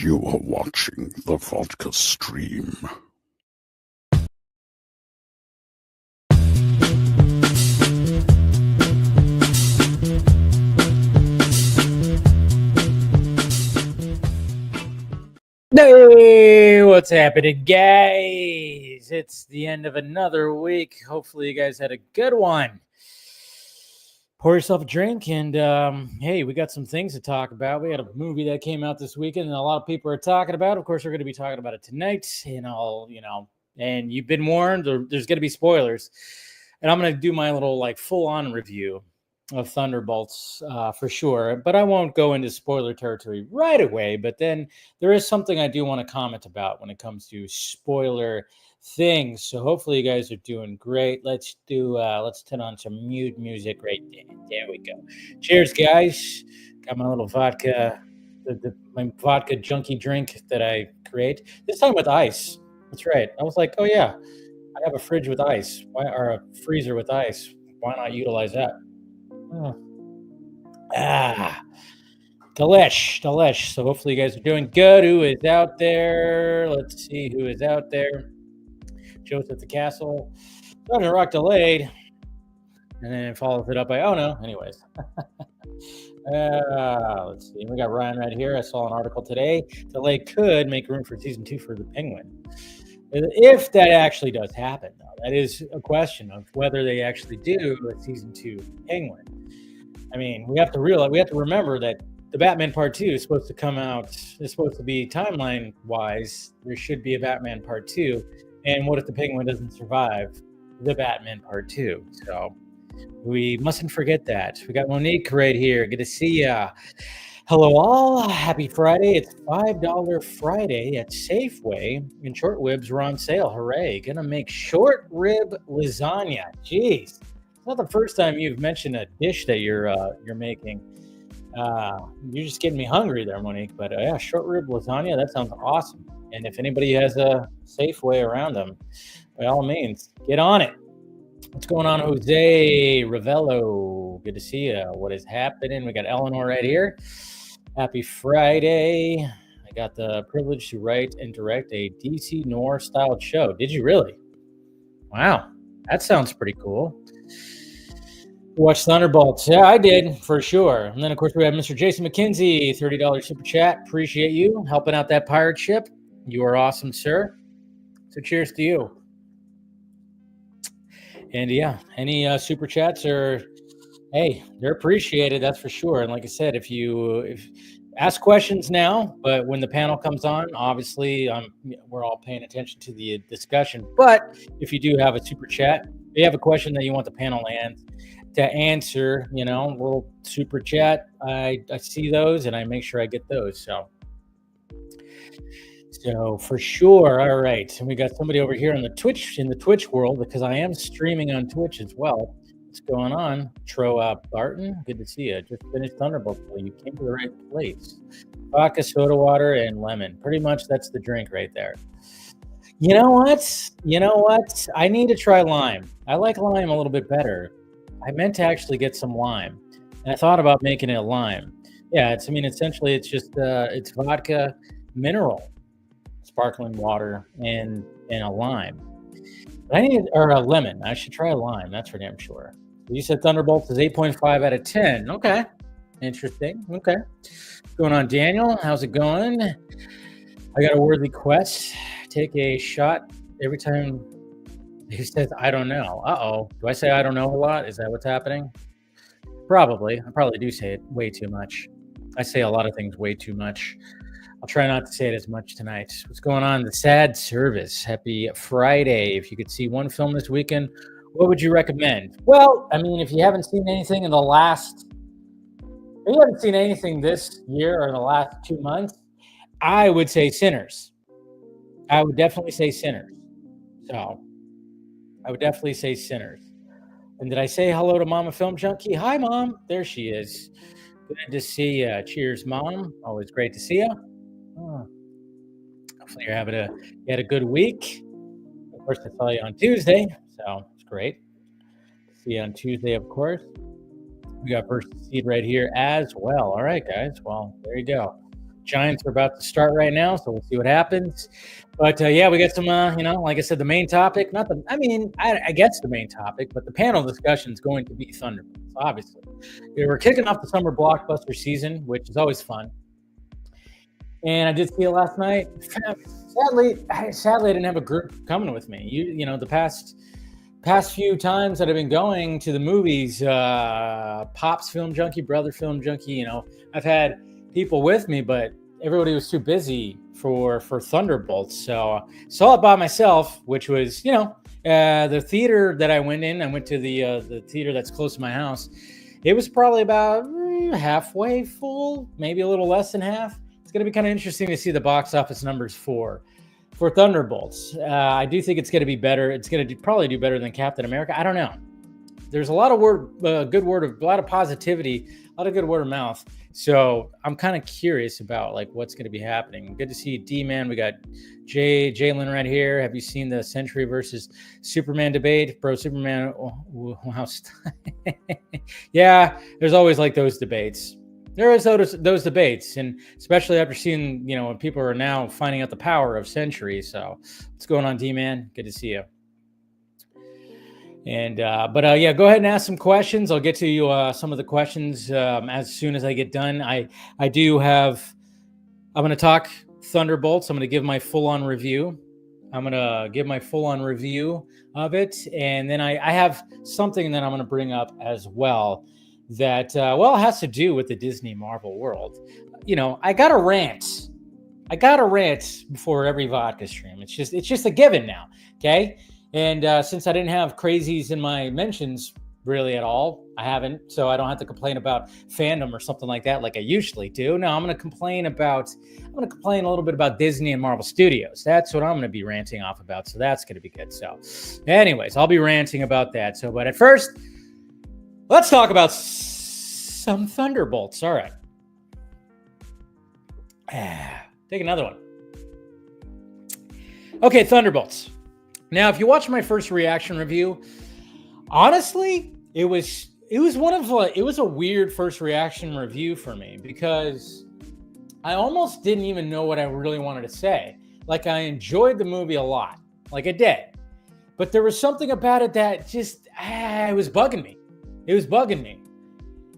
You are watching the Vodka stream. Hey, what's happening, guys? It's the end of another week. Hopefully, you guys had a good one. Pour yourself a drink, and hey, we got some things to talk about. We had a movie that came out this weekend, and a lot of people are talking about. Of course, we're going to be talking about it tonight, and you've been warned. There's going to be spoilers, and I'm going to do my little full-on review of Thunderbolts for sure, but I won't go into spoiler territory right away. But then there is something I do want to comment about when it comes to spoiler things. So hopefully you guys are doing great. Let's turn on some mute music right there. There we go. Cheers, guys. Got my little vodka, my vodka junkie drink that I create. This time with ice. That's right. I was like, oh yeah, I have a fridge with ice. Or a freezer with ice? Why not utilize that? Delish. So hopefully you guys are doing good. Who is out there? Let's see who is out there. Joseph the Castle. Thunder Rock delayed. And then it follows it up by, oh no. Anyways. Let's see. We got Ryan right here. I saw an article today. Delay could make room for season 2 for the Penguin. If that actually does happen, though, that is a question of whether they actually do a season 2 Penguin. I mean, we have to remember that the Batman Part 2 is supposed to come out. It's supposed to be timeline-wise. There should be a Batman Part 2. And what if the Penguin doesn't survive the Batman Part 2? So we mustn't forget that. We got Monique right here. Good to see ya. Hello, all. Happy Friday. It's $5 Friday at Safeway, and short ribs are on sale. Hooray. Gonna make short rib lasagna. Jeez. It's not the first time you've mentioned a dish that you're making. You're just getting me hungry there, Monique. But yeah, short rib lasagna, that sounds awesome. And if anybody has a Safeway around them, by all means, get on it. What's going on, Jose Ravello? Good to see you. What is happening? We got Eleanor right here. Happy Friday. I got the privilege to write and direct a DC Noir styled show. Did you really? Wow, that sounds pretty cool. Watch Thunderbolts. Yeah, I did, for sure. And then, of course, we have Mr. Jason McKenzie, $30 super chat. Appreciate you helping out that pirate ship. You are awesome, sir. So cheers to you. And yeah, any super chats are, hey, they're appreciated, that's for sure. And like I said, if ask questions now, but when the panel comes on, obviously we're all paying attention to the discussion. But if you do have a super chat, if you have a question that you want the panel to answer, a little super chat, I see those and I make sure I get those. So for sure. All right. And we got somebody over here in the Twitch world, because I am streaming on Twitch as well. What's going on? Tro Barton, good to see you. Just finished Thunderbolt. You came to the right place. Vodka, soda water, and lemon. Pretty much that's the drink right there. You know what? I need to try lime. I like lime a little bit better. I meant to actually get some lime, and I thought about making it a lime. Yeah, essentially it's just it's vodka, mineral, sparkling water, and a lime. But or a lemon. I should try a lime. That's for damn sure. You said Thunderbolts is 8.5 out of 10. Okay, interesting. Okay, what's going on, Daniel? How's it going? I got a worthy quest. Take a shot every time he says, I don't know. Uh-oh. Do I say I don't know a lot? Is that what's happening? Probably. I probably do say it way too much. I say a lot of things way too much. I'll try not to say it as much tonight. What's going on? The Sad Service. Happy Friday. If you could see one film this weekend, what would you recommend? Well, I mean, if you haven't seen anything this year or the last 2 months, I would say Sinners. I would definitely say Sinners. So I would definitely say Sinners. And did I say hello to Mama Film Junkie? Hi, Mom. There she is. Good to see you. Cheers, Mom. Always great to see you. Oh. Hopefully you had a good week. Of course, I saw you on Tuesday, so it's great. See you on Tuesday, of course. We got First Seed right here as well. All right, guys. Well, there you go. Giants are about to start right now, so we'll see what happens. But yeah, we got some, like I said, the main topic. I guess the main topic, but the panel discussion is going to be Thunderbolts, obviously. We're kicking off the summer blockbuster season, which is always fun. And I did see it last night. Sadly, I didn't have a group coming with me. The past few times that I've been going to the movies, Pop's Film Junkie, Brother Film Junkie, I've had people with me, but everybody was too busy for Thunderbolts. So saw it by myself, which was, the theater that I went in. I went to the theater that's close to my house. It was probably about halfway full, maybe a little less than half. It's going to be kind of interesting to see the box office numbers for Thunderbolts. I do think it's going to be better. It's going to probably do better than Captain America. I don't know. There's a lot of a lot of positivity, a lot of good word of mouth. So I'm kind of curious about what's going to be happening. Good to see D-Man. We got Jalen right here. Have you seen the Century versus Superman debate? Bro, Superman. Wow. Yeah, there's always those debates. There is those debates, and especially after seeing, when people are now finding out the power of Century. So what's going on, D-Man? Good to see you. And yeah, go ahead and ask some questions. I'll get to you some of the questions as soon as I get done. I'm going to talk Thunderbolts. I'm going to give my full-on review. of it, and then I have something that I'm going to bring up as well that has to do with the Disney Marvel world. I got a rant before every vodka stream. It's just a given now. Okay. And since I didn't have crazies in my mentions really at all, I haven't, so I don't have to complain about fandom or something like that like I usually do. No, I'm going to complain a little bit about Disney and Marvel Studios. That's what I'm going to be ranting off about. So that's going to be good. So anyways, I'll be ranting about that. But at first, let's talk about some Thunderbolts. All right. Take another one. Okay, Thunderbolts. Now, if you watch my first reaction review, honestly, it was a weird first reaction review for me because I almost didn't even know what I really wanted to say. I enjoyed the movie a lot, I did, but there was something about it that just it was bugging me.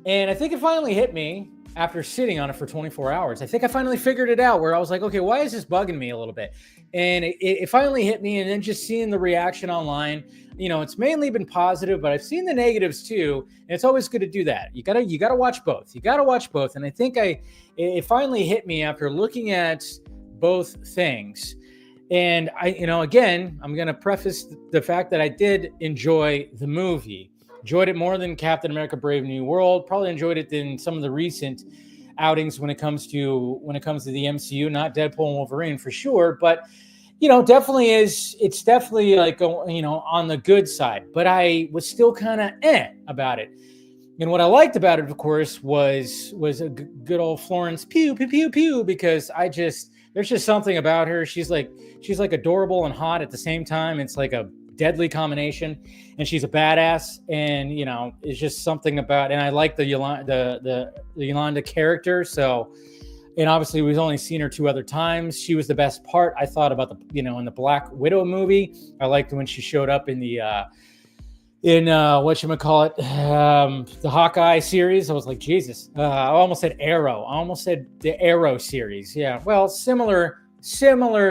And I think it finally hit me after sitting on it for 24 hours. I think I finally figured it out where I was like, okay, why is this bugging me a little bit? And it finally hit me. And then just seeing the reaction online, it's mainly been positive, but I've seen the negatives too. And it's always good to do that. You gotta watch both. And I think it finally hit me after looking at both things. And again, I'm going to preface the fact that I did enjoy the movie. Enjoyed it more than Captain America: Brave New World. Probably enjoyed it than some of the recent outings when it comes to the MCU. Not Deadpool and Wolverine for sure, but definitely is. It's definitely on the good side. But I was still kind of about it. And what I liked about it, of course, was a good old Florence pew pew pew pew, because there's just something about her. She's adorable and hot at the same time. It's like a deadly combination, and she's a badass, and it's just something about, and I like the Yolanda character. So, and obviously we've only seen her 2 other times. She was the best part, I thought, about in the Black Widow movie. I liked when she showed up in the the Hawkeye series. I was like, Jesus, I almost said Arrow. I almost said the Arrow series. Yeah, well, similar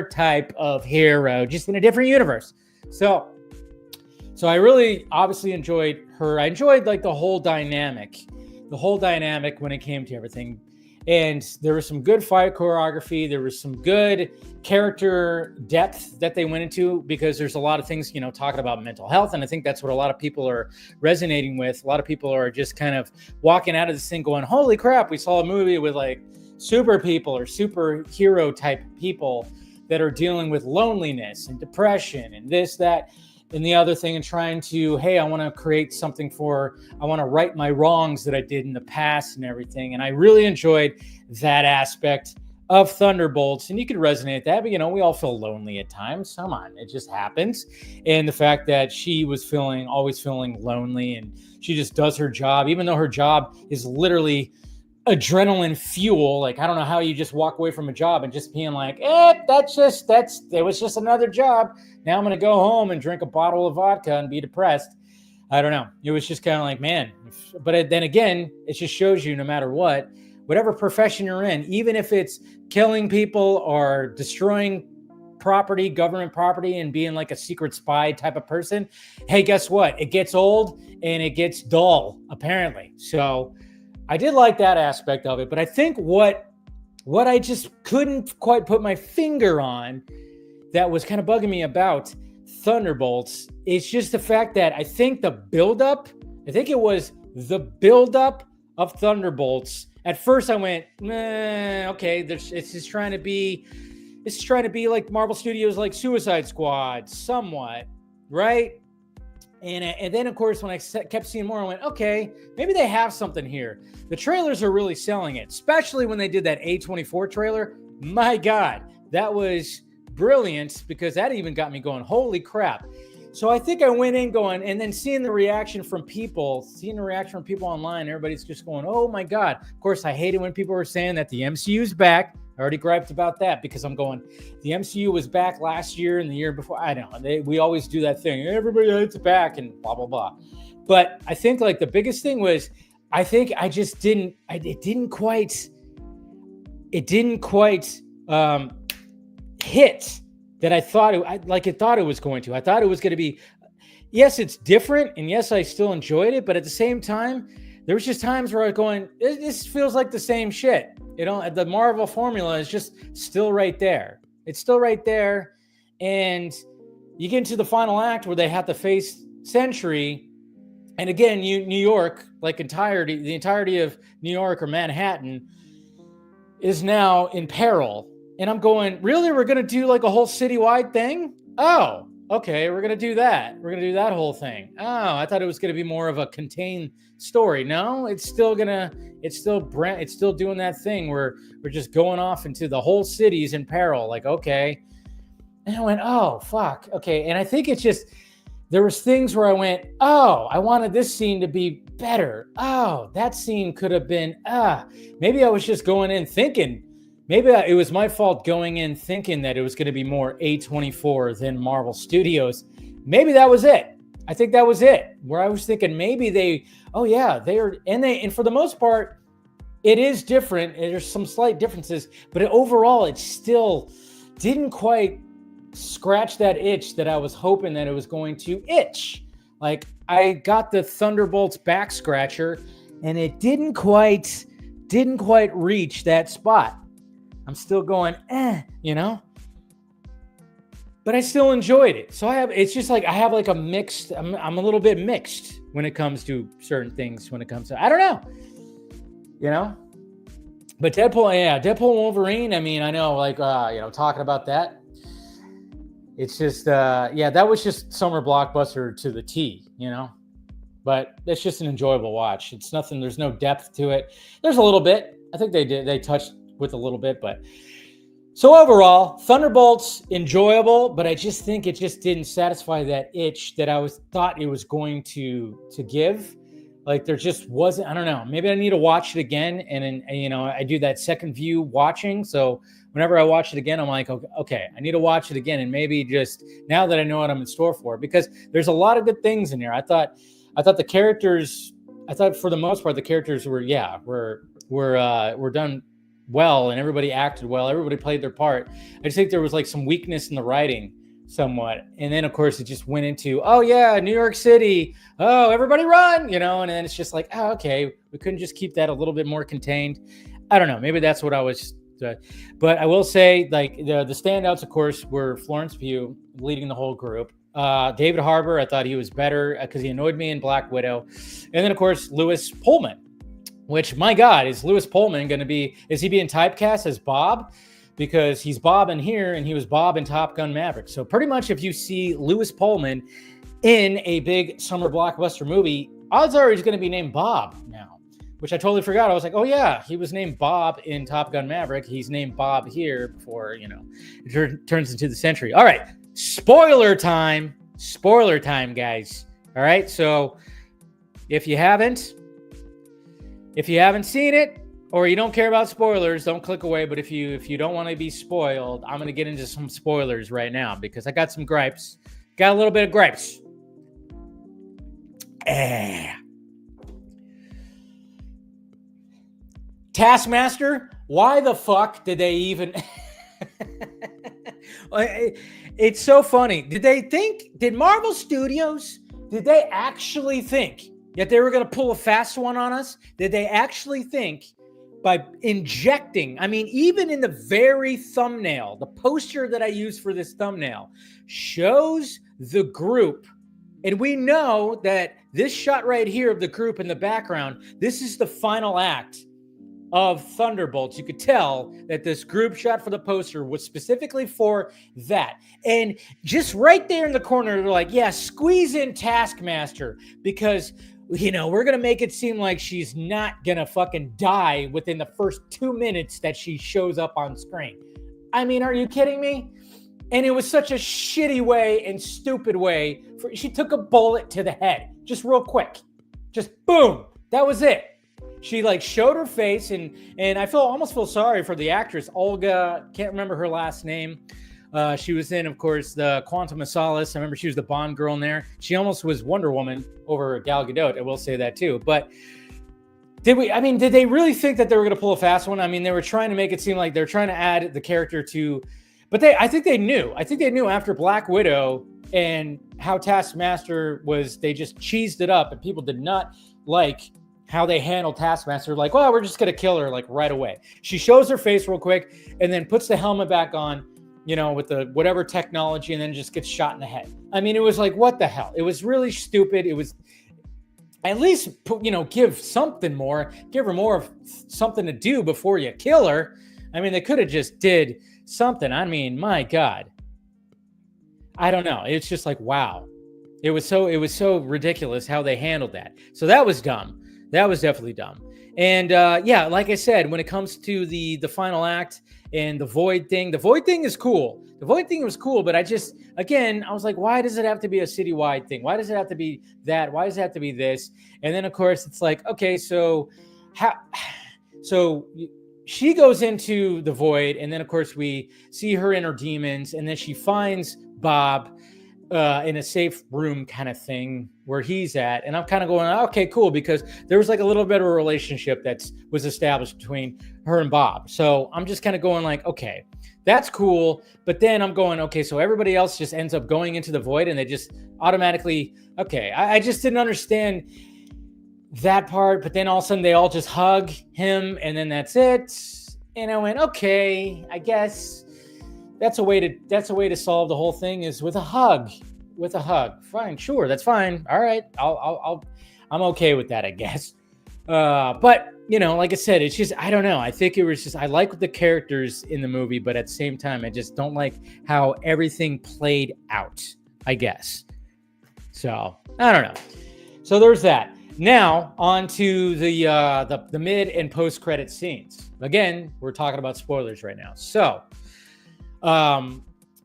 type of hero, just in a different universe. So I really obviously enjoyed her. I enjoyed the whole dynamic when it came to everything. And there was some good fight choreography. There was some good character depth that they went into, because there's a lot of things, talking about mental health. And I think that's what a lot of people are resonating with. A lot of people are just kind of walking out of this thing going, holy crap, we saw a movie with super people or superhero type people that are dealing with loneliness and depression and this, that, and the other thing, and trying to, hey, I want to create something I want to right my wrongs that I did in the past and everything. And I really enjoyed that aspect of Thunderbolts. And you could resonate with that, but we all feel lonely at times. Come on, it just happens. And the fact that she was always feeling lonely, and she just does her job, even though her job is literally adrenaline fuel. Like, I don't know how you just walk away from a job and just being like, it was just another job. Now I'm going to go home and drink a bottle of vodka and be depressed. I don't know. It was just kind of like, man, but then again, it just shows you no matter what, whatever profession you're in, even if it's killing people or destroying property, government property, and being like a secret spy type of person, hey, guess what? It gets old and it gets dull, apparently. So I did like that aspect of it, but I think what I just couldn't quite put my finger on that was kind of bugging me about Thunderbolts is just the fact that I think it was the buildup of Thunderbolts. At first I went, okay, it's just trying to be like Marvel Studios, like Suicide Squad, somewhat, right? And then, of course, when I kept seeing more, I went, okay, maybe they have something here. The trailers are really selling it, especially when they did that A24 trailer. My God, that was brilliant because that even got me going, holy crap. So I think I went in going, and then seeing the reaction from people online, everybody's just going, oh my God. Of course, I hated when people were saying that the MCU's back. I already griped about that because I'm going, the MCU was back last year and the year before. I don't know. We always do that thing. Everybody, it's back and blah, blah, blah. But I think like the biggest thing was, I think I just it didn't quite hit that I thought it was going to. I thought it was going to be, yes, it's different. And yes, I still enjoyed it. But at the same time, there was just times where I was going, this feels like the same shit. The Marvel formula is just still right there. It's still right there. And you get into the final act where they have to face Sentry. And again, New York, like the entirety of New York or Manhattan is now in peril. And I'm going, really? We're going to do like a whole citywide thing? Oh, okay. We're going to do that. We're going to do that whole thing. Oh, I thought it was going to be more of a contained story. No, it's still doing that thing where we're just going off into the whole city's in peril. Like, okay. And I went, oh, fuck. Okay. And I think it's just, there was things where I went, oh, I wanted this scene to be better. Oh, that scene could have been, maybe I was just going in thinking, maybe it was my fault going in thinking that it was going to be more A24 than Marvel Studios. Maybe that was it. I think that was it. Where I was thinking maybe and for the most part, it is different. There's some slight differences, but overall, it still didn't quite scratch that itch that I was hoping that it was going to itch. Like I got the Thunderbolts back scratcher, and it didn't quite reach that spot. I'm still going, but I still enjoyed it. So I have like a mixed, I'm a little bit mixed when it comes to certain things, I don't know, but Deadpool and Wolverine. I mean, I know like, talking about that, it's just, that was just summer blockbuster to the T, but it's just an enjoyable watch. It's nothing, there's no depth to it. There's a little bit, I think they touched with a little bit, but so overall, Thunderbolts enjoyable, but I just think it just didn't satisfy that itch that I thought it was going to give. Like there just wasn't. I don't know. Maybe I need to watch it again, and I do that second view watching. So whenever I watch it again, I'm like, okay, I need to watch it again, and maybe just now that I know what I'm in store for, because there's a lot of good things in here. I thought the characters. I thought for the most part the characters were done well, and everybody acted well. Everybody played their part. I just think there was like some weakness in the writing somewhat. And then of course it just went into, oh yeah, New York City. Oh, everybody run, and then it's just like, oh, okay. We couldn't just keep that a little bit more contained. I don't know. Maybe that's what I was, but I will say like the standouts, of course, were Florence Pugh leading the whole group. David Harbour, I thought he was better because he annoyed me in Black Widow. And then of course, Lewis Pullman. Which, my God, is Lewis Pullman is he being typecast as Bob? Because he's Bob in here and he was Bob in Top Gun Maverick. So pretty much if you see Lewis Pullman in a big summer blockbuster movie, odds are he's going to be named Bob now, which I totally forgot. I was like, oh yeah, he was named Bob in Top Gun Maverick. He's named Bob here before, it turns into the Sentry. All right, spoiler time, guys. All right, so if you haven't seen it, or you don't care about spoilers, don't click away. But if you don't want to be spoiled, I'm going to get into some spoilers right now because I got some gripes. Got a little bit of gripes. Taskmaster, why the fuck did they even... It's so funny. Did Marvel Studios, did they actually think that they were going to pull a fast one on us? Did they actually think by injecting, I mean, even in the very thumbnail, the poster that I used for this thumbnail shows the group. And we know that this shot right here of the group in the background, this is the final act of Thunderbolts. You could tell that this group shot for the poster was specifically for that. And just right there in the corner, they're like, yeah, squeeze in Taskmaster because, you know, we're going to make it seem like she's not going to fucking die within the first 2 minutes that she shows up on screen. I mean, are you kidding me? And it was such a shitty way and stupid way. She took a bullet to the head, just real quick. Just boom. That was it. She like showed her face, and I almost feel sorry for the actress Olga. Can't remember her last name. She was in, of course, the Quantum of Solace. I remember she was the Bond girl in there. She almost was Wonder Woman over Gal Gadot. I will say that too. But did they really think that they were going to pull a fast one? I mean, they were trying to make it seem like they're trying to add the character to, but I think they knew. I think they knew after Black Widow and how Taskmaster was. They just cheesed it up, and people did not like how they handled Taskmaster. Like, well, we're just going to kill her like right away. She shows her face real quick and then puts the helmet back on, you know, with the whatever technology, and then just gets shot in the head. I mean, it was like, what the hell? It was really stupid. It was at least, you know, give her more of something to do before you kill her. I mean, they could have just did something. I mean, my God. I don't know. It's just like, wow. It was so ridiculous how they handled that. So that was dumb. That was definitely dumb. And yeah, like I said, when it comes to the final act and the void thing is cool. The void thing was cool, but I was like, why does it have to be a citywide thing? Why does it have to be that? Why does it have to be this? And then of course it's like, okay, so she goes into the void, and then of course we see her inner demons, and then she finds Bob in a safe room kind of thing where he's at. And I'm kind of going, okay, cool, because there was like a little bit of a relationship that was established between her and Bob. So I'm just kind of going like, okay, that's cool. But then I'm going, okay, so everybody else just ends up going into the void, and they just automatically, okay, I just didn't understand that part. But then all of a sudden they all just hug him, and then that's it. And I went, okay, I guess that's a way to solve the whole thing, is with a hug. Fine, sure, that's fine. All right, I'm okay with that, I guess. But you know, like I said, it's just, I don't know. I think it was just, I like the characters in the movie, but at the same time, I just don't like how everything played out, I guess. So I don't know. So there's that. Now on to the mid and post credit scenes. Again, we're talking about spoilers right now. So,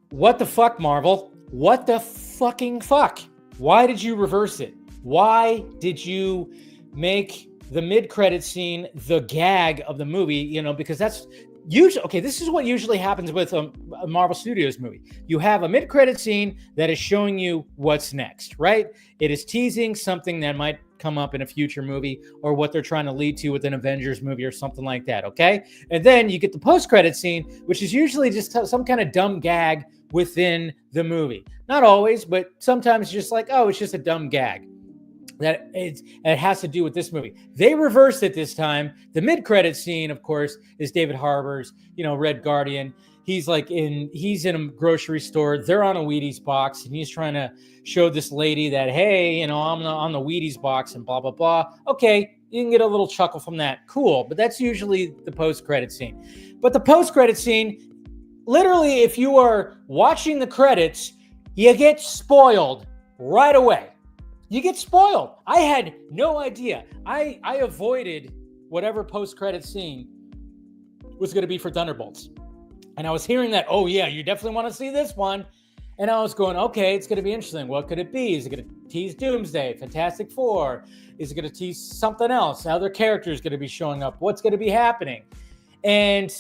what the fuck, Marvel? What the fucking fuck? Why did you reverse it? Why did you make the mid-credit scene the gag of the movie? You know, because that's usually, okay, this is what usually happens with a Marvel Studios movie. You have a mid-credit scene that is showing you what's next, right? It is teasing something that might come up in a future movie, or what they're trying to lead to with an Avengers movie or something like that, okay? And then you get the post-credit scene, which is usually just some kind of dumb gag within the movie. Not always, but sometimes just like, oh, it's just a dumb gag that it has to do with this movie. They reversed it this time. The mid-credit scene, of course, is David Harbour's, you know, Red Guardian. He's in a grocery store. They're on a Wheaties box, and he's trying to show this lady that, hey, you know, I'm on the Wheaties box and blah, blah, blah. Okay, you can get a little chuckle from that. Cool. But that's usually the post-credit scene. But the post-credit scene, literally, if you are watching the credits, you get spoiled right away. You get spoiled. I had no idea. I avoided whatever post-credit scene was going to be for Thunderbolts. And I was hearing that, oh yeah, you definitely want to see this one. And I was going, okay, it's going to be interesting. What could it be? Is it going to tease Doomsday, Fantastic Four? Is it going to tease something else? Other characters going to be showing up? What's going to be happening? And,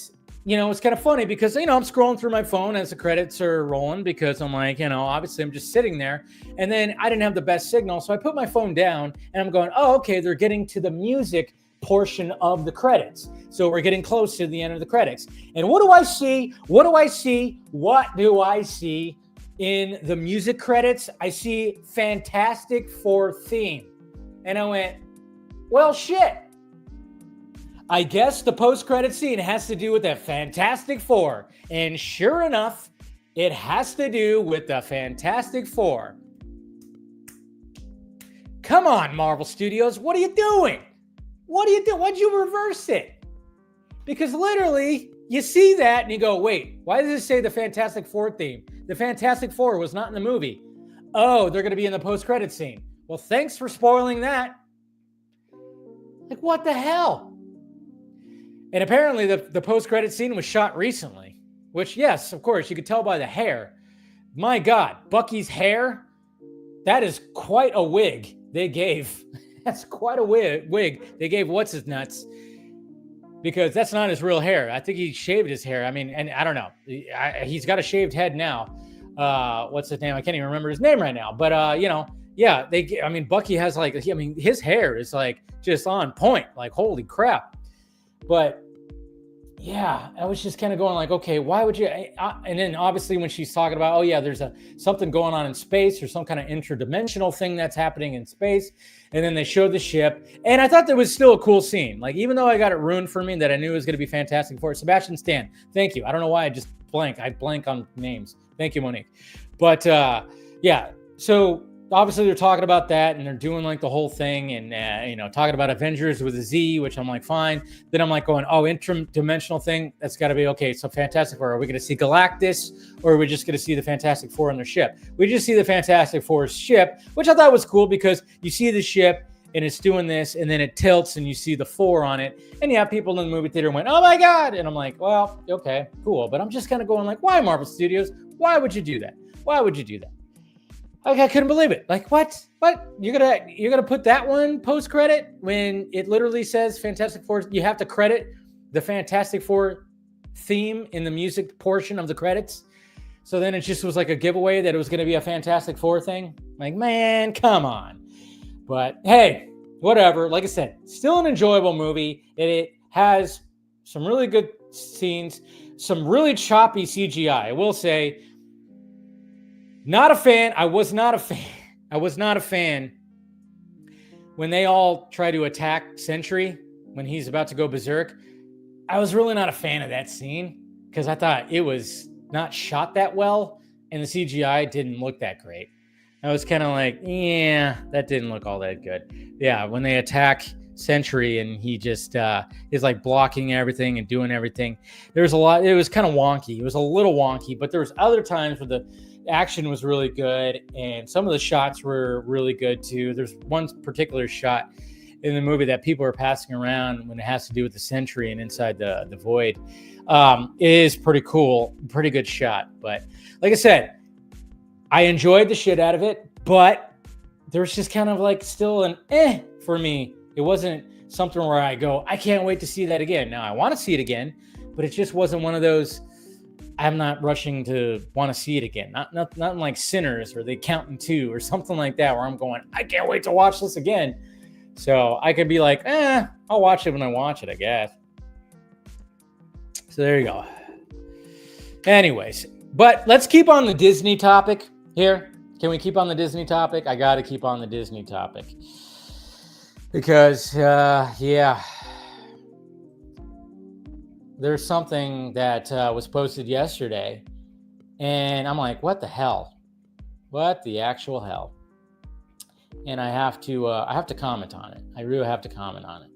it's kind of funny because, I'm scrolling through my phone as the credits are rolling because I'm like, obviously I'm just sitting there. And then I didn't have the best signal. So I put my phone down and I'm going, oh, okay, they're getting to the music portion of the credits. So we're getting close to the end of the credits. And what do I see? What do I see in the music credits? I see Fantastic Four theme. And I went, well, shit. I guess the post-credit scene has to do with the Fantastic Four. And sure enough, it has to do with the Fantastic Four. Come on, Marvel Studios. What are you doing? What do you do? Why'd you reverse it? Because literally, you see that and you go, wait, why does it say the Fantastic Four theme? The Fantastic Four was not in the movie. Oh, they're going to be in the post-credit scene. Well, thanks for spoiling that. Like, what the hell? And apparently the post-credit scene was shot recently, which, yes, of course, you could tell by the hair. My God, Bucky's hair, that is quite a wig they gave. That's quite a wig they gave what's-his-nuts, because that's not his real hair. I think he shaved his hair. I mean, and I don't know. He's got a shaved head now. What's his name? I can't even remember his name right now. But, yeah, Bucky has his hair is like just on point. Like, holy crap. But yeah, I was just kind of going like, okay, why would you? And then obviously when she's talking about, oh yeah, there's something going on in space or some kind of interdimensional thing that's happening in space. And then they showed the ship. And I thought that was still a cool scene. Like, even though I got it ruined for me that I knew it was going to be Fantastic Four. Sebastian Stan, thank you. I don't know why I just blank. I blank on names. Thank you, Monique. But yeah, so obviously they're talking about that and they're doing like the whole thing and, talking about Avengers with a Z, which I'm like, fine. Then I'm like going, oh, interdimensional thing. That's got to be okay. So Fantastic Four, are we going to see Galactus or are we just going to see the Fantastic Four on their ship? We just see the Fantastic Four's ship, which I thought was cool because you see the ship and it's doing this and then it tilts and you see the four on it. And you have people in the movie theater went, oh my God. And I'm like, well, okay, cool. But I'm just kind of going like, why Marvel Studios? Why would you do that? Why would you do that? I couldn't believe it. Like, what? You're gonna put that one post credit when it literally says Fantastic Four? You have to credit the Fantastic Four theme in the music portion of the credits. So then it just was like a giveaway that it was gonna be a Fantastic Four thing. Like, man, come on. But hey, whatever. Like I said, still an enjoyable movie. It has some really good scenes, some really choppy CGI. I will say. Not a fan. I was not a fan when they all try to attack Sentry when he's about to go berserk. I was really not a fan of that scene because I thought it was not shot that well and the CGI didn't look that great. I was kind of like, yeah, that didn't look all that good. Yeah, when they attack Sentry and he just is like blocking everything and doing everything. There's a lot. It was kind of wonky. It was a little wonky, but there was other times where the action was really good and some of the shots were really good too. There's one particular shot in the movie that people are passing around when it has to do with the Sentry and inside the void. It is pretty cool, pretty good shot. But like I said, I enjoyed the shit out of it, but there's just kind of like still an for me. It wasn't something where I go, I can't wait to see that again. Now I want to see it again, but it just wasn't one of those. I'm not rushing to want to see it again. Not like Sinners or The Accountant 2 or something like that where I'm going, I can't wait to watch this again. So I could be like, I'll watch it when I watch it, I guess. So there you go. Anyways, but let's keep on the Disney topic here. Can we keep on the Disney topic? I got to keep on the Disney topic. Because, yeah. There's something that was posted yesterday, and I'm like, what the hell? What the actual hell? And I have to comment on it. I really have to comment on it.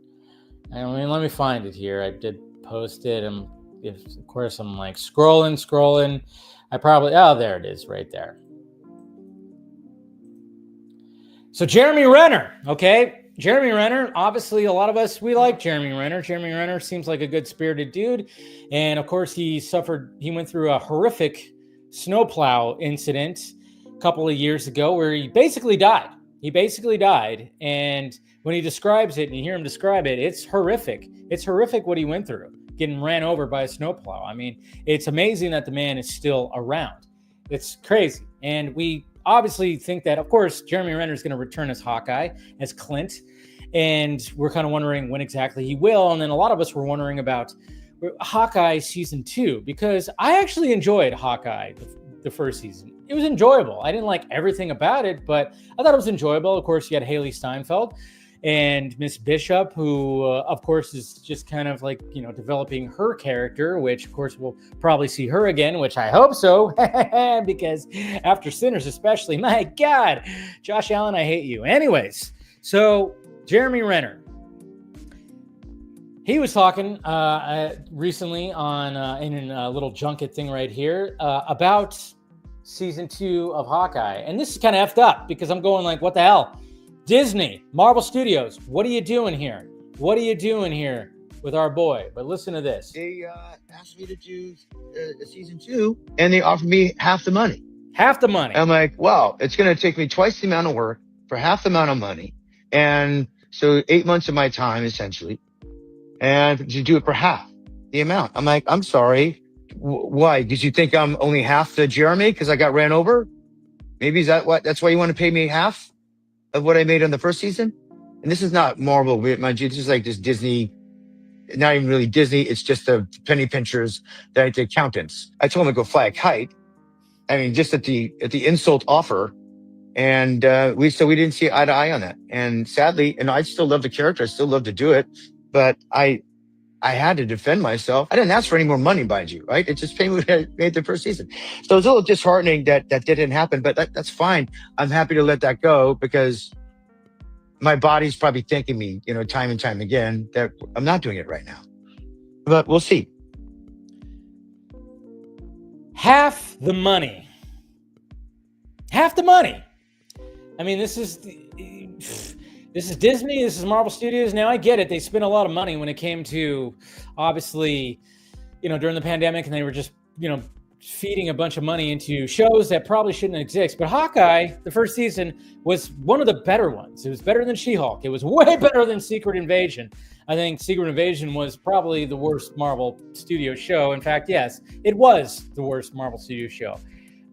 I mean, let me find it here. I did post it, and of course, I'm like scrolling. There it is right there. So Jeremy Renner, okay? Jeremy Renner, obviously a lot of us, we like Jeremy Renner. Jeremy Renner seems like a good spirited dude. And of course he went through a horrific snowplow incident a couple of years ago where he basically died. And when he describes it and you hear him describe it, it's horrific. It's horrific what he went through, getting ran over by a snowplow. I mean, it's amazing that the man is still around. It's crazy. And we obviously think that, of course, Jeremy Renner is going to return as Hawkeye, as Clint. And we're kind of wondering when exactly he will. And then a lot of us were wondering about Hawkeye season 2, because I actually enjoyed Hawkeye the first season. It was enjoyable. I didn't like everything about it, but I thought it was enjoyable. Of course, you had Haley Steinfeld and Miss Bishop, who, of course, is just kind of like, developing her character, which, of course, we'll probably see her again, which I hope so, because after Sinners especially, my God, Josh Allen, I hate you. Anyways, so Jeremy Renner. He was talking recently on in a little junket thing right here about season 2 of Hawkeye. And this is kind of effed up because I'm going like, what the hell? Disney, Marvel Studios, what are you doing here? What are you doing here with our boy? But listen to this. They asked me to do season 2, and they offered me half the money. Half the money. I'm like, wow, it's going to take me twice the amount of work for half the amount of money. And so 8 months of my time, essentially. And to do it for half the amount. I'm like, I'm sorry. Why? Did you think I'm only half the Jeremy because I got ran over? Maybe that's why you want to pay me half of what I made on the first season? And this is not Marvel, mind you. This is like this Disney, not even really Disney. It's just the penny pinchers, the accountants. I told them to go fly a kite. I mean, just at the insult offer. And we didn't see eye to eye on that. And sadly, and I still love the character. I still love to do it. But I had to defend myself. I didn't ask for any more money, mind you, right? It just paid me what I made the first season. So it was a little disheartening that didn't happen, but that's fine. I'm happy to let that go because my body's probably thanking me, time and time again that I'm not doing it right now. But we'll see. Half the money. Half the money. I mean, this is Disney, this is Marvel Studios. Now I get it. They spent a lot of money when it came to, obviously, during the pandemic, and they were just, feeding a bunch of money into shows that probably shouldn't exist. But Hawkeye, the first season, was one of the better ones. It was better than She-Hulk. It was way better than Secret Invasion. I think Secret Invasion was probably the worst Marvel Studios show. In fact, yes, it was the worst Marvel Studios show.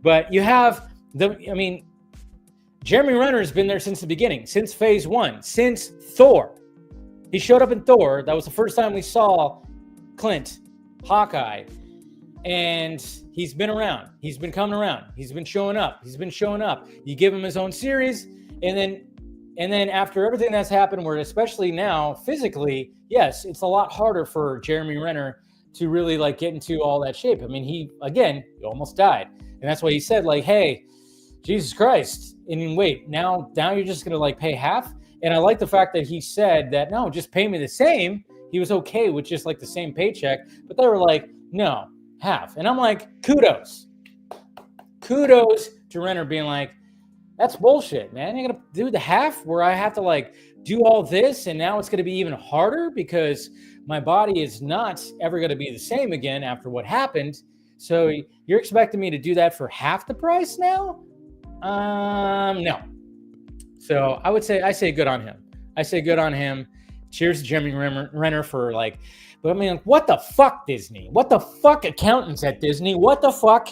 But you have Jeremy Renner has been there since the beginning, since phase 1, since Thor. He showed up in Thor. That was the first time we saw Clint, Hawkeye. And he's been around. He's been coming around. He's been showing up. You give him his own series. And then after everything that's happened, where especially now, physically, yes, it's a lot harder for Jeremy Renner to really get into all that shape. I mean, he almost died. And that's why he said, hey, Jesus Christ. And wait, now you're just going to pay half? And I like the fact that he said that, no, just pay me the same. He was okay with just the same paycheck. But they were like, no, half. And I'm like, kudos. Kudos to Renner being like, that's bullshit, man. You're going to do the half where I have to do all this. And now it's going to be even harder because my body is not ever going to be the same again after what happened. So you're expecting me to do that for half the price now? No. So I say good on him. Cheers to Jeremy Renner for but I mean, what the fuck, Disney? What the fuck, accountants at Disney? What the fuck,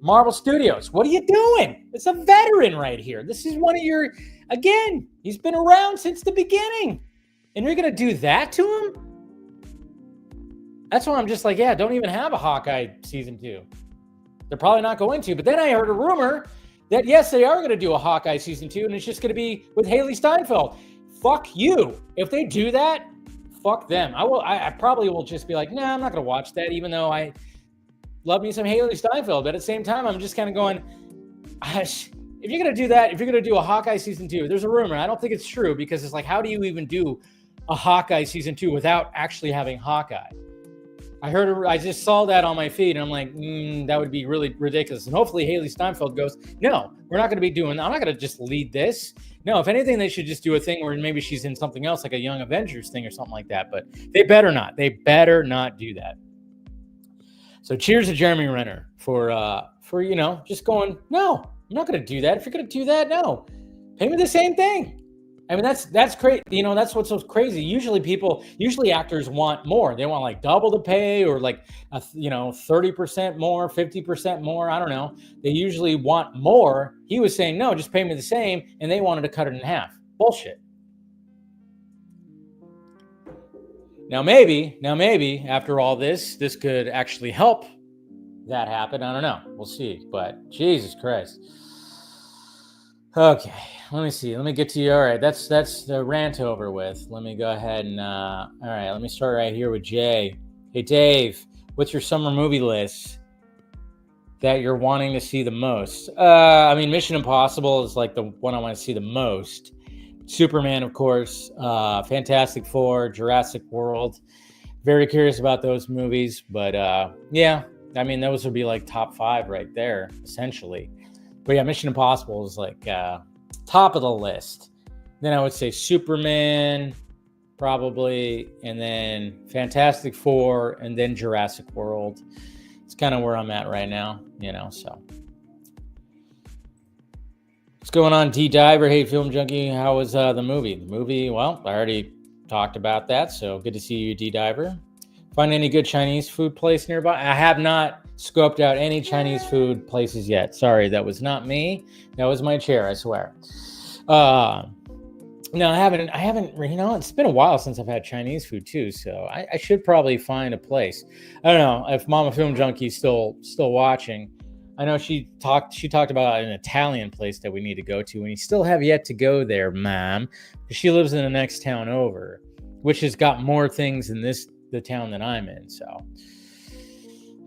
Marvel Studios? What are you doing? It's a veteran right here. This is one of your, again, he's been around since the beginning. And you're going to do that to him? That's why I'm just don't even have a Hawkeye season 2. They're probably not going to. But then I heard a rumor that, yes, they are going to do a Hawkeye season 2, and it's just going to be with Haley Steinfeld. Fuck you. If they do that, fuck them. I probably will just be I'm not going to watch that, even though I love me some Haley Steinfeld. But at the same time, I'm just kind of going, if you're going to do that, if you're going to do a Hawkeye season 2, there's a rumor. I don't think it's true because it's how do you even do a Hawkeye season 2 without actually having Hawkeye? I just saw that on my feed, and I'm like, that would be really ridiculous. And hopefully Haley Steinfeld goes, no, we're not going to be doing that. I'm not going to just lead this. No, if anything, they should just do a thing where maybe she's in something else, like a Young Avengers thing or something like that. But they better not. They better not do that. So cheers to Jeremy Renner for for, just going, no, I'm not going to do that. If you're going to do that, no, pay me the same thing. I mean, that's great. That's what's so crazy. Usually actors want more. They want like double the pay or like, 30% more, 50% more. I don't know. They usually want more. He was saying, no, just pay me the same. And they wanted to cut it in half. Bullshit. Now, maybe after all this could actually help that happen. I don't know. We'll see. But Jesus Christ. Okay, let me see. Let me get to you. All right, that's the rant over with. Let me go ahead and all right, let me start right here with Jay. Hey Dave, what's your summer movie list that you're wanting to see the most? I mean, Mission Impossible is like the one I want to see the most. Superman, of course, Fantastic Four, Jurassic World. Very curious about those movies, but yeah, I mean, those would be like top 5 right there, essentially. But yeah, Mission Impossible is like top of the list. Then I would say Superman, probably, and then Fantastic Four, and then Jurassic World. It's kind of where I'm at right now, so. What's going on, D-Diver? Hey, Film Junkie, how was the movie? The movie, well, I already talked about that, so good to see you, D-Diver. Find any good Chinese food place nearby? I have not scoped out any Chinese food places yet. Sorry, that was not me. That was my chair, I swear. No, I haven't, it's been a while since I've had Chinese food too, so I should probably find a place. I don't know if Mama Film Junkie's still watching. I know she talked about an Italian place that we need to go to, and you still have yet to go there, ma'am. She lives in the next town over, which has got more things in the town that I'm in, so.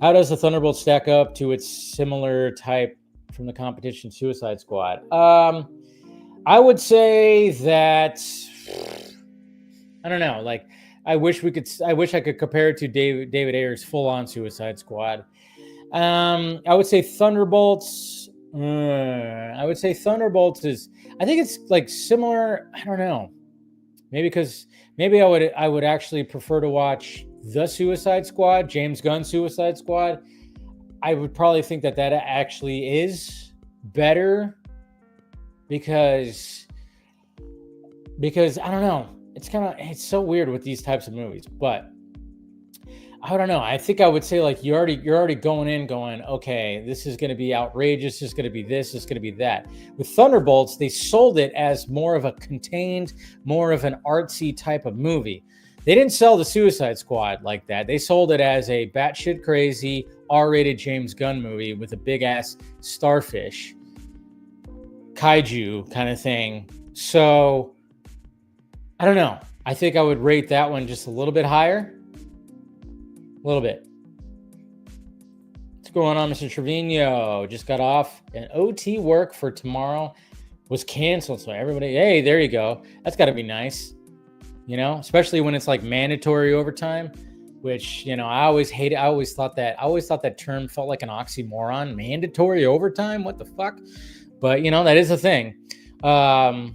How does the Thunderbolt stack up to its similar type from the competition Suicide Squad? I would say that, I don't know, like, I wish I could compare it to David Ayer's full-on Suicide Squad. I would say Thunderbolts. I think it's like similar. I don't know. Maybe I would actually prefer to watch the Suicide Squad, James Gunn Suicide Squad. I would probably think that actually is better because I don't know. It's so weird with these types of movies, but I don't know. I think I would say like you're already going in going, okay, this is going to be outrageous. This is going to be this. This is going to be that. With Thunderbolts, they sold it as more of a contained, more of an artsy type of movie. They didn't sell the Suicide Squad like that. They sold it as a batshit crazy R-rated James Gunn movie with a big ass starfish, kaiju kind of thing. So I don't know. I think I would rate that one just a little bit higher. A little bit. What's going on, Mr. Trevino? Just got off. And OT work for tomorrow was canceled. So everybody, hey, there you go. That's got to be nice. Especially when it's like mandatory overtime, which, I always hate it. I always thought that term felt like an oxymoron. Mandatory overtime? What the fuck? But, that is a thing. And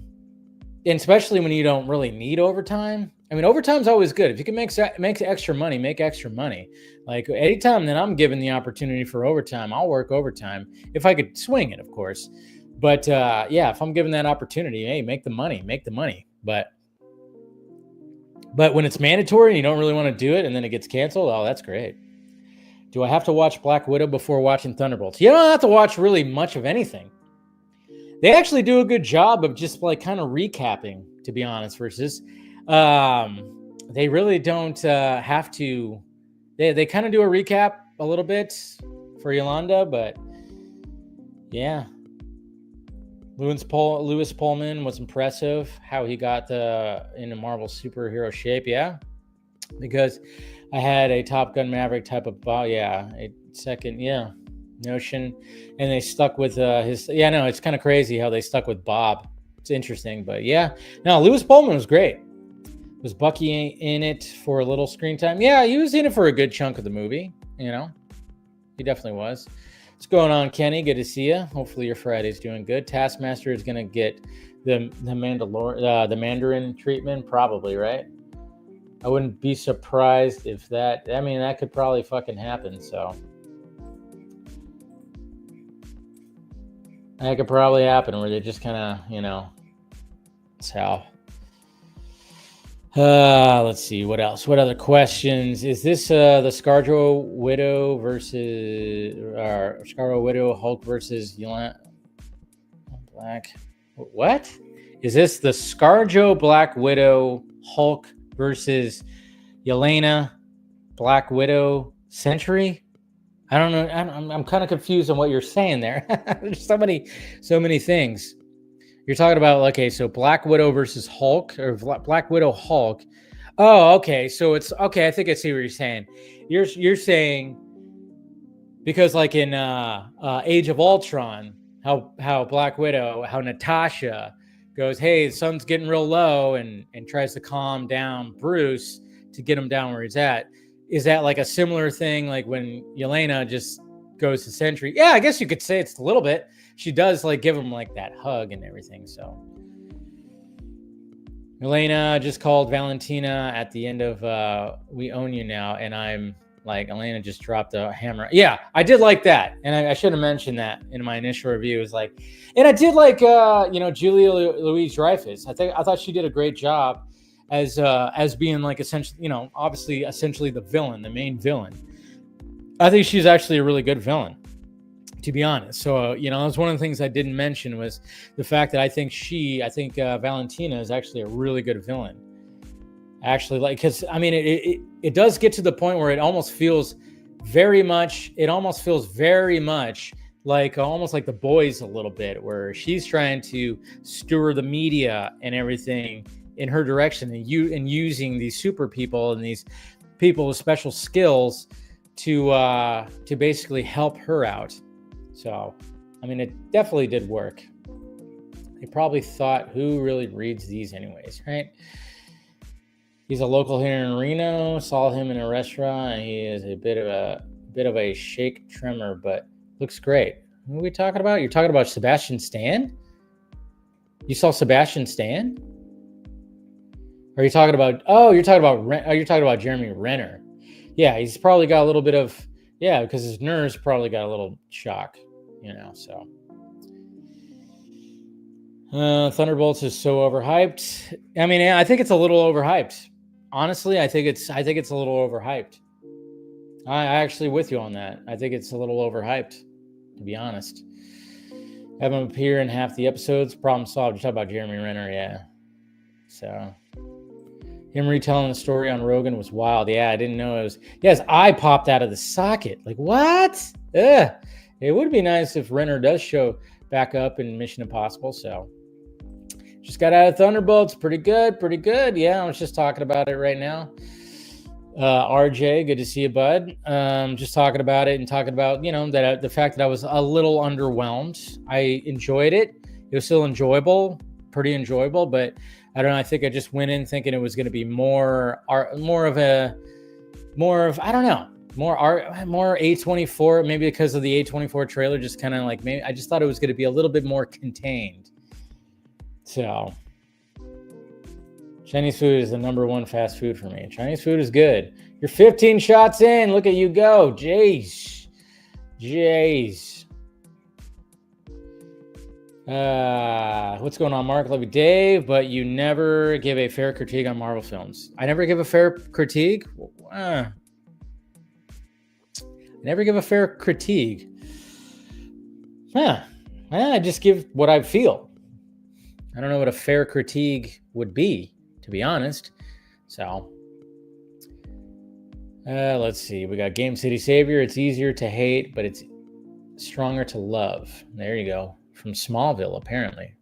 especially when you don't really need overtime. I mean, overtime's always good. If you can make extra money, make extra money. Like anytime that I'm given the opportunity for overtime, I'll work overtime if I could swing it, of course. But yeah, if I'm given that opportunity, hey, make the money. But when it's mandatory and you don't really want to do it and then it gets canceled, oh, that's great. Do I have to watch Black Widow before watching Thunderbolts? You don't have to watch really much of anything. They actually do a good job of just like kind of recapping, to be honest, versus they really don't have to. They kind of do a recap a little bit for Yolanda, but yeah. Lewis Pullman was impressive how he got into Marvel superhero shape. Yeah, because I had a Top Gun Maverick type of a second notion, and they stuck with his. Yeah, no, it's kind of crazy how they stuck with Bob. It's interesting, but yeah, no, Lewis Pullman was great. Was Bucky in it for a little screen time? Yeah, he was in it for a good chunk of the movie. He definitely was. What's going on, Kenny? Good to see you. Hopefully your Friday's doing good. Taskmaster is going to get the Mandarin treatment, probably, right? I wouldn't be surprised if that could probably fucking happen, so. That could probably happen where they just kind of, that's how. Let's see what else. What other questions? Is this the Scarjo Widow versus Scarjo Widow Hulk versus Yelena Black? What? Is this the Scarjo Black Widow Hulk versus Yelena Black Widow Century? I don't know. I'm kind of confused on what you're saying there. There's so many things. You're talking about, okay, so Black Widow versus Hulk, or Black Widow Hulk. Oh, okay. So it's okay. I think I see what you're saying. You're saying because like in Age of Ultron, how Black Widow, how Natasha goes, hey, the sun's getting real low, and tries to calm down Bruce to get him down where he's at. Is that like a similar thing, like when Yelena just goes to Sentry? Yeah, I guess you could say it's a little bit. She does like give him like that hug and everything. So Elena just called Valentina at the end of We Own You Now, and I'm like, Elena just dropped a hammer. Yeah, I did like that, and I should have mentioned that in my initial review. It was like, and I did like Julia Louis-Dreyfus. I thought she did a great job as being like essentially, obviously essentially the villain, the main villain. I think she's actually a really good villain, to be honest. So, that was one of the things I didn't mention, was the fact that I think Valentina is actually a really good villain. Actually, like, because I mean, it does get to the point where it almost feels very much like almost like The Boys a little bit, where she's trying to stir the media and everything in her direction, and using these super people and these people with special skills to basically help her out. So, I mean, it definitely did work. They probably thought, who really reads these anyways, right? He's a local here in Reno. Saw him in a restaurant, and he is a bit of a shake tremor, but looks great. Who are we talking about? You're talking about Sebastian Stan? You saw Sebastian Stan? Or are you talking about? Oh, you're talking about Jeremy Renner. Yeah, he's probably got a little bit of, because his nerves probably got a little shock, so. Thunderbolts is so overhyped. I mean, I think it's a little overhyped. Honestly, I think it's a little overhyped. I actually with you on that. I think it's a little overhyped, to be honest. Have him appear in half the episodes. Problem solved. You talk about Jeremy Renner, yeah. So him retelling the story on Rogan was wild. Yeah, I didn't know it was. Yeah, his eye popped out of the socket. Like, what? Ugh. It would be nice if Renner does show back up in Mission Impossible. So just got out of Thunderbolts. Pretty good. Yeah, I was just talking about it right now. RJ, good to see you, bud. Just talking about it and talking about, that the fact that I was a little underwhelmed. I enjoyed it. It was still pretty enjoyable, but I don't know. I think I just went in thinking it was going to be more A24, maybe because of the A24 trailer, just kind of like, maybe I just thought it was going to be a little bit more contained. So Chinese food is the number one fast food for me. Chinese food is good. You're 15 shots in. Look at you go. Jeez. What's going on, Mark? Love you, Dave, but you never give a fair critique on Marvel films. I never give a fair critique? I never give a fair critique. I just give what I feel. I don't know what a fair critique would be, to be honest. So, let's see. We got Game City Savior. It's easier to hate, but it's stronger to love. There you go. From Smallville, apparently.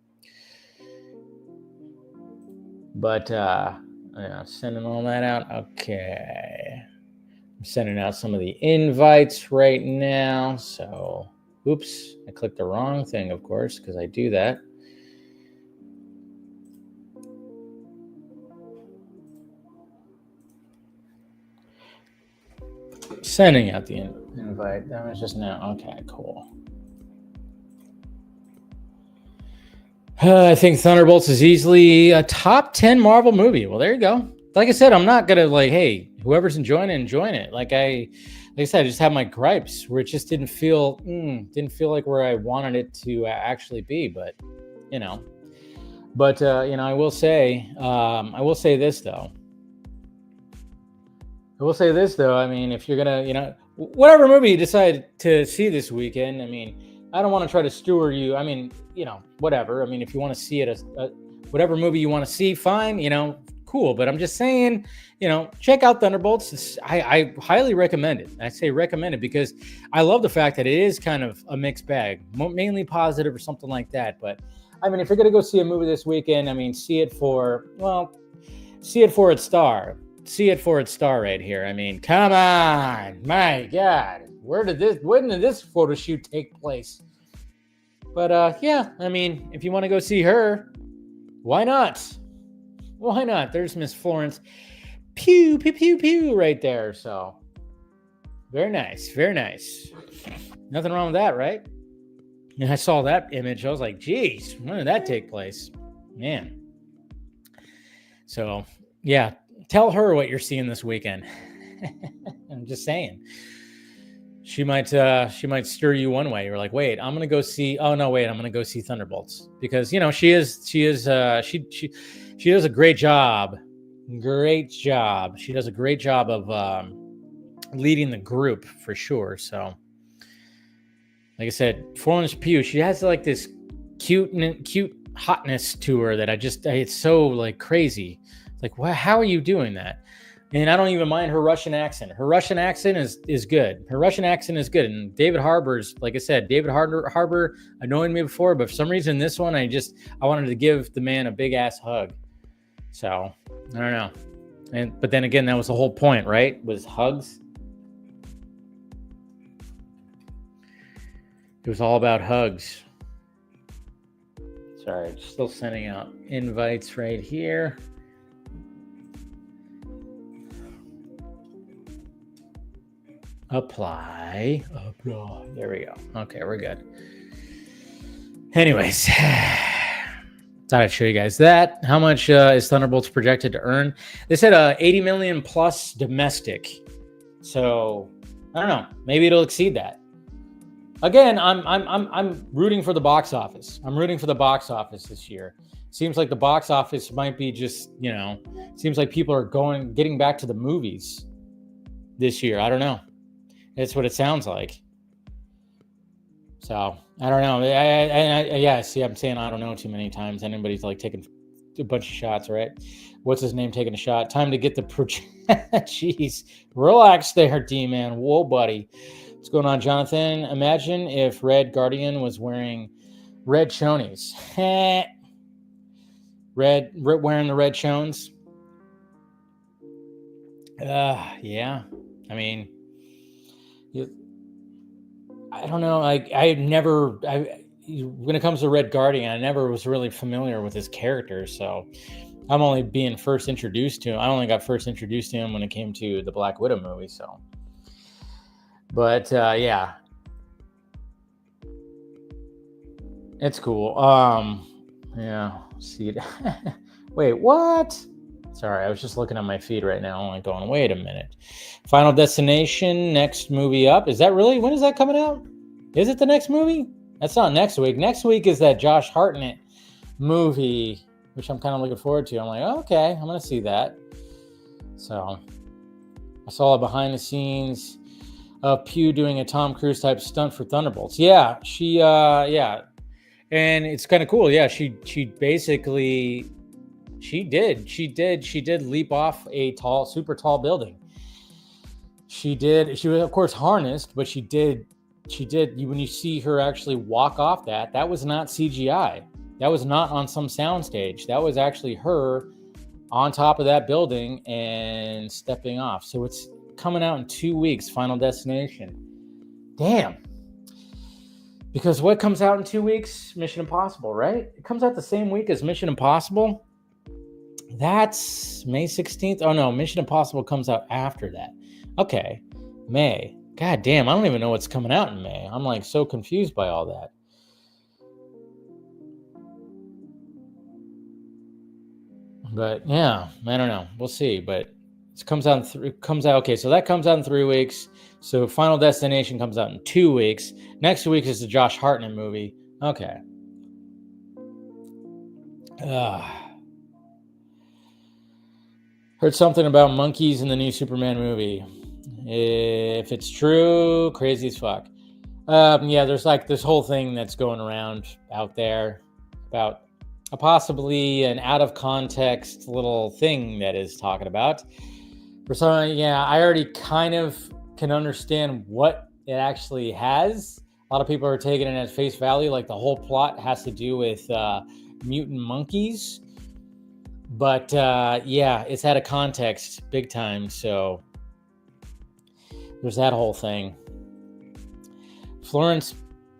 But, sending all that out. Okay. I'm sending out some of the invites right now. So, oops, I clicked the wrong thing, of course, because I do that. Sending out the invite. That was just now. Okay, cool. I think Thunderbolts is easily a top 10 Marvel movie. Well, there you go. Like I said, I'm not gonna hey, whoever's enjoying it. Like like I said, I just have my gripes where it just didn't feel like where I wanted it to actually be. But you know, I will say this though. I mean, if you're gonna, whatever movie you decide to see this weekend, I mean, I don't want to try to steward you. I mean, whatever. I mean, if you want to see it, whatever movie you want to see, fine, cool. But I'm just saying, check out Thunderbolts. I highly recommend it. I say recommend it because I love the fact that it is kind of a mixed bag, mainly positive or something like that. But I mean, if you're going to go see a movie this weekend, I mean, see it for its star. See it for its star right here. I mean, come on. My God. When did this photo shoot take place? But yeah, I mean, if you want to go see her, why not? Why not? There's Miss Florence. Pew, pew, pew, pew right there. So very nice. Very nice. Nothing wrong with that, right? And I saw that image. I was like, geez, when did that take place? Man. So yeah, tell her what you're seeing this weekend. I'm just saying. She might stir you one way. You're like, wait, I'm gonna go see. Oh no, wait, I'm gonna go see Thunderbolts because she does a great job. Great job. She does a great job of leading the group for sure. So, like I said, Florence Pugh, she has like this cute hotness to her that it's so like crazy. It's like, how are you doing that? And I don't even mind her Russian accent. Her Russian accent is good. Her Russian accent is good. And David Harbour's, like I said, David Harbour annoyed me before, but for some reason this one, I wanted to give the man a big ass hug. So I don't know. But then again, that was the whole point, right? Was hugs. It was all about hugs. Sorry, still sending out invites right here. Apply. There we go. Okay, we're good. Anyways, thought I'd show you guys that. How much is Thunderbolts projected to earn? They said 80 million plus domestic. So I don't know. Maybe it'll exceed that. Again, I'm rooting for the box office. I'm rooting for the box office this year. Seems like the box office might be just, seems like people are getting back to the movies this year. I don't know. That's what it sounds like. So I don't know. Yeah. See, I'm saying I don't know too many times. Anybody's like taking a bunch of shots, right? What's his name taking a shot? Time to get the Jeez, relax there, D-man. Whoa, buddy. What's going on, Jonathan? Imagine if Red Guardian was wearing red chonies. red wearing the red chones. Yeah. I mean. I don't know. When it comes to Red Guardian, I never was really familiar with his character. So I'm only being first introduced to him. I only got first introduced to him when it came to the Black Widow movie. So, but yeah, it's cool. Yeah, see it. Wait, what? Sorry, I was just looking at my feed right now. I'm like going, wait a minute. Final Destination, next movie up. Is that really? When is that coming out? Is it the next movie? That's not next week. Next week is that Josh Hartnett movie, which I'm kind of looking forward to. I'm like, okay, I'm going to see that. So I saw a behind the scenes of Pugh doing a Tom Cruise type stunt for Thunderbolts. Yeah, yeah. And it's kind of cool. Yeah, she basically... She did leap off a super tall building. She was of course harnessed, but she did, when you see her actually walk off that was not CGI. That was not on some soundstage. That was actually her on top of that building and stepping off. So it's coming out in 2 weeks, Final Destination. Damn. Because what comes out in 2 weeks? Mission Impossible, right? It comes out the same week as Mission Impossible. That's May 16th. Oh no, Mission Impossible comes out after that. Okay, May. God damn, I don't even know what's coming out in May. I'm like so confused by all that. But yeah, I don't know. We'll see. But Comes out. Okay, so that comes out in 3 weeks. So Final Destination comes out in 2 weeks. Next week is the Josh Hartnett movie. Okay. Heard something about monkeys in the new Superman movie. If it's true, crazy as fuck. Yeah, there's like this whole thing that's going around out there about possibly an out of context little thing that is talking about. For some, yeah, I already kind of can understand what it actually has. A lot of people are taking it at face value, like the whole plot has to do with mutant monkeys. But yeah, it's out of context big time. So there's that whole thing. Florence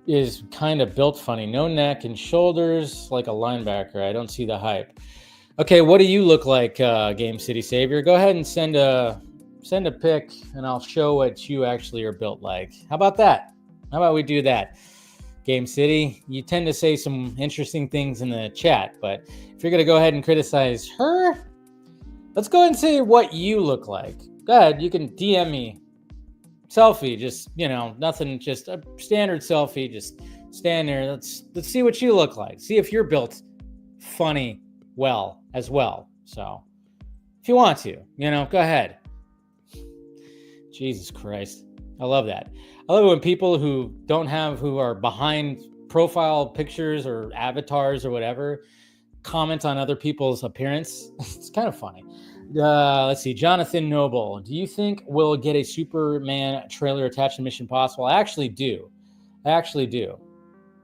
is kind of built funny. No neck and shoulders like a linebacker. I don't see the hype. Okay, what do you look like, Game City Savior? Go ahead and send a pic, and I'll show what you actually are built like. How about that? How about we do that? Game City, you tend to say some interesting things in the chat, but if you're going to go ahead and criticize her, let's go ahead and say what you look like. Go ahead, you can DM me. Selfie, just, nothing, just a standard selfie, just stand there. Let's see what you look like. See if you're built funny as well. So if you want to, go ahead. Jesus Christ. I love that. I love it when people who are behind profile pictures or avatars or whatever comment on other people's appearance. It's kind of funny. Let's see. Jonathan Noble. Do you think we'll get a Superman trailer attached to Mission Impossible? I actually do.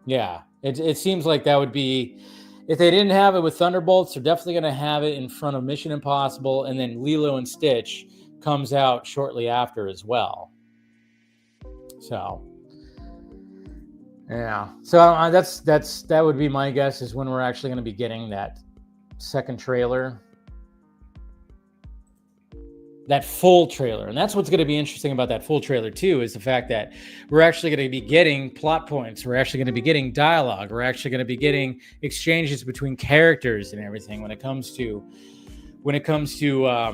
Yeah. It seems like that would be, if they didn't have it with Thunderbolts, they're definitely going to have it in front of Mission Impossible, and then Lilo and Stitch comes out shortly after as well. So, yeah. So that would be my guess, is when we're actually going to be getting that second trailer. That full trailer. And that's what's going to be interesting about that full trailer too, is the fact that we're actually going to be getting plot points. We're actually going to be getting dialogue. We're actually going to be getting exchanges between characters and everything when it comes to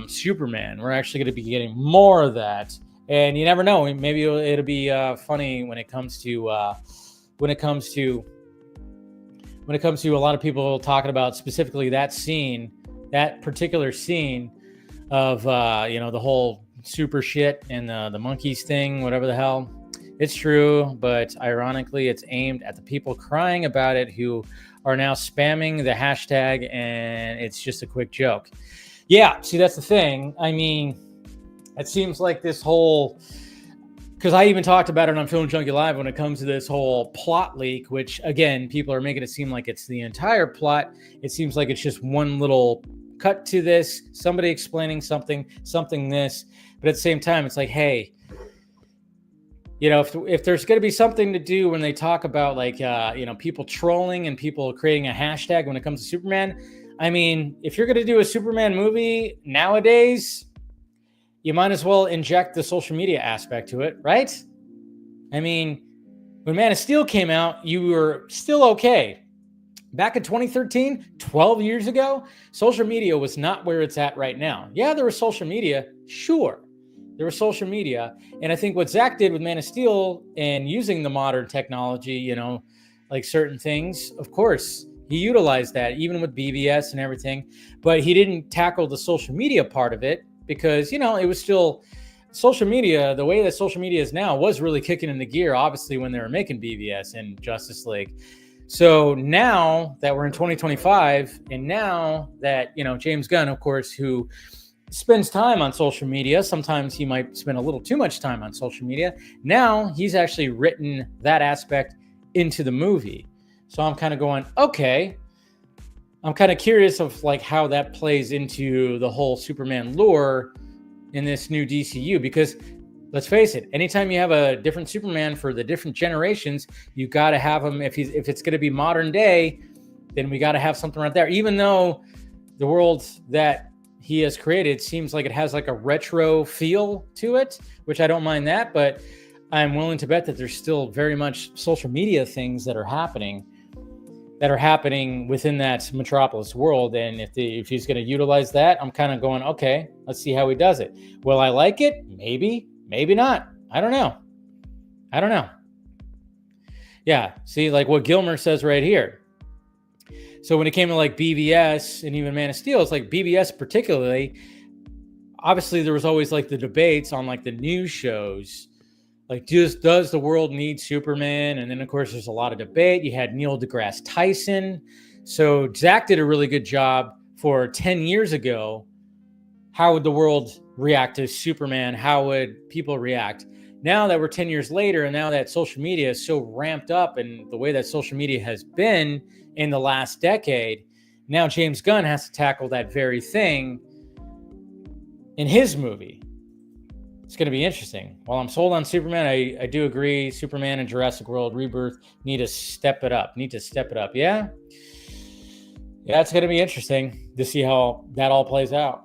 Superman. We're actually going to be getting more of that. And you never know, maybe it'll be funny when it comes to a lot of people talking about specifically that particular scene of the whole super shit and the monkeys thing, whatever the hell. It's true, but ironically, it's aimed at the people crying about it who are now spamming the hashtag, and it's just a quick joke. Yeah, see, that's the thing. I mean, it seems like this whole, because I even talked about it on Film Junkie Live when it comes to this whole plot leak, which again, people are making it seem like it's the entire plot. It seems like it's just one little cut to this, somebody explaining something this, but at the same time, it's like, hey, if there's going to be something to do when they talk about people trolling and people creating a hashtag when it comes to Superman, I mean, if you're going to do a Superman movie nowadays, you might as well inject the social media aspect to it, right? I mean, when Man of Steel came out, you were still okay. Back in 2013, 12 years ago, social media was not where it's at right now. Yeah, there was social media. Sure, there was social media. And I think what Zach did with Man of Steel and using the modern technology, like certain things, of course, he utilized that even with BBS and everything. But he didn't tackle the social media part of it because, it was still social media. The way that social media is now was really kicking into gear, obviously, when they were making BBS and Justice League. So now that we're in 2025, and now that, James Gunn, of course, who spends time on social media, sometimes he might spend a little too much time on social media. Now he's actually written that aspect into the movie. So I'm kind of going, okay, I'm kind of curious of how that plays into the whole Superman lore in this new DCU, because let's face it, anytime you have a different Superman for the different generations, you got to have him. If it's going to be modern day, then we got to have something right there. Even though the world that he has created seems like it has a retro feel to it, which I don't mind that, but I'm willing to bet that there's still very much social media things that are happening that are happening within that Metropolis world. And if he's going to utilize that, I'm kind of going, okay, let's see how he does it. Will I like it? Maybe, maybe not. I don't know. Yeah, see, like what Gilmer says right here. So when it came to like BVS and even Man of Steel, it's like BVS particularly, obviously there was always like the debates on like the news shows. Like, does the world need Superman? And then, of course, there's a lot of debate. You had Neil deGrasse Tyson. So Zach did a really good job for 10 years ago. How would the world react to Superman? How would people react? Now that we're 10 years later, and now that social media is so ramped up, and the way that social media has been in the last decade, now James Gunn has to tackle that very thing in his movie. It's going to be interesting. While I'm sold on Superman, I do agree. Superman and Jurassic World Rebirth need to step it up. Yeah, it's going to be interesting to see how that all plays out.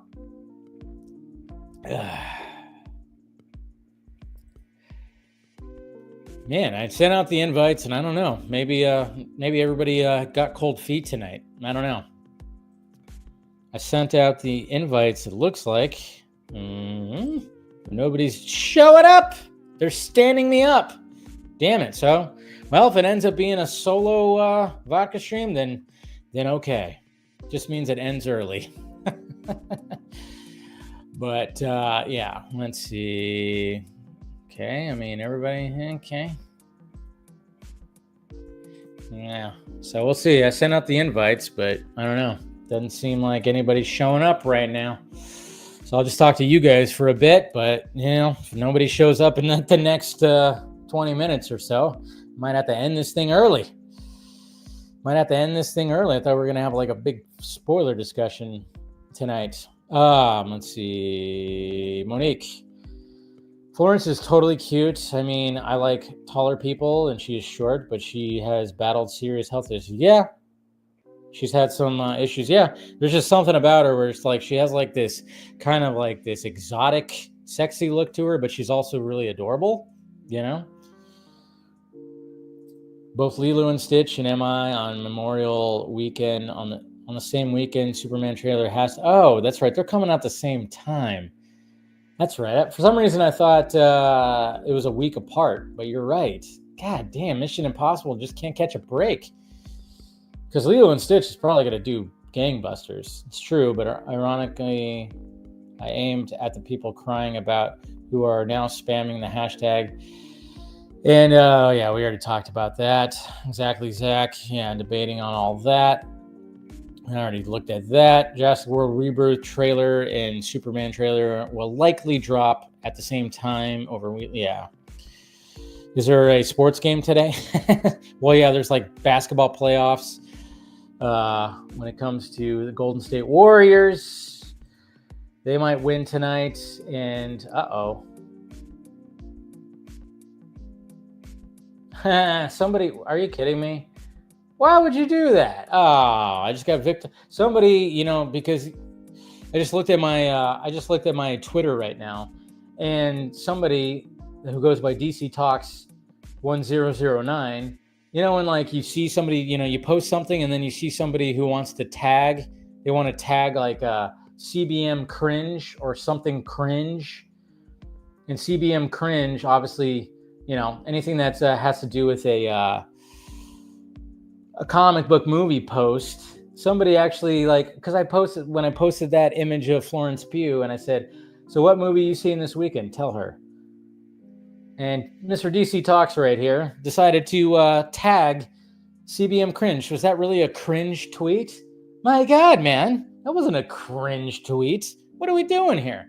Man, I sent out the invites, and I don't know. Maybe everybody got cold feet tonight. I don't know. I sent out the invites. It looks like nobody's showing up. They're standing me up. Damn it. So, well, if it ends up being a solo vodka stream, then okay. Just means it ends early. But yeah, let's see. Okay, I mean, everybody, okay. Yeah, so we'll see. I sent out the invites, but I don't know. Doesn't seem like anybody's showing up right now. So I'll just talk to you guys for a bit, but, if nobody shows up in the next 20 minutes or so, might have to end this thing early. I thought we were going to have like a big spoiler discussion tonight. Let's see. Monique. Florence is totally cute. I mean, I like taller people, and she is short, but she has battled serious health issues. Yeah, she's had some issues. Yeah, there's just something about her where it's like she has like this kind of like this exotic, sexy look to her, but she's also really adorable, Both Lilo and Stitch and MI on Memorial Weekend on the same weekend. Superman trailer has. Oh, that's right. They're coming out the same time. That's right. For some reason, I thought it was a week apart, but you're right. God damn, Mission Impossible just can't catch a break. Because Lilo and Stitch is probably going to do gangbusters. It's true, but ironically, I aimed at the people crying about who are now spamming the hashtag. And yeah, we already talked about that. Exactly, Zach. Yeah, debating on all that. I already looked at that. Jurassic World Rebirth trailer and Superman trailer will likely drop at the same time yeah. Is there a sports game today? Well, yeah, there's like basketball playoffs. When it comes to the Golden State Warriors, they might win tonight. And somebody, are you kidding me? Why would you do that? Oh, I just got victim. Somebody, because I just looked at my Twitter right now, and somebody who goes by DC Talks 1009, when like you see somebody, you post something and then you see somebody who wants to tag, they want to tag like a CBM cringe or something cringe, and CBM cringe, obviously, anything that has to do with a comic book movie post. Somebody actually because I posted that image of Florence Pugh, and I said, so what movie you seeing this weekend? Tell her. And Mr. DC Talks right here decided to tag CBM cringe. Was that really a cringe tweet? My God, man, that wasn't a cringe tweet. What are we doing here?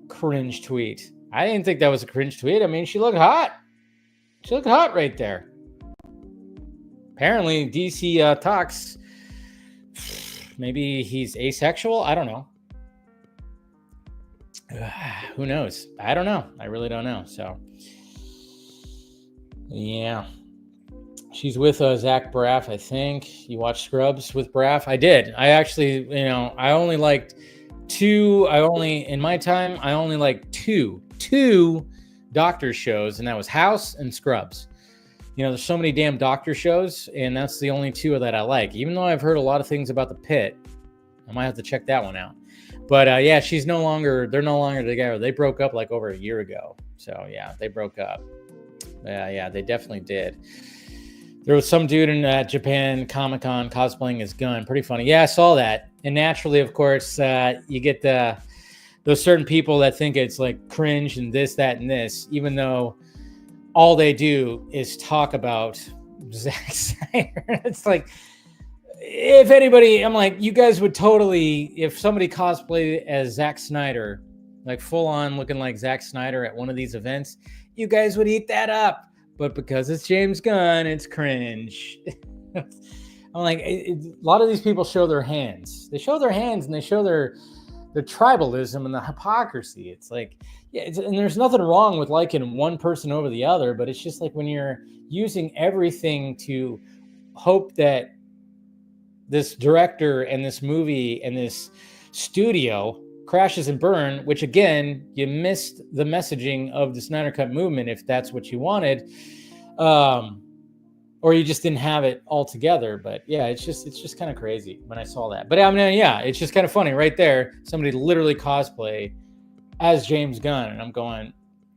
Cringe tweet. I didn't think that was a cringe tweet. I mean, she looked hot. She looked hot right there. Apparently, DC Talks, maybe he's asexual. I don't know. Who knows? I don't know. I really don't know. So, yeah. She's with Zach Braff, I think. You watched Scrubs with Braff? I did. I actually, I only liked two. In my time, I only liked two doctor shows, and that was House and Scrubs. there's so many damn doctor shows, and that's the only two that I like. Even though I've heard a lot of things about The Pit, I might have to check that one out. But yeah, they're no longer together. They broke up like over a year ago. So yeah, they broke up. Yeah, they definitely did. There was some dude in Japan Comic-Con cosplaying as Gunn. Pretty funny. Yeah, I saw that. And naturally, of course, you get those certain people that think it's like cringe and this, that, and this, even though all they do is talk about Zack Snyder. It's like, if anybody, I'm like, you guys would totally, if somebody cosplayed as Zack Snyder, like full on looking like Zack Snyder at one of these events, you guys would eat that up. But because it's James Gunn, it's cringe. I'm like, a lot of these people show their hands. They show their hands and they show their tribalism and the hypocrisy. It's like, yeah, and there's nothing wrong with liking one person over the other, but it's just like when you're using everything to hope that this director and this movie and this studio crashes and burn, which again, you missed the messaging of the Snyder Cut movement if that's what you wanted, or you just didn't have it all together. But yeah, it's just kind of crazy when I saw that. But I mean, yeah, it's just kind of funny right there. Somebody literally cosplay as James Gunn, and I'm going,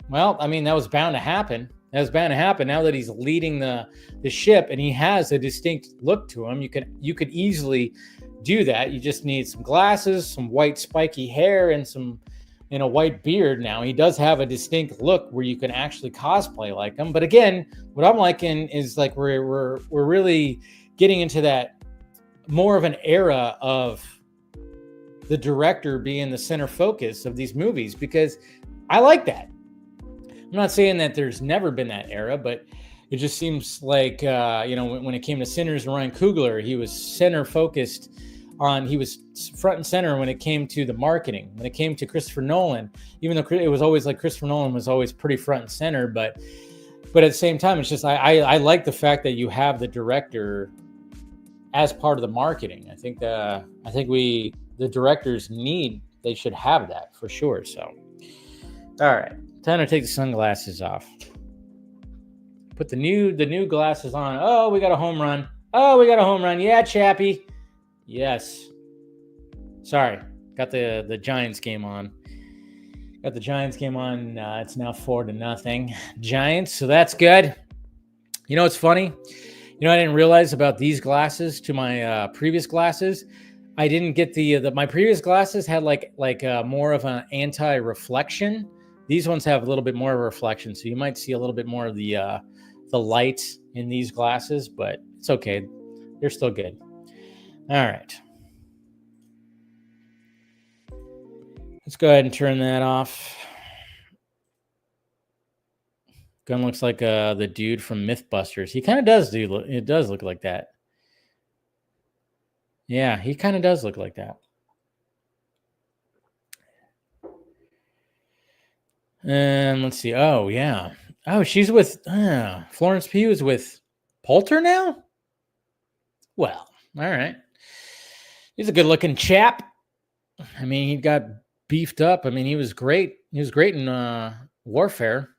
well, I mean, that was bound to happen. That was bound to happen. Now that he's leading the ship and he has a distinct look to him, you could easily do that. You just need some glasses, some white spiky hair, and a white beard. Now he does have a distinct look where you can actually cosplay like him. But again, what I'm liking is like we're really getting into that more of an era of the director being the center focus of these movies, because I like that. I'm not saying that there's never been that era, but it just seems like, when it came to Sinners and Ryan Coogler, he was center focused on, he was front and center when it came to the marketing. When it came to Christopher Nolan, even though it was always like Christopher Nolan was always pretty front and center, but at the same time, it's just, I like the fact that you have the director as part of the marketing. I think the directors they should have that for sure. So, all right. Time to take the sunglasses off. Put the new glasses on. Oh, we got a home run. Yeah, Chappie. Yes. Sorry. Got the Giants game on. It's now 4-0 Giants. So that's good. You know, it's funny. I didn't realize about these glasses to my previous glasses. I didn't get my previous glasses had like more of an anti-reflection. These ones have a little bit more of a reflection, so you might see a little bit more of the light in these glasses, but it's okay. They're still good. All right. Let's go ahead and turn that off. Gun looks like the dude from Mythbusters. He kind of does, it does look like that. Yeah, he kind of does look like that. And let's see. Oh, yeah. Oh, she's with Florence Pugh is with Poulter now? Well, all right. He's a good-looking chap. I mean, he got beefed up. I mean, he was great. He was great in Warfare.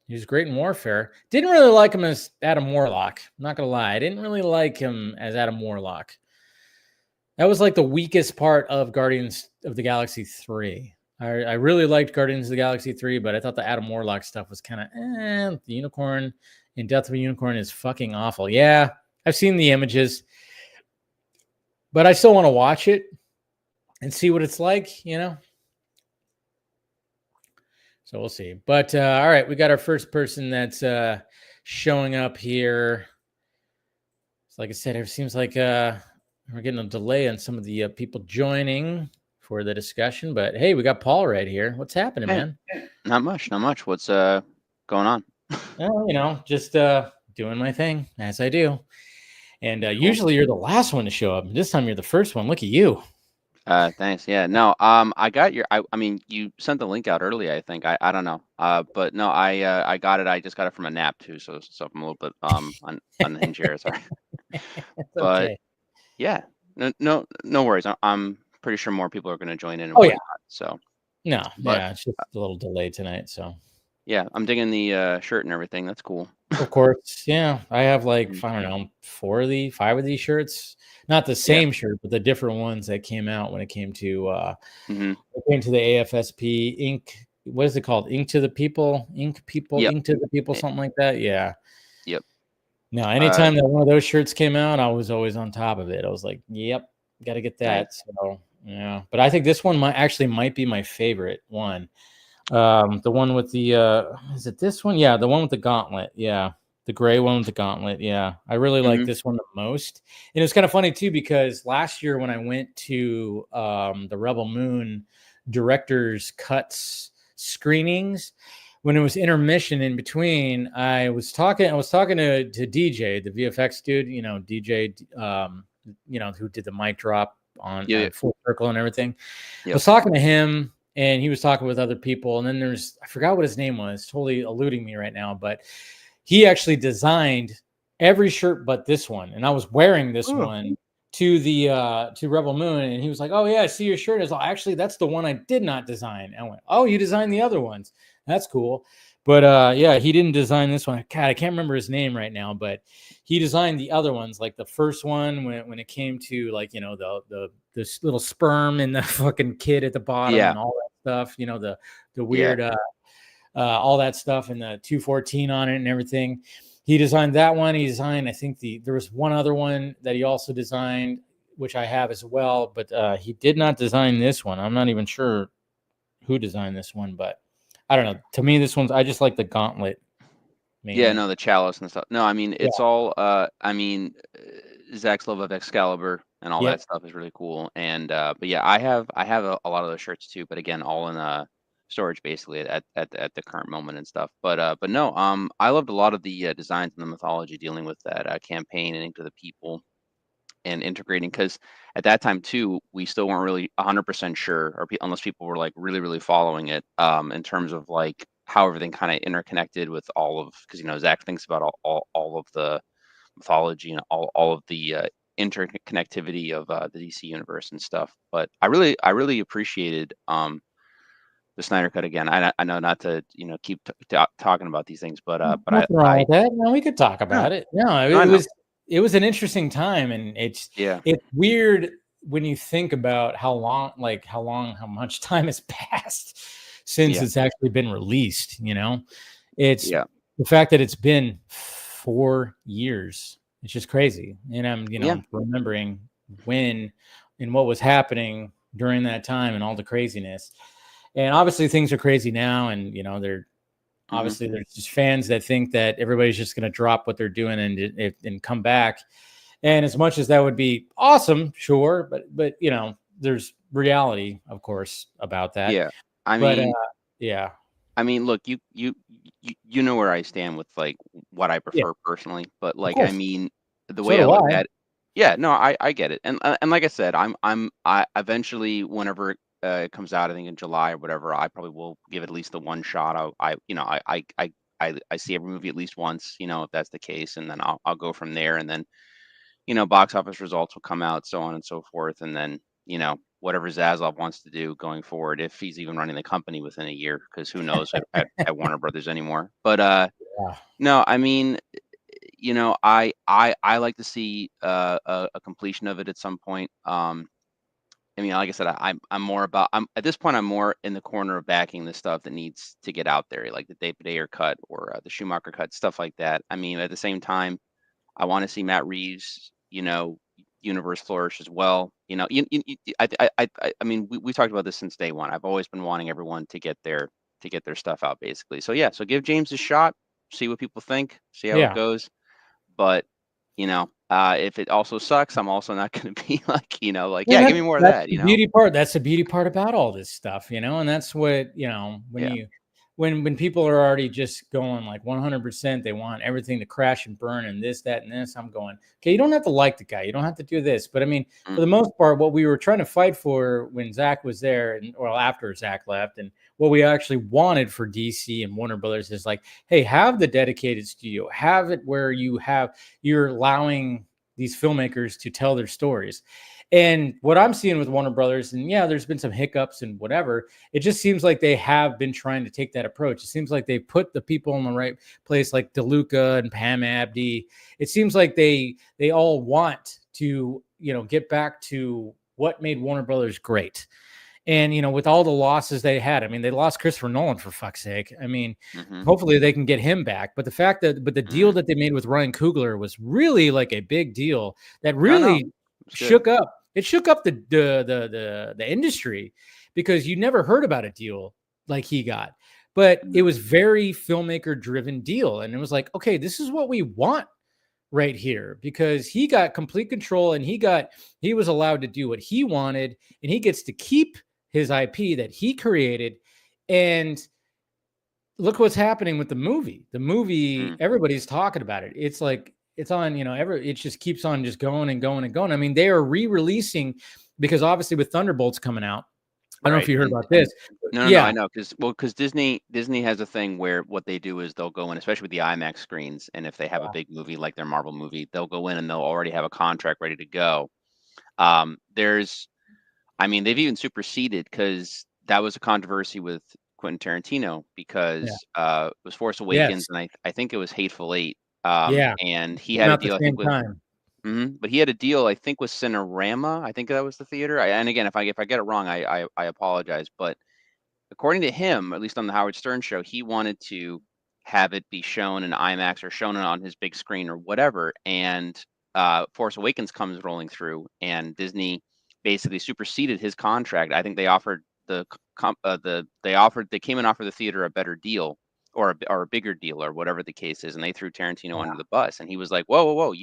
Didn't really like him as Adam Warlock. I'm not going to lie. I didn't really like him as Adam Warlock. That was like the weakest part of Guardians of the Galaxy 3. I really liked Guardians of the Galaxy 3, but I thought the Adam Warlock stuff was kind of, the unicorn in Death of a Unicorn is fucking awful. Yeah, I've seen the images, but I still want to watch it and see what it's like, So we'll see. But all right, we got our first person that's showing up here. So like I said, it seems like we're getting a delay on some of the people joining for the discussion, but hey, we got Paul right here. What's happening, man? Not much. What's going on? Just doing my thing as I do. And usually you're the last one to show up. This time you're the first one. Look at you. Thanks. Yeah. No. I got your. I mean, you sent the link out early. I think. I don't know. But no. I got it. I just got it from a nap too. So I'm a little bit unhinged here. Sorry. But okay. Yeah. No worries. I'm pretty sure more people are going to join in. And oh yeah. So. No. Yeah. It's just a little delay tonight. So. Yeah, I'm digging the shirt and everything. That's cool. Of course, yeah. I have like Mhm. I don't know, 5 of these shirts. Not the Yeah. same shirt, but the different ones that came out when it came to Hmm. the AFSP Ink. What is it called? Ink to the People, Yep. Ink to the People, eh, something like that. Yeah. Yep. No, Uh, anytime that one of those shirts came out, I was always on top of it. I was like, "Yep, got to get nice. that." So yeah, but I think this one might be my favorite one. The one with the is it this one? Yeah, the one with the gauntlet. Yeah. The gray one with the gauntlet. Yeah. I really like Hmm. this one the most. And it's kind of funny too, because last year when I went to the Rebel Moon director's cuts screenings, when it was intermission in between, I was talking to DJ, the VFX dude, DJ who did the mic drop on Yeah. Full Circle and everything. I Yep. was talking to him and he was talking with other people. And then I forgot what his name was, totally eluding me right now, but he actually designed every shirt but this one. And I was wearing this one to Rebel Moon. And he was like, "Oh yeah, I see your shirt." I was like, "Actually, that's the one I did not design." I went, "Oh, you designed the other ones. That's cool." But yeah, he didn't design this one. God, I can't remember his name right now, but he designed the other ones, like the first one when it came to like the this little sperm and the fucking kid at the bottom Yeah. and all that stuff. The Yeah. weird all that stuff and the 214 on it and everything. He designed that one. He designed, I think there was one other one that he also designed, which I have as well, but he did not design this one. I'm not even sure who designed this one, but I don't know. To me, I just like the gauntlet Yeah. mainly. No, the chalice and stuff. No, I mean Yeah. it's all. Zach's love of Excalibur and all that Yep. stuff is really cool. And but yeah, I have a lot of those shirts too. But again, all in storage basically at the current moment and stuff. But no, I loved a lot of the designs and the mythology dealing with that campaign and Into the People and integrating because at that time too we still weren't really 100% sure or unless people were like really really following it in terms of like how everything kind of interconnected with all of because Zach thinks about all of the mythology and all of the interconnectivity of the DC universe and stuff. But I really appreciated the Snyder Cut again. I know not to keep talking about these things, but Nothing wrong I with that. No, we could talk no about it. No, no I know it was an interesting time, and yeah it's weird when you think about how much time has passed since yeah it's actually been released. It's yeah the fact that it's been 4 years. It's just crazy, and I'm yeah remembering when and what was happening during that time and all the craziness. And obviously, things are crazy now, and they're hmm obviously there's just fans that think that everybody's just going to drop what they're doing and come back. And as much as that would be awesome, sure, but there's reality, of course, about that. yeah. I But mean, yeah, look, you know where I stand with like what I yeah, prefer personally, but of like I course. mean, the So way I do look I. at it, yeah, no, I get it, and like I said, I eventually whenever it comes out, I think in July or whatever, I probably will give it at least the one shot. I see every movie at least once, if that's the case, and then I'll go from there, and then box office results will come out, so on and so forth, and then whatever Zaslav wants to do going forward, if he's even running the company within a year, because who knows at Warner Brothers anymore. But Yeah. no, I mean, I like to see a completion of it at some point. I mean, like I said, I'm at this point I'm more in the corner of backing the stuff that needs to get out there, like the David Ayer cut or the Schumacher cut, stuff like that. I mean, at the same time, I want to see Matt Reeves, universe flourish as well. I mean, we talked about this since day one. I've always been wanting everyone to get their stuff out, basically. So yeah, so give James a shot, see what people think, see how it Yeah. goes. But if it also sucks, I'm also not going to be like, And yeah, give me more of that's that. the beauty part. That's the beauty part about all this stuff, and that's what, Yeah. when people are already just going like 100%, they want everything to crash and burn and this, that, and this. I'm going, okay, you don't have to like the guy. You don't have to do this. But I mean, Mm, for the most part, what we were trying to fight for when Zach was there or after Zach left, and what we actually wanted for DC and Warner Brothers is like, hey, have the dedicated studio, have it where you're allowing these filmmakers to tell their stories. And what I'm seeing with Warner Brothers, and yeah, there's been some hiccups and whatever, it just seems like they have been trying to take that approach. It seems like they put the people in the right place, like DeLuca and Pam Abdi. It seems like they all want to, get back to what made Warner Brothers great. And, with all the losses they had, I mean, they lost Christopher Nolan, for fuck's sake. I mean, hopefully they can get him back. But the deal that they made with Ryan Coogler was really like a big deal that really shook up. It shook up the industry, because you never heard about a deal like he got. But it was very filmmaker driven deal. And it was like, okay, this is what we want right here, because he got complete control, and he was allowed to do what he wanted, and he gets to keep his IP that he created. And look what's happening with the movie. The movie, everybody's talking about it. It's like, it's on, it just keeps on just going and going and going. I mean, they are re-releasing, because obviously with Thunderbolts coming out, I don't know if you heard about this. No, I know, because Disney has a thing where what they do is they'll go in, especially with the IMAX screens, and if they have a big movie like their Marvel movie, they'll go in and they'll already have a contract ready to go. They've even superseded, because that was a controversy with Quentin Tarantino, because it was Force Awakens, and I think it was Hateful Eight. And he had a deal, I think, with but he had a deal, I think, with Cinerama. I think that was the theater. And again, if I get it wrong, I apologize. But according to him, at least on the Howard Stern show, he wanted to have it be shown in IMAX or shown on his big screen or whatever. And Force Awakens comes rolling through, and Disney basically superseded his contract. I think they offered they came and offered the theater a better deal, or a bigger deal, or whatever the case is, and they threw Tarantino under the bus. And he was like, whoa,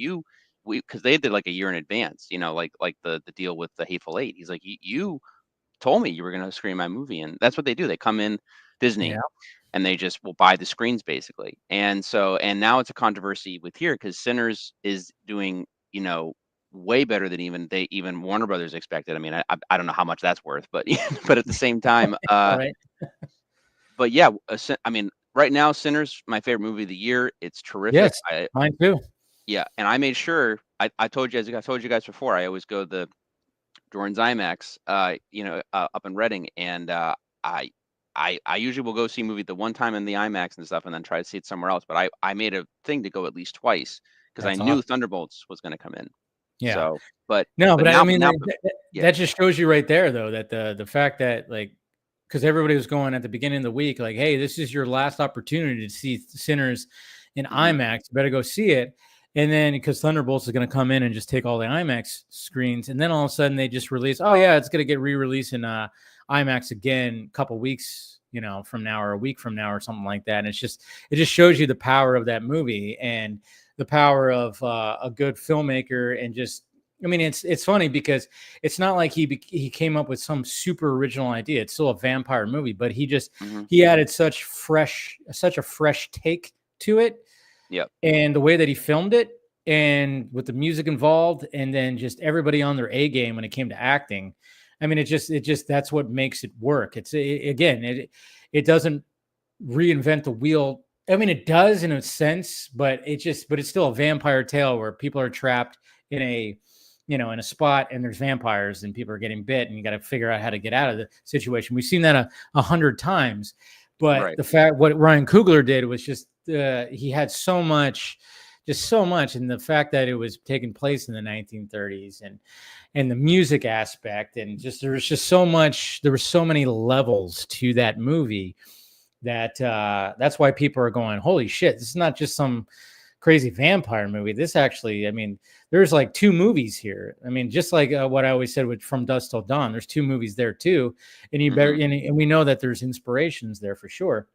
because they did like a year in advance, like the deal with the Hateful Eight. He's like, you told me you were going to screen my movie. And that's what they do. They come in, Disney, and they just will buy the screens, basically. And now it's a controversy with here, because Sinners is doing, way better than even Warner Brothers expected. I mean, I don't know how much that's worth, but but at the same time, right. But yeah, right now, Sinners, my favorite movie of the year. It's terrific. Yes, mine too. Yeah, and I made sure I told you guys before. I always go to the Jordan's IMAX, up in Reading, and I usually will go see a movie the one time in the IMAX and stuff, and then try to see it somewhere else. But I made a thing to go at least twice, because I knew Thunderbolts was going to come in. Yeah. So, but now, I mean, that just shows you right there, though, that the fact that, like, because everybody was going at the beginning of the week, like, hey, this is your last opportunity to see Sinners in IMAX. You better go see it. And then, because Thunderbolts is going to come in and just take all the IMAX screens, and then all of a sudden they just release, it's going to get re-released in IMAX again a couple weeks, from now, or a week from now, or something like that. And it just shows you the power of that movie, and the power of a good filmmaker. And just, I mean, it's funny, because it's not like he came up with some super original idea. It's still a vampire movie, but he just he added such a fresh take to it. Yep. And the way that he filmed it, and with the music involved, and then just everybody on their A game when it came to acting. I mean, it just that's what makes it work. It doesn't reinvent the wheel. I mean, it does in a sense, but it's still a vampire tale where people are trapped in a spot, and there's vampires, and people are getting bit, and you got to figure out how to get out of the situation. We've seen that 100 times, but the fact what Ryan Coogler did was just, he had so much, and the fact that it was taking place in the 1930s, and the music aspect, and just there were so many levels to that movie, that that's why people are going, holy shit, this is not just some crazy vampire movie. This actually, I mean, there's like 2 movies here. I mean, just like what I always said with From Dusk Till Dawn, there's 2 movies there too, and you better, and we know that there's inspirations there for sure.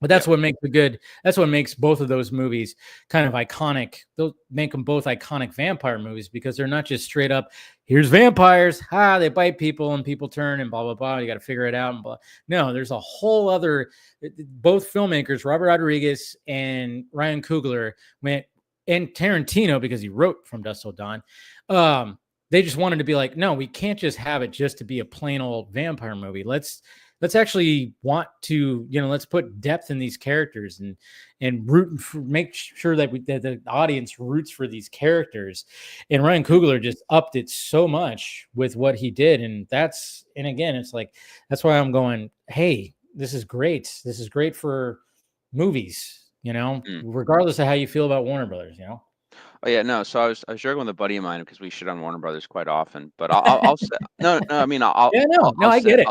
But that's what makes that's what makes both of those movies kind of iconic. They'll make them both iconic vampire movies, because they're not just straight up, here's vampires, they bite people and people turn and blah, blah, blah. You got to figure it out. And blah. No, there's a whole other, both filmmakers, Robert Rodriguez and Ryan Coogler, and Tarantino, because he wrote From Dusk Till Dawn. They just wanted to be like, no, we can't just have it just to be a plain old vampire movie. Let's let's actually want to, let's put depth in these characters and make sure that that the audience roots for these characters. And Ryan Coogler just upped it so much with what he did. And again, it's like, that's why I'm going, hey, this is great. This is great for movies, regardless of how you feel about Warner Brothers, Oh yeah, no. So I was joking with a buddy of mine because we shit on Warner Brothers quite often. But I'll say no. I mean Yeah, no, I'll I say get it.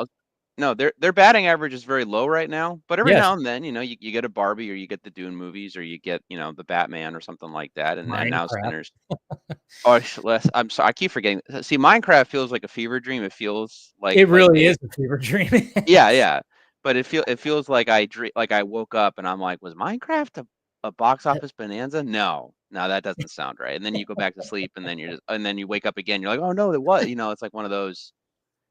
no. Their batting average is very low right now. But every Yes. now and then, you get a Barbie, or you get the Dune movies, or you get the Batman or something like that. And now Minecraft. Sinners. Oh, I'm sorry. I keep forgetting. See, Minecraft feels like a fever dream. It feels like it really is a fever dream. Yeah. But it feels like I woke up and I'm like, was Minecraft a box office bonanza? No, that doesn't sound right. And then you go back to sleep, and then you wake up again. You're like, oh no, it was. It's like one of those.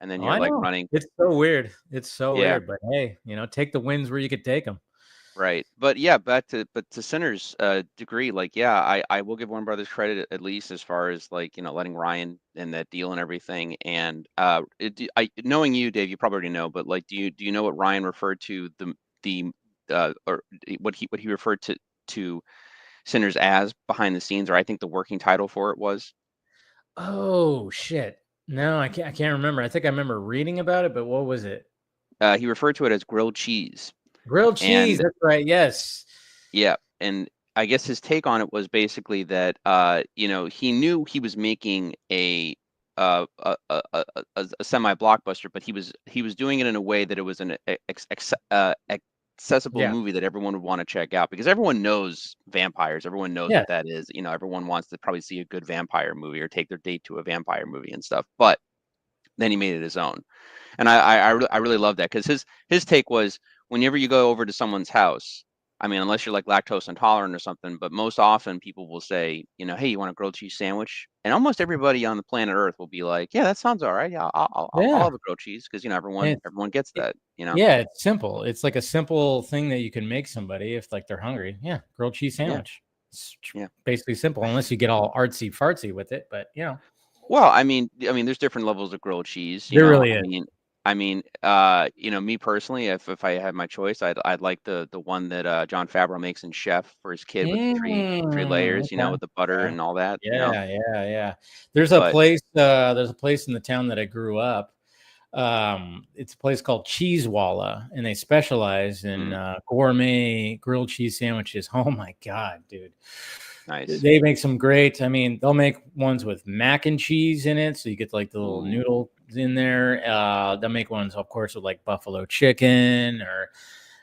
And then you're like running. It's so weird. It's so Yeah. weird. But hey, take the wins where you could take them. Right. But yeah, to Sinner's degree, like, yeah, I will give Warner Brothers credit, at least as far as like, letting Ryan in that deal and everything. And knowing you, Dave, you probably already know, but like, do you know what Ryan referred to or what he referred to Sinners as behind the scenes, or I think the working title for it was? Oh shit. No, I can't remember. I think I remember reading about it, but what was it? He referred to it as grilled cheese. Grilled cheese, that's right. Yes. Yeah, and I guess his take on it was basically that he knew he was making a semi blockbuster, but he was doing it in a way that it was an accessible movie that everyone would want to check out, because everyone knows vampires. Everyone knows what that is. Everyone wants to probably see a good vampire movie or take their date to a vampire movie and stuff. But then he made it his own, and I really love that, because his take was, whenever you go over to someone's house, I mean, unless you're like lactose intolerant or something, but most often people will say, hey, you want a grilled cheese sandwich? And almost everybody on the planet Earth will be like, yeah, that sounds all right. Yeah, I'll have a grilled cheese, because everyone gets that. Yeah, it's simple. It's like a simple thing that you can make somebody if like they're hungry. Yeah, grilled cheese sandwich. Yeah. It's basically simple, unless you get all artsy fartsy with it. But Well, I mean, there's different levels of grilled cheese. There really is. I mean, me personally, if I had my choice, I'd like the one that John Favreau makes in Chef for his kid, with the three layers, with the butter and all that. Yeah. There's a place in the town that I grew up. It's a place called Cheesewalla, and they specialize in gourmet grilled cheese sandwiches. Oh my god, dude. Nice. They make some great. I mean, they'll make ones with mac and cheese in it, so you get like the little noodle in there. They'll make ones, of course, with like buffalo chicken, or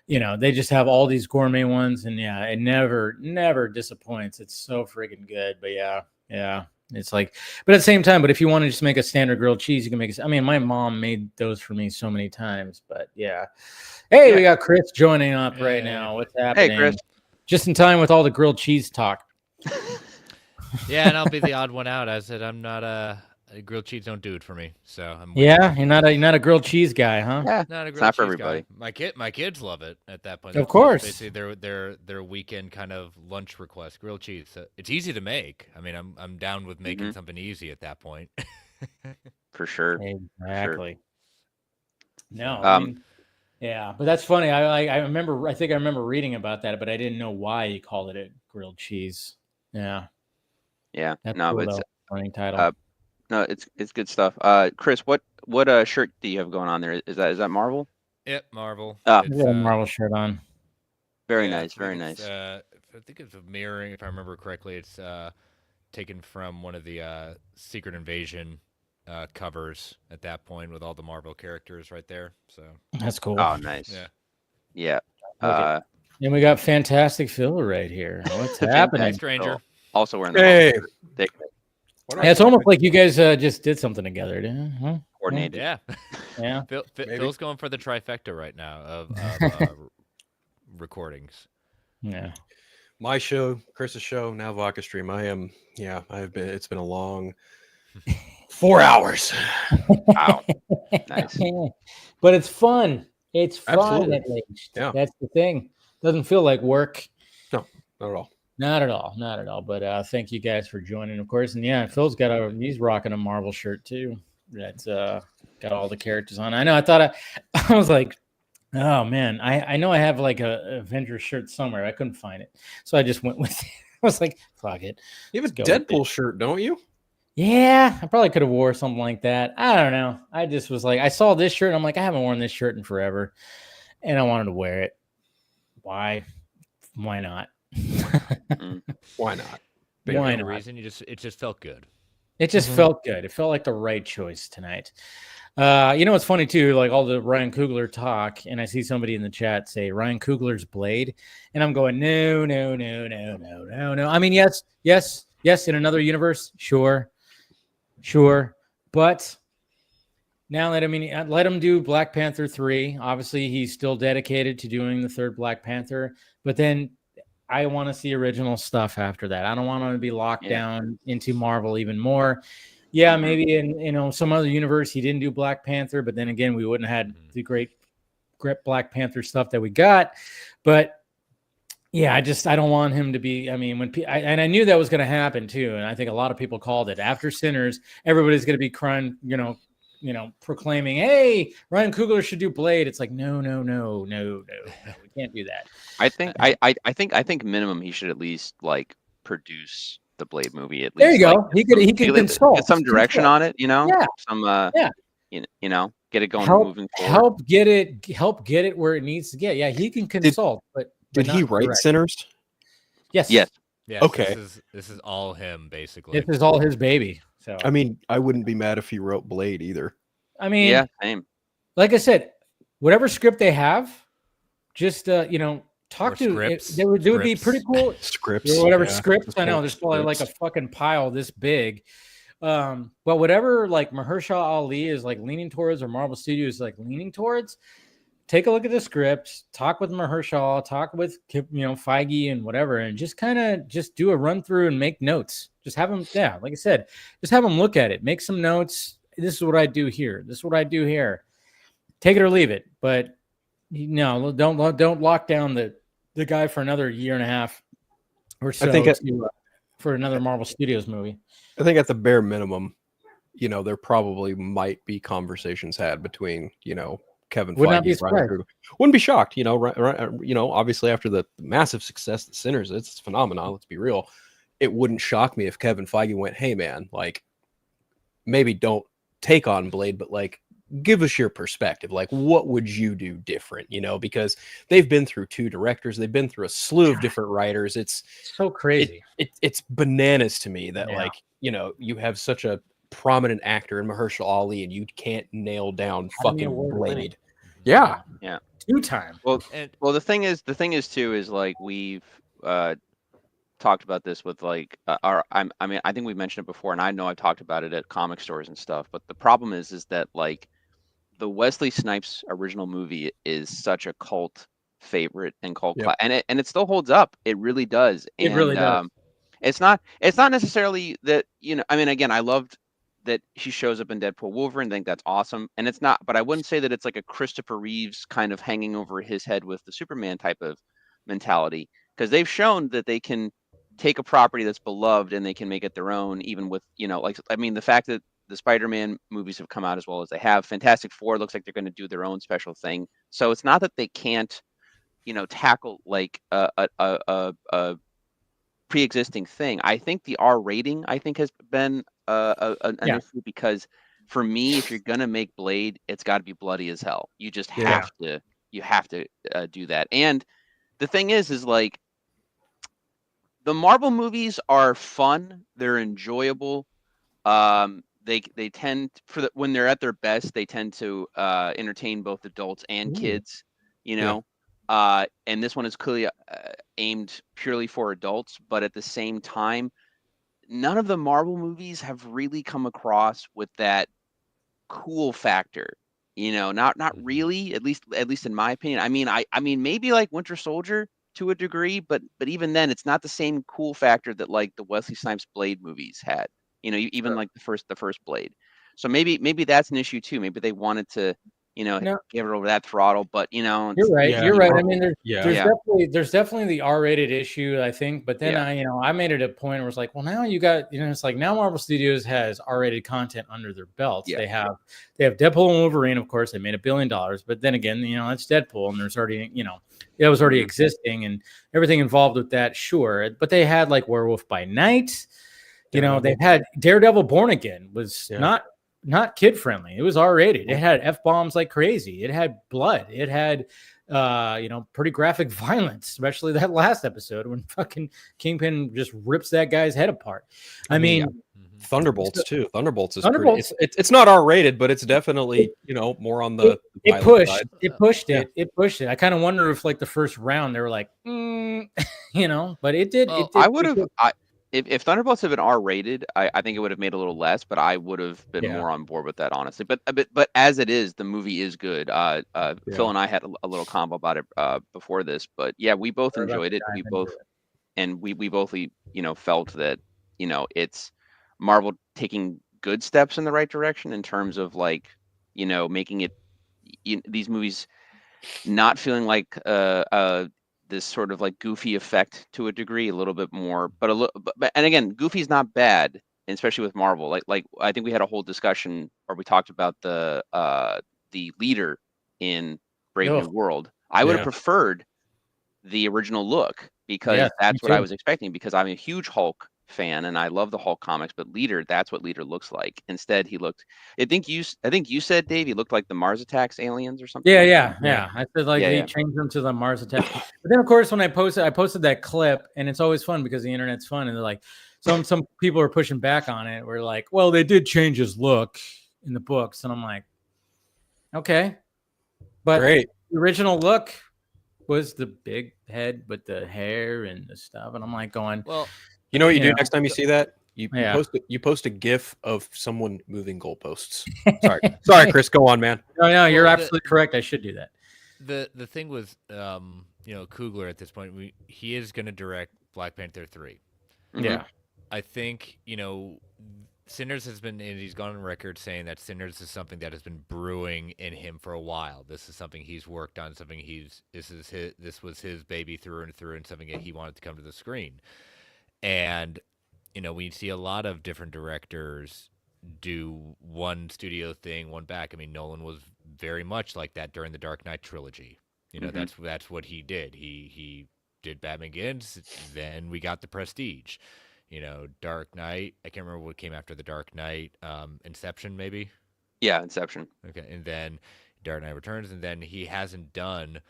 they just have all these gourmet ones, and yeah, it never disappoints. It's so freaking good. But yeah, it's like, but at the same time, but if you want to just make a standard grilled cheese, you can make it. I mean, my mom made those for me so many times. But yeah, hey, we got Chris joining up right now. What's happening? Hey, Chris. Just in time with all the grilled cheese talk. Yeah, and I'll be the odd one out. I said I'm not a grilled cheese. Don't do it for me. So I'm you're not a grilled cheese guy, huh? Yeah, not a grilled not cheese for everybody. Guy. My kids love it at that point. Of course, basically their weekend kind of lunch request, grilled cheese. So it's easy to make. I mean, I'm down with making something easy at that point. For sure. Exactly. For sure. No. I mean, yeah, but that's funny. I think I remember reading about that, but I didn't know why you called it a grilled cheese. Yeah. Yeah. That's no, cool, it's running title. no, it's good stuff. Chris, what shirt do you have going on there? Is that Marvel? Yep, Marvel. You got a Marvel shirt on. Very nice, very nice. I think it's a mirroring, if I remember correctly. It's taken from one of the Secret Invasion covers at that point, with all the Marvel characters right there. So that's cool. Oh, nice. Yeah. And we got Fantastic Phil right here. What's happening, stranger? Also wearing the it's almost like you guys just did something together, didn't you? Huh? Coordinated. Yeah. Phil's going for the trifecta right now of recordings. Yeah. My show, Chris's show, now Vodka Stream. It's been a long 4 hours. Wow. Nice. But it's fun. It's fun. Absolutely. At least. Yeah. That's the thing. Doesn't feel like work. No, not at all. Not at all. But thank you guys for joining, of course. And yeah, Phil's he's rocking a Marvel shirt too. That's got all the characters on. I know. I thought I was like, Oh man, I know I have like a Avengers shirt somewhere. I couldn't find it, so I just went with it. I was like, fuck it. You have a Let's go with Deadpool it. shirt, don't you? Yeah, I probably could have wore something like that. I don't know. I just was like, I saw this shirt. And I'm like, I haven't worn this shirt in forever, and I wanted to wear it. Why? Why not? Why not? Why No not? reason. It just felt good. It just felt good. It felt like the right choice tonight. You know what's funny too? Like all the Ryan Coogler talk, and I see somebody in the chat say Ryan Coogler's Blade, and I'm going, no, no, no, no, no, no, no. I mean, yes, yes, yes. In another universe, sure, but now let him do Black Panther 3. Obviously, he's still dedicated to doing the third Black Panther, but then I want to see original stuff after that. I don't want him to be locked down into Marvel even more. Yeah, maybe in some other universe he didn't do Black Panther, but then again we wouldn't have had the great Black Panther stuff that we got. But yeah, I don't want him to be. I mean, and I knew that was going to happen too, and I think a lot of people called it after Sinners. Everybody's going to be crying, proclaiming, "Hey, Ryan Coogler should do Blade." It's like, no, we can't do that. I think minimum he should at least like produce the Blade movie. At least there you go. Like, he can consult, get some direction on it. Yeah. Some yeah. Get it going moving forward. Help get it where it needs to get. Yeah, he can consult, but did he write direct. Sinners? Yes. Yes. Yes, Okay. This is all him basically. This is all his baby. So I mean, I wouldn't be mad if he wrote Blade either. I mean, yeah, same. Like I said, whatever script they have, just talk Or to scripts. it would be pretty cool. Scripts. Or whatever yeah. scripts. I know there's probably like a fucking pile this big. But whatever like Mahershala Ali is like leaning towards, or Marvel Studios is like leaning towards, take a look at the scripts, talk with Mahershala, talk with Feige and whatever, and just kind of just do a run through and make notes. Just have them, like I said, just have them look at it, make some notes. This is what I do here. This is what I do here. Take it or leave it. But no, don't lock down the guy for another year and a half or so. I think for another Marvel Studios movie. I think at the bare minimum, there probably might be conversations had between, Kevin Would not Feige be and Ryan surprised. Coogler. Wouldn't be shocked, obviously after the massive success that Sinners, it's phenomenal. Let's be real. It wouldn't shock me if Kevin Feige went, hey man, like maybe don't take on Blade, but like give us your perspective. Like what would you do different? Because they've been through 2 directors, they've been through a slew of different writers. It's so crazy. It's bananas to me that you have such a prominent actor in Mahershala Ali and you can't nail down fucking Blade. Yeah. 2-time. Well, the thing is too is like we've talked about this with like I think we mentioned it before, and I know I've talked about it at comic stores and stuff. But the problem is that like the Wesley Snipes original movie is such a cult favorite and cult, and it still holds up. It really does. It really does. It's not necessarily that I mean, again, I loved that she shows up in Deadpool Wolverine. I think that's awesome, and it's not. But I wouldn't say that it's like a Christopher Reeves kind of hanging over his head with the Superman type of mentality, because they've shown that they can take a property that's beloved and they can make it their own, even with the fact that the Spider-Man movies have come out as well as they have. Fantastic Four looks like they're going to do their own special thing. So it's not that they can't tackle like a pre-existing thing. I think the R rating has been an issue, because for me, if you're gonna make Blade, it's got to be bloody as hell. You just have to do that. And the thing is like the Marvel movies are fun, they're enjoyable. They tend when they're at their best, they tend to entertain both adults and kids. And this one is clearly aimed purely for adults, but at the same time, none of the Marvel movies have really come across with that cool factor. Not really, at least in my opinion. I mean maybe like Winter Soldier to a degree, but even then it's not the same cool factor that like the Wesley Snipes Blade movies had. Even like the first Blade. So maybe that's an issue too. Maybe they wanted to No. give it over that throttle. But it's, You're right. Yeah, You're right. I Marvel- mean, yeah. there's Yeah. definitely the R-rated issue, I think. But then Yeah. I made it a point where it's like, well, now you got, it's like now Marvel Studios has R-rated content under their belts. Yeah. They have Deadpool and Wolverine, of course. They made $1 billion, but then again, it's Deadpool, and there's already, it was already existing, and everything involved with that, sure. But they had like Werewolf by Night. Daredevil. They had Daredevil Born Again was Yeah. not kid friendly. It was R-rated. It had F-bombs like crazy. It had blood. It had pretty graphic violence, especially that last episode when fucking Kingpin just rips that guy's head apart. I mean, Thunderbolts too. Thunderbolts is Thunderbolts- pretty. It's not R-rated, but it's definitely more on the it violent pushed side. it pushed Yeah. it. It pushed it. I kind of wonder if like the first round they were like, but it did. Well, It did I would have. If Thunderbolts had been R-rated, I think it would have made a little less, but I would have been Yeah. more on board with that, honestly. But as it is, the movie is good. Phil and I had a little combo about it before this, but yeah, we both We're about enjoyed to it. dive We into both it. and we both felt that it's Marvel taking good steps in the right direction in terms of like making it these movies not feeling like this sort of like goofy effect to a degree, a little bit more, but and again, goofy is not bad, especially with Marvel. Like I think we had a whole discussion where we talked about the leader in Brave New Ugh. World. I would have Yeah. preferred the original look because Yes, that's me what I too. was expecting, because I'm a huge Hulk fan and I love the Hulk comics, but Leader, that's what Leader looks like. Instead, he looked. I think you said, Dave, he looked like the Mars Attacks aliens or something. Yeah. like that. I said like Yeah, they yeah. changed them to the Mars Attack. But then of course when I posted that clip, and it's always fun because the internet's fun, and they're like some people are pushing back on it. We're like, well, they did change his look in the books, and I'm like, okay, but Great. the original look was the big head with the hair and the stuff, and I'm like going, Well, You know what you do Yeah. next time you see that? You Yeah. post a GIF of someone moving goalposts. Sorry, Chris. Go on, man. no, you're Well, absolutely correct. I should do that. the thing with Coogler at this point, he is going to direct Black Panther 3. Mhm. Yeah. I think Sinners has been, and he's gone on record saying that Sinners is something that has been brewing in him for a while. This is something he's worked on, something this was his baby through and through, and something that he wanted to come to the screen. And we see a lot of different directors do one studio thing, one back. I mean, Nolan was very much like that during the Dark Knight trilogy. Mhm. That's what he did. He did Batman Begins, then we got The Prestige. Dark Knight. I can't remember what came after the Dark Knight. Inception, maybe. Yeah, Inception. Okay, and then Dark Knight Returns, and then he hasn't done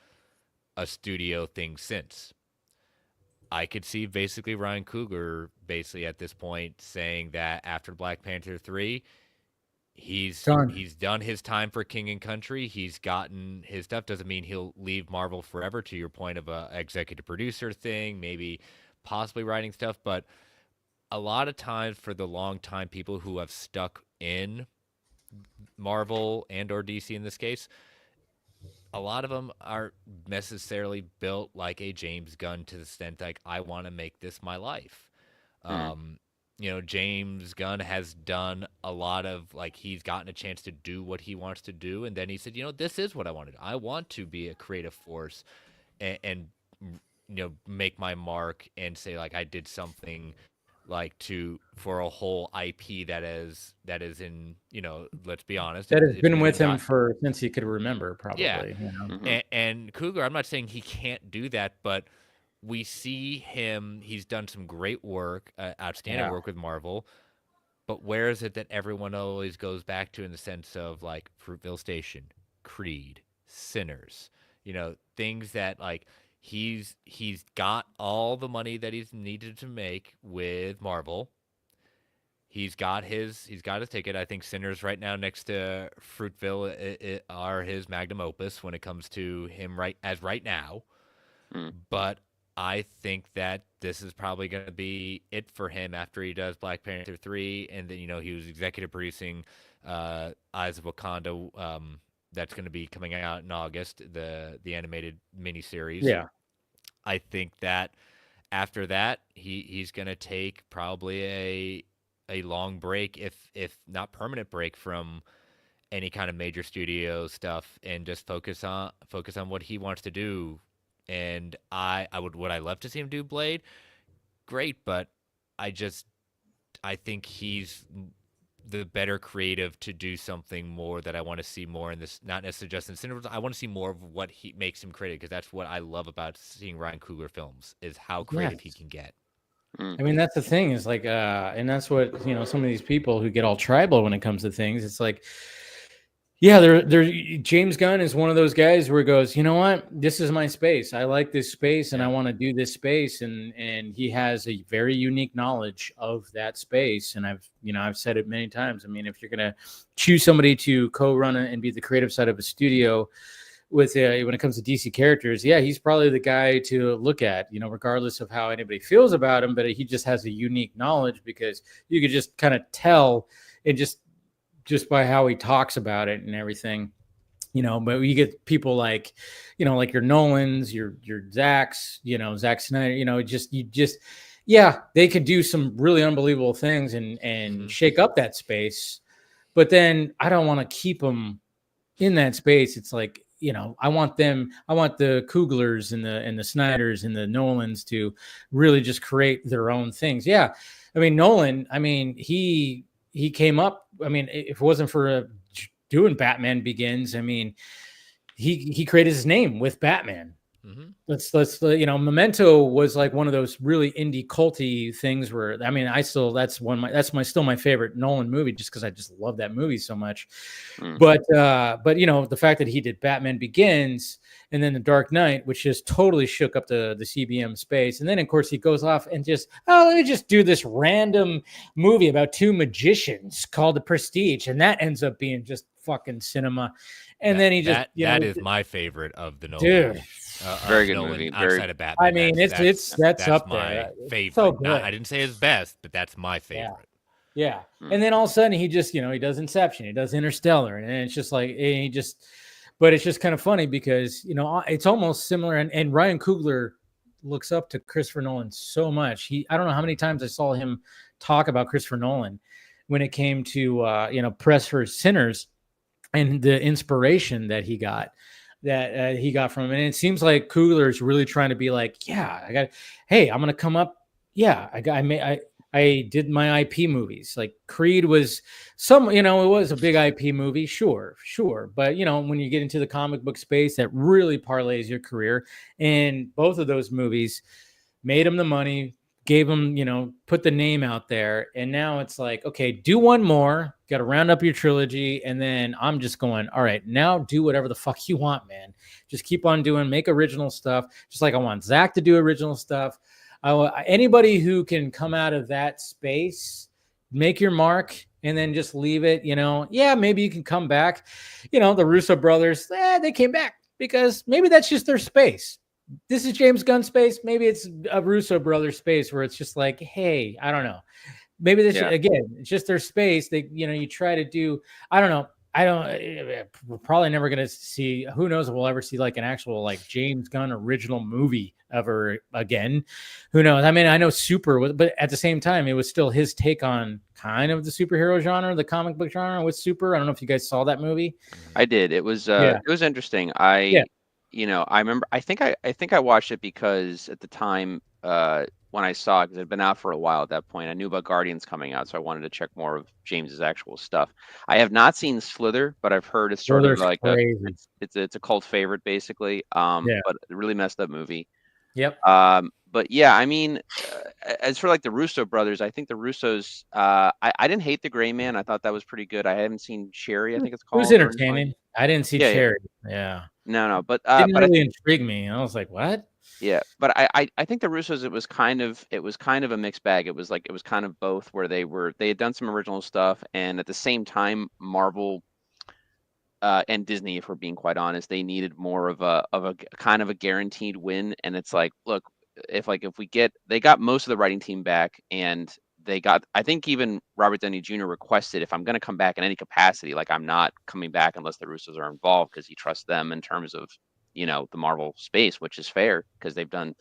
a studio thing since. I could see basically Ryan Coogler basically at this point saying that after Black Panther 3, he's done his time for King and Country. He's gotten his stuff. Doesn't mean he'll leave Marvel forever, to your point of a executive producer thing, maybe possibly writing stuff, but a lot of times for the long time people who have stuck in Marvel and or DC in this case, a lot of them aren't necessarily built like a James Gunn to the extent like I want to make this my life. James Gunn has done a lot of like he's gotten a chance to do what he wants to do, and then he said, this is what I want to do. I want to be a creative force and make my mark and say like I did something like for a whole IP that is in let's be honest, That has it's been with him done. for since he could remember, probably. Yeah. Mhm. And Coogler, I'm not saying he can't do that, but we see him. He's done some great work, outstanding Yeah. work with Marvel. But where is it that everyone always goes back to in the sense of like Fruitvale Station, Creed, Sinners, things that like he's got all the money that he's needed to make with Marvel. He's got his ticket. I think Sinners right now next to Fruitvale are his magnum opus when it comes to him right now. Mm. But I think that this is probably going to be it for him after he does Black Panther 3, and then he was executive producing Eyes of Wakanda. That's going to be coming out in August, the animated miniseries. Yeah. I think that after that, he's going to take probably a long break, if not permanent break from any kind of major studio stuff and just focus on what he wants to do. And would I love to see him do Blade? Great, but I think he's the better creative to do something more that I want to see more in this, not necessarily just in cinema. I want to see more of what he makes him creative, because that's what I love about seeing Ryan Coogler films, is how creative he can get. I mean, that's the thing, is like, and that's what, some of these people who get all tribal when it comes to things. It's like, yeah, James Gunn is one of those guys where he goes, you know what, this is my space. I like this space, and I want to do this space, and he has a very unique knowledge of that space. And I've said it many times. I mean, if you're gonna choose somebody to co-run and be the creative side of a studio with when it comes to DC characters, yeah, he's probably the guy to look at, regardless of how anybody feels about him. But he just has a unique knowledge, because you could just kind of tell, and just by how he talks about it and everything, but you get people like, like your Nolans, your Zacks, Zack Snyder, yeah, they could do some really unbelievable things and shake up that space. But then I don't want to keep them in that space. It's like, I want the Cooglers and the Snyders and the Nolans to really just create their own things. Yeah. I mean, Nolan, he came up. If it wasn't for doing Batman Begins, he created his name with Batman. Mm-hmm. Memento was like one of those really indie culty things where, that's still my favorite Nolan movie, just because I just love that movie so much. But the fact that he did Batman Begins and then The Dark Knight, which just totally shook up the CBM space. And then, of course, he goes off and let me just do this random movie about two magicians called The Prestige. And that ends up being just fucking cinema. And then he just, that is my favorite of the Nolan. Dude. Very good movie. Outside of Batman. That's up my there. favorite. So good. I didn't say his best, but that's my favorite. Yeah. And then all of a sudden he just, he does Inception, he does Interstellar, and it's just like, but it's just kind of funny because, it's almost similar. And Ryan Coogler looks up to Christopher Nolan so much. I don't know how many times I saw him talk about Christopher Nolan when it came to, Press for Sinners and the inspiration that he got. From him. And it seems like Coogler is really trying to be like, yeah, I'm going to come up. Yeah, I did my IP movies. Like Creed was it was a big IP movie. Sure. But, when you get into the comic book space, that really parlays your career. And both of those movies made him the money, gave him, put the name out there. And now it's like, okay, do one more, got to round up your trilogy. And then I'm just going, all right, now do whatever the fuck you want, man. Just keep on make original stuff. Just like I want Zach to do original stuff. Anybody who can come out of that space, make your mark, and then just leave it, maybe you can come back. The Russo brothers, they came back because maybe that's just their space. This is James Gunn space. Maybe it's a Russo brothers space where it's just like, hey, I don't know. Maybe this again, it's just their space. They, you try to do, I don't know. We're probably never going to see, who knows if we'll ever see like an actual like James Gunn original movie ever again. Who knows? I know Super, but at the same time, it was still his take on kind of the superhero genre, the comic book genre with Super. I don't know if you guys saw that movie. I did. It was interesting. I remember, I think I watched it because at the time, when I saw it, because it had been out for a while at that point, I knew about Guardians coming out, so I wanted to check more of James's actual stuff. I have not seen Slither, but I've heard it's sort of like it's a cult favorite, basically. But a really messed up movie. Yep. But yeah, as for like the Russo brothers, I think the Russos. I didn't hate The Gray Man. I thought that was pretty good. I haven't seen Cherry. I think it's called. It was entertaining. I didn't see Cherry. Yeah. No, but it didn't really intrigue me. I was like, what? Yeah, but I think the Russos, it was kind of a mixed bag. It was kind of both, where they had done some original stuff, and at the same time, Marvel and Disney, if we're being quite honest, they needed more of a kind of a guaranteed win. And it's like, look, if they got most of the writing team back, and they got, I think even Robert Downey Jr. requested, if I'm going to come back in any capacity, like I'm not coming back unless the Russos are involved, because he trusts them in terms of the Marvel space, which is fair, because they've done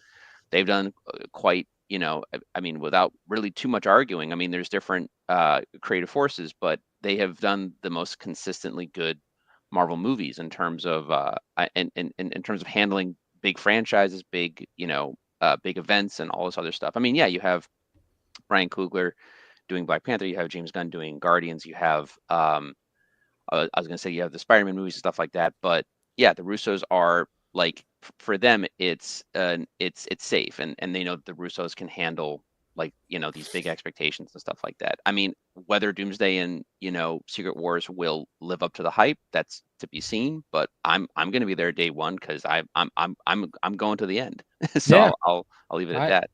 quite, without really too much arguing. There's different creative forces, but they have done the most consistently good Marvel movies in terms of in terms of handling big franchises, big big events, and all this other stuff. I mean, yeah, you have Ryan Coogler doing Black Panther, you have James Gunn doing Guardians, you have I was gonna say you have the Spider-Man movies and stuff like that, but yeah, the Russos are like for them it's safe, and they know that the Russos can handle like these big expectations and stuff like that. I mean, whether Doomsday and Secret Wars will live up to the hype, that's to be seen. But I'm gonna be there day one because I'm going to the end, so Yeah. I'll leave it at I- that.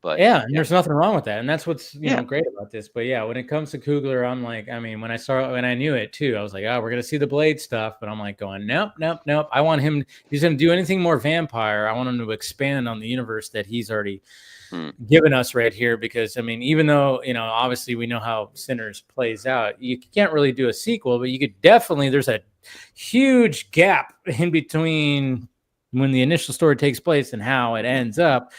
But Yeah, and there's nothing wrong with that, and that's what's Yeah. great about this. But yeah, when it comes to Coogler, I'm like, I mean, when I knew it too, I was like, oh, we're gonna see the Blade stuff, but I'm like going, nope, nope, nope. I want him. He's gonna do anything more vampire. I want him to expand on the universe that he's already given us right here. Because I mean, even though obviously we know how Sinners plays out, you can't really do a sequel, but you could definitely. There's a huge gap in between when the initial story takes place and how it ends up.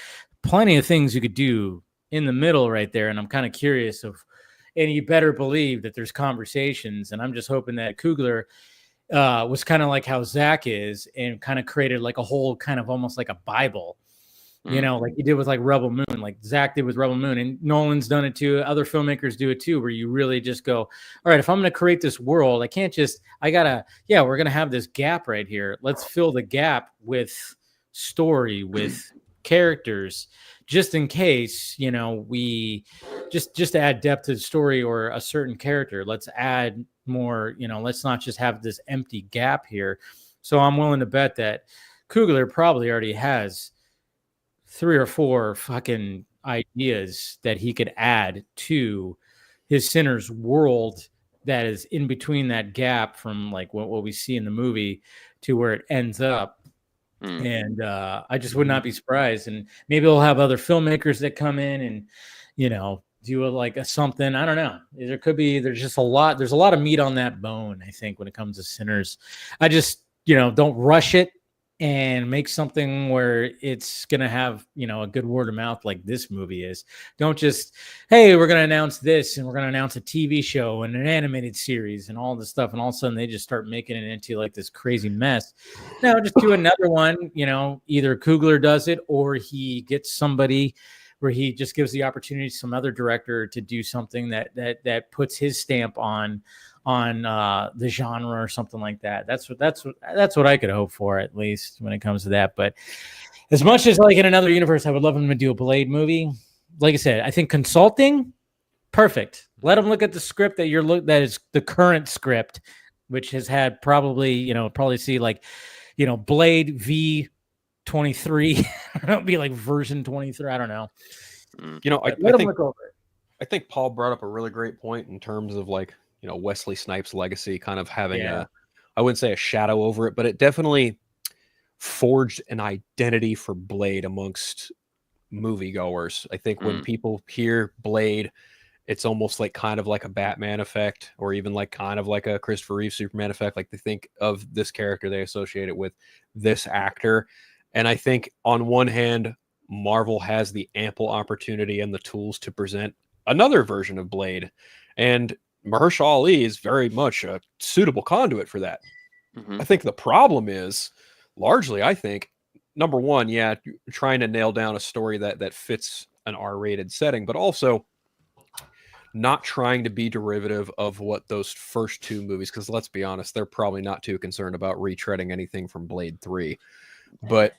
Plenty of things you could do in the middle right there, and I'm kind of curious and you better believe that there's conversations, and I'm just hoping that Coogler was kind of like how Zach is, and kind of created like a whole kind of almost like a Bible, like he did with like Rebel Moon, like Zach did with Rebel Moon, and Nolan's done it too. Other filmmakers do it too, where you really just go, all right, if I'm going to create this world, we're going to have this gap right here. Let's fill the gap with story, with characters, just in case we just to add depth to the story or a certain character. Let's add more, let's not just have this empty gap here. So I'm willing to bet that Coogler probably already has 3 or 4 fucking ideas that he could add to his Sinners world that is in between that gap from like what we see in the movie to where it ends up. And I just would not be surprised. And maybe we'll have other filmmakers that come in and, do something. I don't know. There's just there's a lot of meat on that bone, I think, when it comes to Sinners. I just, don't rush it and make something where it's going to have, a good word of mouth like this movie is. Don't just, hey, we're going to announce this and we're going to announce a TV show and an animated series and all this stuff. And all of a sudden they just start making it into like this crazy mess. No, just do another one, either Coogler does it or he gets somebody where he just gives the opportunity to some other director to do something that puts his stamp on the genre or something like that. That's what I could hope for, at least when it comes to that. But as much as like in another universe, I would love him to do a Blade movie. Like I said, I think consulting, perfect. Let him look at the script that is the current script, which has had probably see like, Blade V23. It'll be like version 23. I don't know. I think Paul brought up a really great point in terms of like, Wesley Snipes' legacy kind of having I wouldn't say a shadow over it, but it definitely forged an identity for Blade amongst moviegoers. I think when people hear Blade, it's almost like kind of like a Batman effect, or even like kind of like a Christopher Reeve Superman effect. Like they think of this character, they associate it with this actor. And I think on one hand, Marvel has the ample opportunity and the tools to present another version of Blade. And Mahershala Ali is very much a suitable conduit for that. I think the problem is largely, I think, number one, trying to nail down a story that fits an R-rated setting, but also not trying to be derivative of what those first 2 movies, because let's be honest, they're probably not too concerned about retreading anything from Blade 3. But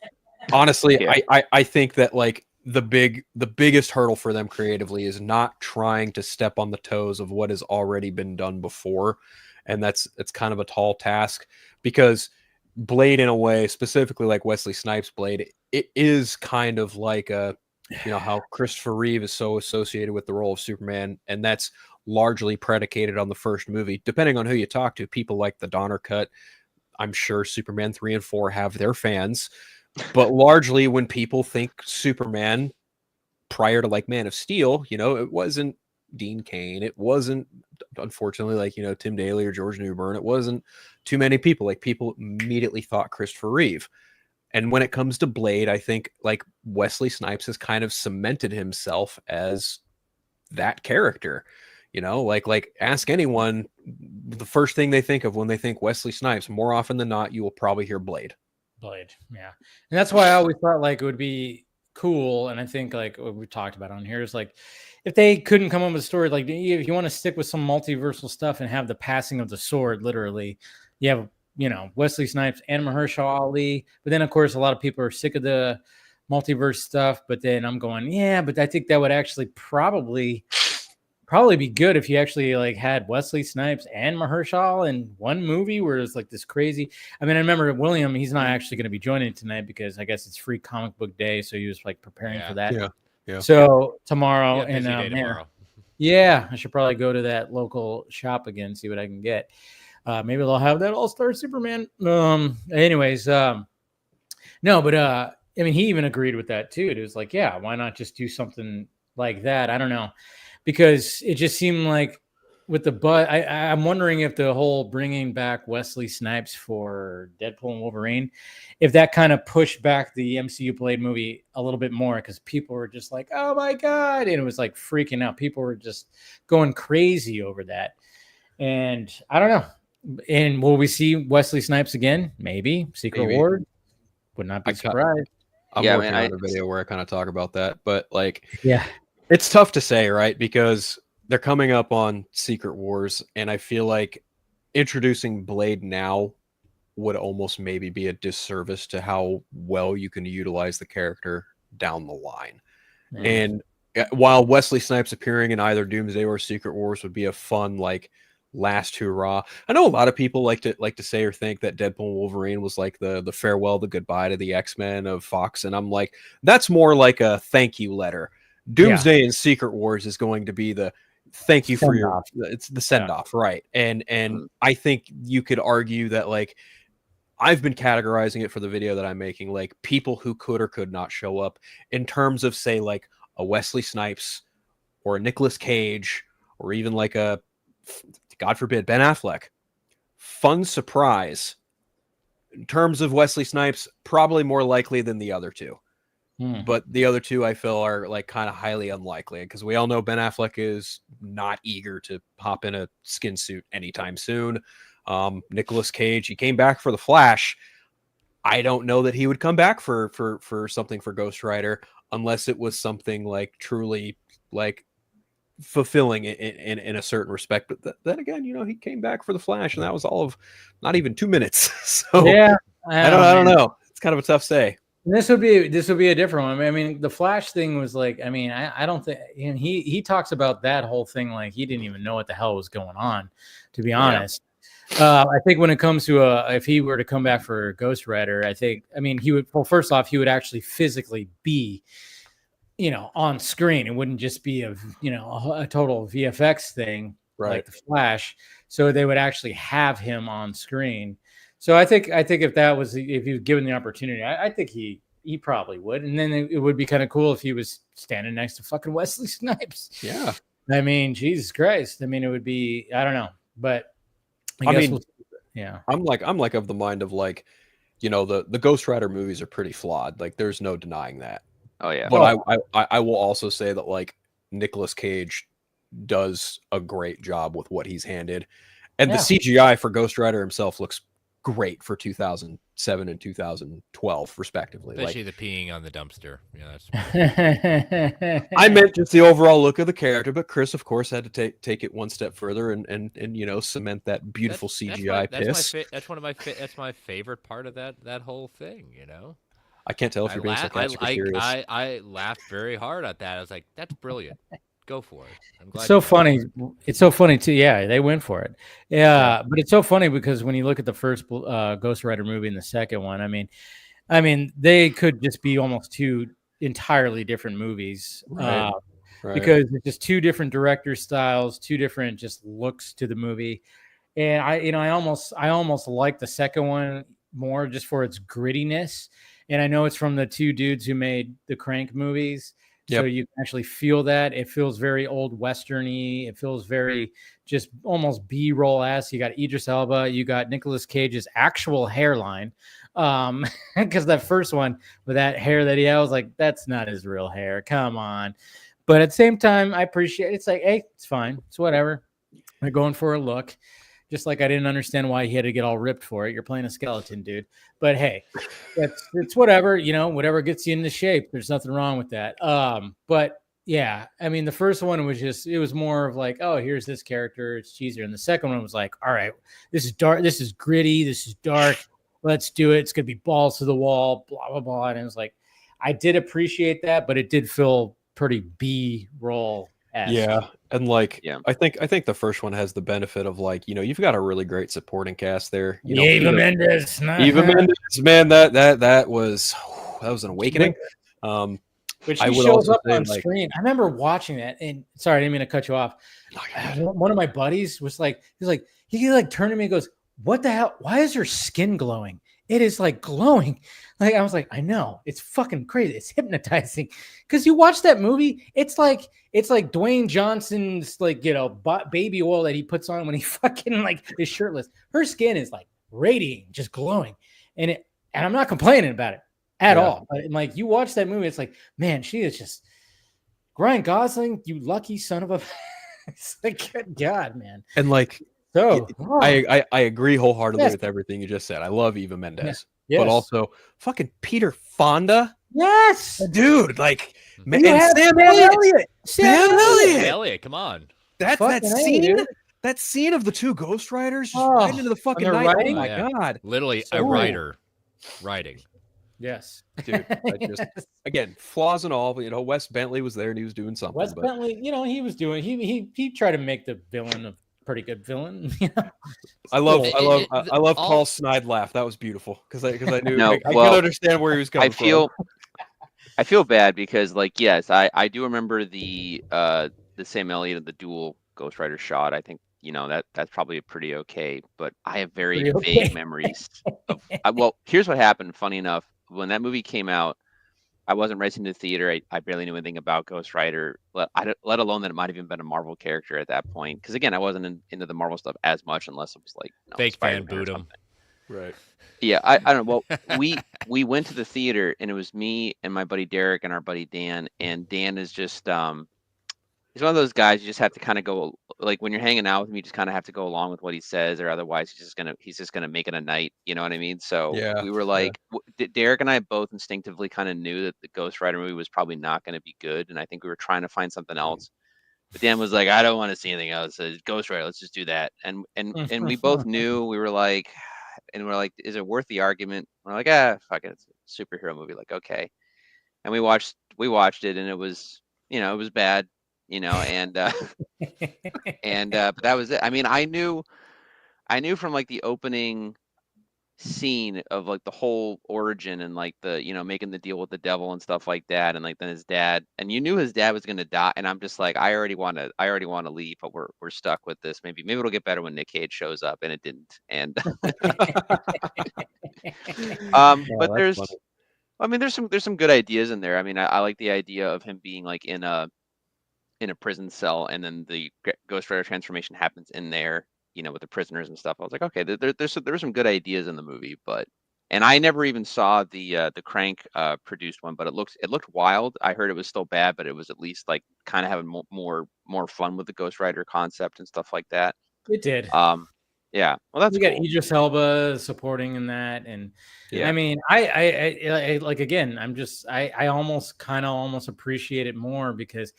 honestly, I think that like the biggest hurdle for them creatively is not trying to step on the toes of what has already been done before. And it's kind of a tall task, because Blade, in a way, specifically like Wesley Snipes' Blade, it is kind of like how Christopher Reeve is so associated with the role of Superman, and that's largely predicated on the first movie. Depending on who you talk to, people like the Donner Cut, I'm sure Superman 3 and 4 have their fans. But largely when people think Superman prior to like Man of Steel, it wasn't Dean Cain. It wasn't, unfortunately, like, Tim Daly or George Newbern. It wasn't too many people. Like people immediately thought Christopher Reeve. And when it comes to Blade, I think like Wesley Snipes has kind of cemented himself as that character. You know, like ask anyone the first thing they think of when they think Wesley Snipes. More often than not, you will probably hear Blade. Blade, yeah. And that's why I always thought like it would be cool. And I think like what we talked about on here is like if they couldn't come up with a story, like if you want to stick with some multiversal stuff and have the passing of the sword, literally, you have, you know, Wesley Snipes and Mahershala Ali. But then of course a lot of people are sick of the multiverse stuff. But then I'm going, yeah, but I think that would actually probably be good if you actually like had Wesley Snipes and Mahershala in one movie where it's like this crazy. I mean, I remember William, he's not actually going to be joining tonight because I guess it's free comic book day. So he was like preparing for that. Yeah. So tomorrow busy day tomorrow. Yeah, I should probably go to that local shop again, see what I can get. Maybe they'll have that All-Star Superman. Anyways, no, but I mean, he even agreed with that too. It was like, yeah, why not just do something like that? I don't know. Because it just seemed like with the I'm wondering if the whole bringing back Wesley Snipes for Deadpool and Wolverine, if that kind of pushed back the MCU Blade movie a little bit more, because people were just like, oh my God. And it was like freaking out. People were just going crazy over that. And I don't know. And will we see Wesley Snipes again? Maybe. Secret Wars? Would not be surprised. I'm working on a video where I kind of talk about that. But like, yeah. It's tough to say, right? Because they're coming up on Secret Wars, and I feel like introducing Blade now would almost maybe be a disservice to how well you can utilize the character down the line. Mm. And while Wesley Snipes appearing in either Doomsday or Secret Wars would be a fun, like, last hurrah. I know a lot of people like to say or think that Deadpool and Wolverine was like the farewell, the goodbye to the X-Men of Fox, and I'm like, that's more like a thank you letter. Doomsday and Secret Wars is going to be the thank you for your it's the send off, right? And I think you could argue that, like, I've been categorizing it for the video that I'm making, like people who could or could not show up in terms of, say, like a Wesley Snipes or a Nicolas Cage or even like a, God forbid, Ben Affleck. Fun surprise. In terms of Wesley Snipes, probably more likely than the other two. But the other two I feel are like kind of highly unlikely because we all know Ben Affleck is not eager to hop in a skin suit anytime soon. Nicolas Cage, he came back for The Flash. I don't know that he would come back for something for Ghost Rider unless it was something like truly like fulfilling in a certain respect. But then again, you know, he came back for The Flash and that was all of not even 2 minutes. So yeah, I don't know. It's kind of a tough say. This would be a different one. I mean, the Flash thing was like, I mean, I don't think, and he talks about that whole thing like he didn't even know what the hell was going on, to be honest. I think when it comes to if he were to come back for Ghost Rider, I mean, he would, well, first off, he would actually physically be, you know, on screen. It wouldn't just be a total VFX thing, right, like the Flash. So they would actually have him on screen. So I think if that was, if he was given the opportunity, I think he probably would. And then it would be kind of cool if he was standing next to fucking Wesley Snipes. Yeah. I mean, Jesus Christ. I mean, it would be, I don't know, but I guess mean, yeah. I'm like of the mind of like, you know, the Ghost Rider movies are pretty flawed. Like there's no denying that. Oh yeah. But I will also say that like Nicolas Cage does a great job with what he's handed. And the CGI for Ghost Rider himself looks great for 2007 and 2012 respectively, especially like, the peeing on the dumpster. Yeah, that's I meant just the overall look of the character, but Chris of course had to take it one step further and you know, cement that beautiful CGI piss. That's my favorite part of that whole thing, you know. I can't tell if you're being sarcastic or serious. I laughed very hard at that. I was like, that's brilliant. Go for it. I'm glad. It's so funny. It's so funny too. Yeah, they went for it. Yeah, but it's so funny because when you look at the first Ghost Rider movie and the second one, I mean, they could just be almost two entirely different movies, right. Because it's just two different director styles, two different just looks to the movie. And I almost like the second one more just for its grittiness. And I know it's from the two dudes who made the Crank movies. So you can actually feel that. It feels very old Western-y. It feels very just almost B-roll-esque. You got Idris Elba. You got Nicolas Cage's actual hairline. Because that first one with that hair that he had, I was like, that's not his real hair. Come on. But at the same time, I appreciate it's like, hey, it's fine. It's whatever. I'm going for a look. Just like I didn't understand why he had to get all ripped for it. You're playing a skeleton, dude. But hey, it's whatever, whatever gets you into shape. There's nothing wrong with that. But yeah, I mean, the first one was it was more of like, oh, here's this character. It's cheesier. And the second one was like, all right, this is dark. This is gritty. This is dark. Let's do it. It's going to be balls to the wall, blah, blah, blah. And it was like, I did appreciate that, but it did feel pretty B-roll. Yeah. And like, Yeah. I think the first one has the benefit of like, you've got a really great supporting cast there. Eva Mendes, man, that was an awakening. But she shows up on screen. I remember watching that, and sorry, I didn't mean to cut you off. One of my buddies was like, he turned to me and goes, "What the hell? Why is her skin glowing? It is like glowing." Like I was like, I know, it's fucking crazy. It's hypnotizing. Because you watch that movie, it's like Dwayne Johnson's baby oil that he puts on when he fucking is shirtless. Her skin is like radiating, just glowing, and I'm not complaining about it at all. But you watch that movie, it's like, man, she is just Ryan Gosling, you lucky son of a. It's like, good God, man. And I agree wholeheartedly with everything you just said. I love Eva Mendes. Yes. But also fucking Peter Fonda. Yes. Dude, man, Sam Elliott. Sam Elliott, come on. That scene. That scene of the two Ghost Riders just right into the fucking night. Writing? Oh my God. Literally a writer writing. Yes. Dude, again, flaws and all, Wes Bentley was there and he was doing something. Wes Bentley, he was doing he tried to make the villain a pretty good villain. I love Paul's snide laugh. That was beautiful because I knew I could understand where he was coming from. I feel bad because yes, I do remember the Sam Elliott of the dual Ghost Rider shot. I think that's probably pretty okay, but I have very vague memories of. Well, here's what happened. Funny enough, when that movie came out, I wasn't racing to the theater. I barely knew anything about Ghost Rider, let alone that it might have even been a Marvel character at that point. Because again, I wasn't into the Marvel stuff as much unless it was fake fan boot him. Right. Yeah, I don't know. Well, we went to the theater and it was me and my buddy Derek and our buddy Dan. And Dan is just he's one of those guys you just have to kind of go when you're hanging out with him, you just kind of have to go along with what he says, or otherwise he's just gonna make it a night. You know what I mean? So we were Derek and I both instinctively kind of knew that the Ghost Rider movie was probably not going to be good, and I think we were trying to find something else. But Dan was like, I don't want to see anything else. Ghost Rider, let's just do that. And we both knew. We were like, is it worth the argument? We're like, fuck it, it's a superhero movie. Okay. And we watched it, and it was it was bad. And but that was it. I mean, I knew from the opening scene of the whole origin and the making the deal with the devil and stuff like that, and then his dad, and you knew his dad was gonna die, and I'm just I already want to leave, but we're stuck with this. Maybe it'll get better when Nick Cage shows up, and it didn't. And but there's some good ideas in there. I mean, I like the idea of him being in a prison cell, and then the Ghost Rider transformation happens in there, with the prisoners and stuff. I was like, okay, there were some good ideas in the movie, and I never even saw the Crank produced one, but it looked wild. I heard it was still bad, but it was at least kind of having more fun with the Ghost Rider concept and stuff like that. It did. Yeah. Well, that's we got Idris Elba supporting in that, and I mean, I again, I almost appreciate it more because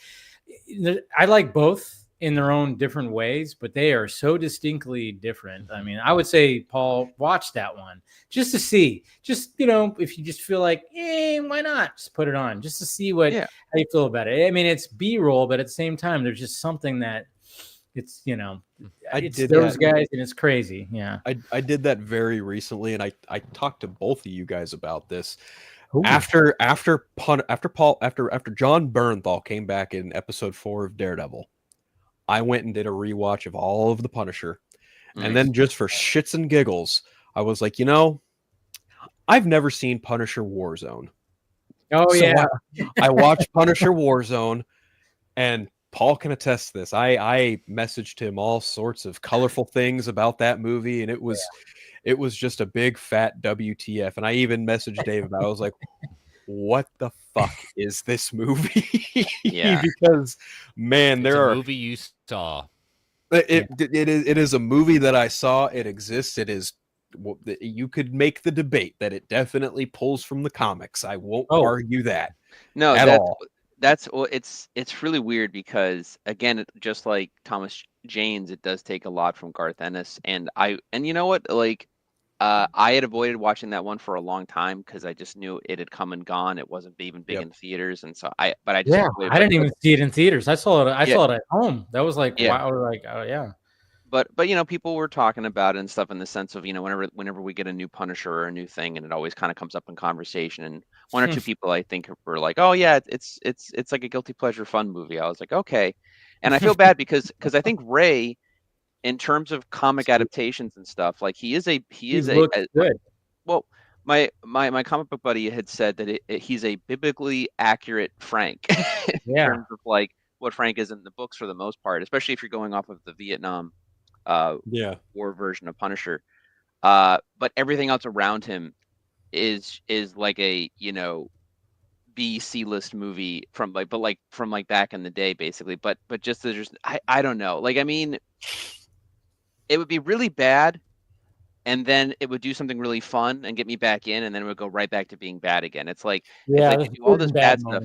I like both in their own different ways, but they are so distinctly different. I mean, I would say, Paul, watch that one just to see, if you just feel like, why not just put it on just to see how you feel about it. I mean, it's B-roll, but at the same time, there's just something that it's, it's those guys and it's crazy. Yeah. I did that very recently. And I talked to both of you guys about this. Ooh. After John Bernthal came back in episode 4 of Daredevil, I went and did a rewatch of all of the Punisher. Nice. And then just for shits and giggles, I was like, I've never seen Punisher Warzone. Oh, so yeah. I watched Punisher Warzone, and Paul can attest to this. I messaged him all sorts of colorful things about that movie, and it was just a big fat WTF. And I even messaged Dave about it. I was like, what the fuck is this movie? Yeah. Because man, It's there a are movie you saw. it is a movie that I saw. It exists. It is. You could make the debate that it definitely pulls from the comics. I won't argue that No, at all. that's well, it's really weird because again, just like Thomas Jane's, it does take a lot from Garth Ennis, and you know what, like, I had avoided watching that one for a long time because I just knew it had come and gone. It wasn't even big in theaters, and so I just avoided, I didn't even see it in theaters. I saw it. I Yeah. saw it at home. That was like Yeah. wow. Like oh yeah. But you know, people were talking about it and stuff in the sense of, you know, whenever we get a new Punisher or a new thing, and it always kind of comes up in conversation. And one or two people I think were like, "Oh yeah, it's like a guilty pleasure fun movie." I was like, "Okay," and I feel bad because I think Ray, in terms of comic adaptations and stuff, like he looks good. well, my comic book buddy had said that he's a biblically accurate Frank in terms of like what Frank is in the books for the most part, especially if you're going off of the Vietnam war version of Punisher. But everything else around him is like a, you know, B-C list movie from like back in the day, basically. But just there's I don't know. Like, I mean, it would be really bad, and then it would do something really fun and get me back in, and then it would go right back to being bad again. It's like they do all this bad stuff.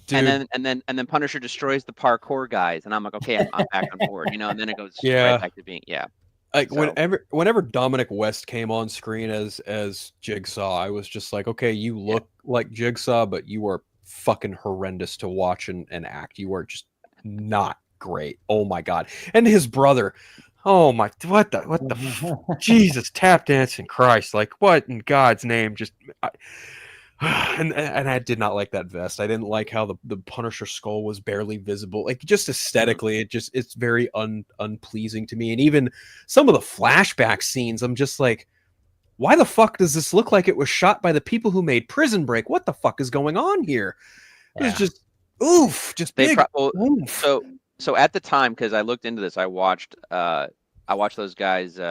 Dude. And then Punisher destroys the parkour guys, and I'm like, okay, I'm back on board, you know. And then it goes right back to being Like whenever Dominic West came on screen as Jigsaw, I was just like, okay, you look like Jigsaw, but you are fucking horrendous to watch and act. You are just not great. Oh my god! And his brother, oh my, what the Jesus, tap dancing Christ! Like what in God's name? Just. And I did not like that vest. I didn't like how the Punisher skull was barely visible. Like just aesthetically, it's very unpleasing to me. And even some of the flashback scenes, I'm just like, why the fuck does this look like it was shot by the people who made Prison Break? What the fuck is going on here? It was just oof, just big. Oof. So at the time, because I looked into this, I watched those guys.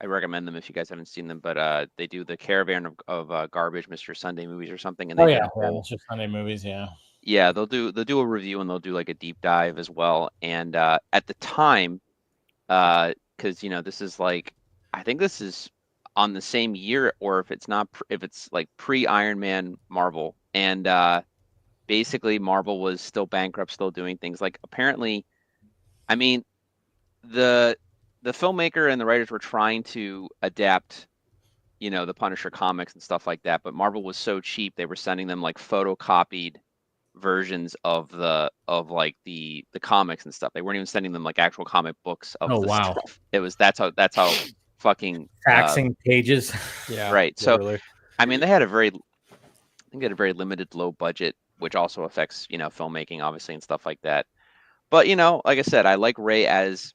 I recommend them if you guys haven't seen them, but they do the Caravan of Garbage, Mr. Sunday Movies or something, and they Mr. Sunday Movies, yeah, they'll do a review, and they'll do like a deep dive as well. And at the time, because you know, this is like, I think this is on the same year, or if it's not, if it's like pre-Iron Man Marvel, and basically Marvel was still bankrupt, still doing things like, apparently, I mean, the filmmaker and the writers were trying to adapt, you know, the Punisher comics and stuff like that, but Marvel was so cheap, they were sending them like photocopied versions of the comics and stuff. They weren't even sending them like actual comic books of stuff. It was that's how fucking faxing pages. Yeah, right. Literally. So I mean, they had a very limited low budget, which also affects, you know, filmmaking obviously and stuff like that. But you know, like I said, I like Ray as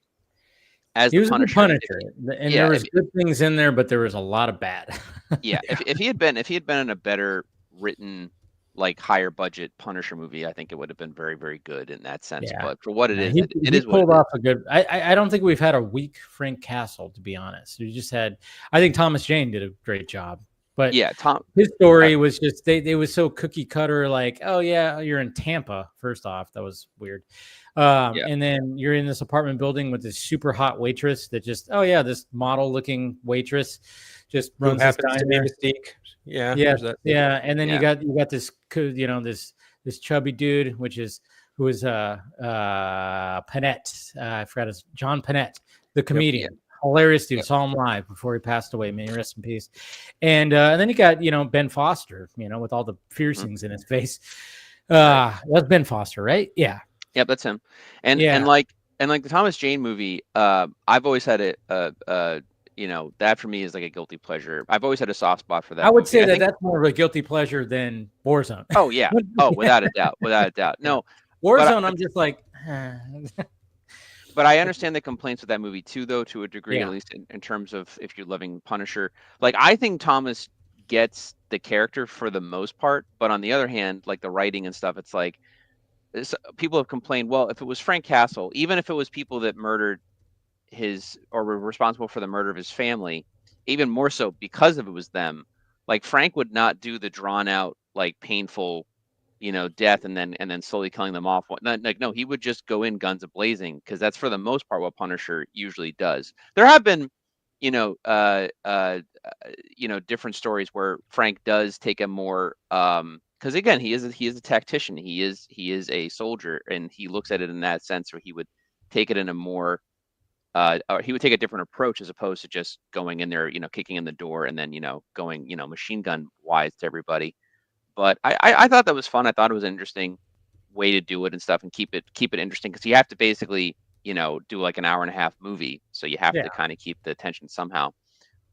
he was a Punisher, and there was good things in there, but there was a lot of bad. Yeah, if he had been in a better written, like higher budget Punisher movie, I think it would have been very, very good in that sense. Yeah. But for what it is, it is pulled off a good. I don't think we've had a weak Frank Castle, to be honest. We just had. I think Thomas Jane did a great job. But yeah, his story was just they was so cookie cutter, like, oh yeah, you're in Tampa. First off, that was weird. And then you're in this apartment building with this super hot waitress that just, oh yeah, this model looking waitress just runs this diner. Yeah. And then you got this, you know, this chubby dude, who is Panette. I forgot his John Panette, the comedian. Yep. Hilarious dude. Saw him live before he passed away. May he rest in peace. And then you got, you know, Ben Foster, you know, with all the piercings in his face. That's Ben Foster, right? Yeah. Yep, that's him. And like the Thomas Jane movie, I've always had you know, that for me is like a guilty pleasure. I've always had a soft spot for that. I would say that's more of a guilty pleasure than Warzone. Oh yeah. Oh, without a doubt. No, Warzone, I'm just like. But I understand the complaints with that movie too, though, to a degree, at least in terms of if you're loving Punisher. Like, I think Thomas gets the character for the most part, but on the other hand, like the writing and stuff, it's like people have complained, well, if it was Frank Castle, even if it was people that murdered or were responsible for the murder of his family, even more so because if it was them, like Frank would not do the drawn out like painful, death and then slowly killing them off. Like, no, he would just go in guns a-blazing, because that's for the most part what Punisher usually does. There have been, different stories where Frank does take a more, because again, he is a tactician. He is a soldier, and he looks at it in that sense, where he would take it in a more, or he would take a different approach, as opposed to just going in there, kicking in the door and then, going, machine gun wise to everybody. But I thought that was fun. I thought it was an interesting way to do it and stuff, and keep it interesting, because you have to basically, do like an hour and a half movie, so you have to kind of keep the attention somehow.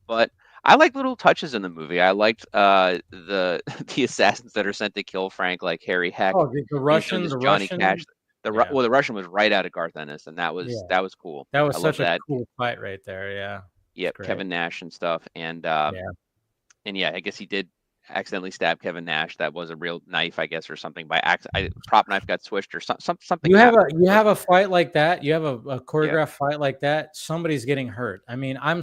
But I like little touches in the movie. I liked the the assassins that are sent to kill Frank, like Harry Heck, Oh, the Russian, the Johnny Russian. Cash. Yeah. Well, the Russian was right out of Garth Ennis, and that was cool. That was I such love a that. cool fight right there. Yeah. Yep, great. Kevin Nash and stuff, and yeah, I guess he did accidentally stab Kevin Nash. That was a real knife, I guess, or something by accident. Prop knife got switched, or something. You have a fight like that. You have a choreographed fight like that. Somebody's getting hurt. I mean, I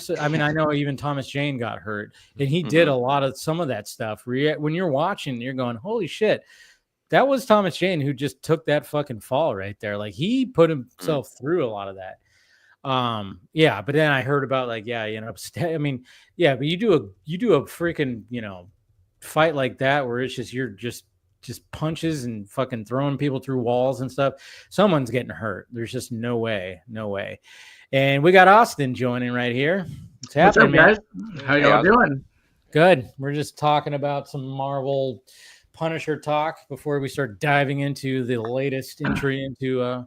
know even Thomas Jane got hurt, and he did a lot of some of that stuff. When you're watching, you're going, "Holy shit!" That was Thomas Jane who just took that fucking fall right there. Like, he put himself through a lot of that. But then I heard about, like, I mean, yeah, but you do a freaking, fight like that, where it's just, you're just punches and fucking throwing people through walls and stuff. Someone's getting hurt. There's just no way. And we got Austin joining right here. What's happening, guys? How y'all doing? Good. We're just talking about some Marvel Punisher talk before we start diving into the latest entry into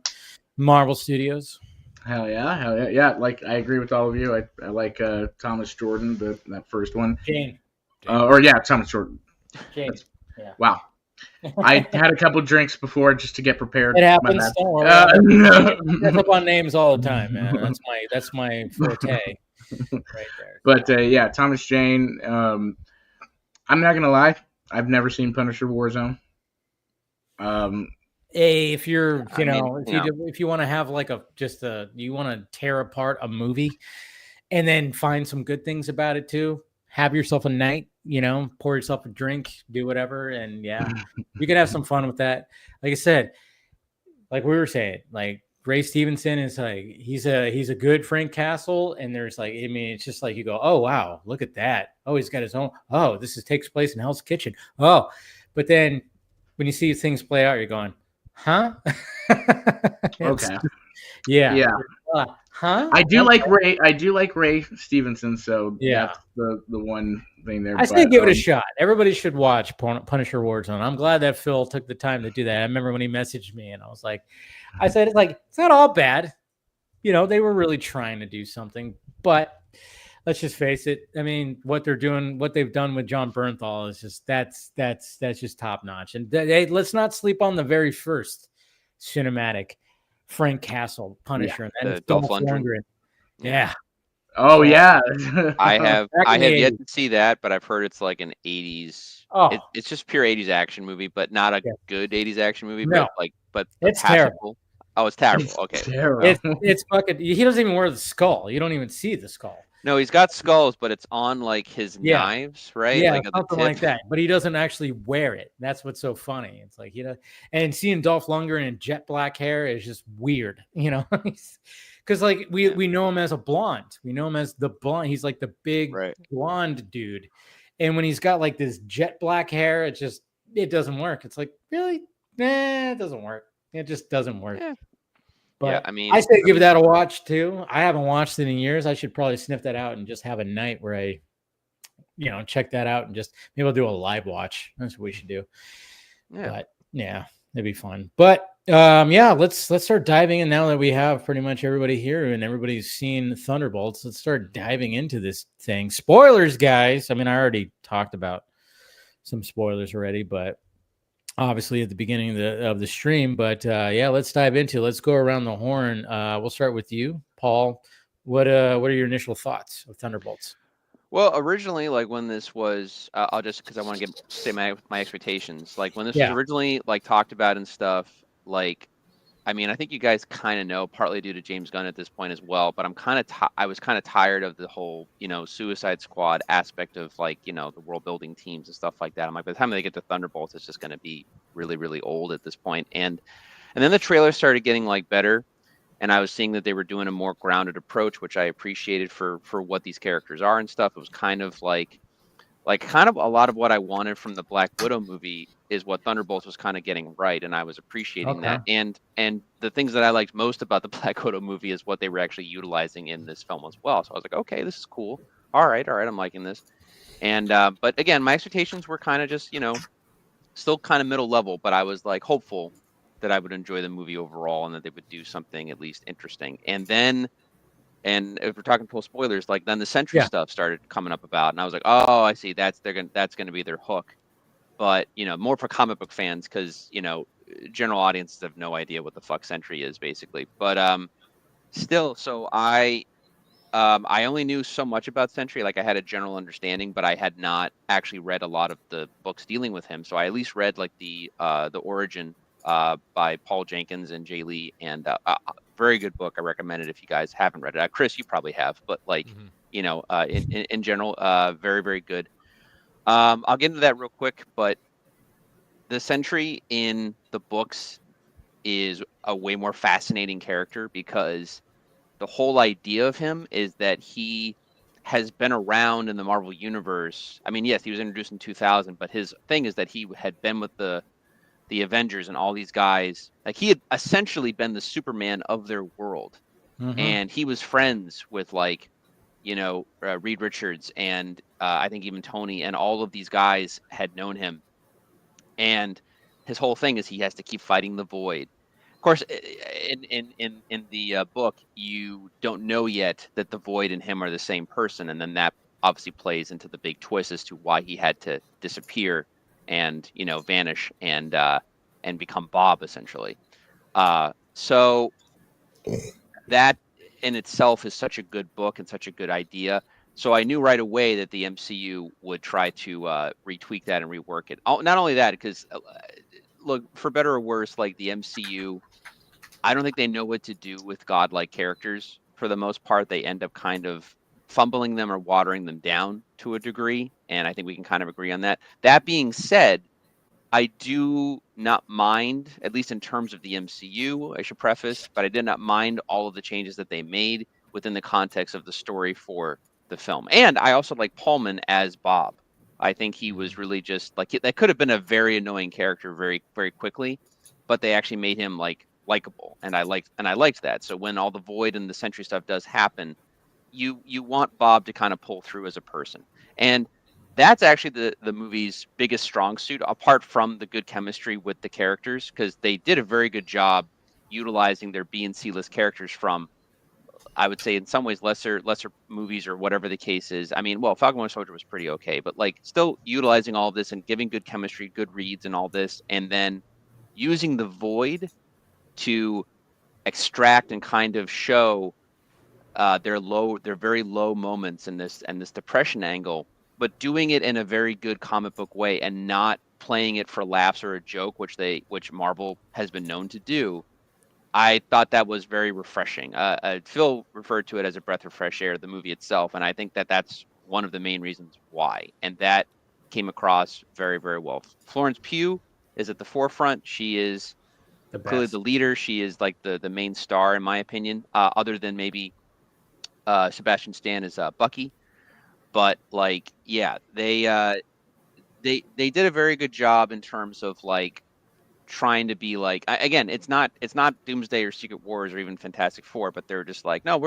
Marvel Studios. Hell yeah! Like, I agree with all of you. I like Thomas Jordan, that first one. Jane. Thomas Jordan. Jane. Yeah. Wow. I had a couple drinks before just to get prepared. It happens. Don't worry. I flip on names all the time, man. That's my forte. Right there. But Thomas Jane. I'm not gonna lie. I've never seen Punisher Warzone. If you're, if you want to have like you want to tear apart a movie and then find some good things about it too, have yourself a night, pour yourself a drink, do whatever. And you can have some fun with that. Like I said, like we were saying, like, Ray Stevenson is like, he's a good Frank Castle. And there's like, I mean, it's just like, you go, oh, wow, look at that. Oh, he's got his own. Oh, takes place in Hell's Kitchen. Oh, but then when you see things play out, you're going, huh? Okay. Yeah. Huh? I do like Ray Stevenson, so that's the one thing there. I say give it a shot. Everybody should watch Punisher Warzone. I'm glad that Phil took the time to do that. I remember when he messaged me, and I was like, it's not all bad. They were really trying to do something, but let's just face it. I mean, what they've done with John Bernthal is just that's just top notch. And let's not sleep on the very first cinematic Frank Castle Punisher, and then Dolph Lundgren. Yeah. Oh yeah. I have yet to see that, but I've heard it's like an 80s. Oh. It's just pure 80s action movie, but not a good 80s action movie. No. But it's terrible. Oh, it's terrible. Okay. It's fucking. He doesn't even wear the skull. You don't even see the skull. No, he's got skulls, but it's on like his knives, right? Yeah, like something like that. But he doesn't actually wear it. That's what's so funny. It's like, and seeing Dolph Lundgren in jet black hair is just weird, because like we know him as a blonde. We know him as the blonde. He's like the big blonde dude. And when he's got like this jet black hair, it doesn't work. It's like, really? Nah, it doesn't work. It just doesn't work. Yeah. But I say give that a watch too. I haven't watched it in years. I should probably sniff that out and just have a night where I, check that out and just maybe I'll do a live watch. That's what we should do. Yeah. But it'd be fun. But let's start diving in now that we have pretty much everybody here and everybody's seen Thunderbolts. Let's start diving into this thing. Spoilers, guys. I mean, I already talked about some spoilers already, but obviously at the beginning of the stream, but let's dive into. Let's go around the horn. We'll start with you, Paul. What are your initial thoughts of Thunderbolts? Well, originally, like when this was, I'll just because I want to say my expectations. Like when this was originally like talked about and stuff, like I mean, I think you guys kind of know, partly due to James Gunn at this point as well, but I was kind of tired of the whole, Suicide Squad aspect of like, the world building teams and stuff like that. I'm like, by the time they get to Thunderbolts, it's just going to be really, really old at this point. And then the trailer started getting like better, and I was seeing that they were doing a more grounded approach, which I appreciated for what these characters are and stuff. It was kind of like kind of a lot of what I wanted from the Black Widow movie is what Thunderbolts was kind of getting right, and I was appreciating that. And the things that I liked most about the Black Widow movie is what they were actually utilizing in this film as well. So I was like, okay, this is cool. All right, I'm liking this. And but again, my expectations were kind of just still kind of middle level, but I was like hopeful that I would enjoy the movie overall and that they would do something at least interesting. And if we're talking full spoilers, like then the Sentry stuff started coming up about, and I was like, oh, I see. That's gonna be their hook. But more for comic book fans because general audiences have no idea what the fuck Sentry is basically. But still, so I only knew so much about Sentry. Like I had a general understanding, but I had not actually read a lot of the books dealing with him. So I at least read like the origin by Paul Jenkins and Jay Lee, and very good book. I recommend it if you guys haven't read it. Chris, you probably have, but like in general, very, very good. I'll get into that real quick, but the Sentry in the books is a way more fascinating character because the whole idea of him is that he has been around in the Marvel universe. I mean, yes, he was introduced in 2000, but his thing is that he had been with the Avengers and all these guys. Like he had essentially been the Superman of their world. And he was friends with like, Reed Richards and I think even Tony and all of these guys had known him. And his whole thing is he has to keep fighting the Void. Of course, in the book, you don't know yet that the Void and him are the same person, and then that obviously plays into the big twist as to why he had to disappear and vanish and become Bob essentially. So that in itself is such a good book and such a good idea. So I knew right away that the MCU would try to retweak that and rework it. Not only that, because look, for better or worse, like the MCU, I don't think they know what to do with godlike characters. For the most part, they end up kind of fumbling them or watering them down to a degree. And I think we can kind of agree on that. That being said, I do not mind, at least in terms of the MCU, I should preface, but I did not mind all of the changes that they made within the context of the story for the film. And I also like Pullman as Bob. I think he was really just like, that could have been a very annoying character very, very quickly, but they actually made him like likable. And I liked that. So when all the Void and the Sentry stuff does happen, you want Bob to kind of pull through as a person. And that's actually the movie's biggest strong suit, apart from the good chemistry with the characters, because they did a very good job utilizing their B and C list characters from, I would say, in some ways lesser movies or whatever the case is. I mean, well, Falcon Winter Soldier was pretty okay, but like still utilizing all of this and giving good chemistry, good reads, and all this, and then using the Void to extract and kind of show their very low moments in this depression angle, but doing it in a very good comic book way and not playing it for laughs or a joke, which Marvel has been known to do. I thought that was very refreshing. Phil referred to it as a breath of fresh air, the movie itself, and I think that that's one of the main reasons why. And that came across very, very well. Florence Pugh is at the forefront. She is clearly the leader. She is like the main star, in my opinion, other than maybe Sebastian Stan is Bucky. But like, yeah, they did a very good job in terms of like trying to be like, again, it's not Doomsday or Secret Wars or even Fantastic Four, but they're just like, no,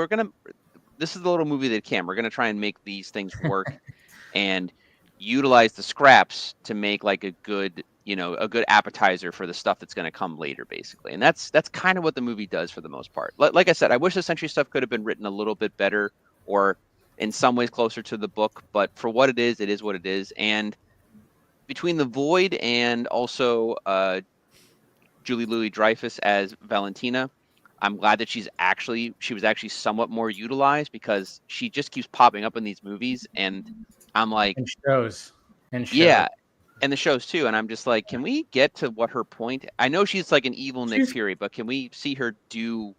this is the little movie that we're gonna try and make these things work and utilize the scraps to make like a good appetizer for the stuff that's going to come later, basically. And that's kind of what the movie does for the most part. Like I said, I wish the Sentry stuff could have been written a little bit better or in some ways closer to the book, but for what it is what it is. And between the Void and also Julie Louis-Dreyfus as Valentina, I'm glad that she was actually somewhat more utilized, because she just keeps popping up in these movies, and I'm like, and shows. Yeah, and the shows too. And I'm just like, can we get to what her point? I know she's like an evil Nick She's- Fury, but can we see her do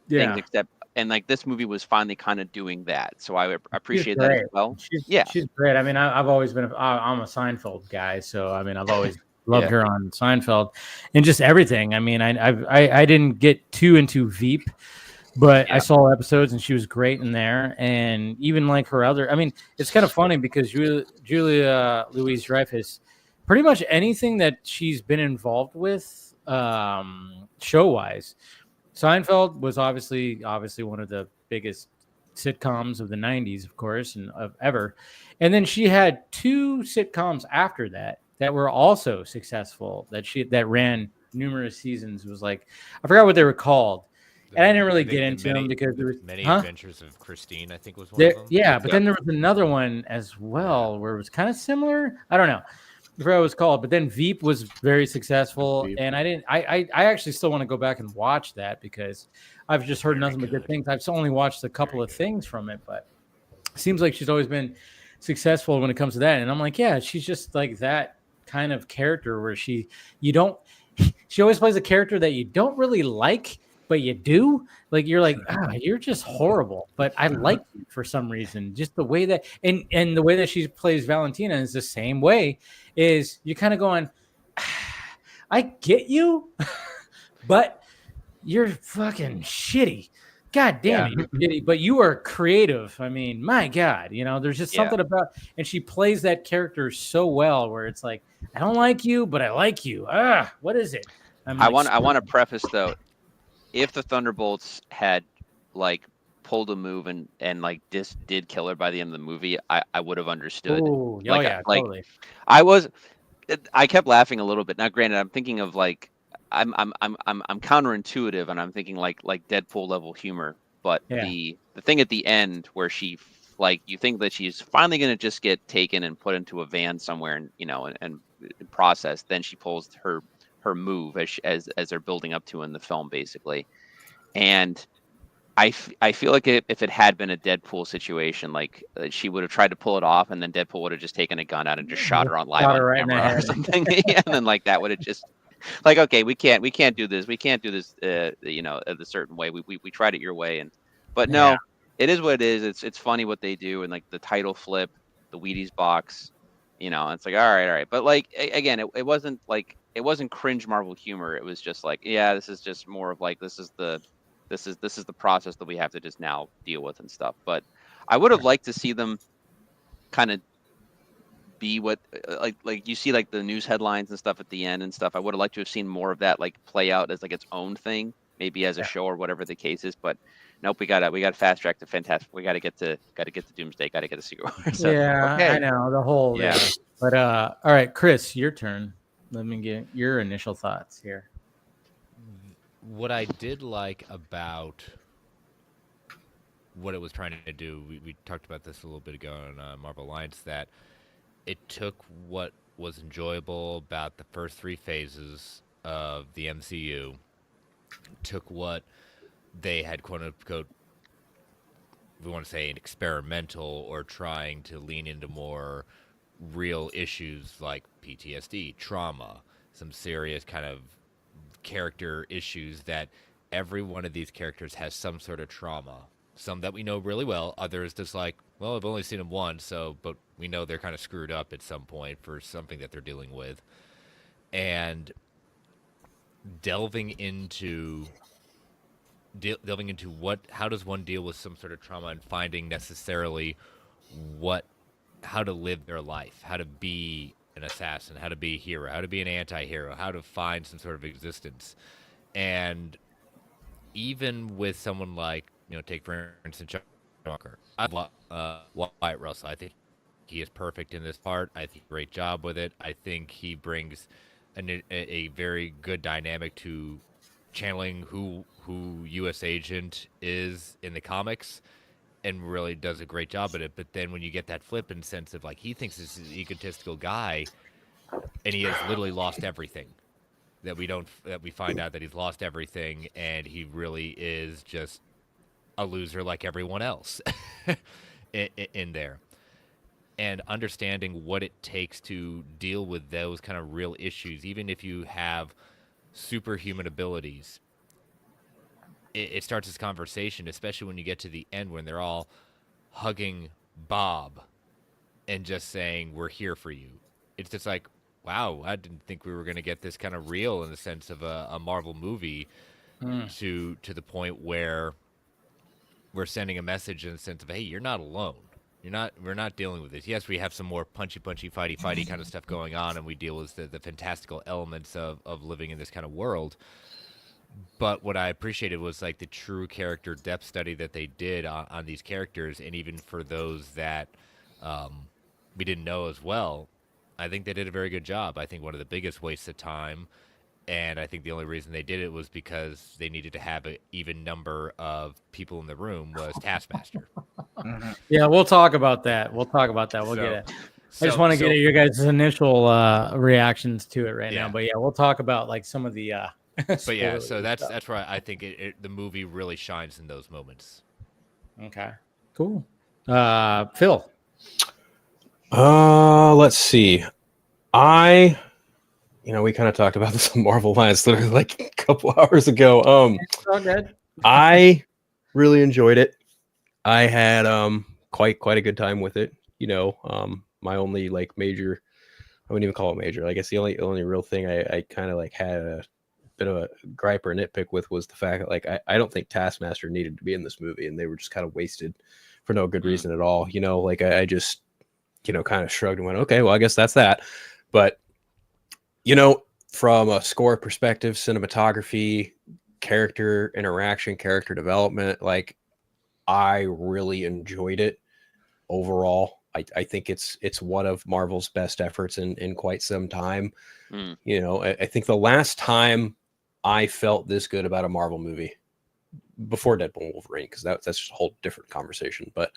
Yeah, things except? And like this movie was finally kind of doing that, so I she's appreciate that as great. well. Yeah, She's great. I mean, I've always been I'm a Seinfeld guy, so I mean, I've always loved Yeah. her on Seinfeld and just everything. I mean, I didn't get too into Veep, but I Yeah. saw episodes and she was great in there. And even like her other, I mean, it's kind of funny because Julia Louise Dreyfus, pretty much anything that she's been involved with, show wise. Seinfeld was obviously one of the biggest sitcoms of the 90s, of course, and of ever. And then she had two sitcoms after that that were also successful that ran numerous seasons. It was like I forgot what they were called. And I didn't really get into them because there was Many huh? Adventures of Christine, I think was one of them. Yeah, but then there was another one as well where it was kind of similar. I don't know. I forgot what it was called, but then Veep was very successful, Veep. and I didn't. I actually still want to go back and watch that because I've just heard nothing but good things. I've only watched a couple of things from it, but it seems like she's always been successful when it comes to that. And I'm like, yeah, she's just like that kind of character where she always plays a character that you don't really like, but you do. Like you're like, you're just horrible, but I like you for some reason. Just the way that and the way that she plays Valentina is the same way. Is you're kind of going, I get you, but you're fucking shitty. God damn it, you're shitty, but you are creative. I mean, my God, there's just something about, and she plays that character so well where it's like, I don't like you, but I like you. What is it? I want to preface though, if the Thunderbolts had like pulled a move and like did kill her by the end of the movie, I would have understood. Oh, like, yeah, like totally. I kept laughing a little bit. Now, granted, I'm thinking of like I'm counterintuitive, and I'm thinking like Deadpool level humor. But the thing at the end where she like you think that she's finally gonna just get taken and put into a van somewhere, and and processed. Then she pulls her move as they're building up to in the film, basically. And I feel like if it had been a Deadpool situation, like she would have tried to pull it off, and then Deadpool would have just taken a gun out and just shot her on live on camera or something. And then like that would have just like, okay, we can't do this. We can't do this, a certain way. We tried it your way, but no, it is what it is. It's funny what they do, and like the title flip, the Wheaties box, it's like all right. But like again, it wasn't cringe Marvel humor. It was just like, yeah, this is just more of like this is the process that we have to just now deal with and stuff. But I would have liked to see them kind of be what like you see like the news headlines and stuff at the end and stuff. I would have liked to have seen more of that like play out as like its own thing, maybe as a show or whatever the case is. But nope, we got to fast track to Fantastic. We got to get to Doomsday. Got to get to Secret War. So, I know the whole But all right, Chris, your turn. Let me get your initial thoughts here. What I did like about what it was trying to do, we talked about this a little bit ago on Marvel Alliance, that it took what was enjoyable about the first three phases of the MCU, took what they had quote unquote, we want to say an experimental or trying to lean into more real issues like PTSD, trauma, some serious kind of character issues that every one of these characters has some sort of trauma. Some that we know really well, others just like, well, I've only seen them once, but we know they're kind of screwed up at some point for something that they're dealing with. And delving into how does one deal with some sort of trauma, and finding necessarily how to live their life, how to be an assassin, how to be a hero, how to be an anti-hero, how to find some sort of existence. And even with someone like, take for instance Joker, I love Wyatt Russell. I think he is perfect in this part. I think great job with it. I think he brings a very good dynamic to channeling who U.S. Agent is in the comics, and really does a great job at it. But then when you get that flip and sense of like he thinks this is an egotistical guy, and he has literally lost everything. That we find out that he's lost everything, and he really is just a loser like everyone else in there. and understanding what it takes to deal with those kind of real issues, even if you have superhuman abilities. It starts this conversation, especially when you get to the end when they're all hugging Bob and just saying, "We're here for you." It's just like, wow, I didn't think we were going to get this kind of real in the sense of a Marvel movie to the point where we're sending a message in the sense of, hey, you're not alone. We're not dealing with this. Yes, we have some more punchy, fighty kind of stuff going on, and we deal with the fantastical elements of living in this kind of world. But what I appreciated was like the true character depth study that they did on these characters, and even for those that we didn't know as well, I think they did a very good job. I think one of the biggest wastes of time, and I think the only reason they did it was because they needed to have an even number of people in the room, was Taskmaster. Yeah, we'll talk about that. We'll get it. I just want to get your guys' initial reactions to it right now. But yeah, we'll talk about like some of the. But yeah, so that's where I think the movie really shines in those moments. Okay, cool. Phil. Let's see. We kind of talked about this on Marvel Alliance literally like a couple hours ago. It's all good. I really enjoyed it. I had quite a good time with it. My only like major, I wouldn't even call it major. I guess the only real thing I kind of like had a bit of a gripe or nitpick with was the fact that like I don't think Taskmaster needed to be in this movie, and they were just kind of wasted for no good reason at all. Like I just kind of shrugged and went, okay, well I guess that's that. But from a score perspective, cinematography, character interaction, character development, like I really enjoyed it overall. I think it's one of Marvel's best efforts in quite some time. I think the last time I felt this good about a Marvel movie, before Deadpool and Wolverine, because that's just a whole different conversation, but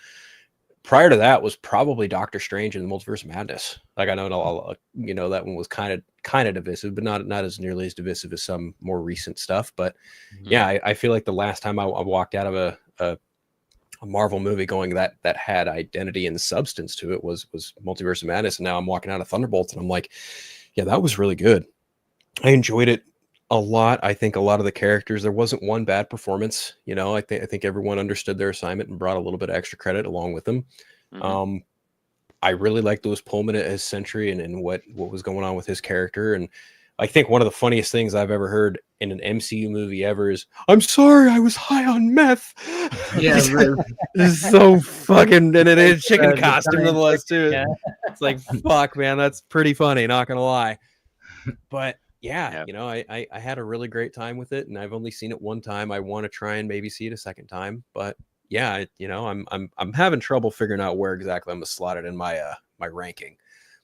prior to that was probably Doctor Strange and the Multiverse of Madness. Like I know that one was kind of divisive, but not as nearly as divisive as some more recent stuff. But yeah, I feel like the last time I walked out of a Marvel movie going that had identity and substance to it was Multiverse of Madness, and now I'm walking out of Thunderbolts and I'm like, yeah, that was really good. I enjoyed it a lot. I think a lot of the characters, there wasn't one bad performance. I think everyone understood their assignment and brought a little bit of extra credit along with them. I really liked Lewis Pullman as Sentry and what was going on with his character. And I think one of the funniest things I've ever heard in an MCU movie ever is, "I'm sorry, I was high on meth." Yeah, really. This is so fucking, and it is chicken costume nonetheless too. Yeah. It's like, fuck, man, that's pretty funny. Not gonna lie, but yeah, I had a really great time with it, and I've only seen it one time. I want to try and maybe see it a second time, but yeah, I'm having trouble figuring out where exactly I'm gonna slot it in my my ranking.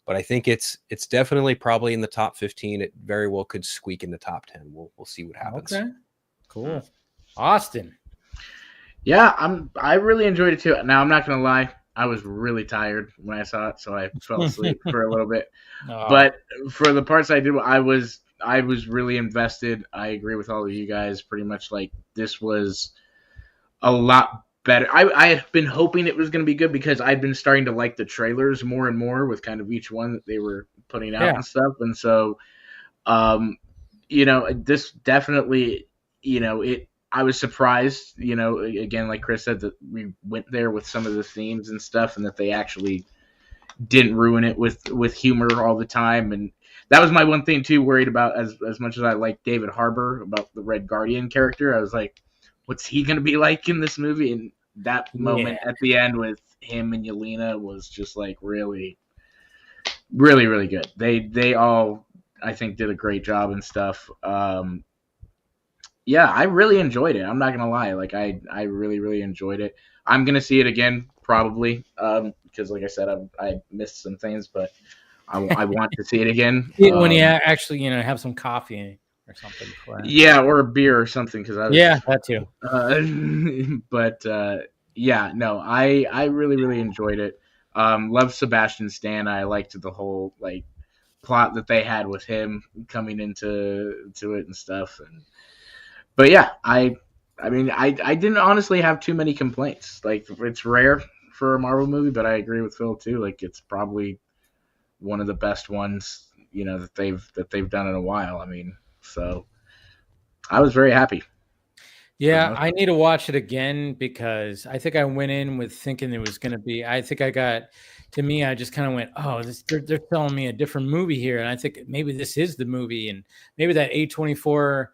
But I think it's definitely probably in the top 15. It very well could squeak in the top 10. We'll see what happens. Okay, cool. Austin. Yeah, I really enjoyed it too. Now I'm not gonna lie, I was really tired when I saw it, so I fell asleep for a little bit. But for the parts I did, I was really invested. I agree with all of you guys. Pretty much like this was a lot better. I had been hoping it was going to be good because I'd been starting to like the trailers more and more with kind of each one that they were putting out and stuff. And so, this definitely, I was surprised, again, like Chris said, that we went there with some of the themes and stuff and that they actually didn't ruin it with humor all the time. And that was my one thing too, worried about as much as I like David Harbour about the Red Guardian character. I was like, what's he going to be like in this movie? And that moment at the end with him and Yelena was just like really, really, really good. They all, I think, did a great job and stuff. Yeah, I really enjoyed it. I'm not going to lie. Like I really, really enjoyed it. I'm going to see it again, probably. Because like I said, I missed some things, but I want to see it again. When you actually, have some coffee or something. Yeah, or a beer or something. That too. But yeah, no, I really, really enjoyed it. Loved Sebastian Stan. I liked the whole like plot that they had with him coming into it and stuff. But yeah, I mean, I didn't honestly have too many complaints. Like it's rare for a Marvel movie, but I agree with Phil too. Like it's probably one of the best ones, that they've done in a while. I mean, so I was very happy. Yeah, I need to watch it again because I think I went in with thinking it was going to be. I think I just kind of went, oh, they're telling me a different movie here, and I think maybe this is the movie, and maybe that A24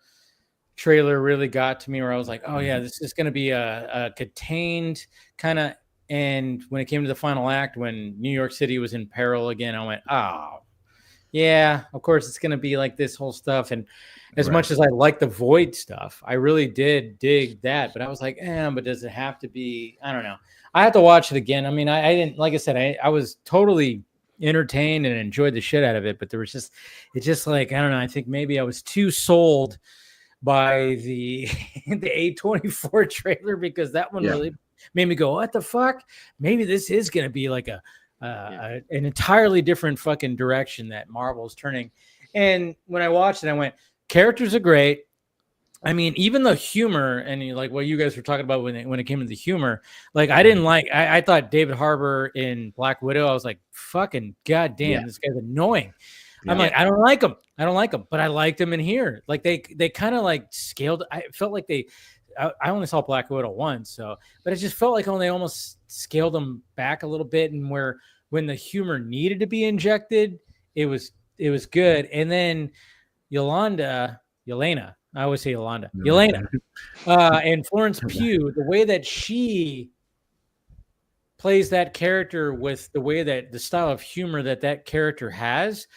trailer really got to me, where I was like, oh yeah, this is going to be a contained kind of. And when it came to the final act, when New York City was in peril again, I went, oh, yeah, of course it's going to be like this whole stuff. And as much as I like the Void stuff, I really did dig that. But I was like, but does it have to be? I don't know. I have to watch it again. I mean, I didn't, like I said, I was totally entertained and enjoyed the shit out of it. But there was it's just like, I don't know. I think maybe I was too sold by the A24 trailer, because that one really made me go, what the fuck? Maybe this is going to be like an entirely different fucking direction that Marvel's turning. And when I watched it, I went, characters are great. I mean, even the humor, and like what you guys were talking about when it came to the humor, like I didn't like. I thought David Harbour in Black Widow, I was like, fucking goddamn, this guy's annoying. Yeah. I'm like, I don't like him, but I liked him in here. Like they kind of like scaled. I felt like I only saw Black Widow once, but it just felt like they almost scaled them back a little bit, and when the humor needed to be injected, it was good. And then Yelena, I always say Yelena, and Florence Pugh, the way that she plays that character with the way that the style of humor that character has,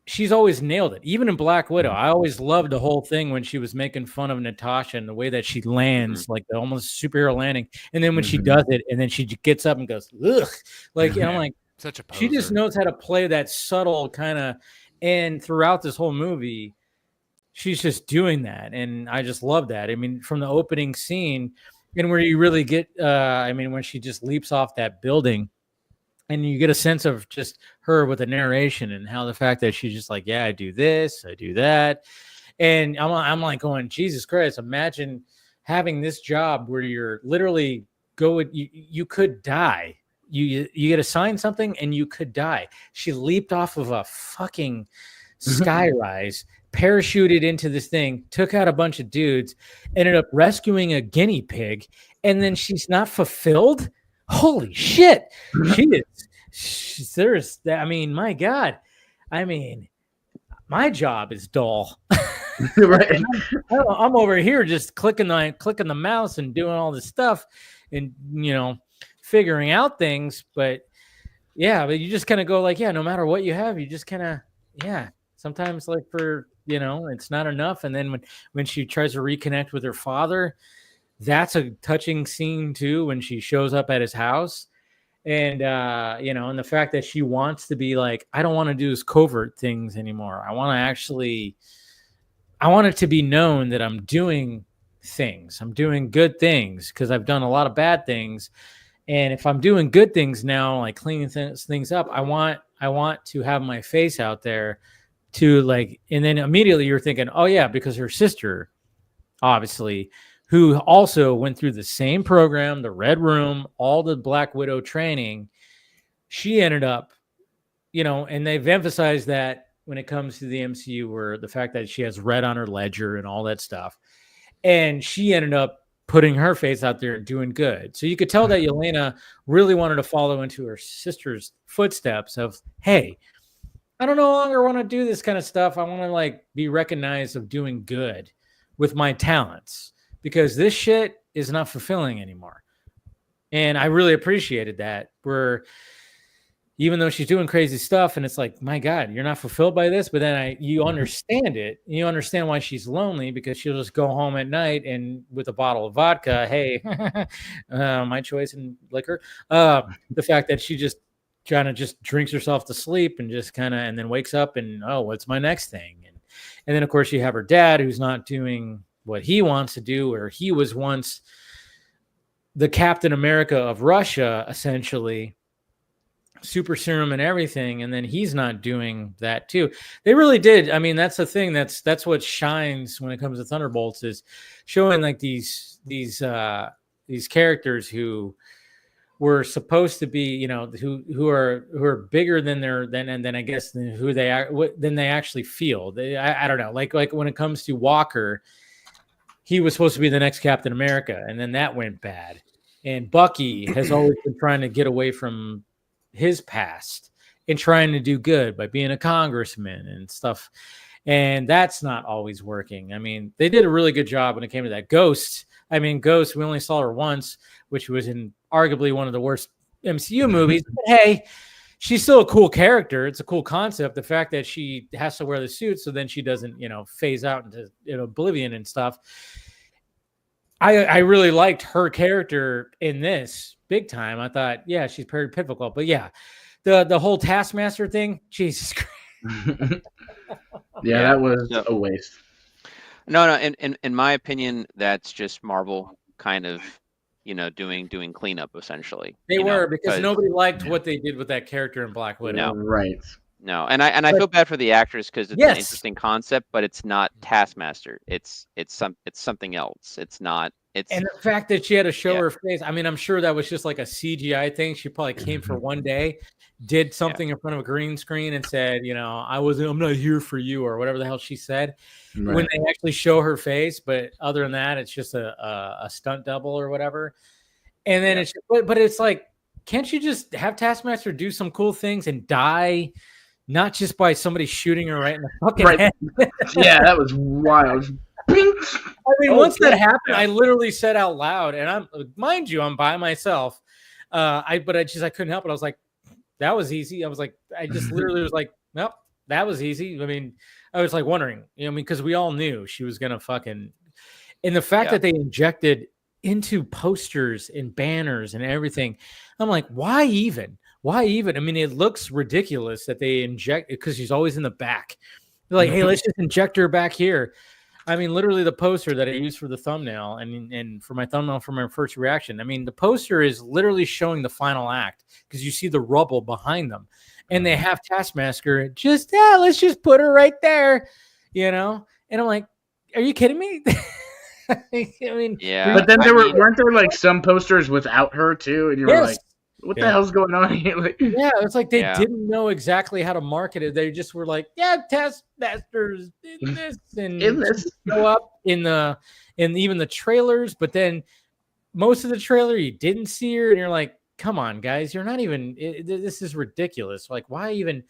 she's always nailed it. Even in Black Widow, I always loved the whole thing when she was making fun of Natasha and the way that she lands, like the almost superhero landing. And then when she does it, and then she gets up and goes, ugh. Like, and I'm like, such a poser. She just knows how to play that subtle kind of, and throughout this whole movie, she's just doing that. And I just love that. I mean, from the opening scene, and where you really get, when she just leaps off that building, and you get a sense of just her with the narration and how the fact that she's just like, yeah, I do this, I do that. And I'm like going, Jesus Christ, imagine having this job where you're literally you could die. You get assigned something and you could die. She leaped off of a fucking skyrise, parachuted into this thing, took out a bunch of dudes, ended up rescuing a guinea pig, and then she's not fulfilled. Holy shit. There's that. I mean, my God. I mean, my job is dull. Right. I'm over here just clicking the mouse and doing all this stuff and, figuring out things. But you just kind of go like, no matter what you have, you just kind of, sometimes like for, it's not enough. And then when she tries to reconnect with her father, that's a touching scene too, when she shows up at his house. And, and the fact that she wants to be like, I don't want to do this covert things anymore. I want it to be known that I'm doing things. I'm doing good things because I've done a lot of bad things. And if I'm doing good things now, like cleaning things up, I want to have my face out there to like, and then immediately you're thinking, oh yeah, because her sister, obviously, who also went through the same program, the Red Room, all the Black Widow training, she ended up, and they've emphasized that when it comes to the MCU, where the fact that she has red on her ledger and all that stuff. And she ended up putting her face out there and doing good. So you could tell that Yelena really wanted to follow into her sister's footsteps of, hey, I don't no longer want to do this kind of stuff. I want to like be recognized of doing good with my talents, because this shit is not fulfilling anymore. And I really appreciated that, where even though she's doing crazy stuff and it's like, my God, you're not fulfilled by this. But then you understand it. You understand why she's lonely, because she'll just go home at night and with a bottle of vodka, hey, my choice in liquor. The fact that she just kind of just drinks herself to sleep and just kind of, and then wakes up and, oh, what's my next thing? And then of course you have her dad, who's not doing what he wants to do, where he was once the Captain America of Russia, essentially, super serum and everything, and then he's not doing that too. They really did. I mean, that's the thing. That's what shines when it comes to Thunderbolts, is showing like these characters who were supposed to be, who are bigger than than I guess than who they are, than they actually feel. I don't know. Like when it comes to Walker, he was supposed to be the next Captain America, and then that went bad. And Bucky has always been trying to get away from his past and trying to do good by being a congressman and stuff. And that's not always working. I mean, they did a really good job when it came to that. Ghost, we only saw her once, which was in arguably one of the worst MCU movies. But hey, she's still a cool character. It's a cool concept. The fact that she has to wear the suit so then she doesn't, phase out into oblivion and stuff. I really liked her character in this big time. I thought, yeah, she's very pivotal. But yeah, the whole Taskmaster thing, Jesus Christ. Yeah, that was a waste. No. In my opinion, that's just Marvel kind of, doing cleanup essentially. They were because nobody liked what they did with that character in Black Widow. No. Right. No, and I feel bad for the actors because it's an interesting concept, but it's not Taskmaster. It's something else. It's not. And the fact that she had to show her face. I mean, I'm sure that was just like a CGI thing. She probably came for one day, did something in front of a green screen, and said, I'm not here for you, or whatever the hell she said. Right. When they actually show her face, but other than that, it's just a stunt double or whatever. And then it's, but it's like, can't you just have Taskmaster do some cool things and die? Not just by somebody shooting her right in the fucking head. Yeah, that was wild. I mean, once that happened, I literally said out loud, and mind you, I'm by myself. I couldn't help it. I was like, that was easy. I was like, I just literally was like, nope, that was easy. I mean, I was like wondering, because we all knew she was gonna fucking, and the fact that they injected into posters and banners and everything, I'm like, why even? Why even? I mean, it looks ridiculous that they inject it because she's always in the back. They're like, hey, let's just inject her back here. I mean, literally the poster that I used for the thumbnail and for my thumbnail for my first reaction. I mean, the poster is literally showing the final act because you see the rubble behind them. And they have Taskmasker let's just put her right there, And I'm like, are you kidding me? I mean, yeah. But then weren't there like some posters without her too? And you were like, what the hell's going on here? Like, it's like they didn't know exactly how to market it. They just were like, Taskmasters in this and in this show up in even the trailers. But then most of the trailer you didn't see her, and you're like, come on, guys, you're not even. This is ridiculous. Like, why even?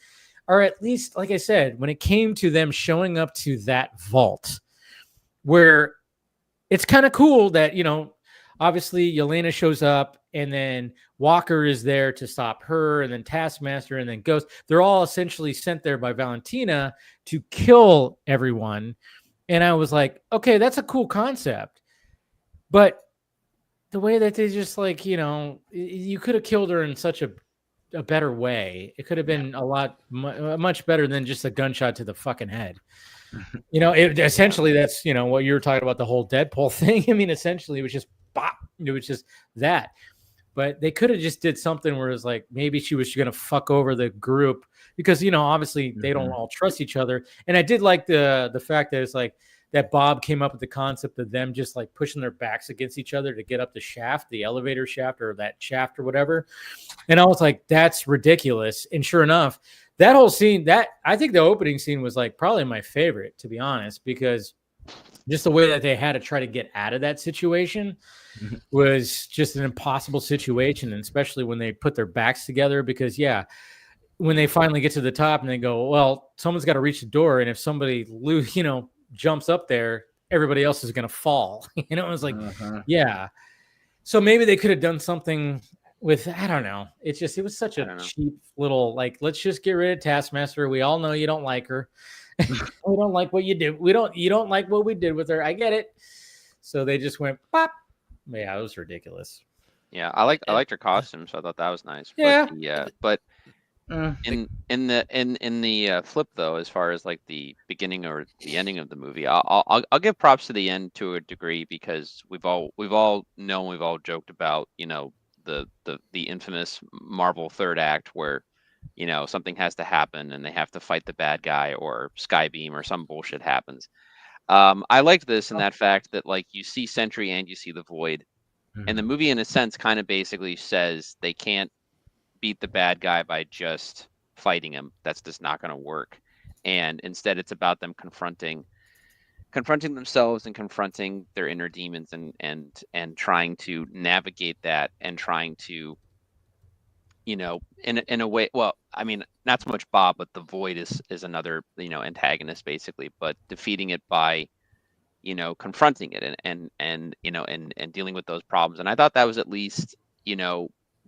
Or at least, like I said, when it came to them showing up to that vault, where it's kind of cool that obviously Yelena shows up. And then Walker is there to stop her, and then Taskmaster, and then Ghost. They're all essentially sent there by Valentina to kill everyone. And I was like, okay, that's a cool concept. But the way that they just like, you could have killed her in such a better way. It could have been a lot much better than just a gunshot to the fucking head. Essentially that's, what you were talking about, the whole Deadpool thing. I mean, essentially it was just bop. It was just that. But they could have just did something where it was like maybe she was going to fuck over the group because, obviously they don't all trust each other. And I did like the fact that it's like that Bob came up with the concept of them just like pushing their backs against each other to get up the shaft, the elevator shaft or that shaft or whatever. And I was like, that's ridiculous. And sure enough, that whole scene, I think the opening scene was like probably my favorite, to be honest, because just the way that they had to try to get out of that situation was just an impossible situation. And especially when they put their backs together, because when they finally get to the top and they go, well, someone's got to reach the door. And if somebody, jumps up there, everybody else is going to fall. It was like, So maybe they could have done something with, I don't know. It was such a cheap little, like, let's just get rid of Taskmaster. We all know you don't like her. We don't like what you did. You don't like what we did with her. I get it. So they just went pop. Yeah, it was ridiculous. Yeah, I liked her costume, so I thought that was nice. Yeah. But in the flip though, as far as like the beginning or the ending of the movie, I'll give props to the end to a degree because we've all joked about the infamous Marvel third act where something has to happen and they have to fight the bad guy or Skybeam or some bullshit happens. I liked this in that fact that like you see Sentry and you see the Void And the movie, in a sense, kind of basically says they can't beat the bad guy by just fighting him. That's just not going to work. And instead, it's about them confronting themselves and confronting their inner demons and trying to navigate that and trying to, in a way. Well, I mean, not so much Bob, but the Void is another antagonist basically, but defeating it by confronting it and dealing with those problems. And I thought that was at least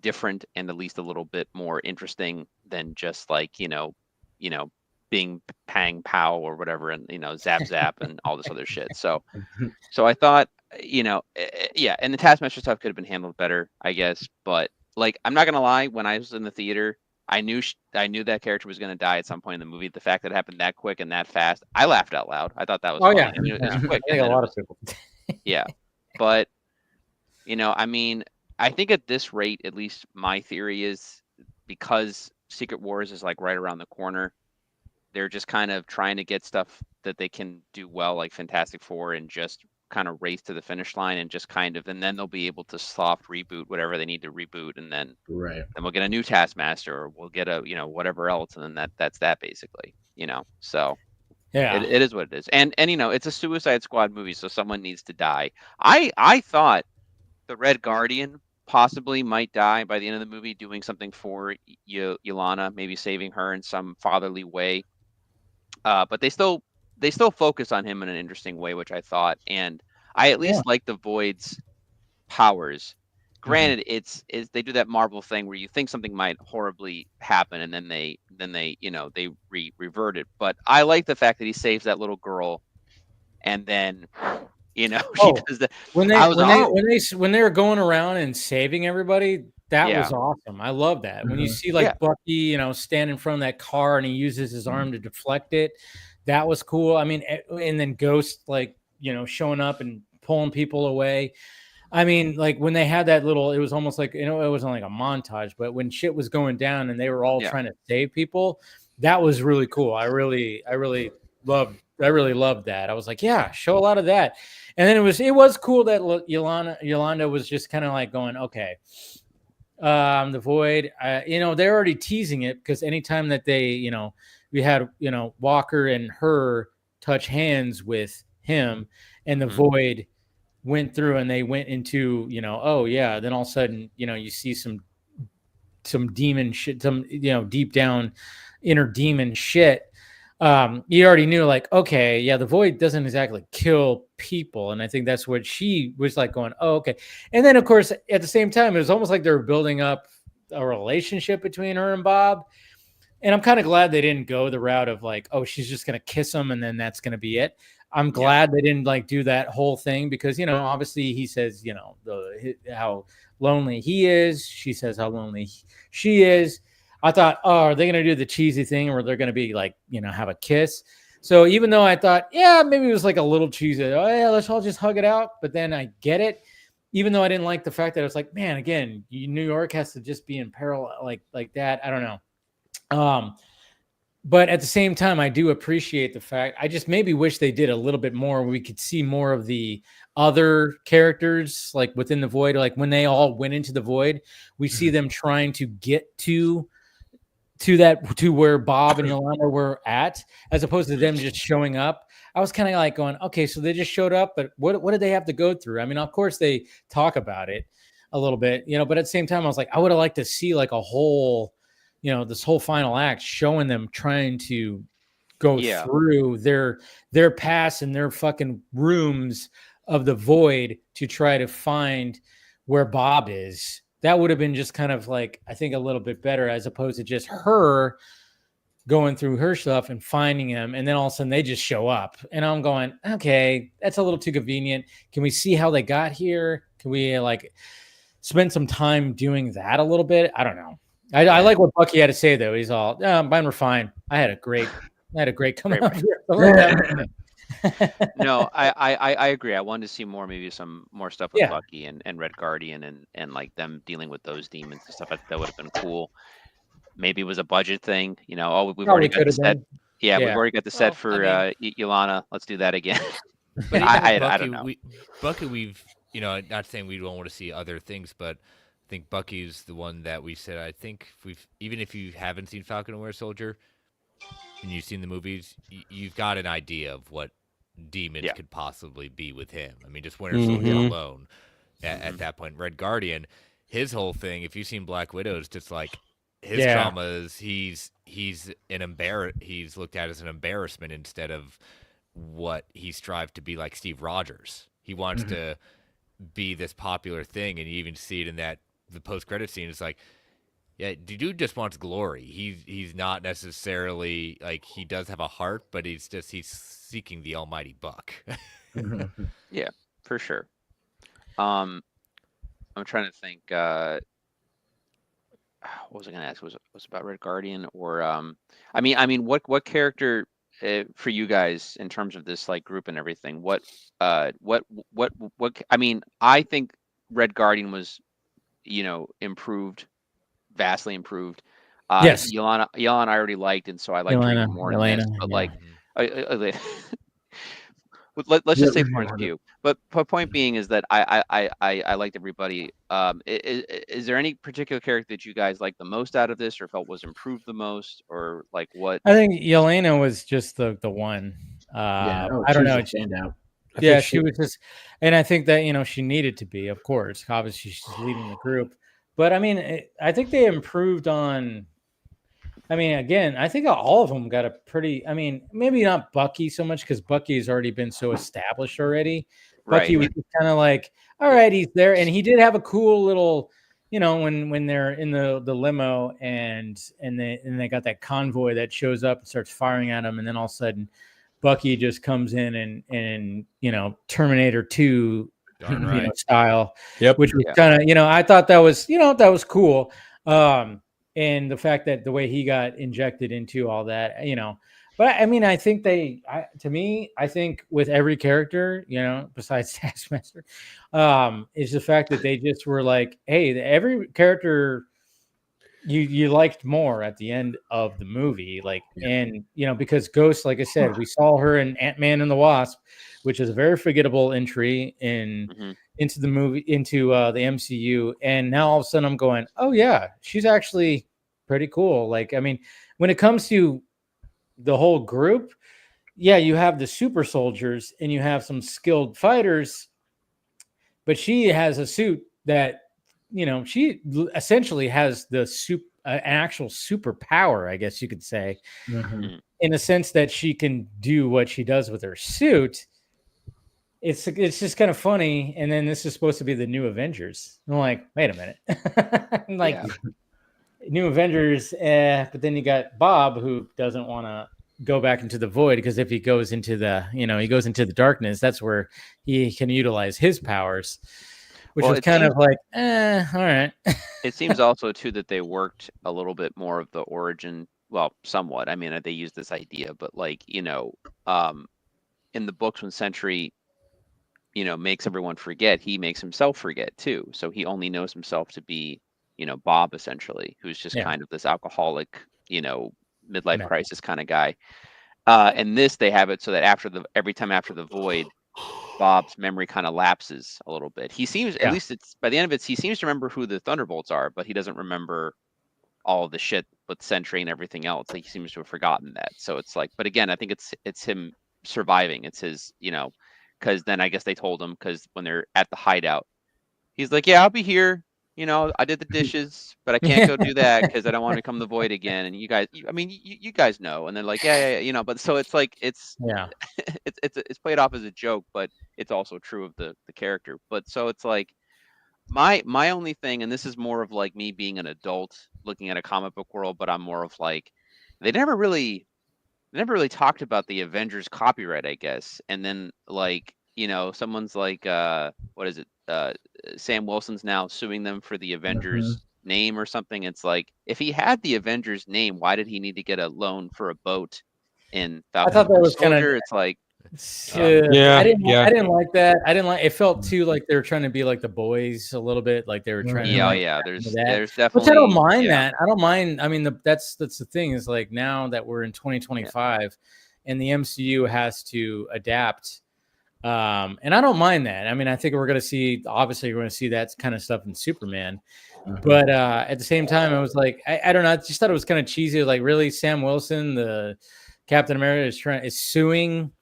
different and at least a little bit more interesting than just like being Pang Pow or whatever, and Zap Zap and all this other shit. So I thought yeah, and the Taskmaster stuff could have been handled better, I guess. But like, I'm not gonna lie, when I was in the theater, I knew that character was going to die at some point in the movie. The fact that it happened that quick and that fast, I laughed out loud. I thought that was funny. Yeah. I mean, it was quick. I think a lot of people. Yeah, but I mean, I think at this rate, at least my theory is, because Secret Wars is like right around the corner, they're just kind of trying to get stuff that they can do well, like Fantastic Four, and just kind of race to the finish line, and just kind of, and then they'll be able to soft reboot whatever they need to reboot, and then we'll get a new Taskmaster, or we'll get a whatever else, and then that's that basically. So Yeah, it is what it is, and it's a Suicide Squad movie, so someone needs to die. I thought the Red Guardian possibly might die by the end of the movie, doing something for Yelena, maybe saving her in some fatherly way. But they still focus on him in an interesting way, which I thought, and I at least like the Void's powers. Granted, it's they do that Marvel thing where you think something might horribly happen, and then they revert it. But I like the fact that he saves that little girl, and then he does the when they were going around and saving everybody. That was awesome. I love that. When you see like Bucky, stand in front of that car and he uses his arm to deflect it, that was cool. I mean, and then Ghost, like, showing up and pulling people away. I mean, like when they had that little, it was almost like, it wasn't like a montage, but when shit was going down and they were all trying to save people, that was really cool. I really loved that. I was like, yeah, show a lot of that. And then it was cool that Yolanda was just kind of like going, okay, the Void, they're already teasing it, because anytime that they, we had, Walker and her touch hands with him, and the Void went through and they went into, oh yeah, then all of a sudden, you see some demon shit, some, deep down inner demon shit. You already knew, like, okay, yeah, the Void doesn't exactly kill people, and I think that's what she was like going, oh, okay. And then, of course, at the same time, it was almost like they were building up a relationship between her and Bob, and I'm kind of glad they didn't go the route of like, oh, she's just gonna kiss him and then that's gonna be it. I'm glad they didn't like do that whole thing, because obviously he says how lonely he is, she says how lonely she is. I thought, oh, are they going to do the cheesy thing where they're going to be like, have a kiss? So even though I thought, yeah, maybe it was like a little cheesy, oh yeah, let's all just hug it out. But then I get it, even though I didn't like the fact that it was like, man, again, New York has to just be in peril like that. I don't know. But at the same time, I do appreciate the fact. I just maybe wish they did a little bit more. We could see more of the other characters, like within the Void. Like when they all went into the Void, we see them trying to get to where Bob and Yolanda were at, as opposed to them just showing up. I was kind of like going, okay, so they just showed up, but what did they have to go through? I mean, of course they talk about it a little bit, but at the same time, I was like, I would have liked to see like a whole, this whole final act showing them trying to go through their past and their fucking rooms of the Void to try to find where Bob is. That would have been just kind of like, I think, a little bit better, as opposed to just her going through her stuff and finding him, and then all of a sudden they just show up. And I'm going, okay, that's a little too convenient. Can we see how they got here? Can we like spend some time doing that a little bit? I don't know. I like what Bucky had to say though. He's all, mine were fine. I had a great coming up here. No, I agree. I wanted to see more, maybe some more stuff with Bucky and Red Guardian and like them dealing with those demons and stuff. That would have been cool. Maybe it was a budget thing. We've already got the set. Yeah, we've already got the set for Yolanda. Let's do that again. But I don't know. Bucky, not saying we don't want to see other things, but I think Bucky's the one that we said. I think even if you haven't seen Falcon and Winter Soldier and you've seen the movies, you've got an idea of what demons could possibly be with him. I mean, just Winter Soldier alone at that point. Red Guardian, his whole thing, if you've seen Black Widow, is just like his trauma is he's looked at as an embarrassment instead of what he strived to be, like Steve Rogers. He wants to be this popular thing, and you even see it in the post-credit scene. It's like, yeah, the dude just wants glory. He's not necessarily like, he does have a heart, but he's seeking the almighty buck. Yeah, for sure. I'm trying to think. What was I going to ask? Was it about Red Guardian or I mean, what character for you guys in terms of this like group and everything? What I mean, I think Red Guardian was, vastly improved. Yes. Yelena I already liked, and so I liked her even more in this. But like, let's just say Florence Pugh. But point being is that I liked everybody. Is there any particular character that you guys liked the most out of this, or felt was improved the most, or like what? I think Yelena was just the one. I don't know. Standout. Yeah, she was just, and I think that she needed to be, of course. Obviously, she's leading the group, but I mean, I think they improved on. I mean, again, I think all of them got a pretty. I mean, maybe not Bucky so much because Bucky's already been so established already. Right. Bucky was kind of like, all right, he's there, and he did have a cool little, when they're in the limo and they got that convoy that shows up and starts firing at him, and then all of a sudden, Bucky just comes in and Terminator 2 style, which was kind of I thought that was that was cool. And the fact that the way he got injected into all that, but I mean, I think I think with every character, besides Taskmaster, is the fact that they just were like, hey, every character you liked more at the end of the movie, and because Ghost, like I said, we saw her in Ant-Man and the Wasp, which is a very forgettable entry into the movie, into the MCU, and now all of a sudden I'm going, oh yeah, she's actually pretty cool. Like, I mean, when it comes to the whole group, yeah, you have the super soldiers and you have some skilled fighters, but she has a suit that she essentially has the an actual superpower, I guess you could say, in the sense that she can do what she does with her suit. It's just kind of funny. And then this is supposed to be the new Avengers. I'm like, wait a minute. New Avengers, but then you got Bob, who doesn't want to go back into the void, because if he goes into the darkness, that's where he can utilize his powers, which was kind of like, all right. It seems also too that they worked a little bit more of the origin, well, somewhat. I mean, they used this idea, but like, in the books, when Sentry, makes everyone forget, he makes himself forget too. So he only knows himself to be, Bob, essentially, who's just kind of this alcoholic, midlife crisis kind of guy. And this, they have it so that every time after the void, Bob's memory kind of lapses a little bit. He seems, at least it's by the end of it, he seems to remember who the Thunderbolts are, but he doesn't remember all of the shit with Sentry and everything else. Like, he seems to have forgotten that. So it's like, but again, I think it's him surviving. It's his, because then I guess they told him, because when they're at the hideout, he's like, yeah, I'll be here. I did the dishes, but I can't go do that because I don't want to become the void again. And you guys, you guys know. And they're like, yeah. But so it's like, it's played off as a joke, but it's also true of the character. But so it's like, my only thing, and this is more of like me being an adult looking at a comic book world, but I'm more of like, they never really talked about the Avengers copyright, I guess. And then like, someone's like, what is it? Sam Wilson's now suing them for the Avengers name or something. It's like, if he had the Avengers name, why did he need to get a loan for a boat in Falcon? I thought that was kind of, it's like, I didn't like that. I didn't like, it felt too like they were trying to be like the boys a little bit, like they were trying to there's definitely, which I don't mind that. I don't mind. I mean, that's the thing, is like, now that we're in 2025 and the MCU has to adapt And I don't mind that. I mean, I think we're going to see, obviously, we're going to see that kind of stuff in Superman. But at the same time, I was like, I don't know. I just thought it was kind of cheesy. Like, really, Sam Wilson, the Captain America, is suing.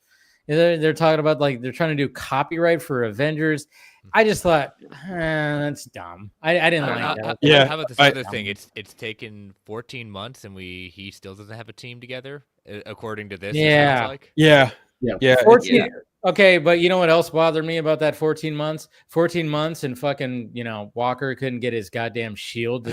They're talking about like they're trying to do copyright for Avengers. I just thought that's dumb. I didn't like that. Yeah. How about this other thing? It's taken 14 months and he still doesn't have a team together, according to this. Yeah. It sounds like. Yeah. 14. Okay, but you know what else bothered me about that 14 months? 14 months and fucking, Walker couldn't get his goddamn shield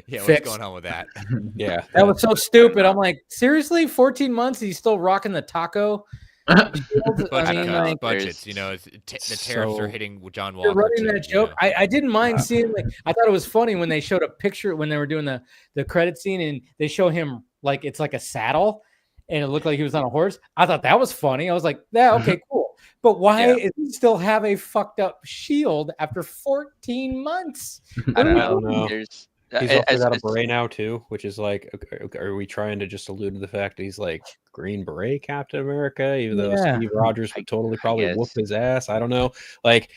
Yeah, fixed. what's going on with that? Yeah. That was so stupid. I'm like, seriously? 14 months? He's still rocking the taco? Budgets, the tariffs are hitting John Walker. You're running too, that joke. I didn't mind seeing, I thought it was funny when they showed a picture when they were doing the credit scene and they show him like it's like a saddle and it looked like he was on a horse. I thought that was funny. I was like, yeah, okay, cool. But why does he still have a fucked up shield after 14 months? I don't know. He's also got a beret now too, which is like, okay, are we trying to just allude to the fact that he's like Green Beret Captain America, even though Steve Rogers would totally probably whoop his ass? I don't know. Like,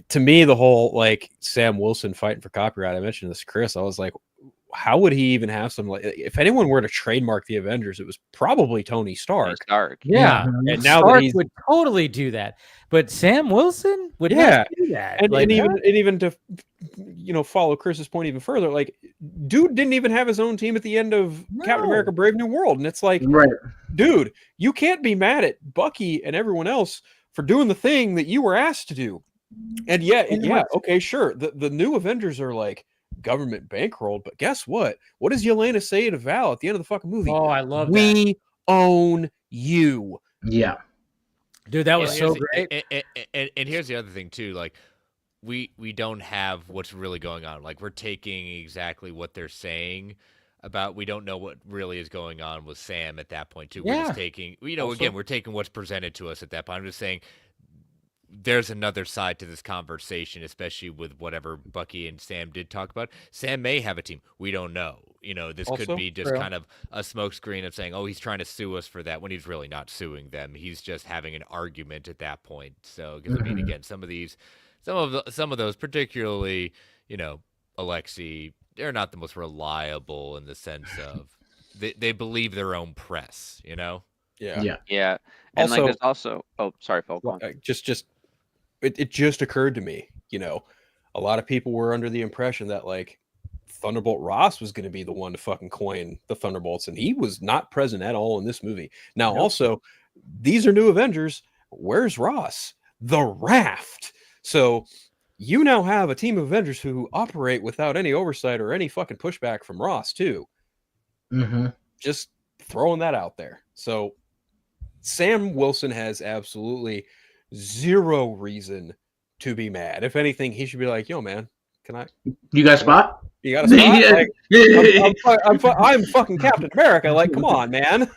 to me, the whole like Sam Wilson fighting for copyright, I mentioned this to Chris, I was like, how would he even have some, like, if anyone were to trademark the Avengers, it was probably Tony Stark. Yeah. And now Stark that he's would totally do that. But Sam Wilson would not do that. And even to follow Chris's point even further, like, dude didn't even have his own team at the end of Captain America Brave New World. And it's like, dude, you can't be mad at Bucky and everyone else for doing the thing that you were asked to do. And okay, sure. The new Avengers are like government bankrolled, but guess what? What does Yelena say to Val at the end of the fucking movie? Oh, I love that. We own you. Yeah. Dude, that was so great. And here's the other thing too, like we don't have what's really going on. Like, we're taking exactly what they're saying about, we don't know what really is going on with Sam at that point too. We're just taking, again, we're taking what's presented to us at that point. I'm just saying there's another side to this conversation, especially with whatever Bucky and Sam did talk about. Sam may have a team. We don't know. This could be just kind of a smokescreen of saying, oh, he's trying to sue us for that, when he's really not suing them. He's just having an argument at that point. So, because I mean, again, some of those, particularly, Alexei, they're not the most reliable in the sense of they believe their own press, Yeah. And also, like, there's also, oh, sorry, Phil. It just occurred to me, a lot of people were under the impression that like Thunderbolt Ross was going to be the one to fucking coin the Thunderbolts, and he was not present at all in this movie. Now, also, these are new Avengers. Where's Ross? The Raft. So you now have a team of Avengers who operate without any oversight or any fucking pushback from Ross too. Just throwing that out there. So Sam Wilson has absolutely zero reason to be mad. If anything, he should be like, yo, man, you got a spot? You got a spot? I'm fucking Captain America. Like, come on, man.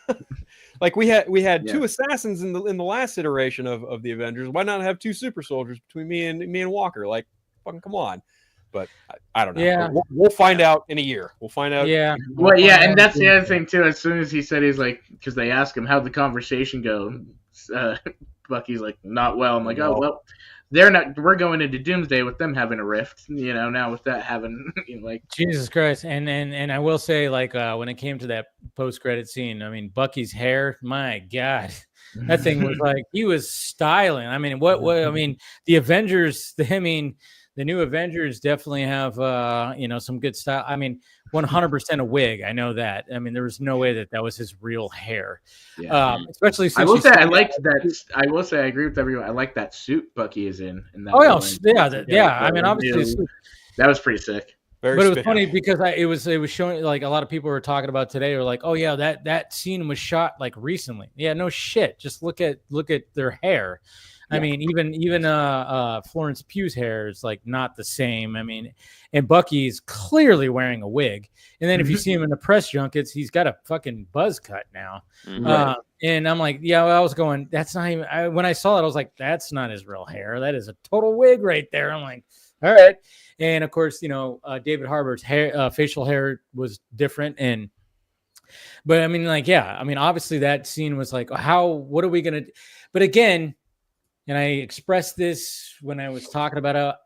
Like, we had two assassins in the last iteration of the Avengers. Why not have two super soldiers between me and Walker? Like, fucking come on. But I don't know. Yeah. We'll find out in a year. We'll find out. Yeah. Well, yeah, and that's the other thing too. As soon as he said, he's like, because they asked him how'd the conversation go, Bucky's like, not well. I'm like, oh well, they're not. We're going into Doomsday with them having a rift. Now with that having like Jesus Christ. And I will say, like, when it came to that post-credit scene, I mean, Bucky's hair, my God, that thing was like, he was styling. I mean, the Avengers, the new Avengers definitely have, some good style. I mean, 100% a wig. I know that. I mean, there was no way that was his real hair. Yeah. Especially since I will say I liked that. I will say I agree with everyone. I like that suit Bucky is in that. Oh yeah. I mean, obviously that was pretty sick. But it was funny because it was showing, like, a lot of people were talking about today were like, oh yeah, that scene was shot like recently. Yeah, no shit. Just look at their hair. I mean, even Florence Pugh's hair is like not the same. I mean, and Bucky's clearly wearing a wig. And then if you see him in the press junkets, he's got a fucking buzz cut now. And I'm like, I was going, that's not even. When I saw it, I was like, that's not his real hair. That is a total wig right there. I'm like, all right. And of course, David Harbour's hair, facial hair was different. But I mean, like, obviously that scene was like, what are we gonna? But again. and I expressed this when I was talking about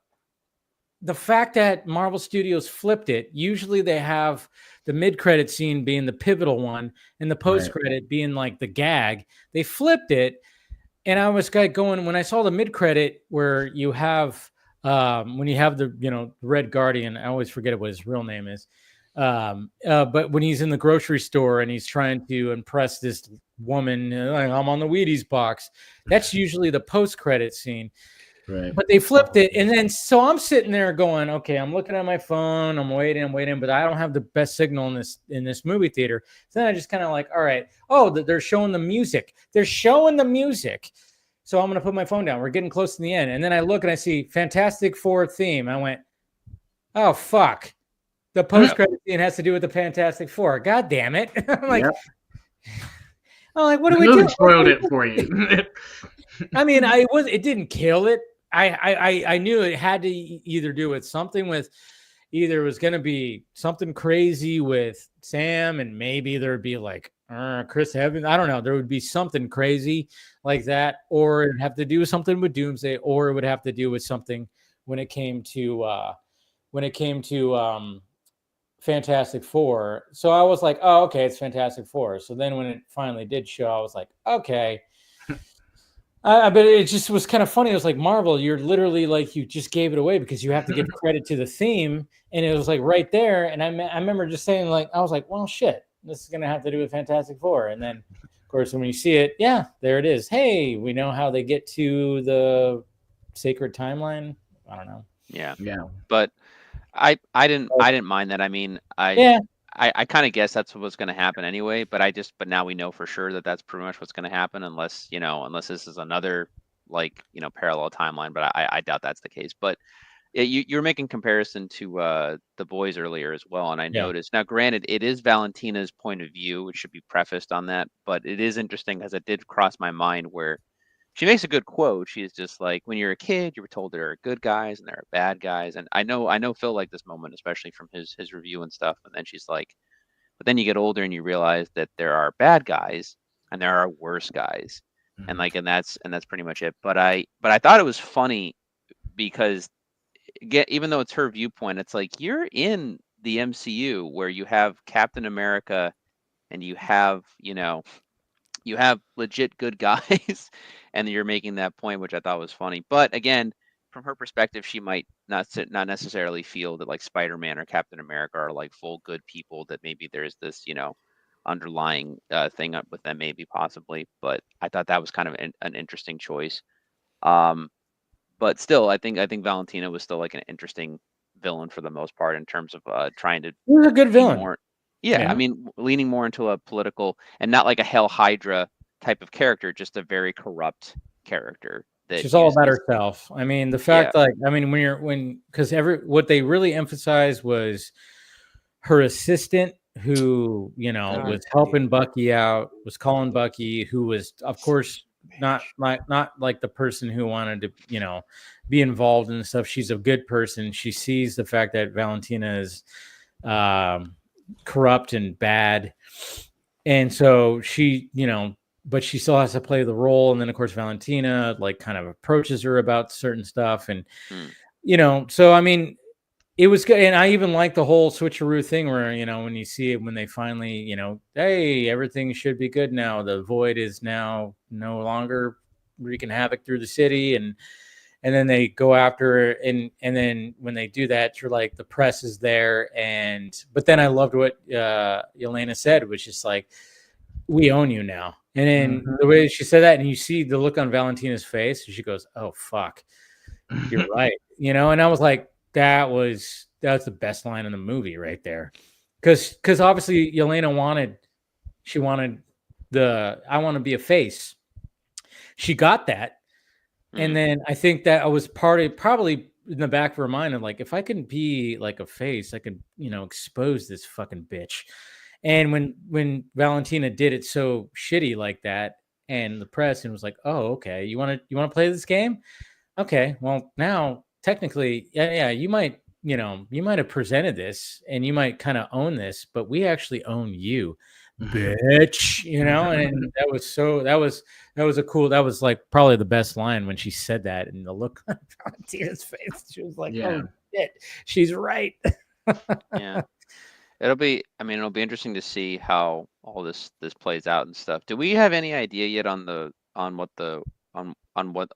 the fact that Marvel Studios flipped it. Usually they have the mid-credit scene being the pivotal one and the post-credit being like the gag. They flipped it. And I was going, when I saw the mid-credit where you have, when you have the, Red Guardian, I always forget what his real name is. But when he's in the grocery store and he's trying to impress this woman, like, I'm on the Wheaties box, that's usually the post-credit scene. Right. But they flipped it. And then, so I'm sitting there going, okay, I'm looking at my phone. I'm waiting, but I don't have the best signal in this movie theater. So then I just kind of like, all right. Oh, they're showing the music. They're showing the music. So I'm going to put my phone down. We're getting close to the end. And then I look and I see Fantastic Four theme. I went, oh, fuck. The post-credit scene has to do with the Fantastic Four. God damn it. I'm like, what do we do? Spoiled it for you. I mean, it didn't kill it. I knew it had to either do with something with either it was going to be something crazy with Sam and maybe there'd be like Chris Evans. I don't know. There would be something crazy like that, or it'd have to do with something with Doomsday, or it would have to do with something when it came to Fantastic Four. So I was like, oh, okay, it's Fantastic Four. So then when it finally did show, I was like, okay. But it just was kind of funny. It was like, Marvel, you're literally like, you just gave it away because you have to give credit to the theme. And it was like right there. And I remember just saying, like, I was like, well, shit, this is going to have to do with Fantastic Four. And then, of course, when you see it, yeah, there it is. Hey, we know how they get to the sacred timeline. I don't know. Yeah. Yeah. But I didn't mind that. I mean, I kind of guess that's what was going to happen anyway, but now we know for sure that that's pretty much what's going to happen unless this is another parallel timeline, but I doubt that's the case. But you're making comparison to The Boys earlier as well. And I noticed, now granted, it is Valentina's point of view, which should be prefaced on that, but it is interesting because it did cross my mind where she makes a good quote. She's just like, when you're a kid, you were told there are good guys and there are bad guys. And I know Phil liked this moment, especially from his review and stuff. And then she's like, but then you get older and you realize that there are bad guys and there are worse guys. Mm-hmm. And that's pretty much it. But I thought it was funny because even though it's her viewpoint, it's like you're in the MCU where you have Captain America and you have legit good guys and you're making that point, which I thought was funny. But again, from her perspective, she might not necessarily feel that like Spider-Man or Captain America are like full good people, that maybe there's this, underlying thing up with them, maybe possibly. But I thought that was kind of an interesting choice. But still, I think Valentina was still like an interesting villain for the most part in terms of trying to. He was a good villain. Yeah, I mean, leaning more into a political and not like a Hell Hydra type of character, just a very corrupt character. She's all about herself. I mean, the fact, because what they really emphasized was her assistant, who was helping Bucky out, was calling Bucky, who was, of course, not like the person who wanted to, be involved in stuff. She's a good person. She sees the fact that Valentina is corrupt and bad, and so she but she still has to play the role. And then of course Valentina kind of approaches her about certain stuff, and so I mean it was good. And I even like the whole switcheroo thing where when you see it, when they finally hey, everything should be good now, the Void is now no longer wreaking havoc through the city, and then they go after her, and then when they do that, you're like, the press is there. But then I loved what Yelena said, which is like, we own you now. And then the way she said that, and you see the look on Valentina's face, she goes, oh, fuck, you're right. And I was like, that's the best line in the movie right there. Because obviously Yelena wanted I want to be a face. She got that. And then I think that I was probably in the back of her mind of like, if I can be like a face, I can, expose this fucking bitch. And when Valentina did it so shitty like that, and the press and was like, oh, okay, you want to play this game? Okay, well now technically, yeah, you might have presented this and you might kind of own this, but we actually own you. bitch, and that was like probably the best line when she said that, and the look on Tina's face, she was like, Yeah. oh shit, she's right. Yeah. It'll be interesting to see how all this plays out and stuff. Do we have any idea yet on what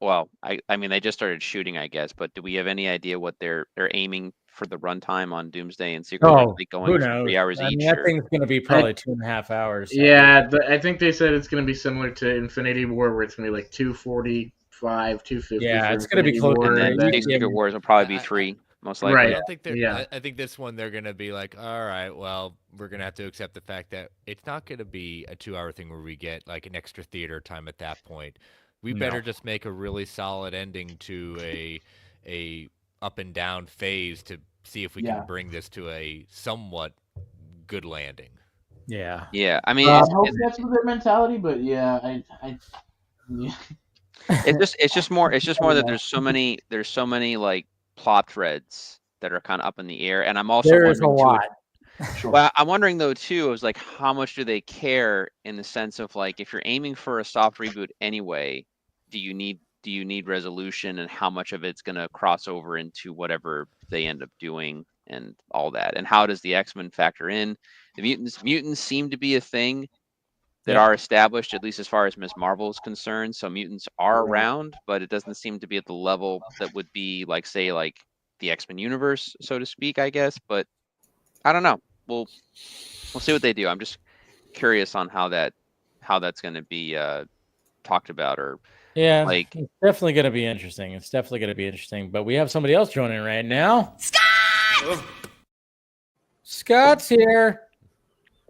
well, I mean they just started shooting, I guess, but do we have any idea what they're aiming for the runtime on Doomsday and Secret Wars? Are they going who for knows? 3 hours I mean, each? that Or... thing's gonna be probably 2.5 hours. Yeah, I think they said it's going to be similar to Infinity War, where it's going to be like 245, 250. Yeah, for it's gonna be Infinity closer War, and then and then- Secret Wars will probably be 3, most likely. Right. I don't think they're. Yeah. I think this one they're gonna be like, all right, well, we're gonna have to accept the fact that it's not gonna be a 2-hour thing where we get like an extra theater time at that point. We better just make a really solid ending to a up and down phase to see if we Yeah. can bring this to a somewhat good landing. Yeah. Yeah, I mean, I hope that's their mentality, but yeah, yeah. it's just more that there's so many like plot threads that are kind of up in the air, and I'm also There's a wondering too. lot. Sure. Well, I'm wondering though too, is like how much do they care in the sense of like if you're aiming for a soft reboot anyway, do you need resolution, and how much of it's gonna cross over into whatever they end up doing and all that, and how does the X-Men factor in? The mutants seem to be a thing that are established, at least as far as Ms. Marvel is concerned. So mutants are around, but it doesn't seem to be at the level that would be like, say, like the X-Men universe, so to speak, I guess. But I don't know. We'll see what they do. I'm just curious on how that's going to be talked about, or like. It's definitely going to be interesting. But we have somebody else joining right now. Scott's here.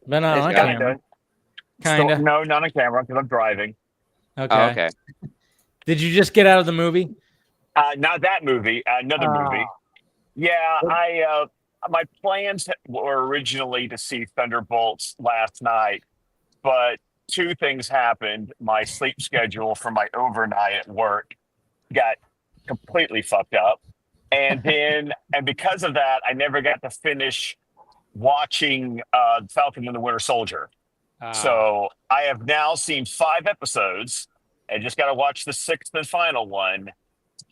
But not on camera. Kinda. No, not on camera because I'm driving. Okay. Oh, okay. Did you just get out of the movie? Not that movie. Another movie. Yeah, my plans were originally to see Thunderbolts last night, but two things happened. My sleep schedule for my overnight at work got completely fucked up, and because of that, I never got to finish watching Falcon and the Winter Soldier. So I have now seen 5 episodes and just got to watch the 6th and final one.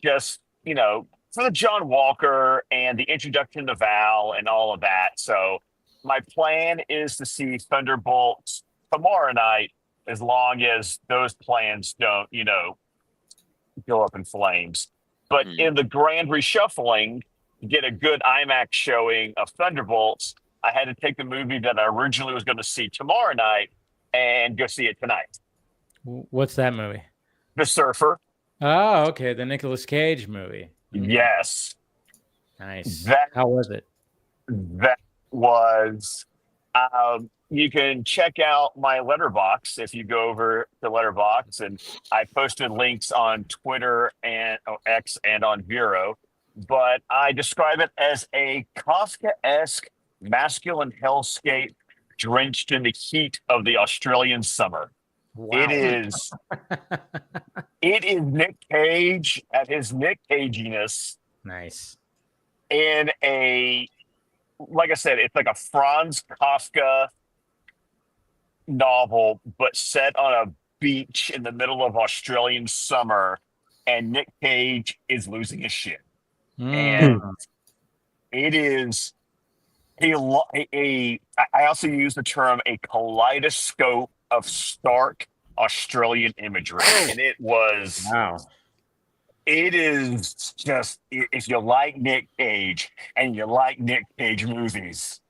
Just, for the John Walker and the introduction to Val and all of that. So my plan is to see Thunderbolts tomorrow night, as long as those plans don't, go up in flames. But in the grand reshuffling, to get a good IMAX showing of Thunderbolts, I had to take the movie that I originally was going to see tomorrow night and go see it tonight. What's that movie? The Surfer. Oh, okay. The Nicolas Cage movie. Yes. Nice. That- How was it? That was, you can check out my Letterbox if you go over to Letterbox, and I posted links on Twitter and X and on Vero, but I describe it as a Kafka-esque masculine hellscape drenched in the heat of the Australian summer. Wow. It is Nick Cage at his Nick Caginess Nice. in like I said, it's like a Franz Kafka novel, but set on a beach in the middle of Australian summer, and Nick Cage is losing his shit. And it is I also use the term a kaleidoscope of stark Australian imagery, and it was Wow. it is just, if you like Nick Cage and you like Nick Cage movies,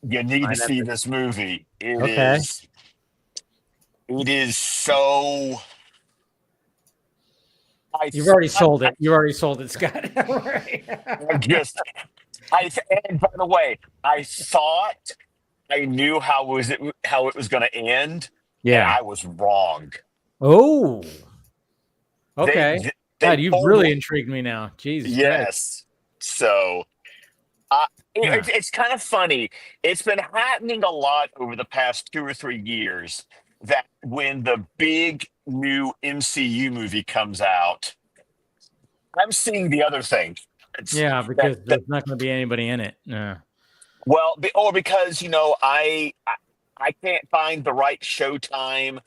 you need to see this movie. It is so. You've already sold it. You already sold it, Scott. And by the way, I thought I knew how it was going to end. Yeah. And I was wrong. Oh. Okay. They God, you've really intrigued me now. Jesus. Yes. Christ. So it's kind of funny. It's been happening a lot over the past 2 or 3 years that when the big new MCU movie comes out, I'm seeing the other thing. Yeah, because there's not going to be anybody in it. Yeah. Well, or because, I I can't find the right showtime.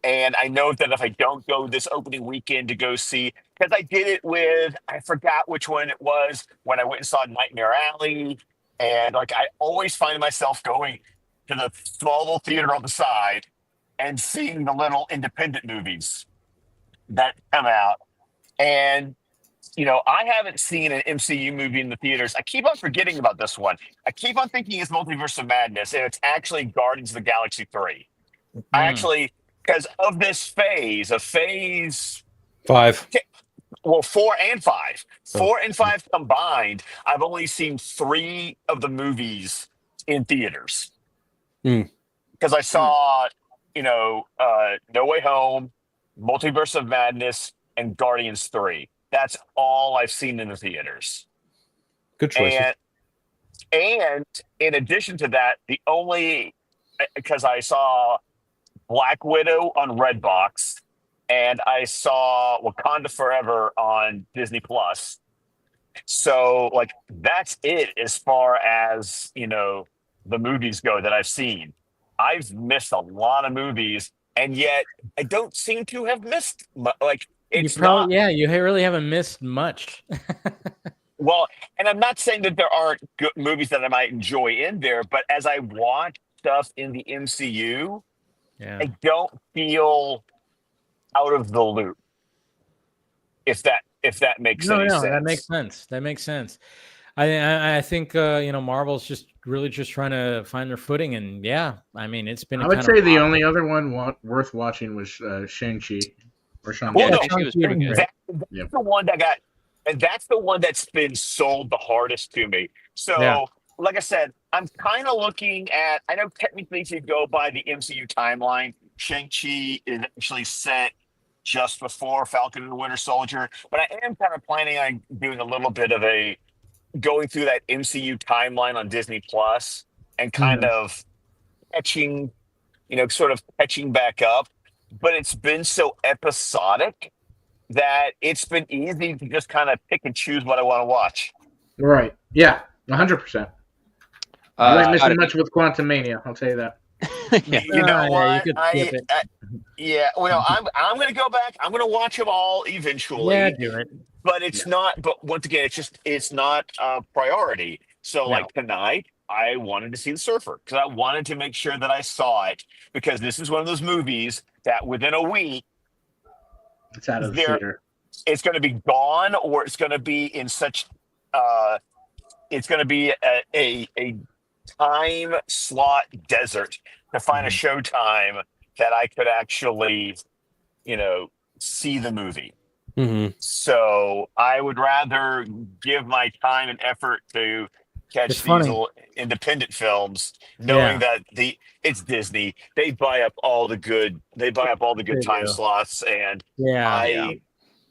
And I know that if I don't go this opening weekend to go see, because I did it with, I forgot which one it was when I went and saw Nightmare Alley. And like, I always find myself going to the small little theater on the side and seeing the little independent movies that come out. And, I haven't seen an MCU movie in the theaters. I keep on forgetting about this one. I keep on thinking it's Multiverse of Madness, and it's actually Guardians of the Galaxy 3. I actually, because of this phase 5. 4 and 5. 4 and 5 combined, I've only seen 3 of the movies in theaters. Because I saw, No Way Home, Multiverse of Madness, and Guardians 3. That's all I've seen in the theaters. Good choices. And in addition to that, because I saw Black Widow on Redbox, and I saw Wakanda Forever on Disney Plus. So, like, that's it as far as, the movies go that I've seen. I've missed a lot of movies, and yet I don't seem to have missed, it's not. Yeah, you really haven't missed much. Well, and I'm not saying that there aren't good movies that I might enjoy in there, but as I watch stuff in the MCU, I don't feel out of the loop. If that makes any sense. That makes sense. I think Marvel's just really just trying to find their footing, and it's been. I would say the only other one worth watching was Shang-Chi or Shang-Chi. Well, Shang-Chi that's the one that got, and that's the one that's been sold the hardest to me. So, like I said, I'm kind of looking at. I know technically, if you go by the MCU timeline, Shang-Chi is actually set just before Falcon and the Winter Soldier, but I am kind of planning on doing a little bit of going through that MCU timeline on Disney Plus and kind of catching back up. But it's been so episodic that it's been easy to just kind of pick and choose what I want to watch. Right. Yeah. 100%. You ain't missing much with Quantum Mania, I'll tell you that. You know what? You could skip it. I'm going to go back. I'm going to watch them all eventually. Yeah, do it. But it's not. But once again, it's not a priority. So like tonight, I wanted to see The Surfer because I wanted to make sure that I saw it because this is one of those movies that within a week it's out of the theater. It's going to be gone, or it's going to be in such. It's going to be a time slot desert to find a showtime that I could actually, see the movie. So I would rather give my time and effort to catch these little independent films, knowing that it's Disney. They buy up all the good. They buy up all the good time slots, and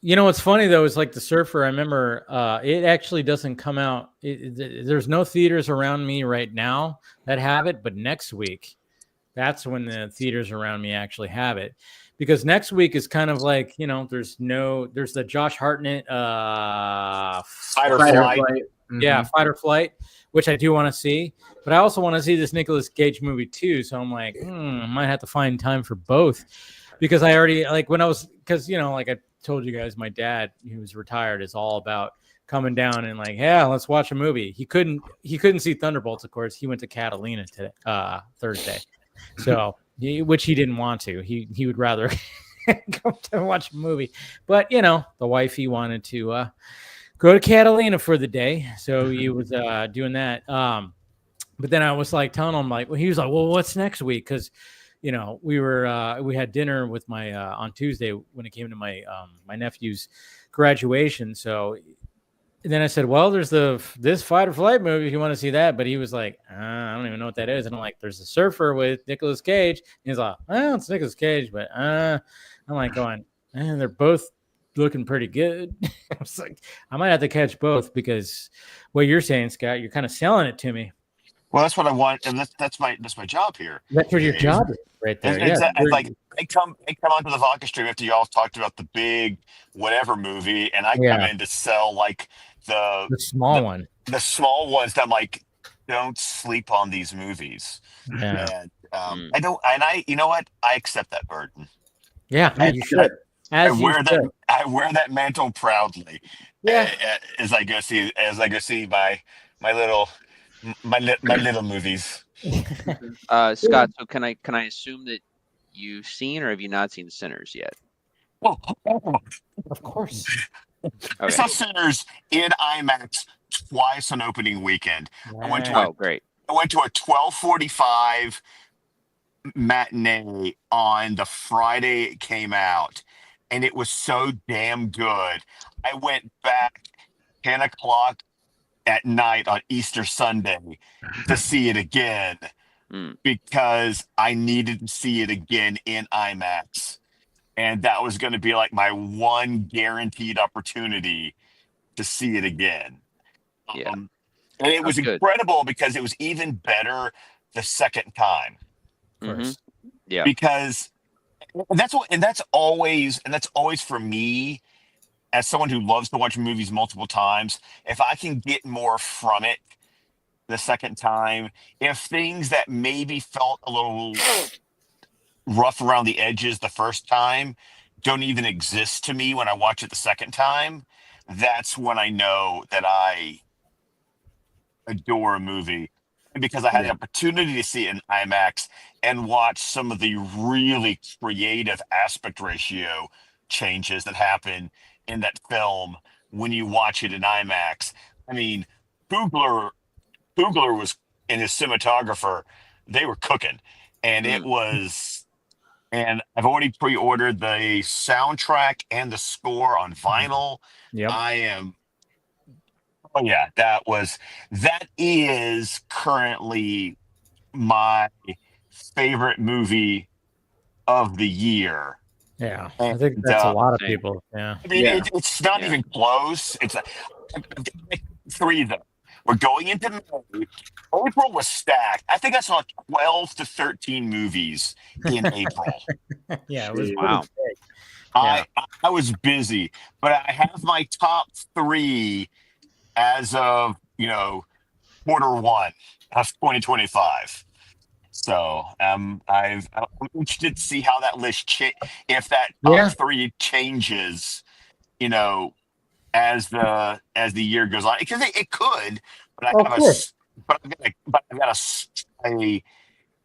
what's funny though is like The Surfer. I remember it actually doesn't come out. There's no theaters around me right now that have it, but next week, that's when the theaters around me actually have it. Because next week is kind of like, there's the Josh Hartnett Fight or Flight. Yeah, Fight or Flight, which I do want to see. But I also want to see this Nicolas Cage movie too. So I'm like, I might have to find time for both. Because I already, like I told you guys, my dad, who's retired, is all about coming down and like, let's watch a movie. He couldn't see Thunderbolts, of course. He went to Catalina today, Thursday. So, which he didn't want to. He would rather come to watch a movie. But, the wifey wanted to go to Catalina for the day. So he was doing that. But then I was like telling him, like, he was like, well, what's next week? Because, we had dinner with my on Tuesday when it came to my my nephew's graduation. So then I said, well, there's this Fight or Flight movie if you want to see that. But he was like, I don't even know what that is. And I'm like, there's The Surfer with Nicolas Cage. And he's like, well, it's Nicolas Cage, but I'm like going, they're both looking pretty good. I was like, I might have to catch both because what you're saying, Scott, you're kind of selling it to me. Well, that's what I want, and that's my job here. That's what your job is, right there. It's like they come onto the Vodka stream after y'all talked about the big whatever movie, and I come in to sell like the small one, the small ones. That I'm like, don't sleep on these movies. Yeah. I don't, and you know what? I accept that burden. Yeah, I, you should. I As you wear should. that. I wear that mantle proudly. Yeah. As I go see my little my little movies. Scott, so can I assume that you've seen or have you not seen Sinners yet? Oh, Of course. I saw Sinners in IMAX twice on opening weekend. I went to Wow. Great. I went to a 12:45 matinee on the Friday it came out, and it was so damn good. I went back 10 o'clock at night on Easter Sunday to see it again because I needed to see it again in IMAX. And that was going to be like my one guaranteed opportunity to see it again. Yeah. And it was incredible because it was even better the second time. Of course. Yeah. Because that's always for me as someone who loves to watch movies multiple times. If I can get more from it the second time, if things that maybe felt a little rough around the edges the first time don't even exist to me when I watch it the second time, that's when I know that I adore a movie. Because I had the opportunity to see it in IMAX and watch some of the really creative aspect ratio changes that happen in that film when you watch it in IMAX. I mean, Coogler was, and his cinematographer, they were cooking. And it was, and I've already pre-ordered the soundtrack and the score on vinyl. Yep. Oh yeah, that is currently my favorite movie of the year. Yeah, And, I think that's a lot of people. Yeah, I mean, it's not even close. It's three of them. We're going into May. April was stacked. I think I saw 12 to 13 movies in April. Yeah, it was wow. big. I was busy, but I have my top three as of quarter one of 2025. So I'm interested to see how that list if that top three changes, as the year goes on, because it could. But I've got a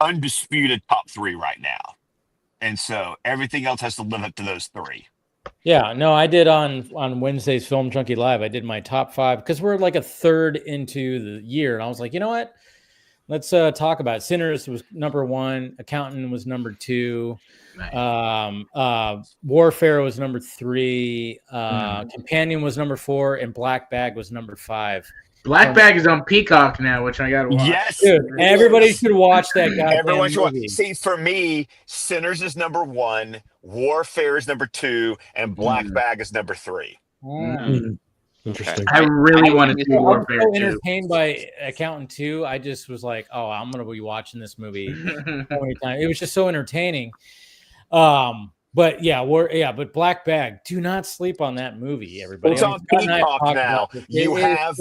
undisputed top three right now, and so everything else has to live up to those three. Yeah, no, I did on Wednesday's Film Junkie Live. I did my top 5 because we're like a third into the year, and I was like, you know what? Let's talk about it. Sinners was number 1, Accountant was number 2, Warfare was number 3, Companion was number 4, and Black Bag was number 5. Black Bag is on Peacock now, which I got to watch. Yes, dude, everybody should watch that goddamn Everyone should movie. See, for me, Sinners is number 1, Warfare is number 2, and Black Bag is number 3. Interesting. I really want to see Warfare. I was so entertained by Accountant 2. I just was like, oh, I'm going to be watching this movie so many times. It was just so entertaining. But but Black Bag, do not sleep on that movie, everybody. It's on Peacock now. You have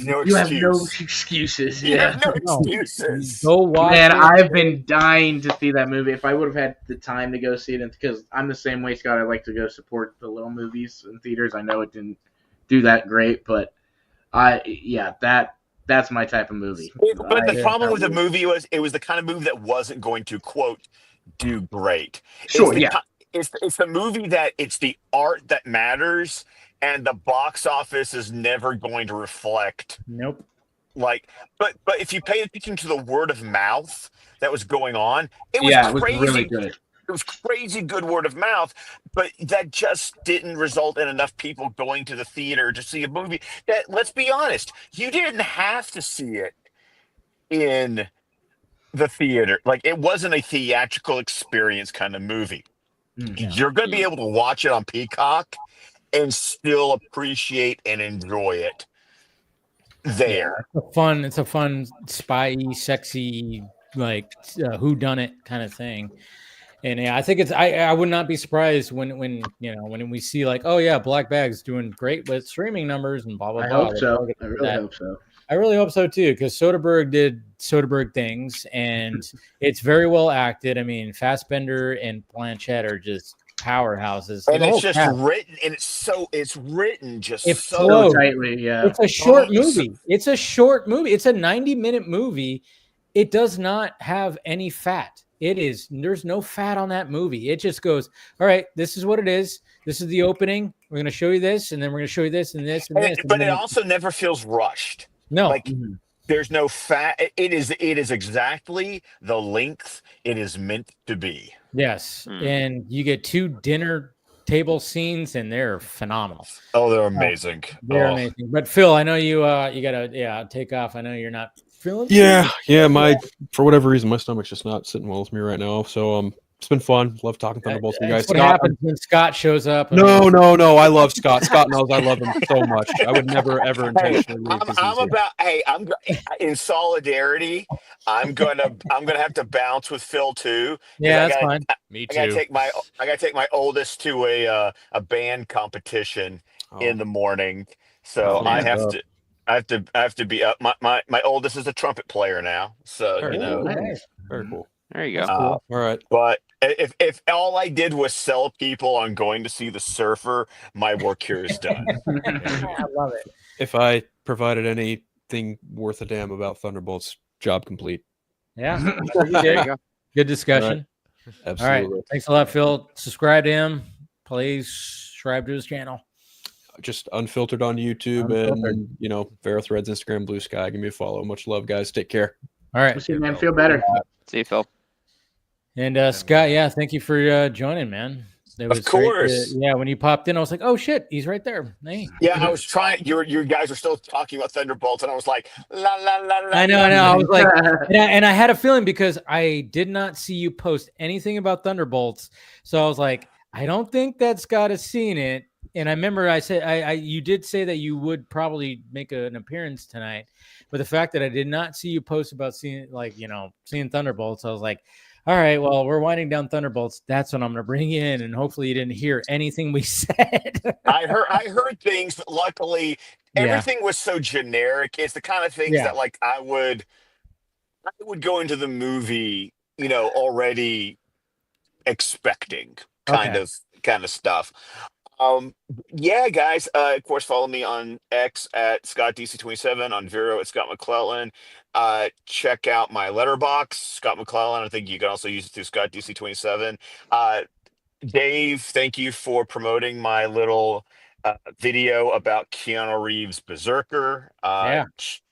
no excuses. You have no excuses. Go watch Man, it. I've been dying to see that movie. If I would have had the time to go see it, because I'm the same way, Scott. I like to go support the little movies in theaters. I know it didn't do that great, but that's my type of movie. But the problem with the movie was it was the kind of movie that wasn't going to, quote, do great. Sure, It's the movie that it's the art that matters, and the box office is never going to reflect. Nope. But if you pay attention to the word of mouth that was going on, it was crazy. Was really good. It was crazy good word of mouth, but that just didn't result in enough people going to the theater to see a movie that, let's be honest, you didn't have to see it in the theater. Like, it wasn't a theatrical experience kind of movie. You're going to be able to watch it on Peacock and still appreciate and enjoy it there. It's a fun spy-y, sexy, like whodunit kind of thing. And I think it's I would not be surprised when we see like, oh yeah, Black Bag's doing great with streaming numbers and blah blah blah. I hope so. I really hope so. I really hope so too, because Soderbergh did Soderbergh things, and it's very well acted. I mean, Fassbender and Blanchett are just powerhouses. And The it's whole just cast, written, and it's written just it so. So flows. tightly, yeah. It's a short Oh, it's- movie. It's a short movie. It's a 90-minute movie. It does not have any fat. There's no fat on that movie. It just goes, all right, this is what it is. This is the opening. We're going to show you this, and then we're going to show you this and this and this. And But then it also never feels rushed. no, Like Mhm. there's no fat. It is exactly the length it is meant to be. yes. Hmm. And you get 2 dinner table scenes, and they're phenomenal. Oh, they're amazing. They're Oh. amazing. But Phil, I know you gotta take off. I know you're not feeling Yeah. My for whatever reason, my stomach's just not sitting well with me right now. So it's been fun. Love talking Thunderbolts with you guys. That's what Scott, happens when Scott shows up. no. I love Scott. Scott knows I love him so much. I would never ever Hey, intentionally leave. 'Cause he's here. I'm in solidarity. I'm gonna have to bounce with Phil too. 'cause Yeah, I that's gotta, fine. Me I gotta too. take my oldest to a band competition in the morning. So Oh, I yeah. have to be up. My oldest is a trumpet player now. So Very you cool. know, Nice. Very cool. There you go. uh, All right. but if all I did was sell people on going to see the Surfer, my work here is done. I love it. If I provided anything worth a damn about Thunderbolts, job complete. Yeah, There you go. good discussion. All Absolutely. right, thanks a lot, Phil. Subscribe to him. Please subscribe to his channel. Just unfiltered on YouTube Unfiltered. and Threads, Instagram, Blue Sky. Give me a follow. Much love, guys. Take care. All right, See you, man. Feel better. See you, Phil. and Scott, yeah, thank you for joining, man. It was Of great course. yeah, when you popped in, I was like, oh shit, he's right there. Hey. Yeah, I was trying. You guys were still talking about Thunderbolts, and I was like, la la la la. I know. I was like, and I had a feeling because I did not see you post anything about Thunderbolts, so I was like, I don't think that Scott has seen it. And I remember I said, you did say that you would probably make an appearance tonight, but the fact that I did not see you post about seeing Thunderbolts, I was like, all right, well, we're winding down Thunderbolts. That's what I'm going to bring you in, and hopefully you didn't hear anything we said. I heard things, but luckily everything was so generic. It's the kind of things that like I would go into the movie, already expecting kind of stuff. Yeah, guys. Of course, follow me on X at ScottDC27, on Vero at Scott McClellan. Check out my letterbox, Scott McClellan. I think you can also use it through ScottDC27. Dave, thank you for promoting my little video about Keanu Reeves' Berserker.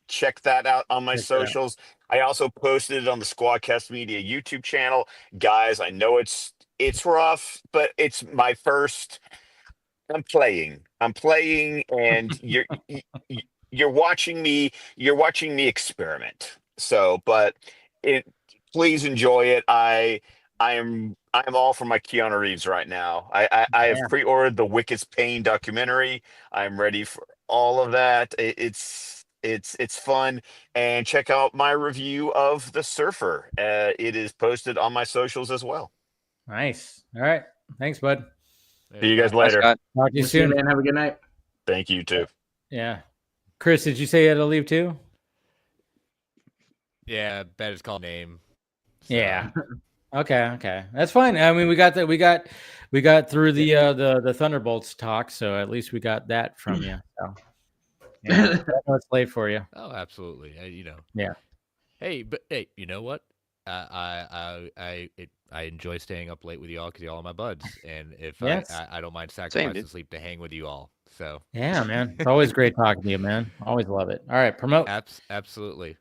Check that out on my socials. I also posted it on the Squadcast Media YouTube channel. Guys, I know it's rough, but it's my first. I'm playing, and you're watching me. You're watching me experiment. So, but please enjoy it. I'm all for my Keanu Reeves right now. I have pre-ordered the Wicked's Pain documentary. I'm ready for all of that. It's fun, and check out my review of The Surfer. It is posted on my socials as well. Nice. All right. Thanks, bud. See you guys Bye, later. Scott. Talk to you See you, soon. man. Have a good night. Thank you too. Yeah. Chris, did you say you had to leave too? Yeah, bet it's called name. So, Yeah. Okay. That's fine. I mean, we got through the Thunderbolts talk, so at least we got that from you. So, yeah, I know it's late for you. Oh, absolutely. Yeah. Hey, but hey, you know what? I enjoy staying up late with y'all because y'all are my buds, and if Yes. I don't mind Same, sacrificing dude. sleep to hang with you all. So Yeah, man. It's always great talking to you, man. Always love it. All right, promote. absolutely.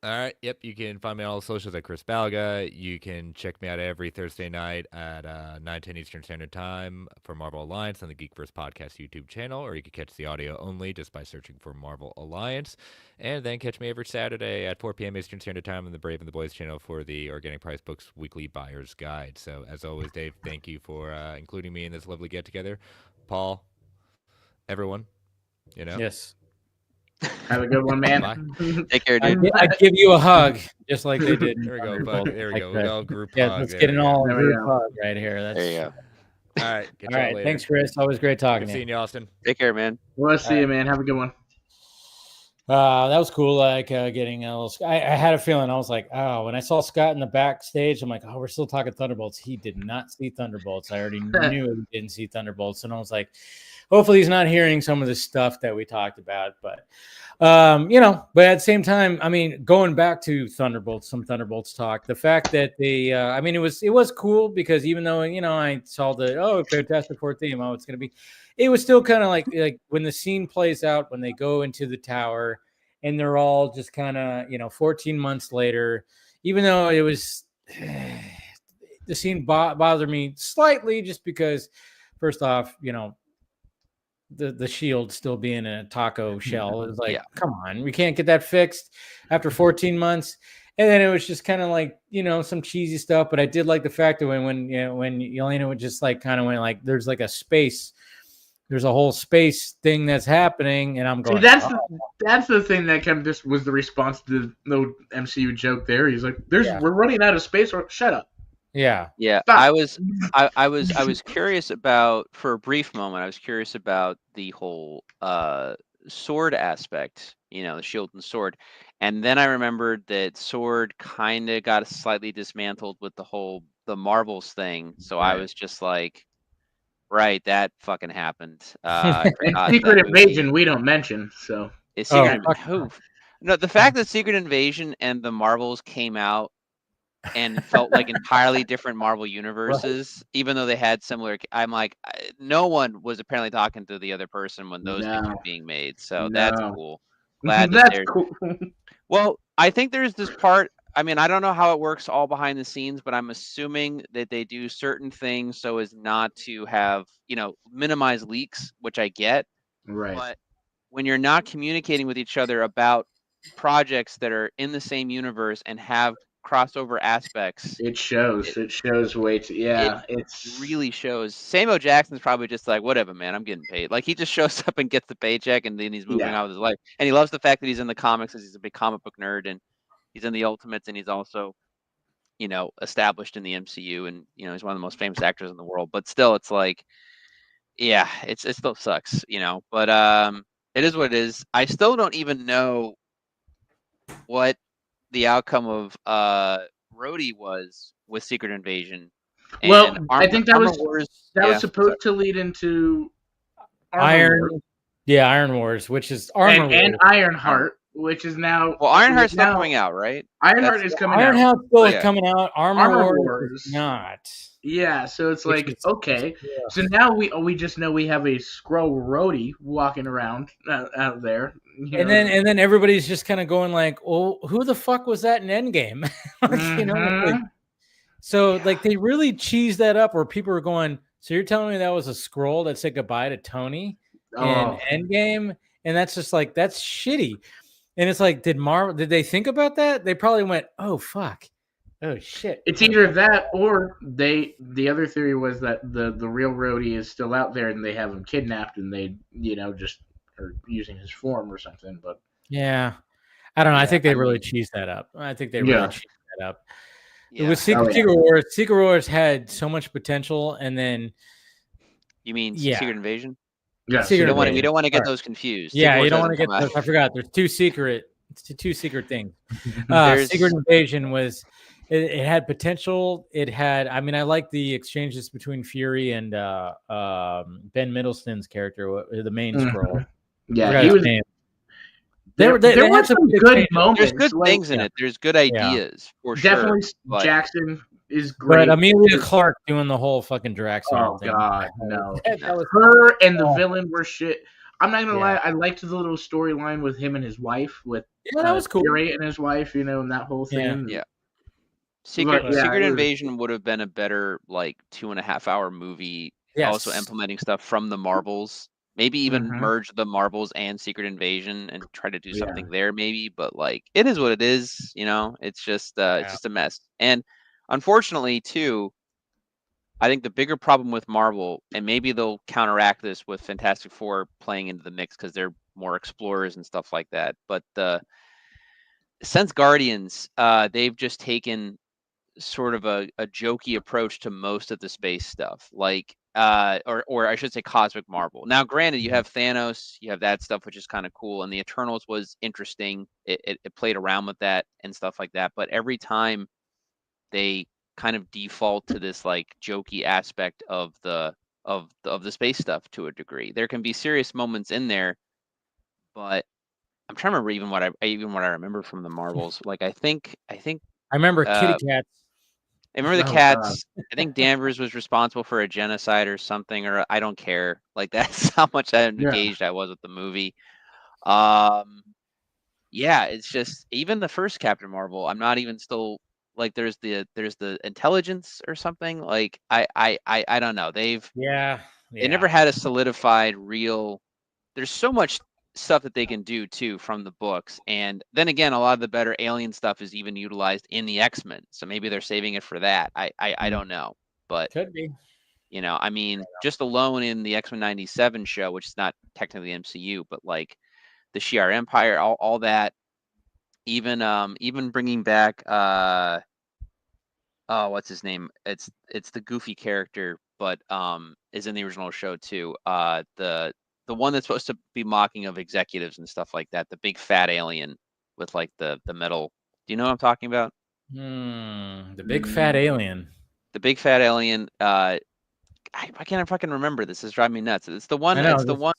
All right. Yep. You can find me on all the socials at Chris Balga. You can check me out every Thursday night at 9:10 Eastern Standard Time for Marvel Alliance on the Geekverse Podcast YouTube channel, or you can catch the audio only just by searching for Marvel Alliance. And then catch me every Saturday at 4 p.m. Eastern Standard Time on the Brave and the Boys channel for the Organic Price Books Weekly Buyer's Guide. So, as always, Dave, thank you for including me in this lovely get-together. Paul, everyone, Yes. Have a good one, man. Bye. Take care, dude. I'd give you a hug, just like they did. There we go. Thunderbolts, There we like go. that. We all group Yeah, hug. let's There get we an go. all There we group go. hug right here. That's There you go. All right. Catch all y'all right. later. Thanks, Chris. Always great talking Good to you. seeing you, Austin. Take care, man. We'll see you, man. Have a good one. That was cool. Like getting a little. I had a feeling. I was like, oh, when I saw Scott in the backstage, I'm like, oh, we're still talking Thunderbolts. He did not see Thunderbolts. I already knew he didn't see Thunderbolts, and I was like, hopefully he's not hearing some of the stuff that we talked about. But but at the same time, I mean, going back to Thunderbolts, some Thunderbolts talk. The fact that they, I mean, it was cool because even though I saw the Fantastic Four theme, it's gonna be. It was still kind of like when the scene plays out when they go into the tower and they're all just kind of 14 months later, even though it was the scene bothered me slightly just because first off the shield still being in a taco shell is like, come on, we can't get that fixed after 14 months. And then it was just kind of like, some cheesy stuff. But I did like the fact that when Yelena would just like kind of went like, there's like a space. There's a whole space thing that's happening, and I'm going. See, that's the thing that kind of just was the response to the MCU joke. There, he's like, we're running out of space. Or shut up. Yeah. Stop. I was curious about, for a brief moment, I was curious about the whole sword aspect. The shield and sword, and then I remembered that sword kind of got slightly dismantled with the marbles thing. So I was just like. Right, that fucking happened. I forgot. And Secret Invasion we don't mention, so. No, the fact that Secret Invasion and the Marvels came out and felt like entirely different Marvel universes, even though they had similar. I'm like, no one was apparently talking to the other person when those things were being made. So that's cool. Glad that that's cool. Well, I think there's this part. I mean, I don't know how it works all behind the scenes, but I'm assuming that they do certain things so as not to have, minimize leaks, which I get. Right. But when you're not communicating with each other about projects that are in the same universe and have crossover aspects, it shows. It shows way too. Yeah, it really shows. Samuel Jackson's probably just like, whatever, man, I'm getting paid. Like he just shows up and gets the paycheck, and then he's moving on with his life. And he loves the fact that he's in the comics, because he's a big comic book nerd, and he's in the Ultimates, and he's also, established in the MCU, and he's one of the most famous actors in the world. But still, it's like, yeah, it still sucks, But it is what it is. I still don't even know what the outcome of Rhodey was with Secret Invasion. Well, I think that was supposed to lead into Iron Wars, which is and Ironheart, which is now. Well, Ironheart's not coming out, right? Ironheart is coming out. Ironheart's still coming out. Armor Wars is not. Yeah, so it's like, okay. Yeah. So now we just know we have a Skrull Rhodey walking around out there. And then everybody's just kind of going like, "Oh, who the fuck was that in Endgame?" So they really cheesed that up, where people are going, "So you're telling me that was a Skrull that said goodbye to Tony in Endgame?" And that's just like, that's shitty. And it's like, did they think about that? They probably went, "Oh fuck. Oh shit." It's either that, or the other theory was that the real Rhodey is still out there and they have him kidnapped, and they just are using his form or something. But yeah, I don't know. I think they really cheesed that up. Yeah. With Secret Wars had so much potential, and then you mean Secret Invasion? Yeah, we don't want to get those confused. Yeah, you don't want to get those. I forgot. There's two secret things. Secret Invasion was. It had potential. It had. I mean, I like the exchanges between Fury and Ben Middleton's character, the main Skrull. Yeah, he was. There were some good moments. There's good things in it. There's good ideas for sure. Definitely, Jackson is great. But Amelia Clark doing the whole fucking Draxler thing. Oh God, no! Her and the villain were shit. I'm not gonna lie. I liked the little storyline with him and his wife, with that was cool. Fury and his wife, and that whole thing. Yeah. Secret Invasion would have been a better 2.5 hour movie. Yes. Also implementing stuff from the Marvels. Maybe even merge the Marvels and Secret Invasion and try to do something there, maybe. But it is what it is. It's just it's just a mess. And unfortunately, too, I think the bigger problem with Marvel, and maybe they'll counteract this with Fantastic Four playing into the mix because they're more explorers and stuff like that. But since Guardians, they've just taken sort of a jokey approach to most of the space stuff. or I should say cosmic Marvel. Now, granted, you have Thanos, you have that stuff, which is kind of cool, and the Eternals was interesting. It played around with that and stuff like that. But every time they kind of default to this like jokey aspect of the space stuff to a degree. There can be serious moments in there, but I'm trying to remember even what I remember from the Marvels. Like I think I remember kitty cats. I remember the Oh, cats. I think Danvers was responsible for a genocide or something, or I don't care. Like that's how much engaged I was with the movie. Yeah, it's just even the first Captain Marvel. I'm not even still like there's the intelligence or something. Like I don't know. They never had a solidified real. There's so much stuff that they can do too from the books, and then again, a lot of the better alien stuff is even utilized in the X-Men. So maybe they're saving it for that. I don't know, but Could be. I mean, just alone in the X-Men '97 show, which is not technically MCU, but like the Shi'ar Empire, all that. Even bringing back what's his name? It's the goofy character, but is in the original show too. The one that's supposed to be mocking of executives and stuff like that. The big fat alien with like the metal. Do you know what I'm talking about? The big fat alien. The big fat alien. I can't fucking remember. This is driving me nuts. It's the one. It's the one.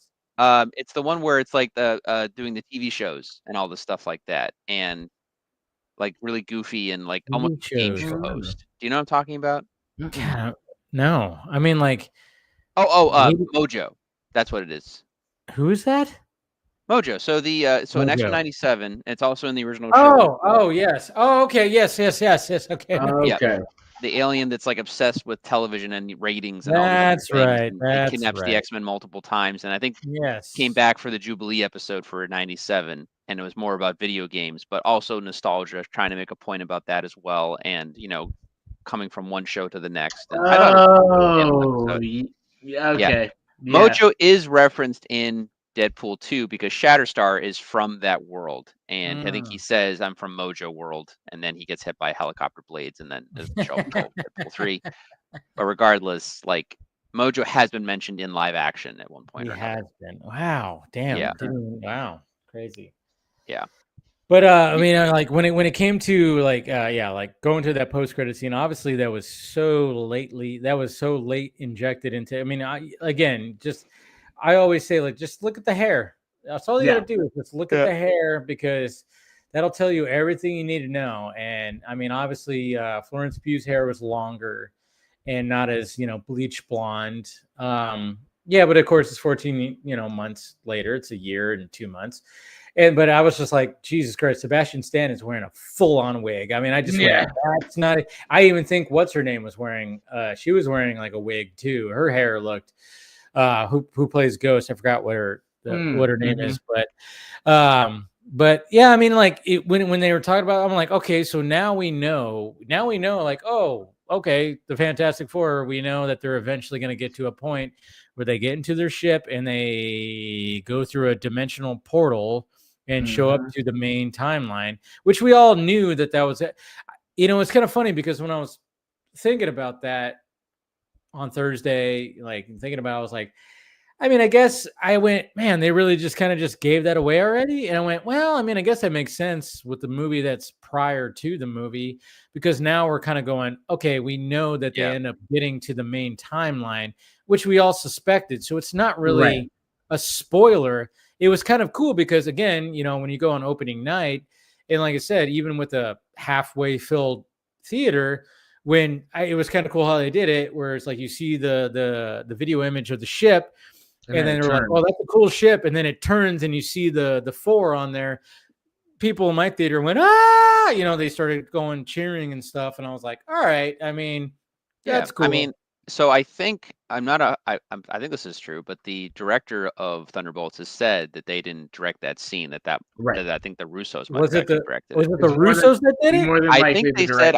It's the one where it's like the doing the TV shows and all the stuff like that, and like really goofy and like almost game show host. Do you know what I'm talking about? Yeah, no, I mean like. Mojo. That's what it is. Who is that? Mojo. So in X-Men '97, it's also in the original show. Oh yes. Oh okay. Yes. Okay. Okay. The alien that's like obsessed with television and ratings and that's all right. And kidnaps the X-Men multiple times, and I think came back for the Jubilee episode for '97, and it was more about video games, but also nostalgia, trying to make a point about that as well, and coming from one show to the next. And okay. Yeah. Mojo is referenced in Deadpool 2 because Shatterstar is from that world, and I think he says, "I'm from Mojo World," and then he gets hit by helicopter blades, and then doesn't show up until Deadpool 3. But regardless, like Mojo has been mentioned in live action at one point. He has been. Wow. Damn. Yeah. Wow. Crazy. Yeah. But I mean, like when it came to like like going to that post credit scene, obviously that was so late injected into. I mean, I always say like just look at the hair. That's all you got to do is just look at the hair, because that'll tell you everything you need to know. And I mean, obviously, Florence Pugh's hair was longer and not as bleach blonde. But of course, it's 14 months later. It's a year and 2 months. But I was just like, Jesus Christ, Sebastian Stan is wearing a full-on wig. I mean, I just went, that's not. I even think what's her name was wearing. She was wearing like a wig too. Her hair looked. Who plays Ghost? I forgot what her name is, but yeah, I mean, like when they were talking about, I'm like, okay, so now we know, like, oh, okay, the Fantastic Four. We know that they're eventually going to get to a point where they get into their ship and they go through a dimensional portal and show up to the main timeline, which we all knew that was it. It's kind of funny because when I was thinking about that on Thursday, like thinking about it, I was like, I mean, I guess I went, man, they really just kind of just gave that away already. And I went, well, I mean, I guess that makes sense with the movie that's prior to the movie, because now we're kind of going, okay, we know that they end up getting to the main timeline, which we all suspected. So it's not really a spoiler. It was kind of cool because, again, when you go on opening night, and like I said, even with a halfway filled theater, it was kind of cool how they did it, where it's like you see the video image of the ship, and then they're like, "Oh, that's a cool ship," and then it turns and you see the four on there. People in my theater went, "Ah!" They started going cheering and stuff, and I was like, "All right." I mean, that's cool. I mean, so I think I think this is true, but the director of Thunderbolts has said that they didn't direct that scene. That I think the Russos might have directed. Was it the Russos that did it? I think they said.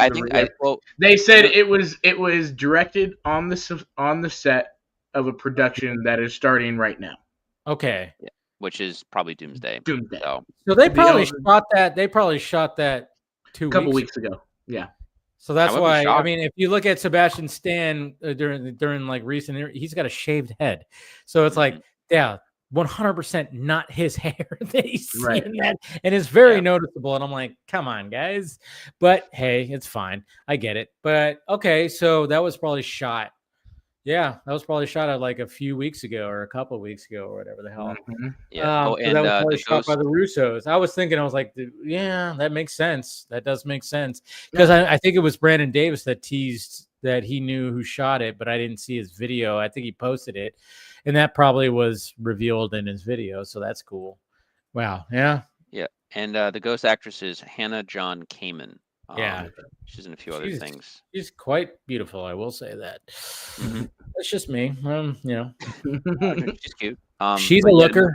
They said it was directed on the set of a production that is starting right now. Okay. Yeah, which is probably Doomsday. So they probably shot that. They probably shot that 2 weeks ago. Yeah. So that's wouldn't be why, I shocked. mean, if you look at Sebastian Stan during like recent, he's got a shaved head. So it's like, yeah, 100% not his hair that you see Right. in that. And it's very Yeah. noticeable. And I'm like, come on, guys. But hey, it's fine. I get it. But okay, so that was probably shot. Yeah, that was probably shot at like a few weeks ago or a couple of weeks ago or whatever the hell. Yeah. Oh, So and that was probably the shot by ghost. the Russos. I was thinking, I was like, yeah, that makes sense. That does make sense. Because I think it was Brandon Davis that teased that he knew who shot it, but I didn't see his video. I think he posted it. And that probably was revealed in his video. So that's cool. Wow. Yeah. Yeah. And the ghost actress is Hannah John Kamen. Yeah. She's in a few other things. She's quite beautiful. I will say that. That's just me. You know, She's cute. she's a but yeah, looker.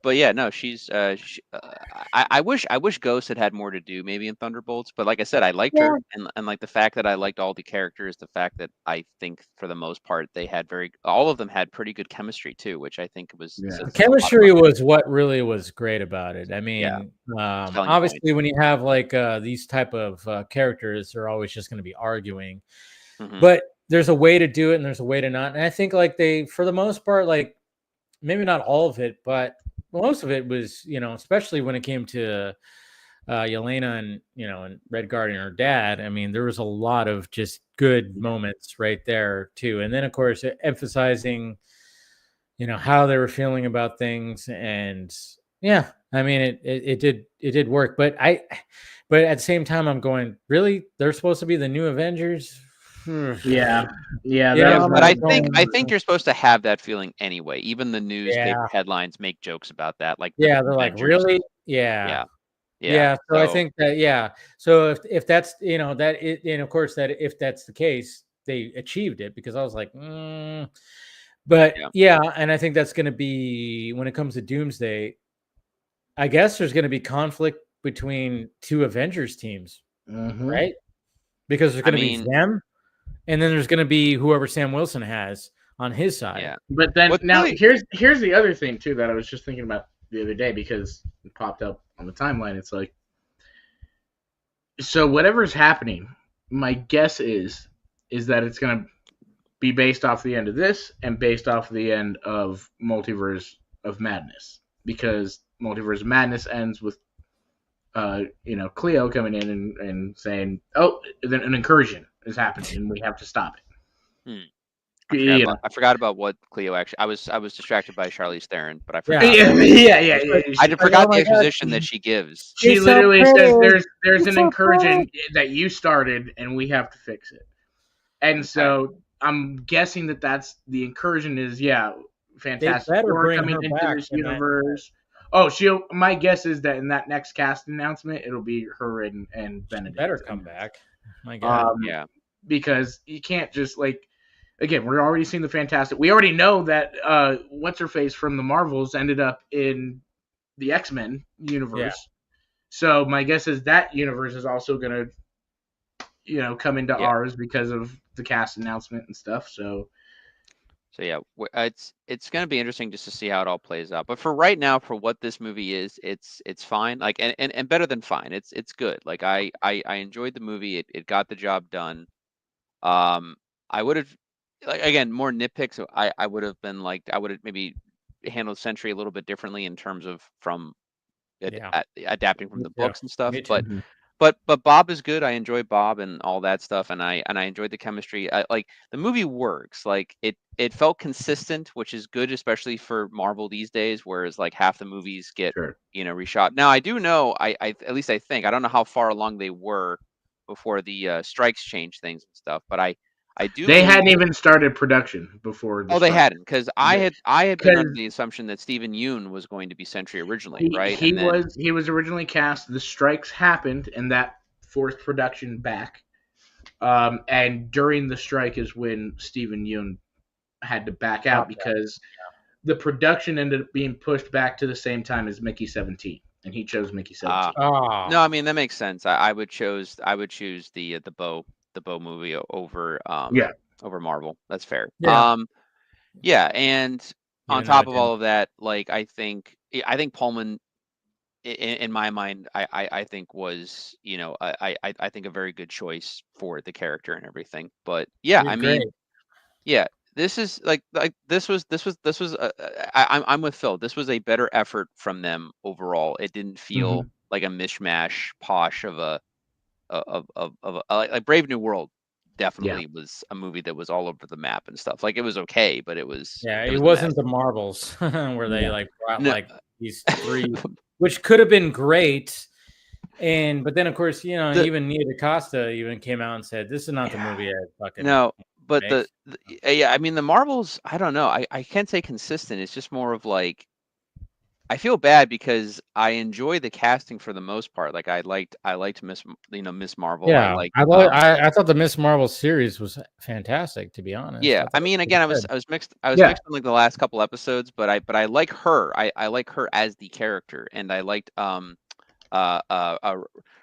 But yeah, no, she's. I wish Ghost had more to do, maybe in Thunderbolts. But like I said, I liked her, and like the fact that I liked all the characters, the fact that I think for the most part they had all of them had pretty good chemistry too, which I think was Yeah. The chemistry was what really was great about it. I mean, Telling obviously point. when you have like these type of characters, they're always just going to be arguing, Mhm. but there's a way to do it and there's a way to not. And I think like they, for the most part, like maybe not all of it, but most of it was, you know, especially when it came to Yelena and, you know, and Red Guardian, her dad. I mean, there was a lot of just good moments right there too. And then of course emphasizing, you know, how they were feeling about things. And yeah, I mean, it did work, but at the same time, I'm going, really? They're supposed to be the new Avengers? Yeah. Yeah, But I think you're supposed to have that feeling anyway. Even the newspaper headlines make jokes about that. Like they're like, Avengers. really? Yeah. So I think that so if that's, you know, that it, and of course that if that's the case, they achieved it, because I was like, but and I think that's going to be, when it comes to Doomsday, I guess there's going to be conflict between two Avengers teams, right? Because there's going to be them, and then there's going to be whoever Sam Wilson has on his side. Yeah. But then here's the other thing too that I was just thinking about the other day, because it popped up on the timeline. It's like, so whatever's happening, my guess is that it's going to be based off the end of this and based off the end of Multiverse of Madness, because Multiverse of Madness ends with Cleo coming in and saying, oh, then an incursion is happening and we have to stop it. I forgot about what Cleo actually. I was distracted by Charlize Theron, but I forgot. I forgot the exposition that she gives. She literally says, "There's an incursion that you started, and we have to fix it." And so I'm guessing that's the incursion is Fantastic Four coming into this universe. My guess is that in that next cast announcement, it'll be her and Benedict. Better come back. My God. Because you can't just again, we're already seeing the Fantastic. We already know that what's her face from the Marvels ended up in the X-Men universe. Yeah. So my guess is that universe is also going to, come into ours because of the cast announcement and stuff. So yeah, it's going to be interesting just to see how it all plays out. But for right now, for what this movie is, it's fine. Like and better than fine. It's good. Like I enjoyed the movie. It got the job done. I would have, again, more nitpicks. I would have been I would have maybe handled Sentry a little bit differently in terms of adapting from the books and stuff. But Bob is good. I enjoy Bob and all that stuff, and I enjoyed the chemistry. The movie works. It felt consistent, which is good, especially for Marvel these days. Whereas half the movies get reshot. Now I do know, I at least I think, I don't know how far along they were before the strikes changed things and stuff, but I do. They hadn't even started production before. They hadn't, because I had been under the assumption that Stephen Yeun was going to be Sentry originally, right? He was originally cast. The strikes happened, and that forced production back. And during the strike is when Stephen Yeun had to back out because the production ended up being pushed back to the same time as Mickey 17, and he chose Mickey 17. No, I mean that makes sense. I would choose the Bow movie over over Marvel. That's fair. And on top of all of that, I think Pullman in my mind, I think was, you know, I think a very good choice for the character and everything. But yeah, He's I great. mean, yeah, this is like this was I'm with Phil. This was a better effort from them overall. It didn't feel like a mishmash posh of a like Brave New World Yeah. definitely was a movie that was all over the map and stuff. Like it was okay, but it was Yeah, it it was a mess. wasn't the Marvels where they Yeah. like brought No, like these three, which could have been great. And but then of course, you know, the even Nia DaCosta even came out and said, "This is not the movie I fucking no, but make." yeah, I mean the Marvels, I don't know. I can't say consistent. It's just more of like I feel bad because I enjoy the casting for the most part. Like I liked Miss Marvel. I Yeah, liked I thought the Miss Marvel series was fantastic. To be honest, I yeah. thought I it mean was again good. I was mixed I was Yeah. mixed on like the last couple episodes, but I like her. I like her as the character, and I liked uh, uh, uh,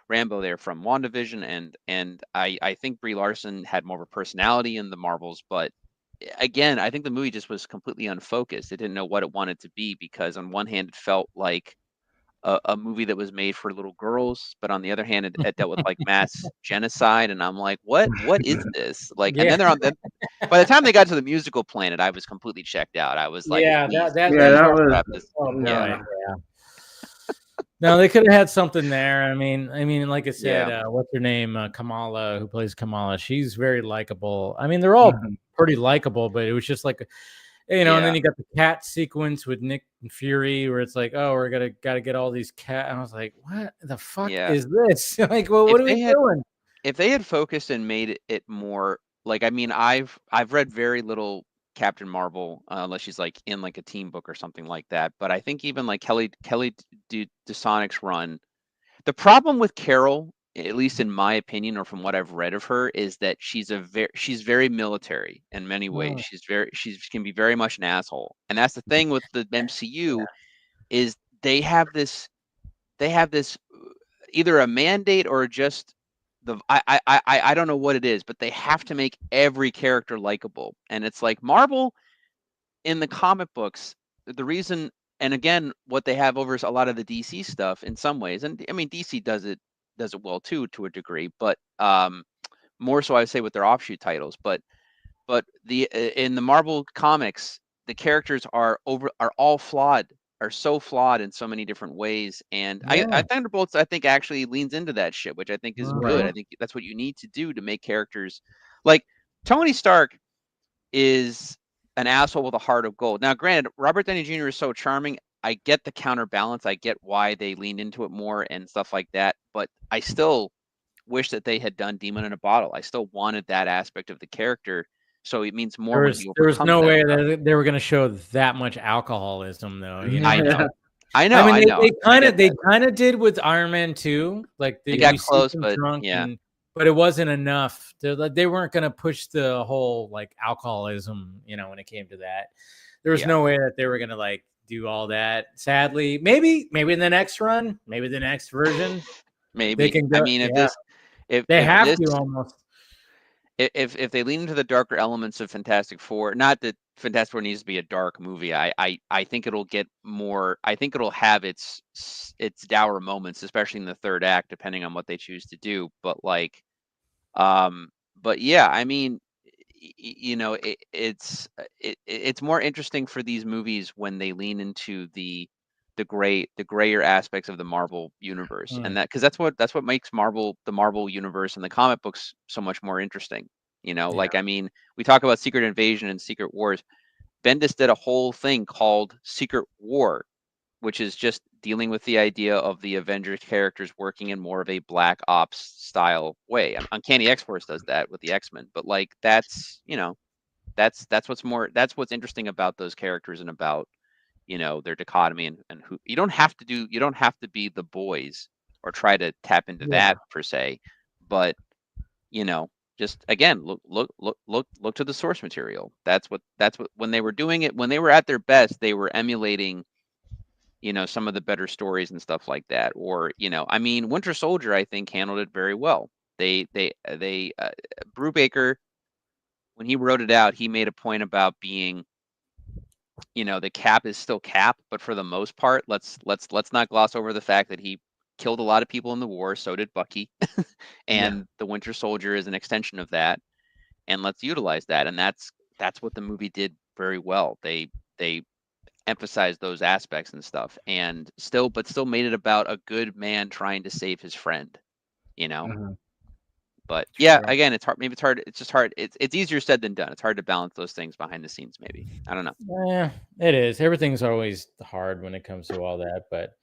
Rambo there from WandaVision, and I think Brie Larson had more of a personality in the Marvels, but again, I think the movie just was completely unfocused. It didn't know what it wanted to be because on one hand, it felt like a movie that was made for little girls, but on the other hand, it dealt with like mass genocide, and I'm like, what is this? Like, and Yeah, then they're on the. By the time they got to the musical Planet, I was completely checked out. I was like, yeah, please, Yeah, please that just was wrap this. oh Yeah, boy, no. yeah. No, they could have had something there. I mean, like I said, yeah, what's her name? Kamala, who plays Kamala. She's very likable. I mean, they're all Mhm. pretty likable, but it was just like, you know. And then yeah, you got the cat sequence with Nick and Fury, where it's like, oh, we're gotta get all these cat. And I was like, what the fuck yeah. is this? Like, well, what If are we they had doing? if they had focused and made it more like I mean I've read very little Captain Marvel unless she's like in like a team book or something like that, but I think even like Kelly DeSonic's run, the problem with Carol, at least in my opinion or from what I've read of her, is that she's very military in many ways. Mm, She can be very much an asshole, and that's the thing with the MCU is they have this either a mandate or just I don't know what it is, but they have to make every character likable. And it's like Marvel in the comic books, the reason and again, what they have over is a lot of the DC stuff in some ways. And I mean DC does it well too to a degree, but more so I would say with their offshoot titles. But the in the Marvel comics, the characters are all flawed, are so flawed in so many different ways. And I yeah. Thunderbolts I think actually leans into that shit, which I think is good. Right. Mhm. I think that's what you need to do to make characters like Tony Stark is an asshole with a heart of gold. Now, granted, Robert Downey Jr. is so charming. I get the counterbalance. I get why they leaned into it more and stuff like that. But I still wish that they had done Demon in a Bottle. I still wanted that aspect of the character. So it means more when he There was overcomes no that way stuff. that they were going to show that much alcoholism, though. You know, I know. I I know. mean, I know. I get they that. kind of did with Iron Man 2. Like It we got see close, him but drunk, yeah. but it wasn't enough. They weren't going to push the whole like alcoholism. You know, when it came to that, there was Yeah. no way that they were going to like do all that. Sadly, maybe in the next run, maybe the next version, they Maybe. can I go. mean, Yeah, they if have this to almost. if they lean into the darker elements of Fantastic Four, not that Fantastic Four needs to be a dark movie. I think it'll get more. I think it'll have its dour moments, especially in the third act, depending on what they choose to do. But like, but yeah, I mean, you know, it's more interesting for these movies when they lean into the grayer aspects of the Marvel universe, and Mm, that because that's what makes the Marvel universe and the comic books so much more interesting. You know, yeah. like I mean, we talk about Secret Invasion and Secret Wars. Bendis did a whole thing called Secret War, which is just dealing with the idea of the Avengers characters working in more of a Black Ops style way. Uncanny X-Force does that with the X-Men, but like that's you know that's what's interesting about those characters and about their dichotomy and who you don't have to be the boys or try to tap into Yeah. that per se, but you know just again look to the source material. That's what when they were doing it, when they were at their best, they were emulating some of the better stories and stuff like that. Or I mean, Winter Soldier I think handled it very well. They Brubaker, when he wrote it out, he made a point about being the Cap is still Cap, but for the most part, let's not gloss over the fact that he killed a lot of people in the war. So did Bucky, and the Winter Soldier is an extension of that. And let's utilize that. And that's what the movie did very well. They emphasized those aspects and stuff, and still made it about a good man trying to save his friend. But yeah, again, it's hard. Maybe it's hard. It's just hard. It's easier said than done. It's hard to balance those things behind the scenes. Maybe I don't know. Yeah, it is. Everything's always hard when it comes to all that, but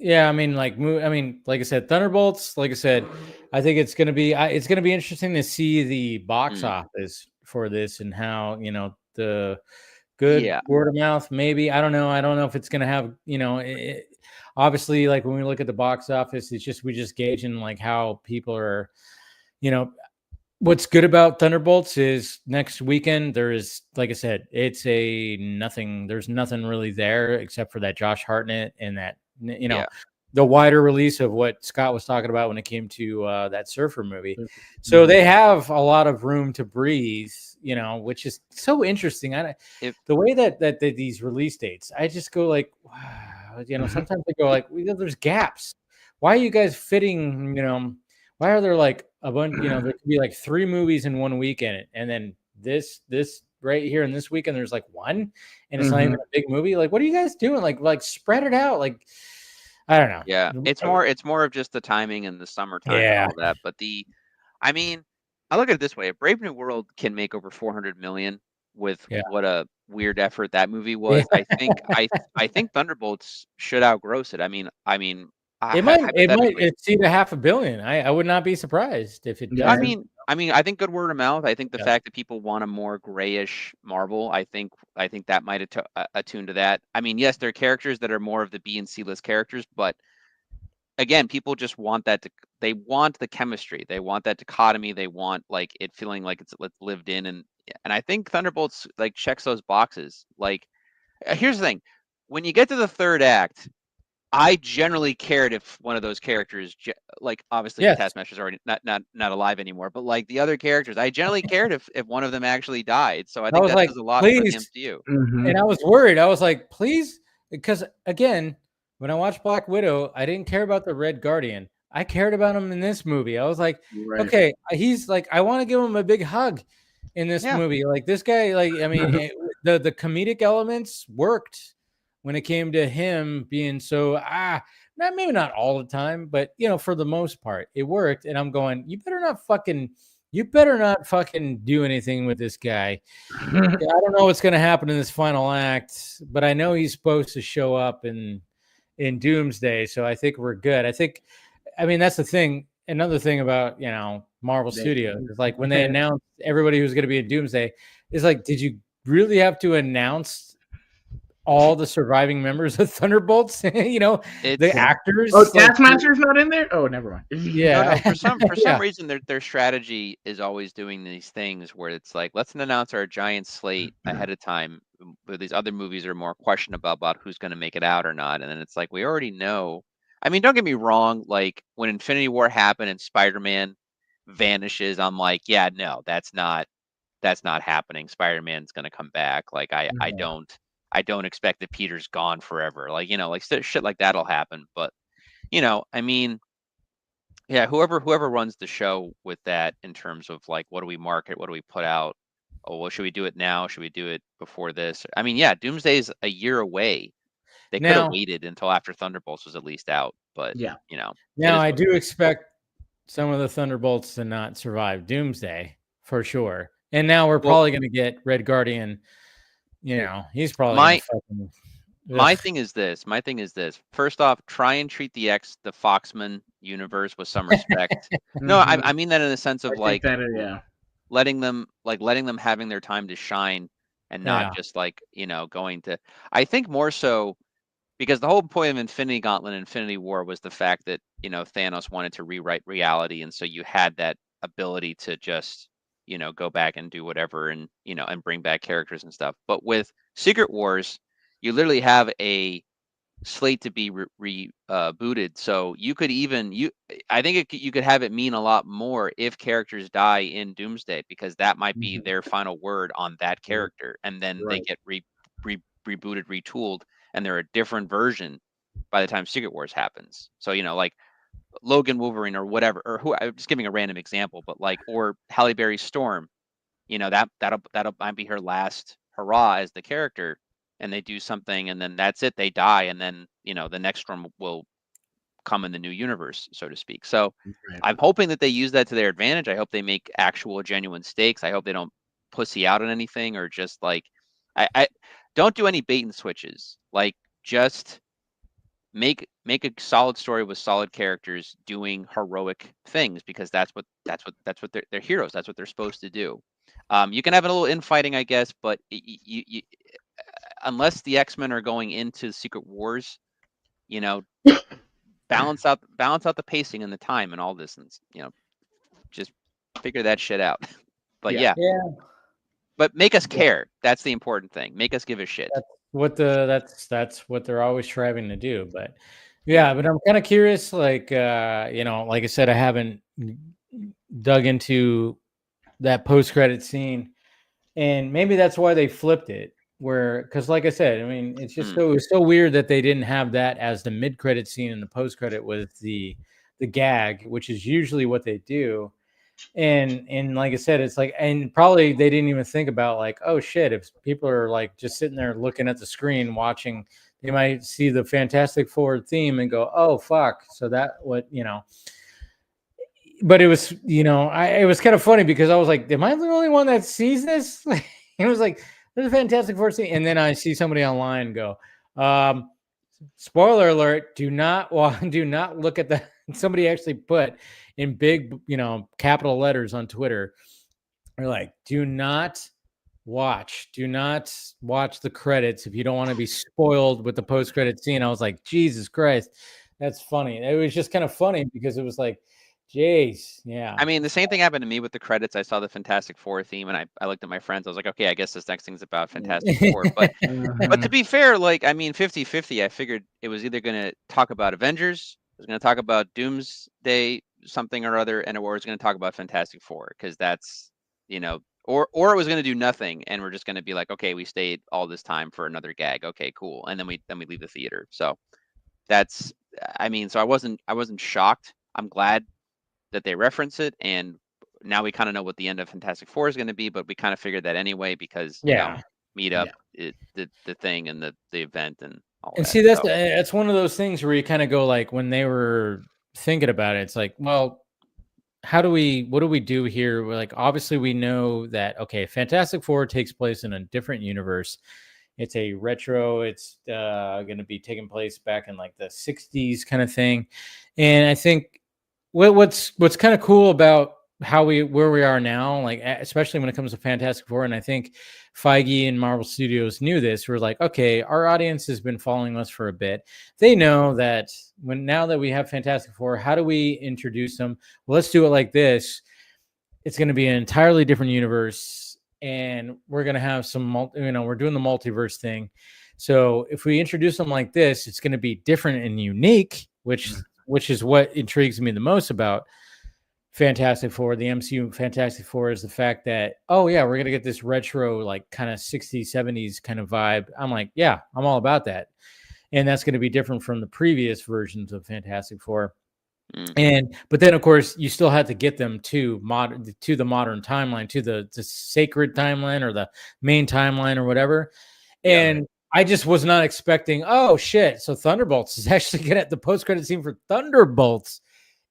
yeah, I mean, like I said, Thunderbolts. Like I said, I think it's gonna be interesting to see the box office for this and how the good word of mouth. Maybe I don't know. I don't know if it's gonna have obviously, like when we look at the box office, we just gauging like how people are, what's good about Thunderbolts is next weekend there is, like I said, it's nothing. There's nothing really there except for that Josh Hartnett and that the wider release of what Scott was talking about when it came to that Surfer movie. So they have a lot of room to breathe, which is so interesting. The way that these release dates, I just go like, wow, sometimes I go like, there's gaps. Why are you guys fitting? Why are there like a bunch? There could be like 3 movies in one weekend, and then this right here in this weekend there's like one, and it's not even a big movie. Like, what are you guys doing? Like spread it out. Like, I don't know. Yeah, it's more of just the timing and the summertime and all that. But I look at it this way: if Brave New World can make over 400 million with what a weird effort that movie was, I think Thunderbolts should outgross it. It might exceed $500 million. I would not be surprised if it does. I think good word of mouth. I think the fact that people want a more grayish Marvel, I think that might attune to that. Yes, there are characters that are more of the B and C list characters, but again, people just want that they want the chemistry, they want that dichotomy, they want like it feeling like it's lived in, and I think Thunderbolts like checks those boxes. Like, here's the thing: when you get to the third act, I generally cared if one of those characters, like obviously Taskmaster's already not alive anymore, but like the other characters, I generally cared if one of them actually died. So I think that says a lot for the MCU. And I was worried. I was like, please, because again, when I watched Black Widow, I didn't care about the Red Guardian. I cared about him in this movie. I was like, okay, he's like, I want to give him a big hug in this movie. Like this guy, like the comedic elements worked when it came to him being so maybe not all the time, but for the most part it worked. And I'm going, you better not fucking do anything with this guy. I don't know what's going to happen in this final act, but I know he's supposed to show up in Doomsday, so I think we're good. That's the thing. Another thing about Marvel Studios is like when they announced everybody who's going to be in Doomsday, is like, did you really have to announce all the surviving members of Thunderbolts? The actors. Oh, Taskmaster's not in there. Oh, never mind. Yeah. For some reason, their strategy is always doing these things where it's like, let's announce our giant slate ahead of time. But these other movies are more questionable about who's going to make it out or not. And then it's like, we already know. Don't get me wrong. Like when Infinity War happened and Spider-Man vanishes, I'm like, yeah, no, that's not happening. Spider-Man's going to come back. Like I don't expect that Peter's gone forever. Like, like shit like that'll happen. But, whoever runs the show with that in terms of like, what do we market? What do we put out? Oh, well, should we do it now? Should we do it before this? Doomsday is a year away. They could have waited until after Thunderbolts was at least out. But, Now I do expect some of the Thunderbolts to not survive Doomsday for sure. And now we're probably going to get Red Guardian. He's probably my thing is this. First off, try and treat the Foxman universe with some respect. No, I mean that in the sense of like letting them having their time to shine and not just like going to. I think more so because the whole point of Infinity Gauntlet and Infinity War was the fact that Thanos wanted to rewrite reality, and so you had that ability to just go back and do whatever and and bring back characters and stuff. But with Secret Wars, you literally have a slate to be rebooted. So you could even I think you could have it mean a lot more if characters die in Doomsday, because that might be their final word on that character, and then they Right. get rebooted, retooled, and they're a different version by the time Secret Wars happens. So like Logan Wolverine or whatever, or who, I'm just giving a random example, but or Halle Berry Storm, that'll might be her last hurrah as the character, and they do something, and then that's it, they die, and then the next one will come in the new universe, so to speak. So Right. I'm hoping that they use that to their advantage. I hope they make actual genuine stakes. I hope they don't pussy out on anything, or just I don't do any bait and switches. Just make a solid story with solid characters doing heroic things, because that's what they're heroes. That's what they're supposed to do. You can have a little infighting, I guess, but unless the X-Men are going into Secret Wars, balance out the pacing and the time and all this, and just figure that shit out. But yeah, but make us care. That's the important thing. Make us give a shit. That's what they're always striving to do. But but I'm kind of curious, like I said, I haven't dug into that post-credit scene, and maybe that's why they flipped it, because like I said, I mean, it's just it was so weird that they didn't have that as the mid-credit scene and the post-credit with the gag, which is usually what they do. And like I said, it's like, and probably they didn't even think about oh shit, if people are just sitting there looking at the screen watching, they might see the Fantastic Four theme and go, oh fuck, so that but it was it was kind of funny, because I was like, am I the only one that sees this? It was like, there's a Fantastic Four scene, and then I see somebody online go, spoiler alert, do not look at that. Somebody actually put in big, capital letters on Twitter, they're like, do not watch the credits if you don't want to be spoiled with the post-credit scene. I was like, Jesus Christ, that's funny. It was just kind of funny, because it was like, jeez, yeah. I mean, the same thing happened to me with the credits. I saw the Fantastic Four theme, and I looked at my friends. I was like, okay, I guess this next thing's about Fantastic Four. But to be fair, 50-50, I figured it was either going to talk about Avengers, it was going to talk about Doomsday something or other, and or it was going to talk about Fantastic Four, because that's, or it was going to do nothing, and we're just going to be like, okay, we stayed all this time for another gag. Okay, cool. And then we leave the theater. So that's, I mean, so I wasn't shocked. I'm glad that they reference it, and now we kind of know what the end of Fantastic Four is going to be, but we kind of figured that anyway, because meet up, the thing and the event and all and that. See, that's one of those things where you kind of go, when they were thinking about it, it's like, well, what do we do here? We're like, obviously we know that, okay, Fantastic Four takes place in a different universe. It's a retro. It's going to be taking place back in the 60s kind of thing. And I think what's kind of cool about where we are now, especially when it comes to Fantastic Four, and I think Feige and Marvel Studios knew this. We're like, okay, our audience has been following us for a bit. They know that now that we have Fantastic Four, how do we introduce them? Well, let's do it like this. It's going to be an entirely different universe, and we're going to have some, we're doing the multiverse thing. So if we introduce them like this, it's going to be different and unique, which is what intrigues me the most about Fantastic Four, the MCU Fantastic Four, is the fact that, oh yeah, we're going to get this retro, kind of 60s, 70s kind of vibe. I'm like, yeah, I'm all about that. And that's going to be different from the previous versions of Fantastic Four. But then of course you still had to get them to the modern timeline, to the sacred timeline, or the main timeline, or whatever. And I just was not expecting, oh shit, so Thunderbolts is actually going to, the post-credit scene for Thunderbolts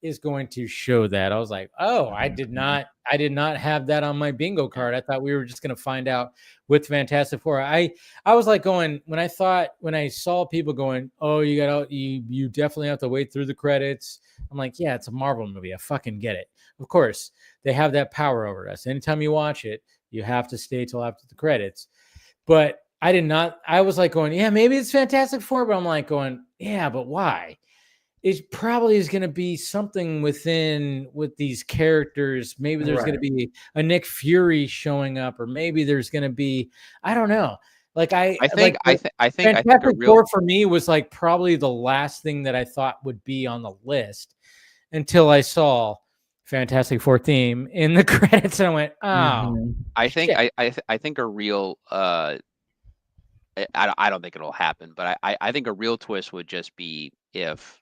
is going to show that. I was like, oh, I did not have that on my bingo card. I thought we were just going to find out with Fantastic Four. I was like going, when I saw people going, oh, you definitely have to wait through the credits. I'm like, yeah, it's a Marvel movie. I fucking get it. Of course, they have that power over us. Anytime you watch it, you have to stay till after the credits. But I did not. I was like going, yeah, maybe it's Fantastic Four, but I'm like going, yeah, but why? It probably is going to be something with these characters. Maybe there's going to be a Nick Fury showing up, or maybe there's going to be, I don't know. Like I like think I think a Fantastic real Four for me was like probably the last thing that I thought would be on the list until I saw Fantastic Four theme in the credits, and I went, "Oh, I think shit." I think a real I don't think it'll happen, but I think a real twist would just be if,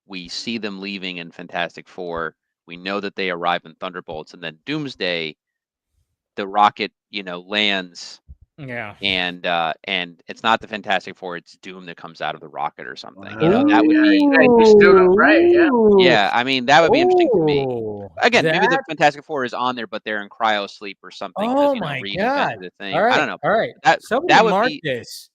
we see them leaving in Fantastic Four, we know that they arrive in Thunderbolts, and then Doomsday, the rocket, lands, Yeah. and it's not the Fantastic Four, it's Doom that comes out of the rocket or something. Wow. That would be Yeah, you're still right. Yeah. yeah, I mean, that would be interesting to me. Oh, Again, maybe the that. Fantastic Four is on there, but they're in cryo sleep or something because Oh my Reed god! invented a thing. All I right, don't know. all right. That Somebody would mark be this.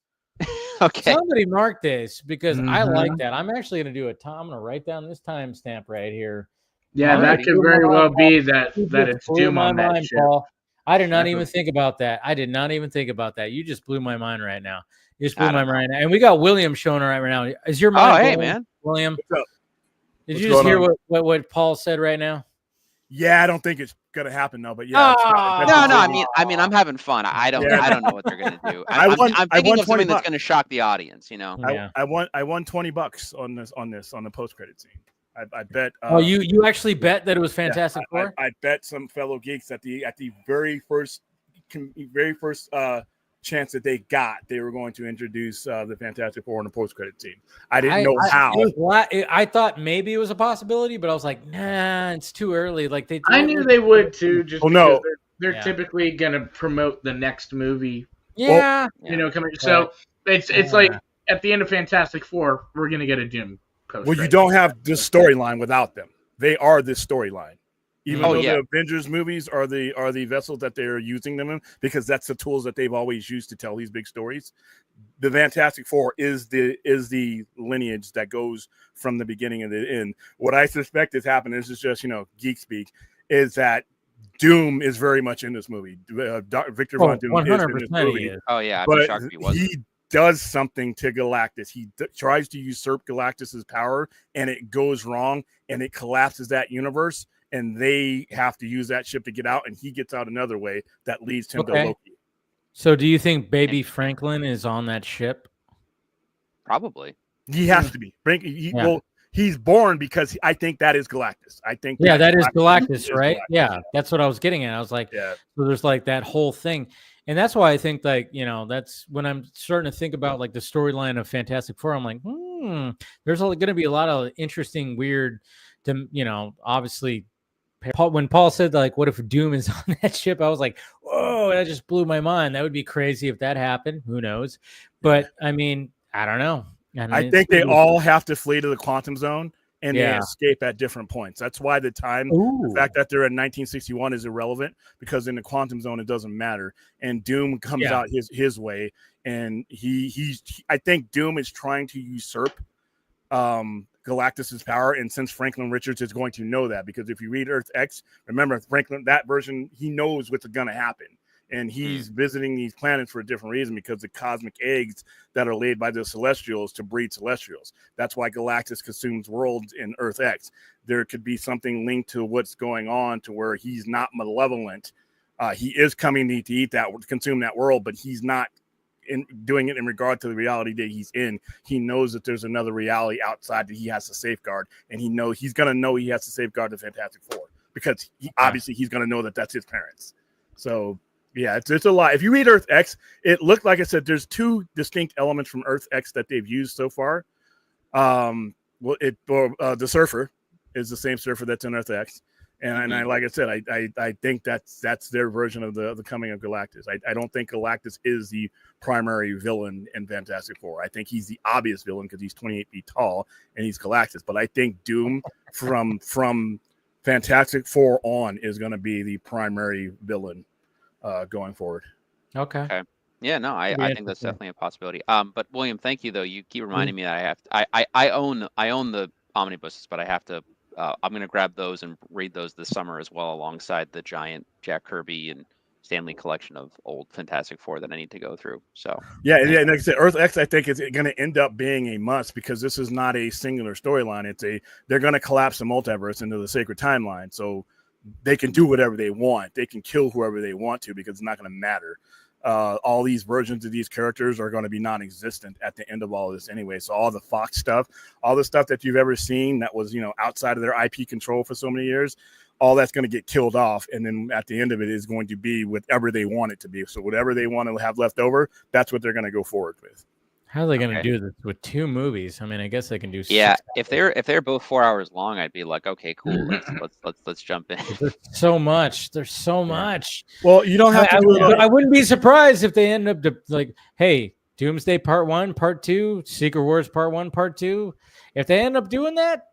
okay. Somebody mark this because I like Mhm. that. I'm actually going to do I'm going to write down this timestamp right here. Yeah, I'm that gonna could blew my very mind, well Paul. be that You that just it's blew Doom my on that mind, ship. Paul. I did not That's even what- think about that. I did not even think about that. You just blew my mind right now. You just I blew my don't know. mind. And we got William showing right now. Is your Oh, mind hey, blown, man. William? What's up? Did What's you just going hear on? what Paul said right now? Yeah, I don't think it's gonna happen though, but yeah, it's Ah. that's No, exciting. I mean, I'm having fun. I don't Yeah. know what they're gonna do. I won I'm I thinking won of 20 something that's bucks. gonna shock the audience. Yeah. I won $20 on the post credit scene. I bet. Oh, you actually bet that it was Yeah, Fantastic Four? I bet some fellow geeks at the very first chance that they got, they were going to introduce the Fantastic Four on the post credit scene. I didn't know how. I thought maybe it was a possibility, but I was like, nah, it's too early. Like I knew they would too, just Well, because no. they're Yeah. typically gonna promote the next movie. Yeah. Coming. So it's like at the end of Fantastic Four, we're gonna get a Doom post. Well, you don't have this storyline without them. They are this storyline. Even Oh, though yeah. the Avengers movies are the vessels that they're using them in, because that's the tools that they've always used to tell these big stories. The Fantastic Four is the lineage that goes from the beginning and the end. What I suspect is happening, this is just geek speak, is that Doom is very much in this movie. Victor Von Doom is in this 100% he movie, is. Oh yeah, I'd be but shocked if he wasn't. he does something to Galactus. He tries to usurp Galactus's power, and it goes wrong, and it collapses that universe, and they have to use that ship to get out, and he gets out another way that leads him to Loki. So do you think Baby Franklin is on that ship? Probably. He has to be. Well, he's born because I think that is Galactus. I think that is Galactus, is right? Galactus. Yeah, that's what I was getting at. I was like, Yeah. so there's like that whole thing. And that's why I think that's when I'm starting to think about like the storyline of Fantastic Four. I'm like, there's going to be a lot of interesting, weird, obviously. When Paul said like, what if Doom is on that ship? I was like, whoa, that just blew my mind. That would be crazy if that happened. Who knows? But I mean, I don't know. I think they all have to flee to the quantum zone, and they Yeah. escape at different points. That's why the fact that they're in 1961 is irrelevant, because in the quantum zone it doesn't matter. And Doom comes out his way, and I think Doom is trying to usurp Galactus's power, and since Franklin Richards is going to know that, because if you read Earth X, remember Franklin, that version, he knows what's going to happen. And he's visiting these planets for a different reason, because the cosmic eggs that are laid by the Celestials to breed Celestials. That's why Galactus consumes worlds in Earth X. There could be something linked to what's going on to where he's not malevolent. He is coming to eat that, consume that world, but he's not doing it in regard to the reality that he's in. He knows that there's another reality outside that he has to safeguard, and he's going to know he has to safeguard the Fantastic Four, because obviously he's going to know that that's his parents. So yeah, it's a lot. If you read Earth X, it looked like I said there's two distinct elements from Earth X that they've used so far. The surfer is the same surfer that's in Earth X, and I, like I said, I think that's their version of the coming of Galactus. I don't think Galactus is the primary villain in Fantastic Four. I think he's the obvious villain because he's 28 feet tall and he's Galactus. But I think Doom from Fantastic Four on is going to be the primary villain going forward. Okay. Yeah, no, I think that's definitely a possibility. But William, thank you though. You keep reminding me that I own the omnibuses, but I have to. I'm going to grab those and read those this summer as well, alongside the giant Jack Kirby and Stanley collection of old Fantastic Four that I need to go through. So yeah, like I said, Earth X, I think is going to end up being a must, because this is not a singular storyline. They're going to collapse the multiverse into the sacred timeline, so they can do whatever they want. They can kill whoever they want to, because it's not going to matter. all these versions of these characters are going to be non-existent at the end of all of this anyway. So all the Fox stuff, all the stuff that you've ever seen that was, outside of their IP control for so many years, all that's going to get killed off. And then at the end of it is going to be whatever they want it to be. So whatever they want to have left over, that's what they're going to go forward with. How are they going to do this with 2 movies? I mean, I guess they can do. Yeah, 6 if they're both 4 hours long, I'd be like, okay, cool, let's jump in. There's so much. There's so much. Well, you don't have to do it. I wouldn't be surprised if they end up like, hey, Doomsday Part 1, Part 2, Secret Wars Part 1, Part 2. If they end up doing that,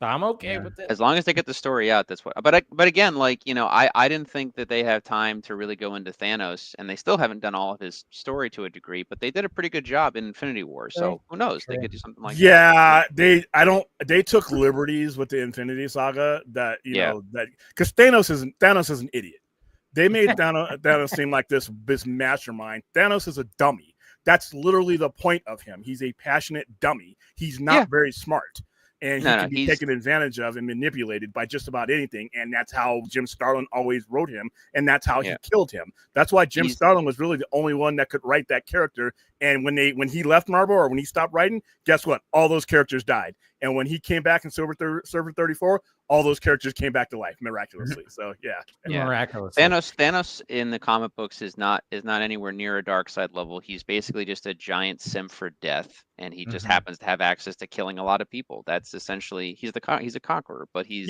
I'm okay with it. As long as they get the story out, that's what. But again, like, I didn't think that they have time to really go into Thanos, and they still haven't done all of his story to a degree. But they did a pretty good job in Infinity War, so who knows? They could do something like that. Yeah, they took liberties with the Infinity Saga that that because Thanos is an idiot. They made Thanos seem like this mastermind. Thanos is a dummy. That's literally the point of him. He's a passionate dummy. He's not very smart. And he can be taken advantage of and manipulated by just about anything. And that's how Jim Starlin always wrote him. And that's how he killed him. That's why Jim Starlin was really the only one that could write that character. And when he left Marvel, or when he stopped writing, guess what? All those characters died. And when he came back in Server 34, all those characters came back to life miraculously. So miraculous. Thanos in the comic books is not anywhere near a dark side level. He's basically just a giant simp for death, and he just happens to have access to killing a lot of people. That's essentially he's a conqueror, but he's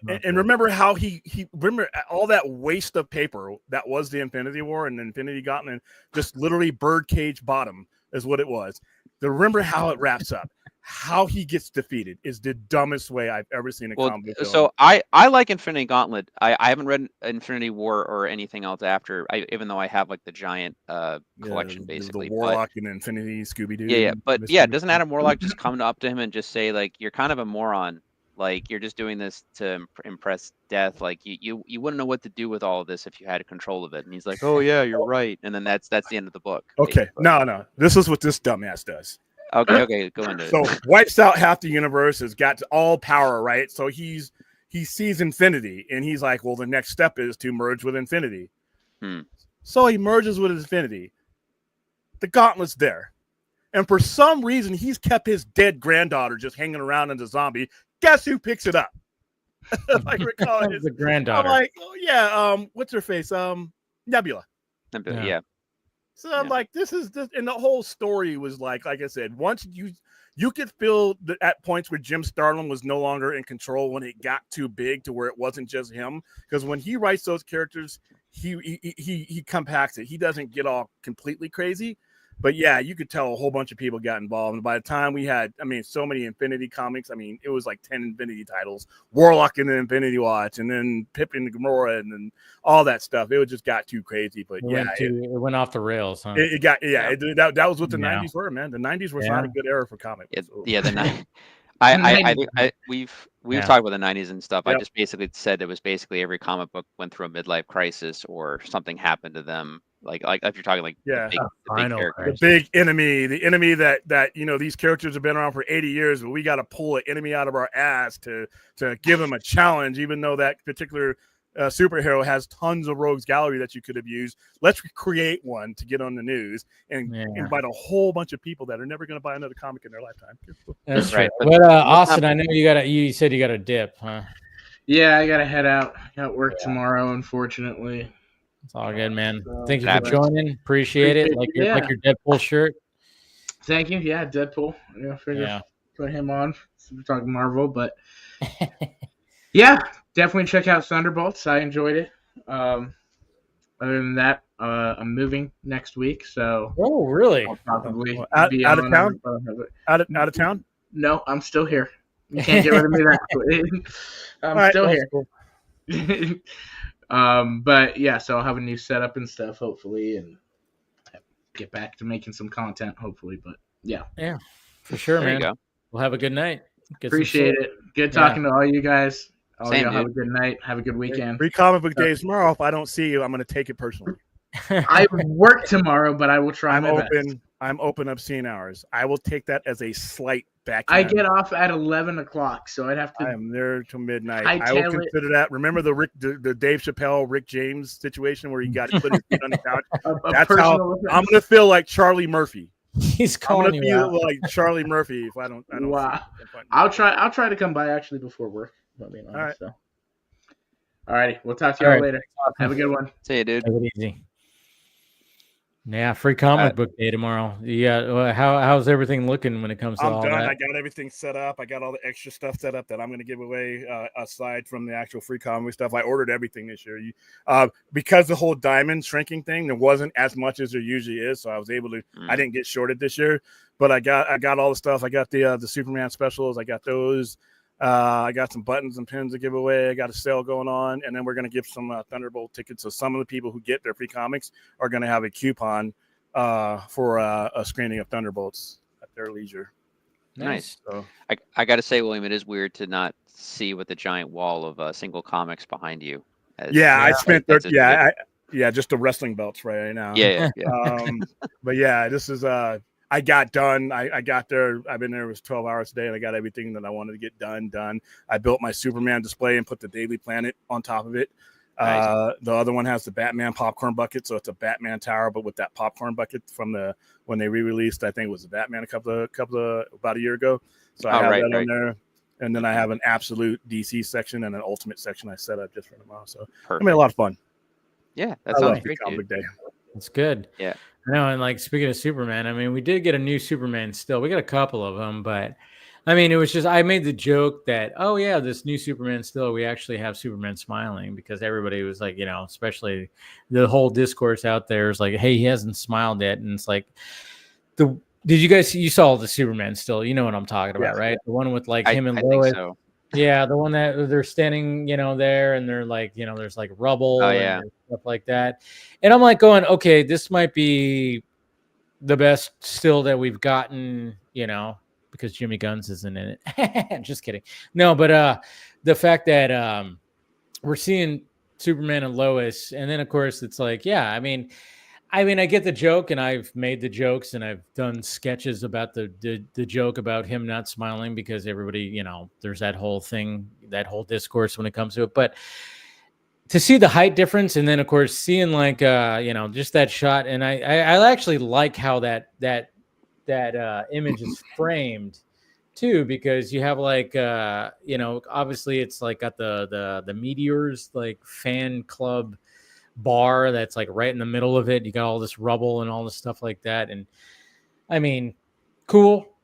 and remember how he remember all that waste of paper that was the Infinity War and the Infinity Gauntlet, just literally birdcage bottom is what it was. Remember how it wraps up. How he gets defeated is the dumbest way I've ever seen a comic book. So I like Infinity Gauntlet. I haven't read Infinity War or anything else after, even though I have like the giant collection basically. The Warlock and Infinity Scooby-Doo. Yeah. But doesn't Adam Warlock just come up to him and just say, like, you're kind of a moron. Like, you're just doing this to impress Death. Like, you wouldn't know what to do with all of this if you had control of it. And he's like, oh yeah, you're right. And then that's the end of the book. Okay. No. This is what this dumbass does. Okay, go into it. So wipes out half the universe, has got all power, right? So he sees Infinity, and he's like, well, the next step is to merge with Infinity. So he merges with Infinity. The Gauntlet's there. And for some reason, he's kept his dead granddaughter just hanging around as a zombie. Guess who picks it up? Like recall it. The granddaughter. I'm like, oh yeah, what's her face? Nebula. Yeah. So I'm like, this is this, and the whole story was like I said, once you could feel that at points where Jim Starlin was no longer in control when it got too big to where it wasn't just him. Because when he writes those characters, he compacts it. He doesn't get all completely crazy. But yeah, you could tell a whole bunch of people got involved. And by the time we had, so many Infinity comics, it was like 10 Infinity titles, Warlock and the Infinity Watch, and then Pip and Gamora, and then all that stuff. It just got too crazy. But it went off the rails, huh? That was what the 90s were, man. The 90s was not a good era for comics. The 90s. I think we've talked about the 90s and stuff. Yep. I just basically said it was basically every comic book went through a midlife crisis or something happened to them. Like if you're talking like the big characters. The big enemy, the enemy that these characters have been around for 80 years, but we got to pull an enemy out of our ass to give them a challenge, even though that particular superhero has tons of rogues gallery that you could have used. Let's create one to get on the news and invite a whole bunch of people that are never going to buy another comic in their lifetime. That's right. But Austin, I know you said you got a dip, huh? Yeah, I got to head out. Got work tomorrow, unfortunately. It's all good, man. Thank you for joining. Appreciate it. Like your Deadpool shirt. Thank you. Yeah, Deadpool. Put him on. We're talking Marvel, but yeah, definitely check out Thunderbolts. I enjoyed it. Other than that, I'm moving next week, so really? I'll probably out of town. Out of town? No, I'm still here. You can't get rid of me that quick. I'm still here. Cool. But yeah, so I'll have a new setup and stuff, hopefully, and get back to making some content, hopefully. But yeah, for sure, man. We'll have a good night. Appreciate it. Good talking to all you guys. All y'all have a good night. Have a good weekend. Free comic book days tomorrow. If I don't see you, I'm going to take it personally. I work tomorrow, but I will try my best. I'm open obscene hours. I will take that as a slight I get off at 11 o'clock, so I'd have to. I am there till midnight. I I will consider that. Remember the Dave Chappelle, Rick James situation where he got to put his feet on the couch? That's how I'm going to feel like Charlie Murphy. He's calling I'm you gonna out. feel like Charlie Murphy if I don't. Wow. I'll try to come by actually before work. All right. So. All righty. We'll talk to y'all later. Have a good one. See you, dude. Take it easy. Yeah, free comic book day tomorrow. Yeah, how's everything looking when it comes to all done. that? I got everything set up. I got all the extra stuff set up that I'm going to give away aside from the actual free comic stuff. I ordered everything this year. Because the whole diamond shrinking thing, there wasn't as much as there usually is, so I was able to. I didn't get shorted this year, but I got all the stuff. I got the Superman specials. I got those. I got some buttons and pins to give away. I got a sale going on, and then we're going to give some Thunderbolt tickets. So some of the people who get their free comics are going to have a coupon for a screening of Thunderbolts at their leisure. Nice. So, I got to say, William, it is weird to not see with the giant wall of single comics behind you. I spent just the wrestling belts right now. Yeah. But yeah, this is I got done. I got there. I've been there. It was 12 hours a day, and I got everything that I wanted to get done. I built my Superman display and put the Daily Planet on top of it. Nice. The other one has the Batman popcorn bucket, so it's a Batman tower, but with that popcorn bucket from when they re-released. I think it was the Batman about a year ago. So I have that on there, and then I have an absolute DC section and an Ultimate section I set up just for tomorrow. So I made a lot of fun. Yeah, that sounds great. Comic day. That's good. Yeah. I know, and like speaking of Superman, I mean, we did get a new Superman still. We got a couple of them, but I mean, it was just I made the joke that, oh yeah, this new Superman still, we actually have Superman smiling because everybody was like, especially the whole discourse out there is like, hey, he hasn't smiled yet, and it's like did you saw the Superman still? You know what I'm talking about, right? The one with like him and Lois. Think so. Yeah, the one that they're standing, there, and they're like, there's like rubble and stuff like that. And I'm like going, okay, this might be the best still that we've gotten, because Jimmy Guns isn't in it. Just kidding. No, but the fact that we're seeing Superman and Lois, and then of course it's like, yeah, I mean, I get the joke, and I've made the jokes, and I've done sketches about the joke about him not smiling because everybody, there's that whole thing, that whole discourse when it comes to it. But to see the height difference, and then of course seeing like just that shot, and I actually like how that image is framed too, because you have like obviously it's like got the Meteors like fan club bar that's like right in the middle of it. You got all this rubble and all this stuff like that, and I mean, cool.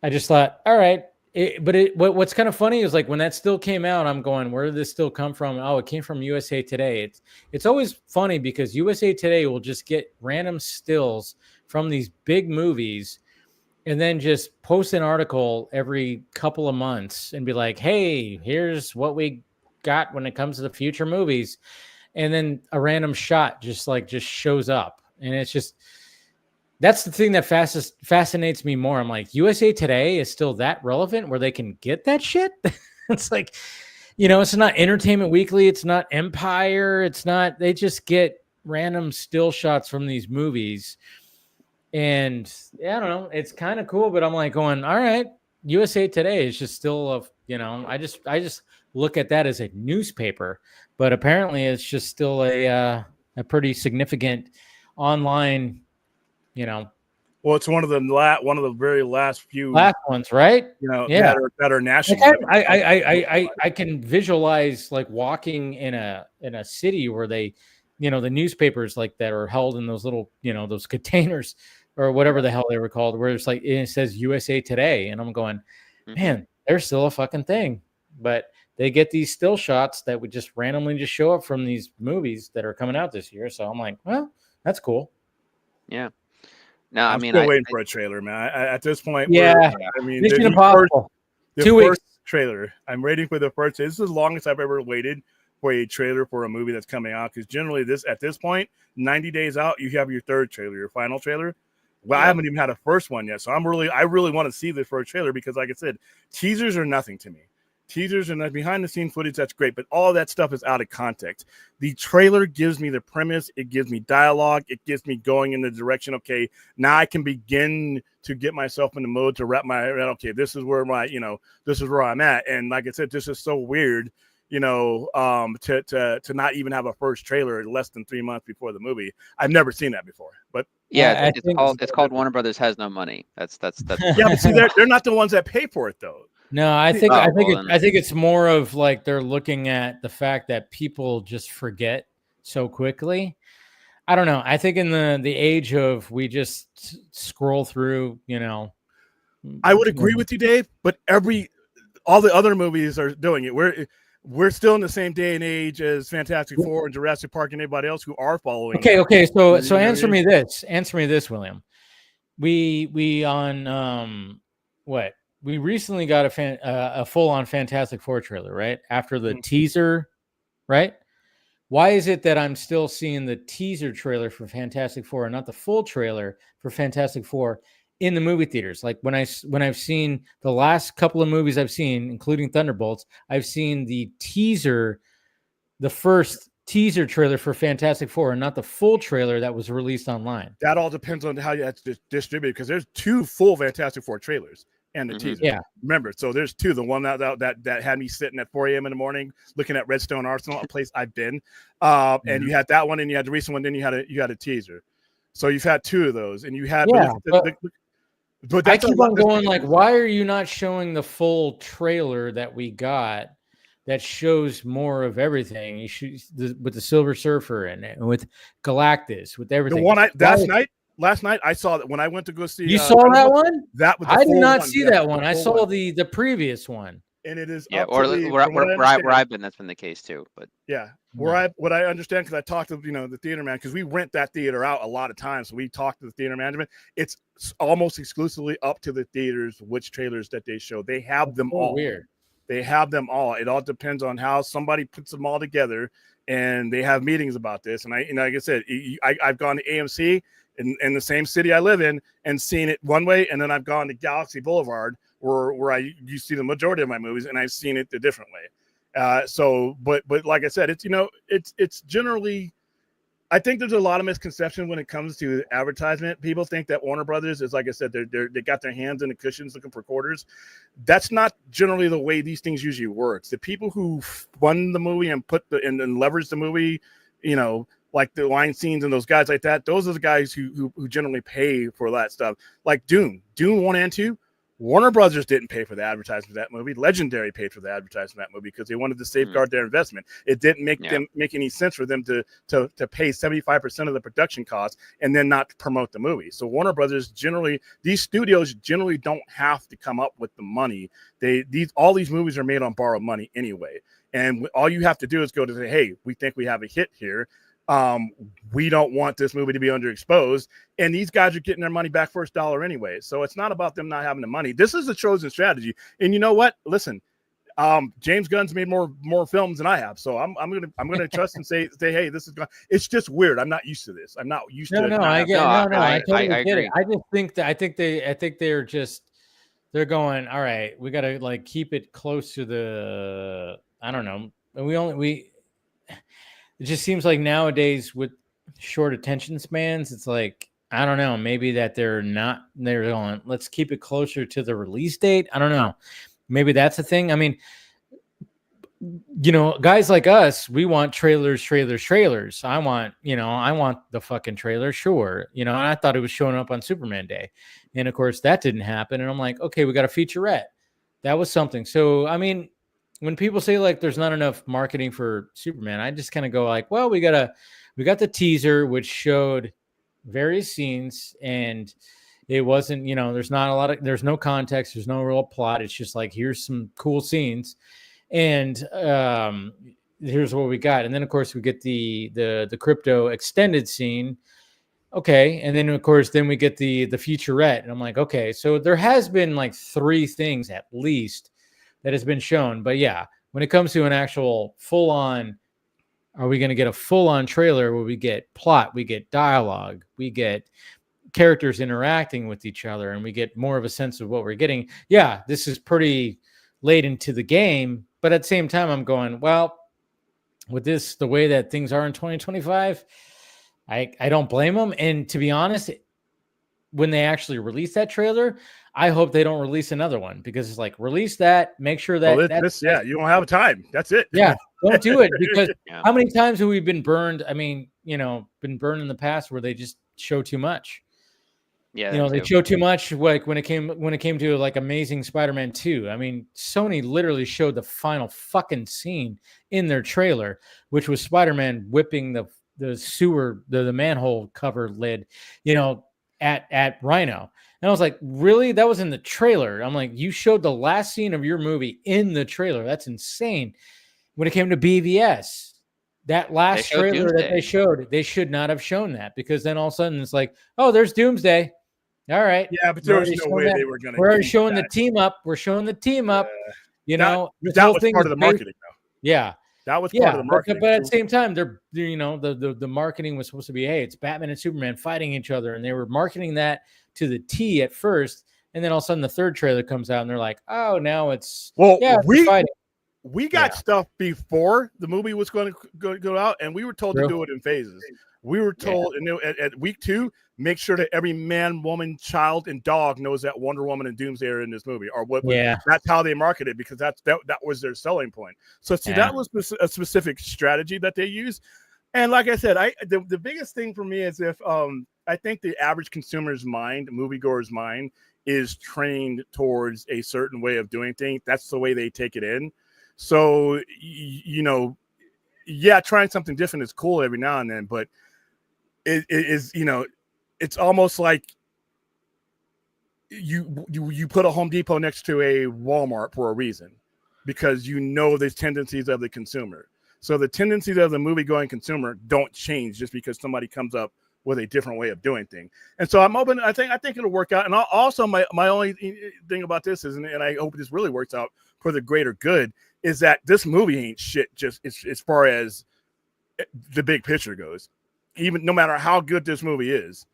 I just thought, all right. What's kind of funny is like when that still came out, I'm going, where did this still come from? Oh, it came from USA Today. It's always funny because USA Today will just get random stills from these big movies and then just post an article every couple of months and be like, hey, here's what we got when it comes to the future movies. And then a random shot just shows up. And it's just, that's the thing that fascinates me more. I'm like, USA Today is still that relevant where they can get that shit? It's like, it's not Entertainment Weekly. It's not Empire. It's not, they just get random still shots from these movies. And I don't know, it's kind of cool, but I'm like going, all right, USA Today is just still I just look at that as a newspaper, but apparently it's just still a pretty significant online, Well, it's one of the very last ones, right? That are national. Like I can visualize like walking in a city where they, the newspapers like that are held in those little, those containers or whatever the hell they were called, where it's like it says USA Today, and I'm going, man, they're still a fucking thing. But they get these still shots that would just randomly just show up from these movies that are coming out this year. So I'm like, well, that's cool. Yeah. No, I'm still waiting for a trailer, man. at this point, Mission Impossible. The 2 weeks trailer. I'm waiting for the first. This is the longest I've ever waited for a trailer for a movie that's coming out. Because generally, at this point, 90 days out, you have your third trailer, your final trailer. Well, I haven't even had a first one yet, so I really want to see the first trailer because, like I said, teasers are nothing to me. teasers and that behind the scene footage, that's great, but all that stuff is out of context. The trailer gives me the premise, it gives me dialogue, it gives me going in the direction, okay, now I can begin to get myself in the mode to wrap my, okay, this is where this is where I'm at. And like I said, this is so weird, to not even have a first trailer less than 3 months before the movie. I've never seen that before, but yeah, it's called Warner Brothers has no money. That's yeah, but see, they're not the ones that pay for it though. No, I think it's more of like they're looking at the fact that people just forget so quickly. I don't know. I think in the age of we just scroll through, I would agree with you, Dave, but all the other movies are doing it. We're still in the same day and age as Fantastic Four and Jurassic Park and anybody else who are following. Okay. So answer me this. Answer me this, William. We on what? We recently got a full-on Fantastic Four trailer, right? After the teaser, right? Why is it that I'm still seeing the teaser trailer for Fantastic Four and not the full trailer for Fantastic Four in the movie theaters? Like when I've seen the last couple of movies I've seen, including Thunderbolts, I've seen the first teaser trailer for Fantastic Four and not the full trailer that was released online. That all depends on how you have to distribute it, because there's 2 full Fantastic Four trailers and the teaser. Yeah. Remember, so there's 2. The one that had me sitting at 4 a.m. in the morning looking at Redstone Arsenal, a place I've been. And you had that one, and you had the recent one, then you had a teaser. So you've had 2 of those, and you had but I keep on going like, why are you not showing the full trailer that we got that shows more of everything? You should with the Silver Surfer and with Galactus, with everything. The one last night I saw that when I went to go see. You saw that one? That was I did not see that one. I saw the previous one. And it is where I've been, that's been the case too. But yeah, what I understand, because I talked to the theater man, because we rent that theater out a lot of times, so we talk to the theater management. It's almost exclusively up to the theaters which trailers that they show. They have them all. Weird. They have them all. It all depends on how somebody puts them all together, and they have meetings about this. And like I said, I've gone to AMC in the same city I live in and seen it one way, and then I've gone to Galaxy Boulevard where you see the majority of my movies, and I've seen it a different way. But like I said, it's generally, I think there's a lot of misconception when it comes to advertisement. People think that Warner Brothers is, like I said, they got their hands in the cushions looking for quarters. That's not generally the way these things usually works. The people who fund the movie and and leverage the movie, like the line scenes and those guys like that, those are the guys who generally pay for that stuff. Like Dune 1 and 2, Warner Brothers didn't pay for the advertisement of that movie. Legendary paid for the advertisement of that movie because they wanted to safeguard their investment. It didn't make any sense for them to pay 75% of the production costs and then not promote the movie. So Warner Brothers these studios generally don't have to come up with the money. All these movies are made on borrowed money anyway. And all you have to do is go to say, hey, we think we have a hit here. We don't want this movie to be underexposed, and these guys are getting their money back first dollar anyway. So it's not about them not having the money. This is a chosen strategy. And you know what? Listen, James Gunn's made more films than I have, so I'm gonna trust and say, hey, this is. It's just weird. I'm not used to this. I'm not used to. I totally get it. I just think that I think they're going, all right, we got to like keep it close to the. I don't know. It just seems like nowadays with short attention spans, it's like, I don't know, maybe that they're going, let's keep it closer to the release date. I don't know. Maybe that's a thing. I mean, guys like us, we want trailers. I want the fucking trailer. Sure. And I thought it was showing up on Superman Day. And of course that didn't happen. And I'm like, okay, we got a featurette. That was something. So, I mean, when people say like there's not enough marketing for Superman, I just kind of go like, well, we got the teaser which showed various scenes, and it wasn't, there's no context, there's no real plot. It's just like, here's some cool scenes, and here's what we got. And then of course we get the crypto extended scene. Okay, and then of course we get the featurette, and I'm like, okay, so there has been like 3 things at least that has been shown. But yeah, when it comes to an actual full-on, are we going to get a full-on trailer where we get plot, we get dialogue, we get characters interacting with each other, and we get more of a sense of what we're getting? Yeah, this is pretty late into the game. But at the same time, I'm going, well, with this, the way that things are in 2025, I don't blame them. And to be honest, when they actually release that trailer, I hope they don't release another one, because it's like, release that, make sure that you don't have time. That's it. Yeah, don't do it, because how many times have we been burned? I mean, been burned in the past where they just show too much. Yeah, they show too much. Like when it came to like Amazing Spider-Man 2. I mean, Sony literally showed the final fucking scene in their trailer, which was Spider-Man whipping the sewer, the manhole cover lid, at Rhino. And I was like, really? That was in the trailer. I'm like, you showed the last scene of your movie in the trailer. That's insane. When it came to BVS, that last trailer that they showed, they should not have shown that, because then all of a sudden it's like, oh, there's Doomsday. All right. Yeah, but there was no way they were going to. We're already showing the team up. We're showing the team up. That was part of the marketing, though. Yeah. That was part of the marketing. But at the same time, the marketing was supposed to be, hey, it's Batman and Superman fighting each other, and they were marketing that to the T at first, and then all of a sudden the third trailer comes out, and they're like, oh, now it's fighting. We got stuff before the movie was going to go out, and we were told to do it in phases. We were told at week 2, make sure that every man, woman, child, and dog knows that Wonder Woman and Doomsday are in this movie, or what? That's how they marketed, because that was their selling point. So that was a specific strategy that they used. And like I said, the biggest thing for me is if I think the average consumer's mind, moviegoer's mind, is trained towards a certain way of doing things. That's the way they take it in. So trying something different is cool every now and then, but it is, it's almost like you put a Home Depot next to a Walmart for a reason, because the tendencies of the consumer. So the tendencies of the movie-going consumer don't change just because somebody comes up with a different way of doing things. And so I'm open. I think it'll work out. And also my only thing about this is, and I hope this really works out for the greater good, is that this movie ain't shit just as far as the big picture goes. Even no matter how good this movie is,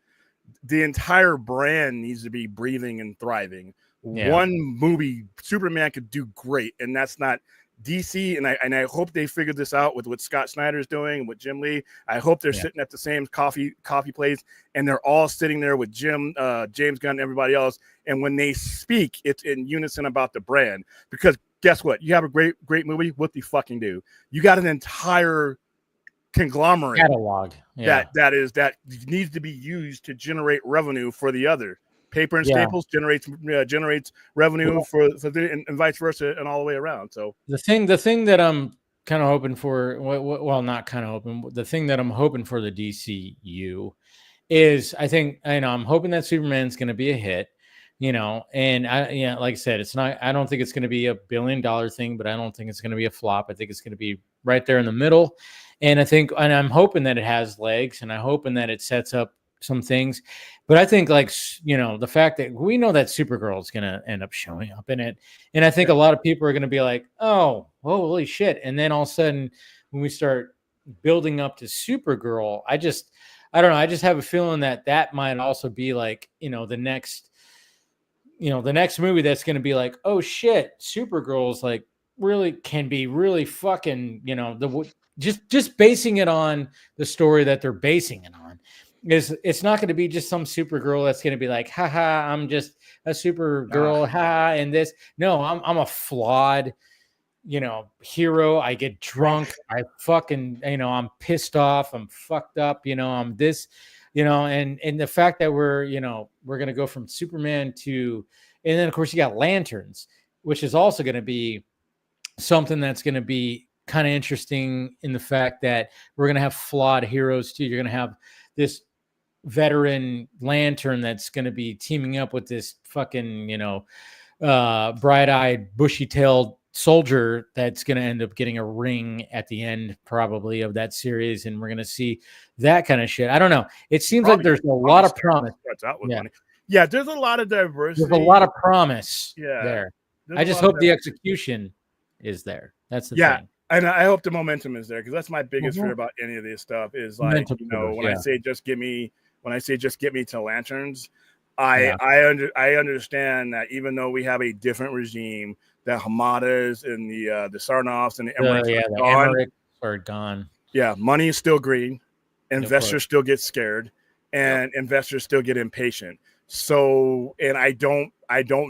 the entire brand needs to be breathing and thriving. Yeah. One movie, Superman, could do great, and that's not DC. And I hope they figured this out with what Scott Snyder's doing and with Jim Lee. I hope they're sitting at the same coffee place, and they're all sitting there with James Gunn, and everybody else. And when they speak, it's in unison about the brand. Because guess what? You have a great movie. What the fucking do? You got an entire conglomerate catalog that needs to be used to generate revenue for the other. Paper and Staples generates revenue for and vice versa, and all the way around. So the thing that I'm kind of hoping for, well, not kind of hoping, the thing that I'm hoping for the DCU is, I'm hoping that Superman's going to be a hit, and like I said, it's not. I don't think it's going to be $1 billion thing, but I don't think it's going to be a flop. I think it's going to be right there in the middle. And I'm hoping that it has legs, and I'm hoping that it sets up some things. But I think, the fact that we know that Supergirl is going to end up showing up in it. And I think a lot of people are going to be like, oh, holy shit. And then all of a sudden, when we start building up to Supergirl, I don't know. I just have a feeling that might also be like, the next movie that's going to be like, oh shit, Supergirl is like really can be really fucking, just basing it on the story that they're basing it on. It's not going to be just some Supergirl that's going to be like, haha, I'm just a Supergirl, haha, and this. No, I'm a flawed, hero. I get drunk. I fucking, I'm pissed off. I'm fucked up. I'm this, and the fact that we're going to go from Superman to, and then of course you got Lanterns, which is also going to be something that's going to be kind of interesting in the fact that we're going to have flawed heroes too. You're going to have this veteran Lantern that's going to be teaming up with this fucking, bright-eyed, bushy-tailed soldier that's going to end up getting a ring at the end probably of that series. And we're going to see that kind of shit. I don't know. It seems like there's a lot of promise. Yeah, there's a lot of diversity. There's a lot of promise there. I just hope the execution is there. That's the thing. And I hope the momentum is there, because that's my biggest fear about any of this stuff is like, when I say just get me to Lanterns, I understand that even though we have a different regime the Hamadas and the Sarnoffs and the Emmerichs the gone. Emmerichs are gone. Yeah, money is still green. Investors still get scared, and investors still get impatient. So, and I don't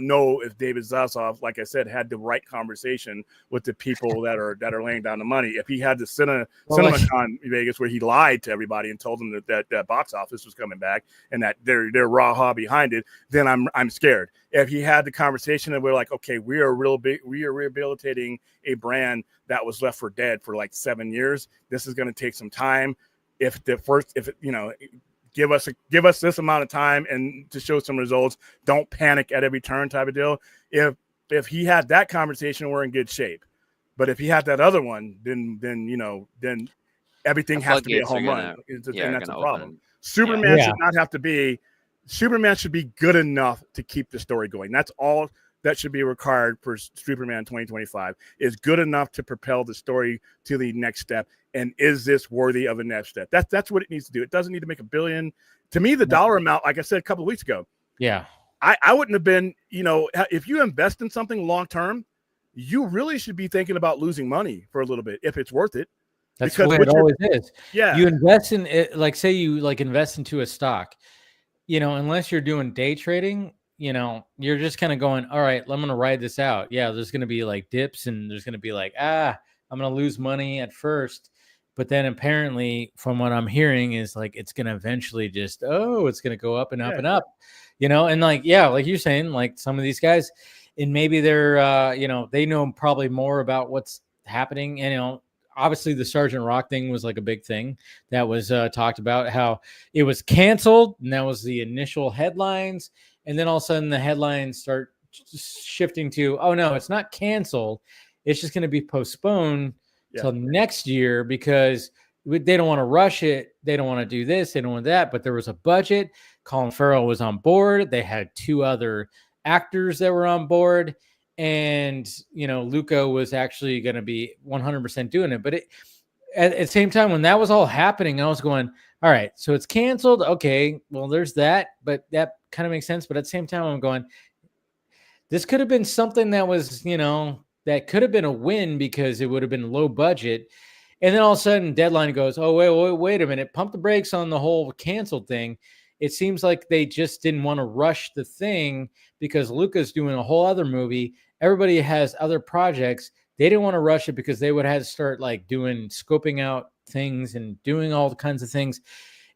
know if David Zaslav, like I said, had the right conversation with the people that are laying down the money. If he had the CinemaCon Vegas where he lied to everybody and told them that box office was coming back and that they're raw behind it, then I'm scared. If he had the conversation and we're like, okay, we are rehabilitating a brand that was left for dead for like 7 years. This is going to take some time. Give us this amount of time and to show some results. Don't panic at every turn type of deal. If he had that conversation, we're in good shape. But if he had that other one, then everything has to be a home run. And that's a problem. Superman should not have to be. Superman should be good enough to keep the story going. That's all that should be required for Superman 2025 is good enough to propel the story to the next step. And is this worthy of a next step? That's what it needs to do. It doesn't need to make $1 billion. To me, the dollar amount, like I said a couple of weeks ago, I wouldn't have been, if you invest in something long term, you really should be thinking about losing money for a little bit if it's worth it. That's the way it always is. Yeah. You invest in it, like say you invest into a stock, unless you're doing day trading, you're just kind of going, all right, I'm going to ride this out. Yeah, there's going to be like dips and there's going to be like, I'm going to lose money at first. But then apparently from what I'm hearing is like, it's going to eventually just, it's going to go up and up and up, and like, like you're saying, like some of these guys, and maybe they're, they know probably more about what's happening. And, obviously the Sergeant Rock thing was like a big thing that was talked about, how it was canceled. And that was the initial headlines. And then all of a sudden the headlines start shifting to, oh no, it's not canceled. It's just going to be postponed till next year because they don't want to rush it. They don't want to do this. They don't want that. But there was a budget. Colin Farrell was on board. They had 2 other actors that were on board. And, Luca was actually going to be 100% doing it. But at the same time, when that was all happening, I was going, all right, so it's canceled. Okay, well, there's that. But that kind of makes sense. But at the same time, I'm going, this could have been something that was, that could have been a win because it would have been low budget. And then all of a sudden Deadline goes, oh, wait a minute. Pump the brakes on the whole canceled thing. It seems like they just didn't want to rush the thing because Luca's doing a whole other movie. Everybody has other projects. They didn't want to rush it because they would have to start like scoping out things and doing all kinds of things.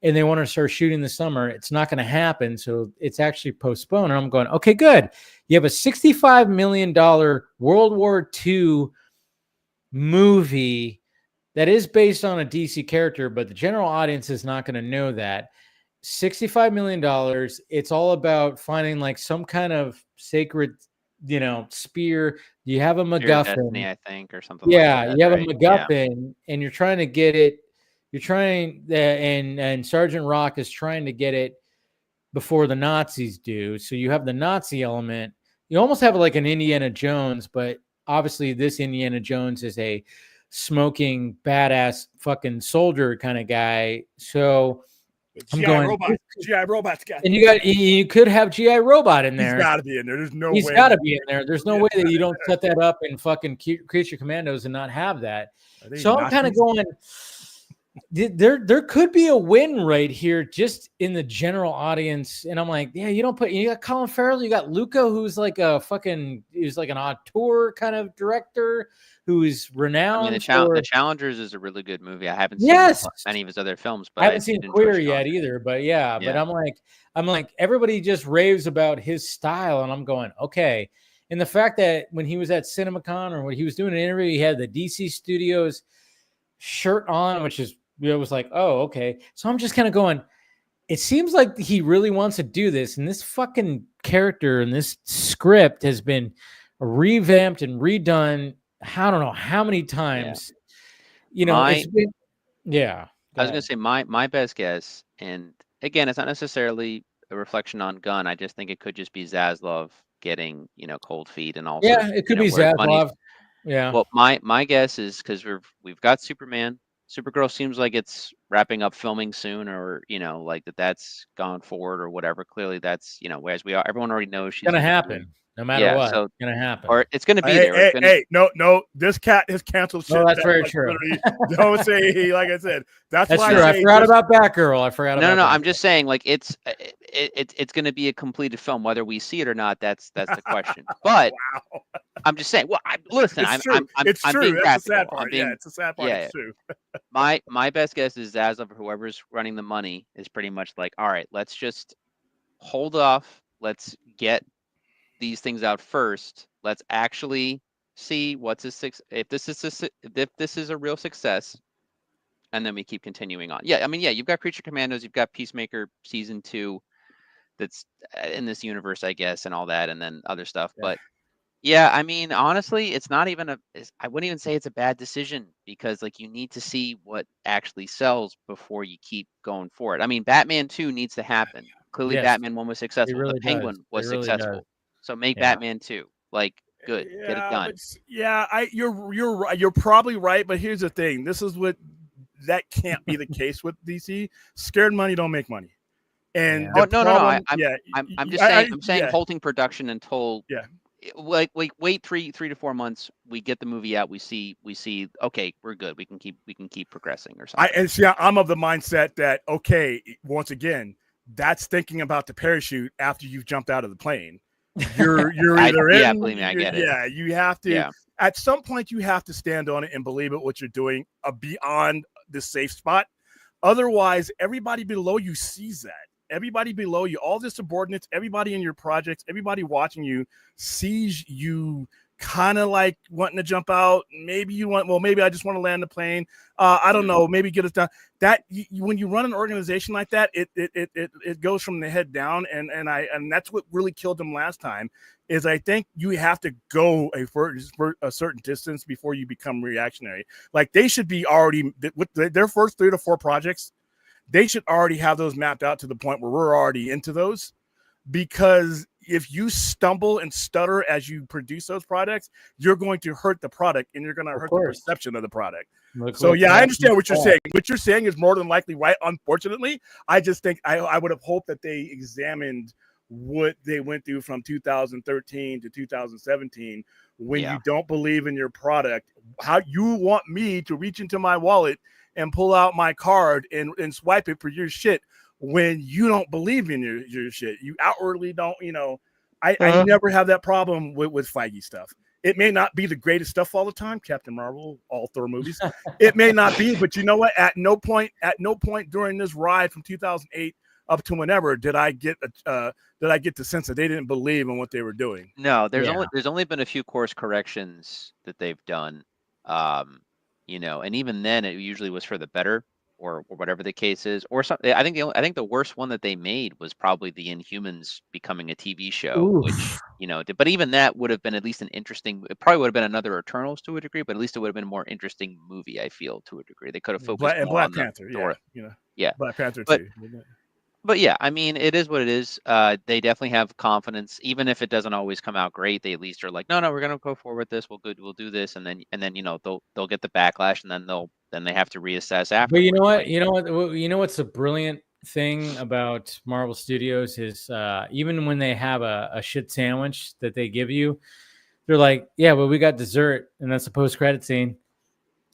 And they want to start shooting this summer. It's not going to happen. So it's actually postponed. And I'm going, okay, good. You have a $65 million World War II movie that is based on a DC character, but the general audience is not going to know that. $65 million. It's all about finding like some kind of sacred, spear. You have a MacGuffin, Destiny, I think, or something. Yeah, like that, you have right? a MacGuffin, and you're trying to get it. You're trying, and Sergeant Rock is trying to get it before the Nazis do. So you have the Nazi element. You almost have like an Indiana Jones, but obviously this Indiana Jones is a smoking badass fucking soldier kind of guy. So GI Robot's got. And you could have GI Robot in there. He's got to be in there. There's no way. He's got to be in there. There's no way that you don't set that up in fucking Creature Commandos and not have that. So I'm kind of going, there could be a win right here just in the general audience. And I'm like, you got Colin Farrell, you got Luca, who's like he's like an auteur kind of director who's renowned. I mean, the Challengers is a really good movie. I haven't seen any of his other films, but I haven't seen Queer yet either. But but I'm like everybody just raves about his style, and I'm going, okay. And the fact that when he was at CinemaCon or when he was doing an interview, he had the DC Studios shirt on, which is was like, oh, okay. So I'm just kind of going, it seems like he really wants to do this, and this fucking character and this script has been revamped and redone. I don't know how many times. It's been, I was going to say my best guess, and again, it's not necessarily a reflection on Gunn. I just think it could just be Zaslav getting cold feet and also it could be Zaslav. Yeah. Well, my guess is because we've got Superman. Supergirl seems like it's wrapping up filming soon, or like that's gone forward or whatever. Clearly, that's as everyone already knows she's Gonna gonna happen, no matter yeah. what. So Gonna happen. or it's gonna be Hey, there. It's gonna, no. This cat has canceled shit. Oh, that's very like, true. literally, don't say like I said. That's why true. I I say forgot about Batgirl. I forgot about. No. Batgirl. I'm just saying, like it's going to be a completed film, whether we see it or not. That's the question. But wow. I'm just saying. Well, listen. It's true. It's I'm true. being That's the practical. sad part. I'm being, Yeah, it's the sad part. yeah. It's true. My best guess is as of whoever's running the money is pretty much like, all right, let's just hold off. Let's get these things out first. Let's actually see what's if this is a real success, and then we keep continuing on. Yeah, I mean, yeah, you've got Creature Commandos, you've got Peacemaker season 2, that's in this universe, I guess, and all that, and then other stuff. Yeah. But yeah, I mean, honestly, it's not even I wouldn't even say it's a bad decision, because like you need to see what actually sells before you keep going for it. I mean, Batman 2 needs to happen. Clearly, Yes, Batman 1 was successful. really The Penguin does. was It really successful. does. So make Yeah. Batman 2. Like, good. Get it done. You're right. You're probably right. But here's the thing. This is what that can't be the case with DC. Scared money don't make money. And no. I'm just saying. I'm saying yeah. halting production until Yeah. Like wait 3 to 4 months. We get the movie out. We see. Okay, we're good. We can keep progressing or something. I'm of the mindset that okay. Once again, that's thinking about the parachute after you've jumped out of the plane. You're either in. Yeah, believe me, I get it. Yeah, you have to. Yeah. At some point, you have to stand on it and believe it. What you're doing beyond the safe spot. Otherwise, everybody below you sees that. Everybody below you, all the subordinates, everybody in your projects, everybody watching you sees you kind of like wanting to jump out. Maybe maybe I just want to land the plane. I don't know. Maybe get us done. That when you run an organization like that, it goes from the head down, and that's what really killed them last time. Is I think you have to go for a certain distance before you become reactionary. Like they should be already with their first 3 to 4 projects. They should already have those mapped out to the point where we're already into those, because if you stumble and stutter as you produce those products, you're going to hurt the product and you're going to hurt the perception of the product. I understand what you're saying. What you're saying is more than likely right. Unfortunately, I just think I would have hoped that they examined what they went through from 2013 to 2017 when you don't believe in your product. How you want me to reach into my wallet and pull out my card and swipe it for your shit when you don't believe in your shit. You outwardly don't, I never have that problem with Feige stuff. It may not be the greatest stuff all the time, Captain Marvel, all Thor movies. It may not be, but you know what? At no point during this ride from 2008 up to whenever did I get the sense that they didn't believe in what they were doing. No, there's only been a few course corrections that they've done. And even then it usually was for the better, or whatever the case is, or something. I think the worst one that they made was probably the Inhumans becoming a TV show. Oof. Which but even that would have been at least an interesting. It probably would have been another Eternals to a degree, but at least it would have been a more interesting movie. I feel, to a degree, they could have focused more Black on Panther, Black Panther too. But yeah, I mean, it is what it is. They definitely have confidence, even if it doesn't always come out great. They at least are like, no, we're gonna go forward with this. We'll do this, and then they'll get the backlash, and then they have to reassess after. But you know what's a brilliant thing about Marvel Studios is even when they have a shit sandwich that they give you, they're like, yeah, well, we got dessert, and that's a post-credit scene.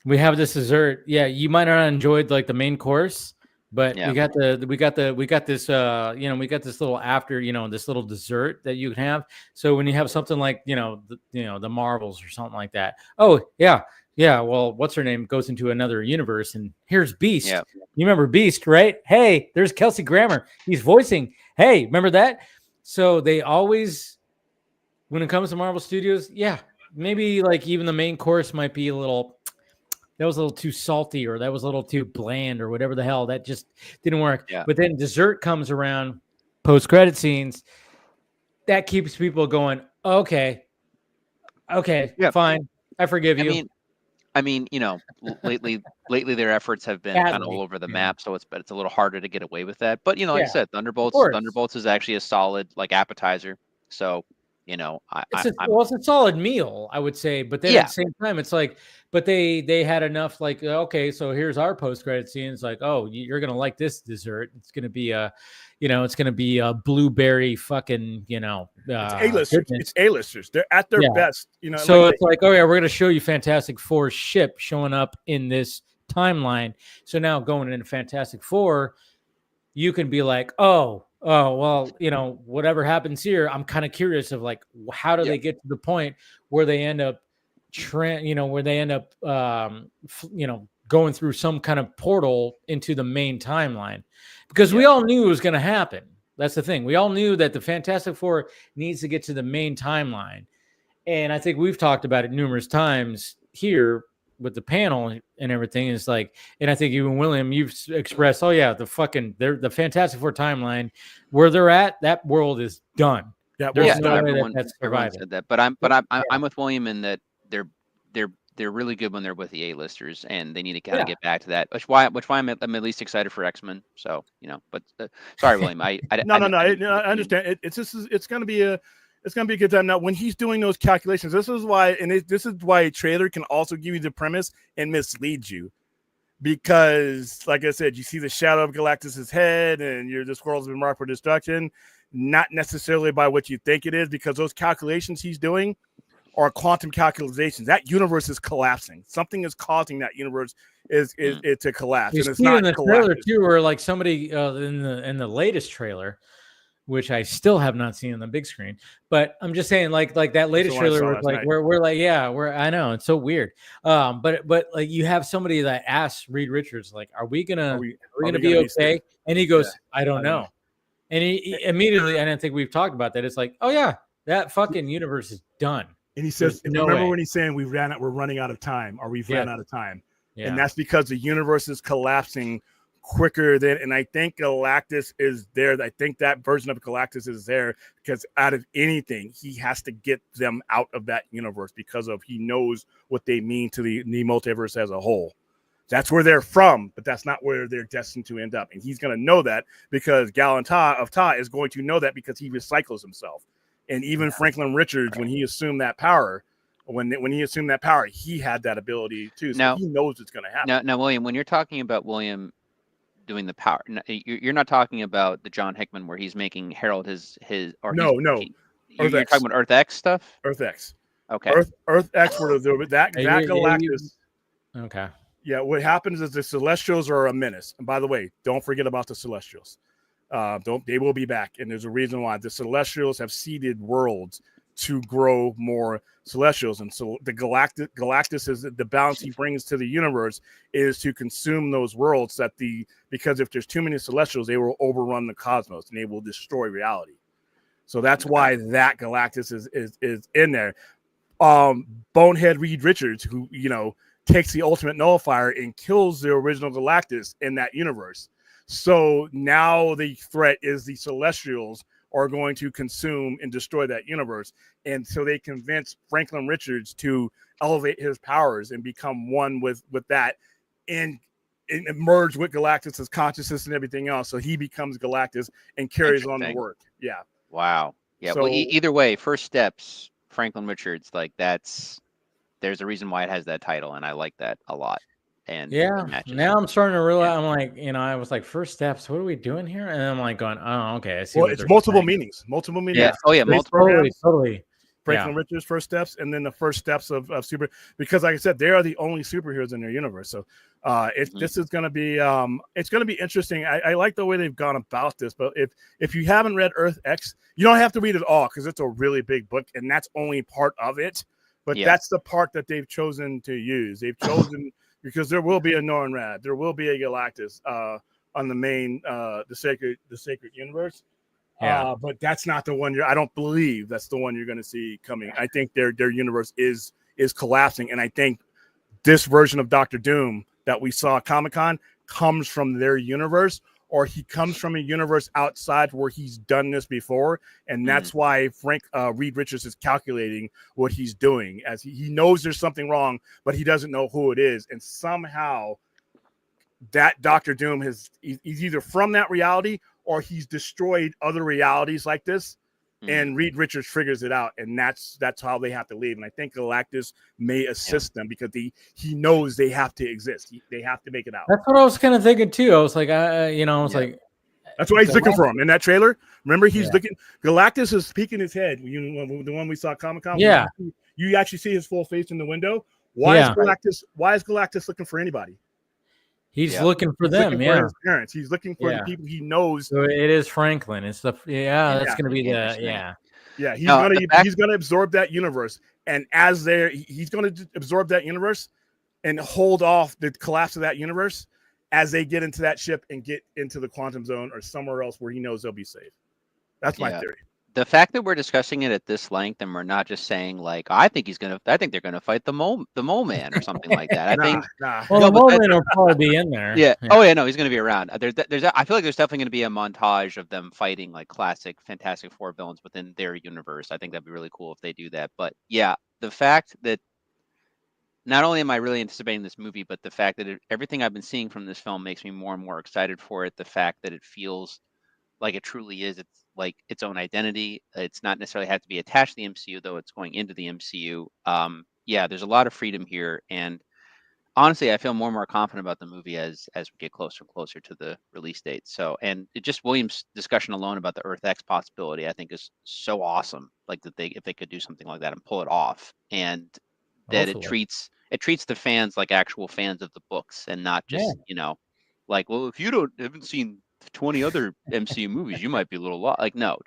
We have this dessert. Yeah, you might not have enjoyed like the main course. But we got this we got this little after, this little dessert that you can have. So when you have something like, the Marvels or something like that. Oh, yeah. Well, what's her name goes into another universe, and here's Beast. Yeah. You remember Beast, right? Hey, there's Kelsey Grammer. He's voicing. Hey, remember that? So they always, when it comes to Marvel Studios, maybe like even the main course might be that was a little too salty, or that was a little too bland, or whatever the hell. That just didn't work. Yeah. But then dessert comes around, post-credit scenes. That keeps people going, okay, fine. I forgive you. I mean, lately their efforts have been kind of all over the map, so it's a little harder to get away with that. But like I said, Thunderbolts is actually a solid like appetizer. So, You know, it's a solid meal, I would say. But then at the same time, it's like, but they had enough. Like, okay, so here's our post credit scene. It's like, oh, you're gonna like this dessert. It's gonna be it's gonna be a blueberry fucking, it's A-listers. It's A-listers. They're at their best. So it's like, oh yeah, we're gonna show you Fantastic Four ship showing up in this timeline. So now going into Fantastic Four, you can be like, oh, well, whatever happens here, I'm kind of curious of like, how do they get to the point where they end up, going through some kind of portal into the main timeline, because we all knew it was going to happen. That's the thing. We all knew that the Fantastic Four needs to get to the main timeline. And I think we've talked about it numerous times here with the panel and everything. Is like, and I think even William, you've expressed, oh yeah, the Fantastic Four timeline where they're at, that world is done. There's no way that's surviving. Said that, but I'm with William in that they're really good when they're with the A-listers, and they need to kind of get back to that. Which why I'm at least excited for X-Men. So but sorry, William. I understand. It's going to be a good time. Now, when he's doing those calculations, this is why a trailer can also give you the premise and mislead you, because, like I said, you see the shadow of Galactus's head, and this world's been marked for destruction, not necessarily by what you think it is, because those calculations he's doing are quantum calculations. That universe is collapsing. Something is causing that universe is to collapse. You see in the trailer too, or like somebody in the latest trailer, which I still have not seen on the big screen, but I'm just saying, like that latest trailer was like, we're like, I know, it's so weird. But like, you have somebody that asks Reed Richards, like, are we gonna be okay? And he goes, I don't know. And he immediately, and I think we've talked about that. It's like, oh yeah, that fucking universe is done. And he says, when he's saying we're running out of time, or we've ran out of time. Yeah. And that's because the universe is collapsing quicker than, and I think Galactus is there. I think that version of Galactus is there because out of anything, he has to get them out of that universe, because he knows what they mean to the multiverse as a whole. That's where they're from, but that's not where they're destined to end up. And he's going to know that, because Galen of Ta is going to know that, because he recycles himself. And even Franklin Richards, when he assumed that power, he had that ability too. So he knows it's going to happen. Now, William, when you're talking about William doing the power, you're not talking about the John Hickman where he's making Harold his or no. You're talking about Earth X stuff. Earth X. Okay. Earth X were that Galactus. Okay. Yeah, what happens is the Celestials are a menace. And by the way, don't forget about the Celestials. They will be back, and there's a reason why. The Celestials have seeded worlds to grow more Celestials, and so the Galactus is the balance he brings to the universe is to consume those worlds because if there's too many Celestials, they will overrun the cosmos and they will destroy reality. So that's why that Galactus is in there. Bonehead Reed Richards, who takes the ultimate nullifier and kills the original Galactus in that universe. So now the threat is the Celestials are going to consume and destroy that universe. And so they convince Franklin Richards to elevate his powers and become one with that and merge with Galactus's consciousness and everything else. So he becomes Galactus and carries on the work. Yeah. Wow. Yeah. So, well, either way, first steps, Franklin Richards, like there's a reason why it has that title. And I like that a lot. And now I'm starting to realize, I'm like, I was like, first steps, what are we doing here? And I'm like going, oh, okay. I see. Well, it's multiple meanings. Yeah. Oh yeah. Totally. Franklin Richards' first steps, and then the first steps of super, because like I said, they are the only superheroes in their universe. So this is going to be it's going to be interesting. I like the way they've gone about this, but if you haven't read Earth X, you don't have to read it all, because it's a really big book, and that's only part of it. But that's the part that they've chosen to use. They've chosen because there will be a Norrin Rad, there will be a Galactus on the main the sacred universe. But that's not the one I don't believe that's the one you're going to see coming. I think their universe is collapsing, and I think this version of Doctor Doom that we saw at Comic-Con comes from their universe, or he comes from a universe outside where he's done this before, and that's why Reed Richards is calculating what he's doing, as he knows there's something wrong, but he doesn't know who it is, and somehow that Doctor Doom he's either from that reality, or he's destroyed other realities like this, and Reed Richards figures it out, and that's how they have to leave. And I think Galactus may assist them because he knows they have to exist. They have to make it out. That's what I was kind of thinking too. I was like, like, that's why he's looking for him in that trailer. Remember, he's looking. Galactus is peeking his head. The one we saw at Comic-Con. Yeah, you actually see his full face in the window. Why is Galactus looking for anybody? He's looking for them. Looking for his parents. He's looking for the people he knows. So it is Franklin. It's the that's going to be Yeah, he's gonna absorb that universe, and he's gonna absorb that universe and hold off the collapse of that universe as they get into that ship and get into the quantum zone or somewhere else where he knows they'll be safe. That's my theory. The fact that we're discussing it at this length and we're not just saying like, I think they're gonna fight the mole man or something like that. Well, the mole man will probably be in there. Yeah. Oh yeah, no, he's gonna be around. I feel like there's definitely gonna be a montage of them fighting like classic Fantastic Four villains within their universe. I think that'd be really cool if they do that. But yeah, the fact that not only am I really anticipating this movie, but the fact that everything I've been seeing from this film makes me more and more excited for it. The fact that it feels like it truly is. It's like its own identity. It's not necessarily have to be attached to the MCU, though it's going into the MCU. There's a lot of freedom here. And honestly, I feel more and more confident about the movie as we get closer and closer to the release date. So, and just Williams' discussion alone about the Earth X possibility, I think is so awesome. Like that if they could do something like that and pull it off, and that it treats the fans like actual fans of the books and not just, like, well, if you haven't seen 20 other MCU movies, you might be a little lost. Like, no,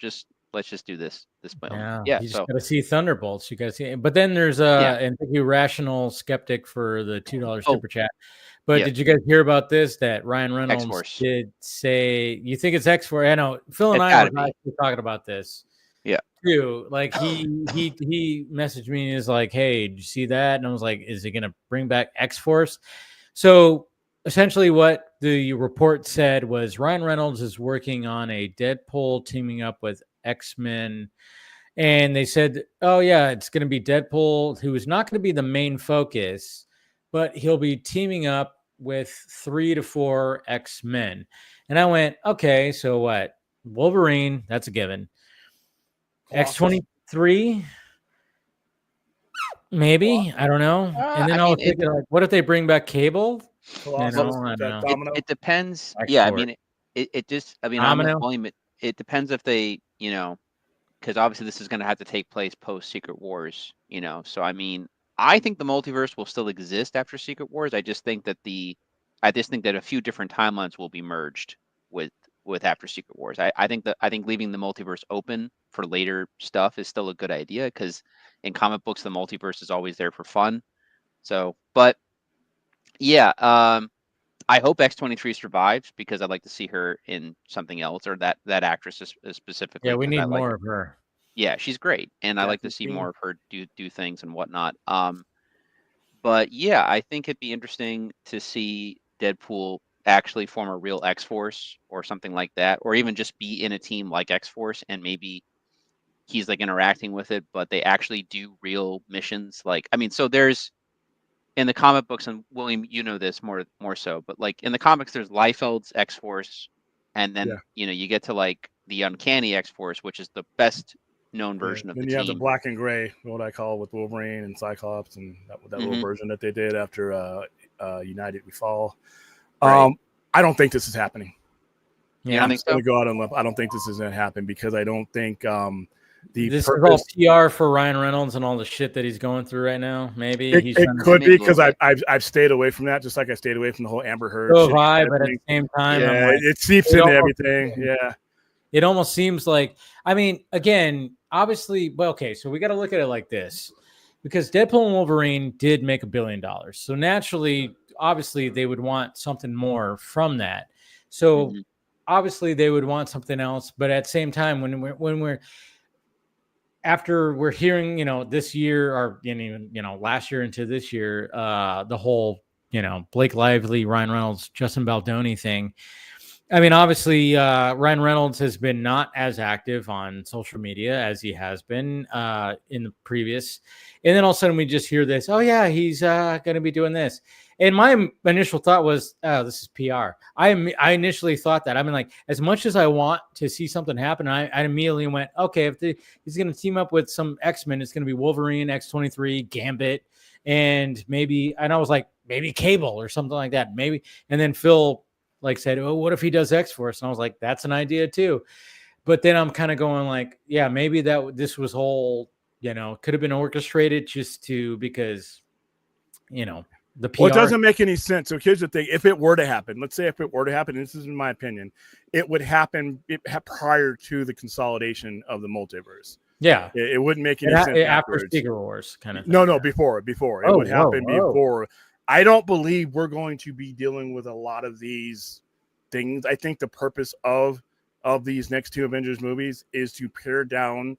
let's just do this film. You just got to see Thunderbolts. You got to see, but then there's and thank you, Rational Skeptic, for the $2 super chat. But did you guys hear about this? That Ryan Reynolds X-Force did say, you think it's X-Force? I know Phil and I were actually talking about this. Yeah. Too. Like he messaged me and is like, hey, did you see that? And I was like, is he gonna bring back X-Force? So essentially what the report said was Ryan Reynolds is working on a Deadpool teaming up with X-Men. And they said, oh yeah, it's gonna be Deadpool, who is not gonna be the main focus, but he'll be teaming up with 3 to 4 X-Men. And I went, okay, so what? Wolverine, that's a given. X-23, maybe, I don't know. And then I was thinking, like, what if they bring back Cable? It depends. Yeah, I mean, it just. I mean, it depends if they, because obviously this is going to have to take place post Secret Wars, So I mean, I think the multiverse will still exist after Secret Wars. I just think that a few different timelines will be merged with after Secret Wars. I think leaving the multiverse open for later stuff is still a good idea, because in comic books the multiverse is always there for fun. So, but yeah, I hope X-23 survives, because I'd like to see her in something else, or that actress specifically. Yeah, we need more of her. Yeah, she's great, and I like to see more of her do things and whatnot. But yeah, I think it'd be interesting to see Deadpool actually form a real X-Force or something like that, or even just be in a team like X-Force, and maybe he's like interacting with it, but they actually do real missions. Like, I mean, so there's in the comic books, and William, you know this more so, but like in the comics, there's Liefeld's X-Force, and then you get to like the Uncanny X-Force, which is the best known version of the team. Then you have the black and gray, what I call, with Wolverine and Cyclops, and that little version that they did after United We Fall. Right. I don't think this is happening. Yeah, I'm just going to go out on limb. I don't think this is going to happen, because I don't think this is all PR for Ryan Reynolds and all the shit that he's going through right now. Maybe it could be, because I've stayed away from that, just like I stayed away from the whole Amber Heard. So high, but at the same time, it seeps into everything. Yeah, it almost seems like. I mean, again, obviously, okay, so we got to look at it like this, because Deadpool and Wolverine did make $1 billion, so naturally, obviously, they would want something more from that. So obviously, they would want something else, but at the same time, when we're after we're hearing, this year, or even, last year into this year, the whole, Blake Lively, Ryan Reynolds, Justin Baldoni thing. I mean, obviously, Ryan Reynolds has been not as active on social media as he has been in the previous. And then all of a sudden we just hear this, oh yeah, he's going to be doing this. And my initial thought was, oh, this is PR. I initially thought that. I mean, like, as much as I want to see something happen, I immediately went, okay, if he's going to team up with some X-Men, it's going to be Wolverine, X-23, Gambit, and I was like, maybe Cable or something like that. Maybe. And then Phil like said, oh, what if he does X-Force? And I was like, that's an idea too. But then I'm kind of going like, yeah, maybe this was whole, could have been orchestrated because, the PR. Well, it doesn't make any sense. So here's the thing. If it were to happen, let's say if it were to happen, and this is in my opinion, it would happen prior to the consolidation of the multiverse. Yeah. It wouldn't make any sense after Secret Wars kind of thing. No, before. It would happen before. I don't believe we're going to be dealing with a lot of these things. I think the purpose of these next two Avengers movies is to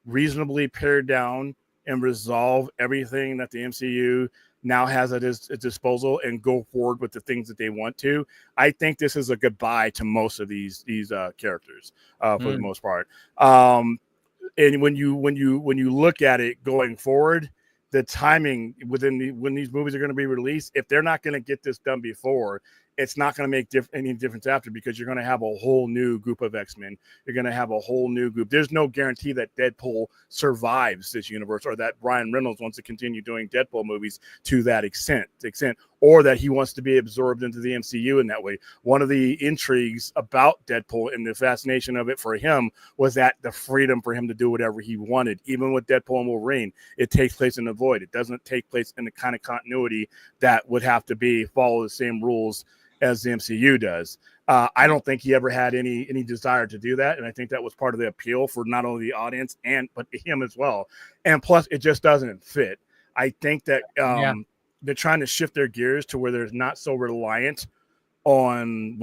reasonably pare down and resolve everything that the MCU now has at its disposal and go forward with the things that they want to. I think this is a goodbye to most of these characters for the most part. And when you look at it going forward, the timing when these movies are going to be released, if they're not going to get this done before, it's not going to make any difference after, because you're going to have a whole new group of X-Men. You're going to have a whole new group. There's no guarantee that Deadpool survives this universe, or that Ryan Reynolds wants to continue doing Deadpool movies to that extent, or that he wants to be absorbed into the MCU in that way. One of the intrigues about Deadpool and the fascination of it for him was that the freedom for him to do whatever he wanted. Even with Deadpool and Wolverine, it takes place in the void. It doesn't take place in the kind of continuity that would have to follow the same rules as the MCU does. I don't think he ever had any desire to do that, and I think that was part of the appeal for not only the audience but him as well. And plus, it just doesn't fit. I think that they're trying to shift their gears to where they're not so reliant on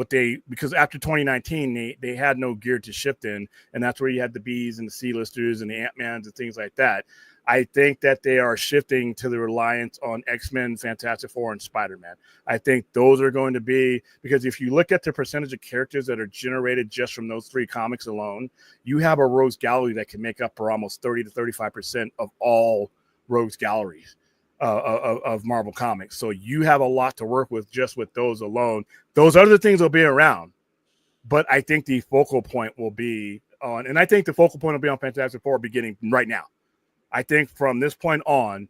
because after 2019 they had no gear to shift in, and that's where you had the Bs and the C-listers and the Ant-Mans and things like that. I think that they are shifting to the reliance on X-Men, Fantastic Four, and Spider-Man. I think those are going to be, because if you look at the percentage of characters that are generated just from those three comics alone, you have a rogues gallery that can make up for almost 30 to 35% of all rogues galleries of Marvel Comics. So you have a lot to work with just with those alone. Those other things will be around, but I think the focal point will be on, and I think the focal point will be on Fantastic Four beginning right now. I think from this point on,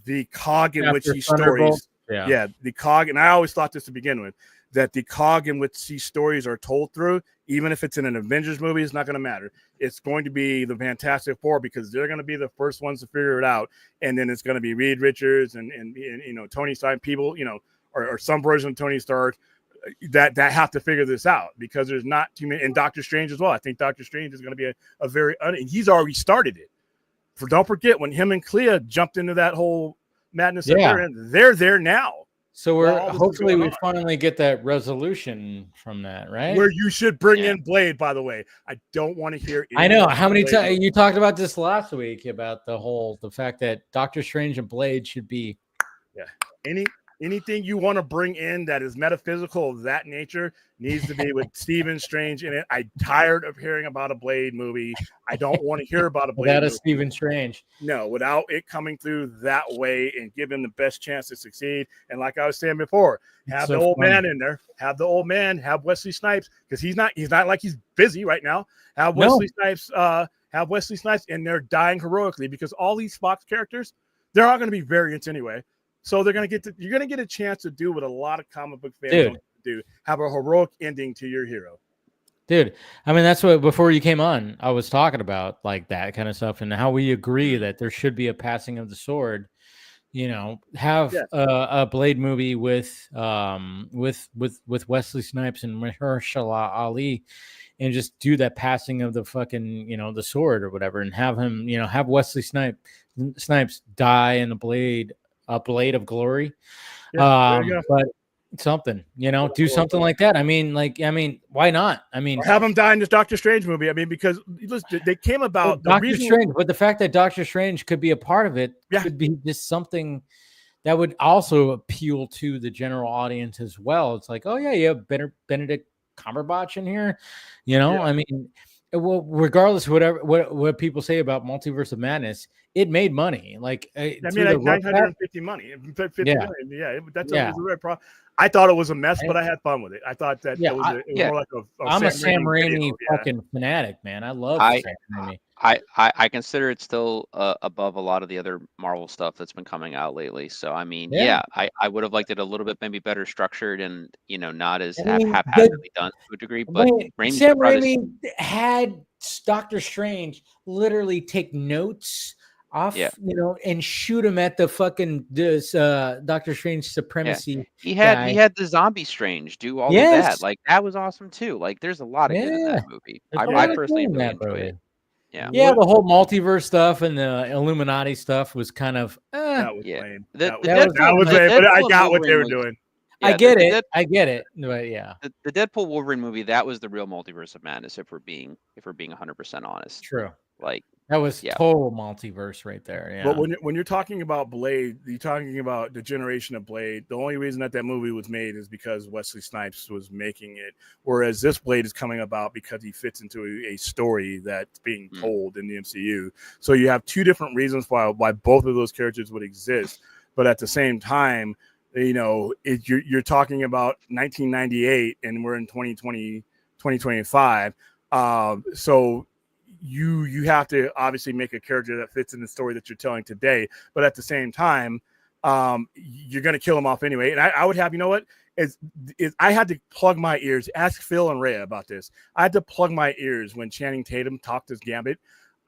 the cog in which these stories, the cog, and I always thought this to begin with, that the cog in which these stories are told through, even if it's in an Avengers movie, it's not going to matter. It's going to be the Fantastic Four, because they're going to be the first ones to figure it out, and then it's going to be Reed Richards and Tony Stark, people, or some version of Tony Stark that have to figure this out, because there's not too many. And Doctor Strange as well. I think Doctor Strange is going to be a very and he's already started it. Don't forget when him and Clea jumped into that whole madness that they're in, they're there now. So hopefully we finally get that resolution from that, right? Where you should bring in Blade, by the way. I don't want to hear. I know how many times you talked about this last week about the fact that Doctor Strange and Blade should be. Yeah. Anything you want to bring in that is metaphysical of that nature needs to be with Stephen Strange in it. I'm tired of hearing about a Blade movie. I don't want to hear about a Blade movie. Stephen Strange. No, without it coming through that way and give him the best chance to succeed. And like I was saying before, have the old man in there. Have the old man. Have Wesley Snipes, because he's not like he's busy right now. Have Wesley Snipes. Have Wesley Snipes, and they're dying heroically, because all these Fox characters, they're all going to be variants anyway. So you're going to get a chance to do what a lot of comic book fans don't do. Have a heroic ending to your hero. Dude, I mean, that's what, before you came on, I was talking about, like, that kind of stuff, and how we agree that there should be a passing of the sword. Have a Blade movie with Wesley Snipes and Mahershala Ali, and just do that passing of the fucking, the sword or whatever, and have him, have Wesley Snipes die in a blade of glory. But something, do something like that. I mean, why not? I mean, or have him die in this Doctor Strange movie. I mean, because they came about Doctor Strange, but the fact that Doctor Strange could be a part of it could be just something that would also appeal to the general audience as well. It's like, oh yeah, you have Benedict Cumberbatch in here, I mean, well, regardless of what people say about Multiverse of Madness, it made money. Like I mean, like 950 money, 50 Yeah. million. Yeah, that's Yeah. a real problem. I thought it was a mess, but I had fun with it. I thought that Yeah, it was more like I'm a Sam Raimi video. fucking fanatic, man. I love Sam Raimi. I consider it still above a lot of the other Marvel stuff that's been coming out lately. So I mean, Yeah. I would have liked it a little bit maybe better structured and not as I mean, haphazardly done to a degree. But Sam Raimi had Doctor Strange literally take notes off, and shoot him at the fucking Doctor Strange supremacy. Yeah. He had the Zombie Strange do all of that. Like that was awesome too. Like there's a lot of good in that movie. I personally really enjoyed it. Yeah. Yeah, the whole multiverse stuff and the Illuminati stuff was kind of that was lame. That was lame, but I got what they were doing. Yeah, I get it. But yeah. The Deadpool Wolverine movie, that was the real Multiverse of Madness, if we're being 100% honest. True. Like that was total multiverse right there. Yeah. But when you're talking about Blade, you're talking about the generation of Blade. The only reason that movie was made is because Wesley Snipes was making it. Whereas this Blade is coming about because he fits into a story that's being told in the MCU. So you have two different reasons why both of those characters would exist. But at the same time, you're talking about 1998 and we're in 2025. So you have to obviously make a character that fits in the story that you're telling today, but at the same time, you're going to kill him off anyway. And I would have, I had to plug my ears. Ask Phil and Rhea about this. I had to plug my ears when Channing Tatum talked as Gambit.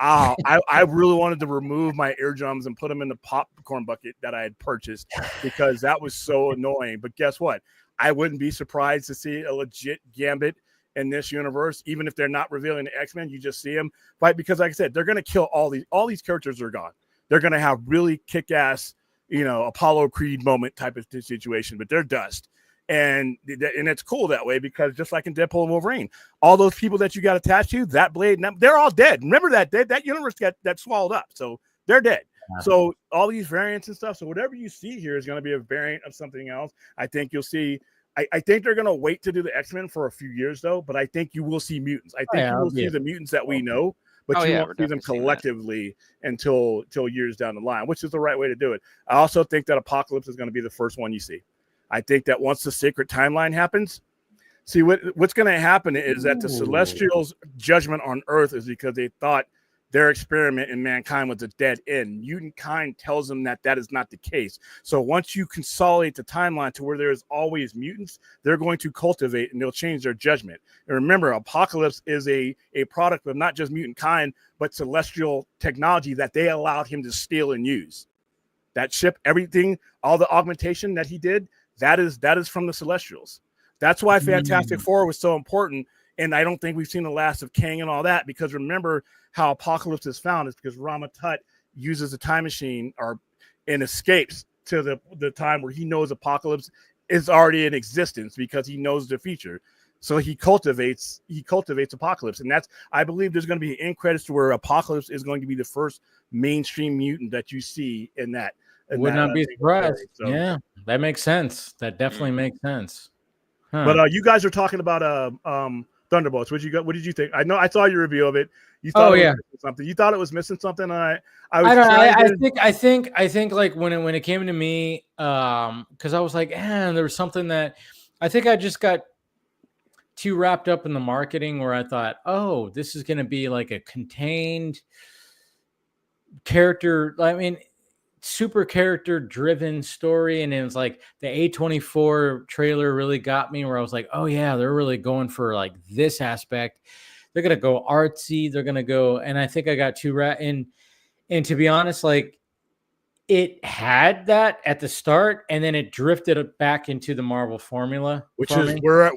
I really wanted to remove my eardrums and put them in the popcorn bucket that I had purchased because that was so annoying. But guess what? I wouldn't be surprised to see a legit Gambit in this universe, even if they're not revealing the X-Men. You just see them fight because, like I said, they're going to kill all these characters are gone. They're going to have really kick-ass, Apollo Creed moment type of situation, but they're dust. And it's cool that way because just like in Deadpool and Wolverine, all those people that you got attached to, that Blade, they're all dead. Remember that universe got swallowed up, so they're dead. So all these variants and stuff. So whatever you see here is going to be a variant of something else. I think you'll see. I think they're going to wait to do the X-Men for a few years, though. But I think you will see mutants. I think you will see the mutants that we know, but you won't see them collectively until years down the line, which is the right way to do it. I also think that Apocalypse is going to be the first one you see. I think that once the sacred timeline happens, see what's going to happen is that the Celestials' judgment on Earth is because they thought their experiment in mankind was a dead end. Mutant kind tells them that is not the case. So once you consolidate the timeline to where there is always mutants, they're going to cultivate and they'll change their judgment. And remember, Apocalypse is a product of not just mutant kind, but celestial technology that they allowed him to steal and use. That ship, everything, all the augmentation that he did, that is from the Celestials. That's why Fantastic Four was so important. And I don't think we've seen the last of Kang and all that, because remember how Apocalypse is found is because Rama Tut uses a time machine and escapes to the time where he knows Apocalypse is already in existence because he knows the future. So he cultivates Apocalypse. And I believe there's going to be an end credits to where Apocalypse is going to be the first mainstream mutant that you see in that. Would not be surprised. So. Yeah, that makes sense. That definitely makes sense. Huh. But you guys are talking about Thunderbolts. What did you think? I know I saw your review of it. You thought it was missing something. You thought it was missing something. I think like when it came to me, because I was like, there was something that I think I just got too wrapped up in the marketing where I thought, oh, this is going to be like a contained character. I mean, super character driven story, and it was like the A24 trailer really got me where I was like, oh yeah, they're really going for like this aspect. They're gonna go artsy, they're gonna go, and I think I got too and to be honest, like it had that at the start and then it drifted back into the Marvel formula, which is where I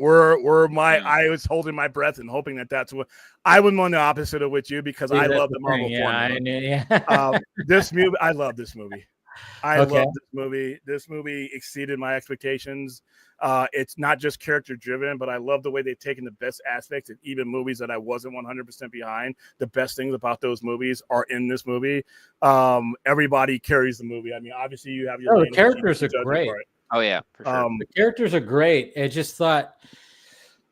was holding my breath and hoping that's what I would want the opposite of with you, because I love the Marvel formula. This movie, I love this movie. I love this movie. This movie exceeded my expectations. It's not just character driven, but I love the way they've taken the best aspects of even movies that I wasn't 100% behind. The best things about those movies are in this movie. Everybody carries the movie. I mean, obviously you have your the characters are great. Oh yeah, for sure. The characters are great. I just thought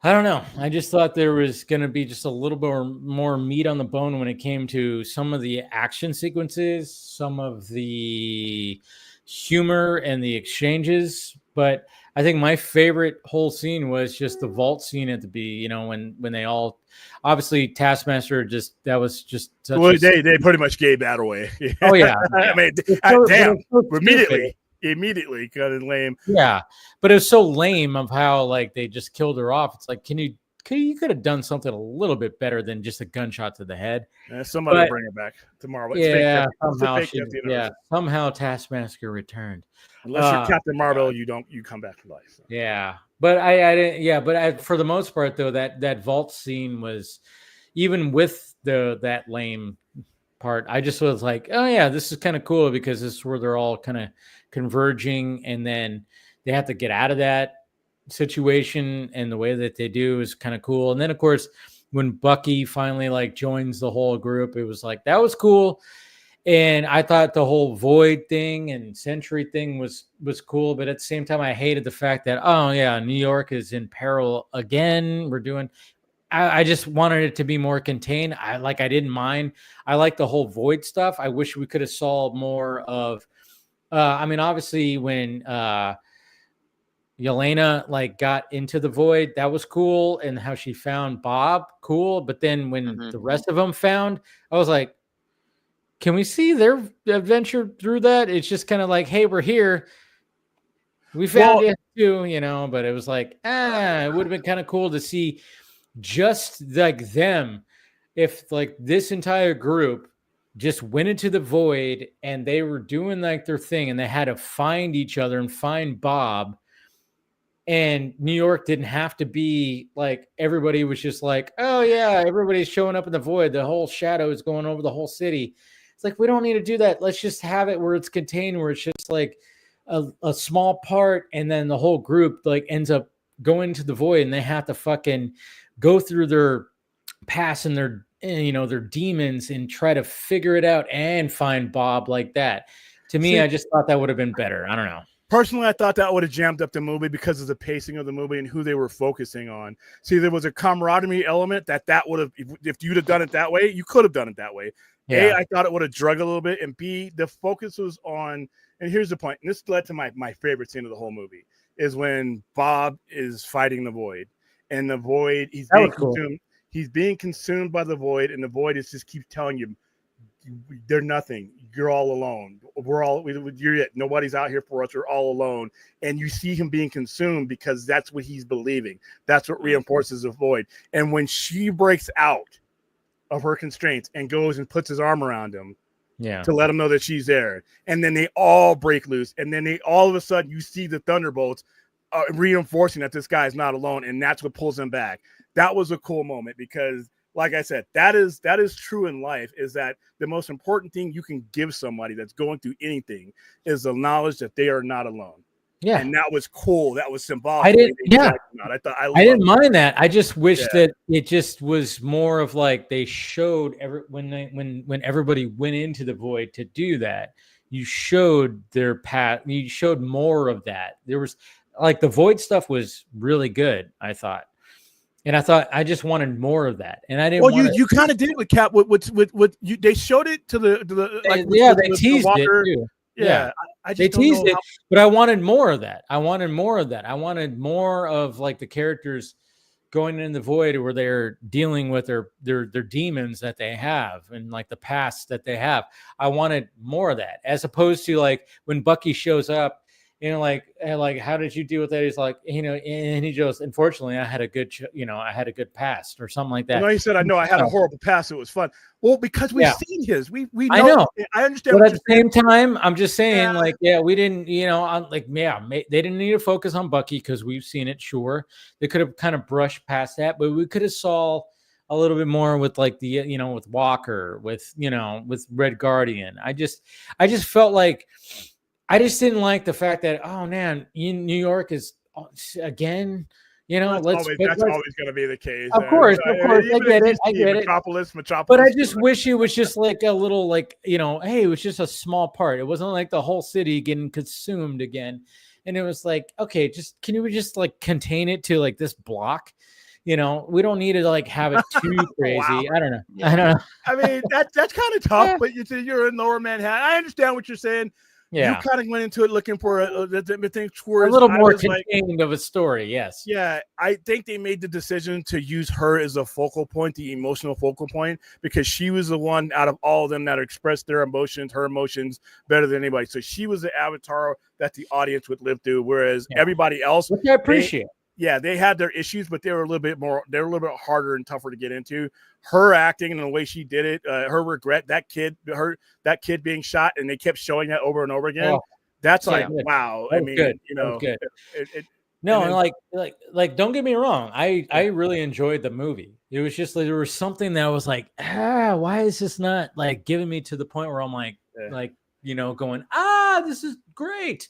I don't know. I just thought there was going to be just a little bit more meat on the bone when it came to some of the action sequences, some of the humor and the exchanges. But I think my favorite whole scene was just the vault scene at the when they all obviously Taskmaster that was just such Well, they pretty much gave that away. Oh yeah. I mean, damn, immediately kind of lame. Yeah, but it was so lame of how like they just killed her off. It's like, you could have done something a little bit better than just a gunshot to the head. Somebody will bring it back tomorrow. Somehow Taskmaster returned. Unless you're Captain Marvel, you come back to life. So. Yeah, but I didn't. Yeah, but for the most part though, that vault scene was, even with that lame part, I just was like, oh yeah, this is kind of cool because this is where they're all kind of converging, and then they have to get out of that situation, and the way that they do is kind of cool. And then of course when Bucky finally like joins the whole group, it was like, that was cool. And I thought the whole Void thing and Sentry thing was cool, but at the same time I hated the fact that, oh yeah, New York is in peril again. I just wanted it to be more contained. I didn't mind. I like the whole Void stuff. I wish we could have saw more of obviously when Yelena like got into the Void, that was cool, and how she found Bob, cool. But then when the rest of them found, I was like, can we see their adventure through that? It's just kind of like, hey, we're here. We found you too, but it was like, it would have been kind of cool to see just like them, if like this entire group just went into the Void and they were doing like their thing and they had to find each other and find Bob. And New York didn't have to be like, everybody was just like, oh yeah, everybody's showing up in the Void. The whole shadow is going over the whole city. It's like, we don't need to do that. Let's just have it where it's contained, where it's just like a small part. And then the whole group like ends up going to the Void, and they have to fucking go through their past and their demons and try to figure it out and find Bob like that. To me, I just thought that would have been better. I don't know. Personally, I thought that would have jammed up the movie because of the pacing of the movie and who they were focusing on. See, there was a camaraderie element that would have, if you'd have done it that way, you could have done it that way. Yeah. A, I thought it would have drug a little bit, and B, the focus was on, and here's the point, and this led to my favorite scene of the whole movie, is when Bob is fighting the Void, and the Void, he's being consumed by the Void, and the Void just keeps telling you, they're nothing. You're all alone. You're it. Nobody's out here for us. We're all alone. And you see him being consumed because that's what he's believing. That's what reinforces the Void. And when she breaks out of her constraints and goes and puts his arm around him, to let him know that she's there, and then they all break loose, and then they all of a sudden you see the Thunderbolts reinforcing that this guy is not alone, and that's what pulls him back. That was a cool moment because, like I said, that is true in life, is that the most important thing you can give somebody that's going through anything is the knowledge that they are not alone. Yeah. And that was cool. That was symbolic. I didn't mind that. I just wish that it just was more of like, they showed when everybody went into the Void to do that, you showed their path. You showed more of that. There was like, the Void stuff was really good, I thought. And I thought I just wanted more of that, and I didn't. Well, you kind of did with Cap. With you, they showed it to the like. They teased it too. Yeah, they teased it, but I wanted more of that. I wanted more of like the characters going in the Void where they're dealing with their demons that they have and like the past that they have. I wanted more of that, as opposed to like when Bucky shows up. Like, how did you deal with that? He's like, and he goes, unfortunately, I had a good past or something like that. No, he said, I know I had a horrible past. It was fun. Well, because we've seen his, we know. I know. I understand. But at the same time, I'm just saying, we didn't, they didn't need to focus on Bucky because we've seen it. Sure, they could have kind of brushed past that, but we could have saw a little bit more with like the, with Walker, with Red Guardian. I just felt like. I just didn't like the fact that, oh man, New York is again, that's always going to be the case. Of course, I get it. Metropolis. But I just wish it was just like a little, like, hey, it was just a small part. It wasn't like the whole city getting consumed again. And it was like, okay, can you just like contain it to like this block? we don't need to like have it too crazy. Wow. I don't know. Yeah. I don't know. I mean, that's kind of tough, Yeah. but you're in Lower Manhattan. I understand what you're saying. Yeah. You kind of went into it looking for the thing A towards little I more was like, contained of a story. Yes. yeah, I think they made the decision to use her as a focal point, the emotional focal point, because she was the one out of all of them that expressed her emotions better than anybody. So she was the avatar that the audience would live through, whereas everybody else, which I appreciate. they had their issues, but they were a little bit harder and tougher to get into. Her acting and the way she did it, her regret, that kid being shot, and they kept showing that over and over again. Oh, that's yeah. like, wow. That I was mean, good. you That was know, good. and No, then- and like, don't get me wrong. I really enjoyed the movie. It was just like there was something that was like, why is this not like giving me to the point where I'm like, going, this is great.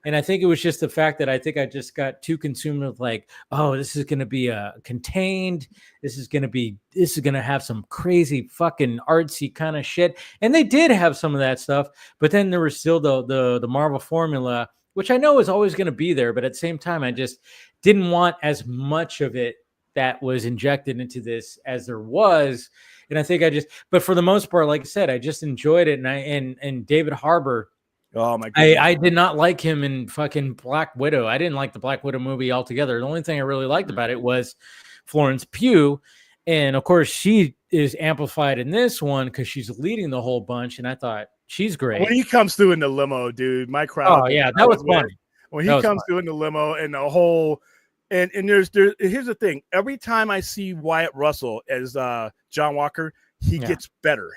And I think it was just the fact that I think I just got too consumed with like, oh, this is going to be contained. This is going to have some crazy fucking artsy kind of shit. And they did have some of that stuff, but then there was still the Marvel formula, which I know is always going to be there. But at the same time, I just didn't want as much of it that was injected into this as there was. And I think but for the most part, like I said, I just enjoyed it. And David Harbour, oh my God, I did not like him in fucking Black Widow. I didn't like the Black Widow movie altogether. The only thing I really liked about it was Florence Pugh. And of course, she is amplified in this one because she's leading the whole bunch. And I thought she's great. when he comes through in the limo, dude, my crowd. Oh, yeah, that was fun. When he comes through in the limo and the whole, and here's the thing. Every time I see Wyatt Russell as John Walker, he gets better.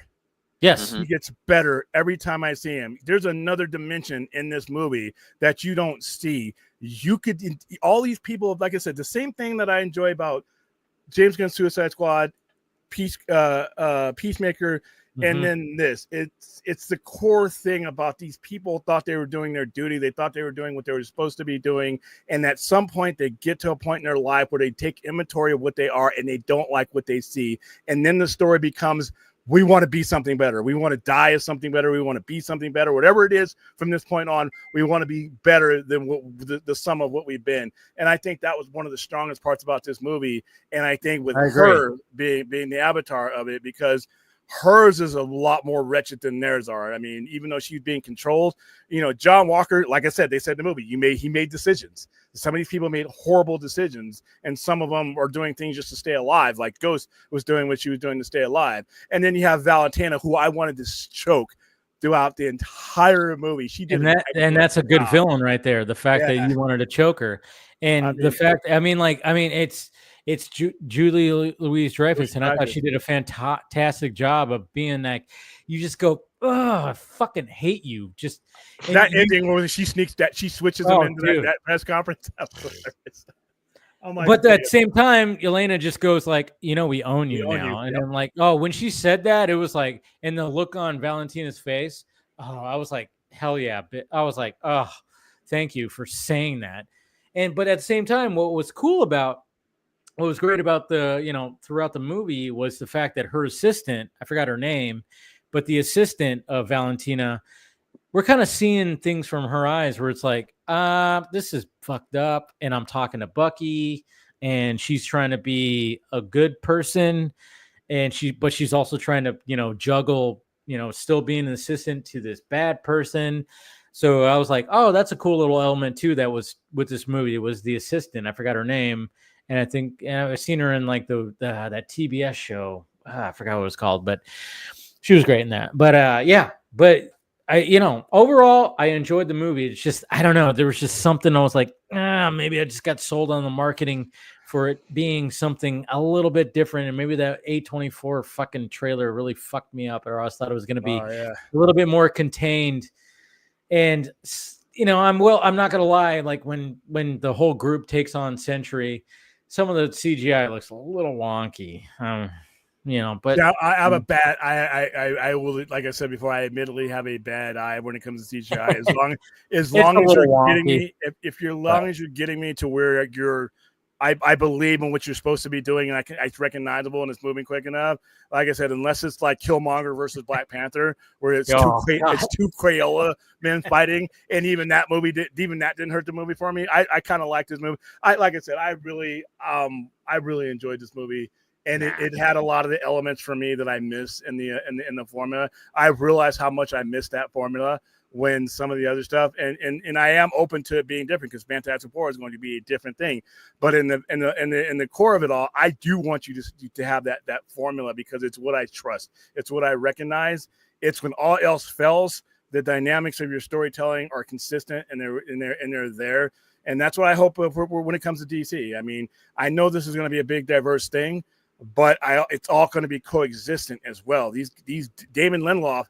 Yes. He gets better every time I see him. There's another dimension in this movie that you don't see. You could, all these people, like I said, the same thing that I enjoy about James Gunn's Suicide Squad, Peacemaker, and then this. It's the core thing about these people thought they were doing their duty. They thought they were doing what they were supposed to be doing. And at some point, they get to a point in their life where they take inventory of what they are and they don't like what they see. And then the story becomes, we want to be something better. We want to die as something better. We want to be something better. Whatever it is from this point on, we want to be better than the sum of what we've been. And I think that was one of the strongest parts about this movie. And I think with her being the avatar of it, because hers is a lot more wretched than theirs are. I mean, even though she's being controlled, John Walker, like I said, they said in the movie, he made decisions. Some of these people made horrible decisions, and some of them are doing things just to stay alive. Like Ghost was doing what she was doing to stay alive. And then you have Valentina, who I wanted to choke throughout the entire movie. She did, and that's a good villain right there. The fact that you wanted to choke her, and the fact, it's Julie Louis-Dreyfus, and I thought she did a fantastic job of being like, you just go, oh, I fucking hate you. Just that ending where she switches them into that press conference. Oh my! But at the same time, Elena just goes like, we own you now, and I'm like, oh, when she said that, it was like, and the look on Valentina's face, oh, I was like, hell yeah! I was like, oh, thank you for saying that. But at the same time, what was great about throughout the movie was the fact that her assistant, I forgot her name, but the assistant of Valentina, we're kind of seeing things from her eyes where it's like, this is fucked up. And I'm talking to Bucky and she's trying to be a good person. But she's also trying to, juggle, still being an assistant to this bad person. So I was like, oh, that's a cool little element too. That was with this movie. It was the assistant. I forgot her name. And I think I've seen her in like that TBS show. I forgot what it was called, but she was great in that. But but I, overall, I enjoyed the movie. It's just, I don't know. There was just something I was like, maybe I just got sold on the marketing for it being something a little bit different. And maybe that A24 fucking trailer really fucked me up, or I thought it was going to be a little bit more contained. And, I'm not going to lie. Like when the whole group takes on Sentry, some of the CGI looks a little wonky. But yeah, I have a bad. I will, like I said before, I admittedly have a bad eye when it comes to CGI. As long as you're getting me, if you're getting me to where you're I believe in what you're supposed to be doing, and it's recognizable and it's moving quick enough. Like I said, unless it's like Killmonger versus Black Panther, where it's two Crayola men fighting, and even that didn't hurt the movie for me. I kind of liked this movie. Like I said, I really enjoyed this movie. And it had a lot of the elements for me that I missed in the formula. I realized how much I missed that formula when some of the other stuff, and I am open to it being different because Fantastic Four is going to be a different thing. But in the core of it all, I do want you to have that formula because it's what I trust. It's what I recognize. It's when all else fails, the dynamics of your storytelling are consistent and they're there. And that's what I hope when it comes to DC. I mean, I know this is going to be a big diverse thing, but it's all going to be coexistent as well. These Damon Lindelof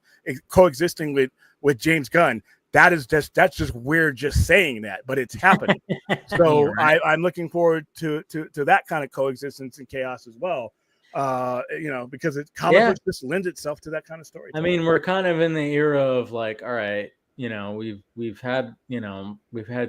coexisting with James Gunn. That's just weird just saying that, but it's happening. So right. I'm looking forward to that kind of coexistence and chaos as well. Because comic books just lends itself to that kind of story. I mean, we're kind of in the era of like, all right, we've had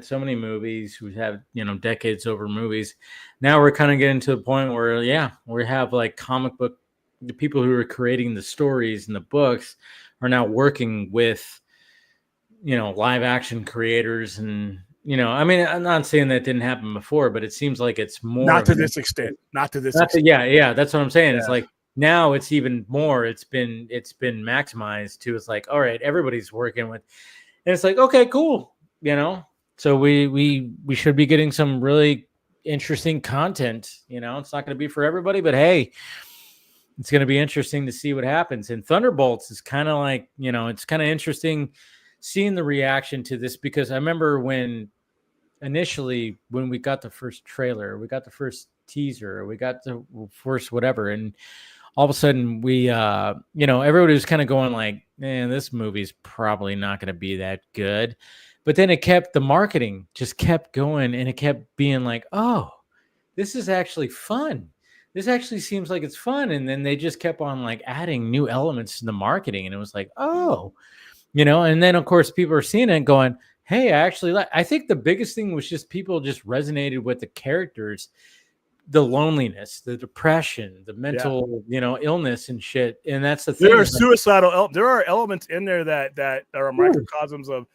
so many movies, we've had decades over movies. Now we're kind of getting to the point where we have like the people who are creating the stories and the books are now working with live action creators. And I mean, I'm not saying that didn't happen before, but it seems like it's more not to this extent. That's what I'm saying. Yeah. It's like now it's even more. It's been maximized to. It's like, all right, everybody's working with. And it's like, okay, cool. So we should be getting some really interesting content. It's not going to be for everybody, but hey, it's going to be interesting to see what happens. And Thunderbolts is kind of like, it's kind of interesting seeing the reaction to this, because I remember when we got the first trailer, we got the first teaser, we got the first whatever, and all of a sudden we everybody was kind of going like, man, this movie's probably not going to be that good. But then the marketing just kept going, and it kept being like, oh, this is actually fun. This actually seems like it's fun. And then they just kept on like adding new elements to the marketing, and it was like, oh, and then of course people are seeing it and going, hey, I think the biggest thing was just people just resonated with the characters, the loneliness, the depression, the mental, illness and shit. And that's the thing. There are suicidal. There are elements in there that are microcosms of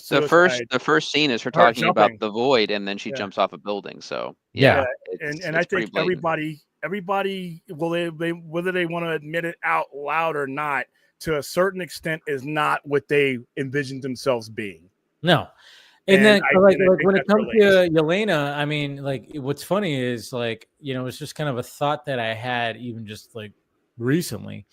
suicide. The first scene is her talking about the void, and then she jumps off a building. So and I think everybody, whether they want to admit it out loud or not, to a certain extent, is not what they envisioned themselves being. No. And then like when it comes to Yelena, I mean, like what's funny is like, it's just kind of a thought that I had even just like recently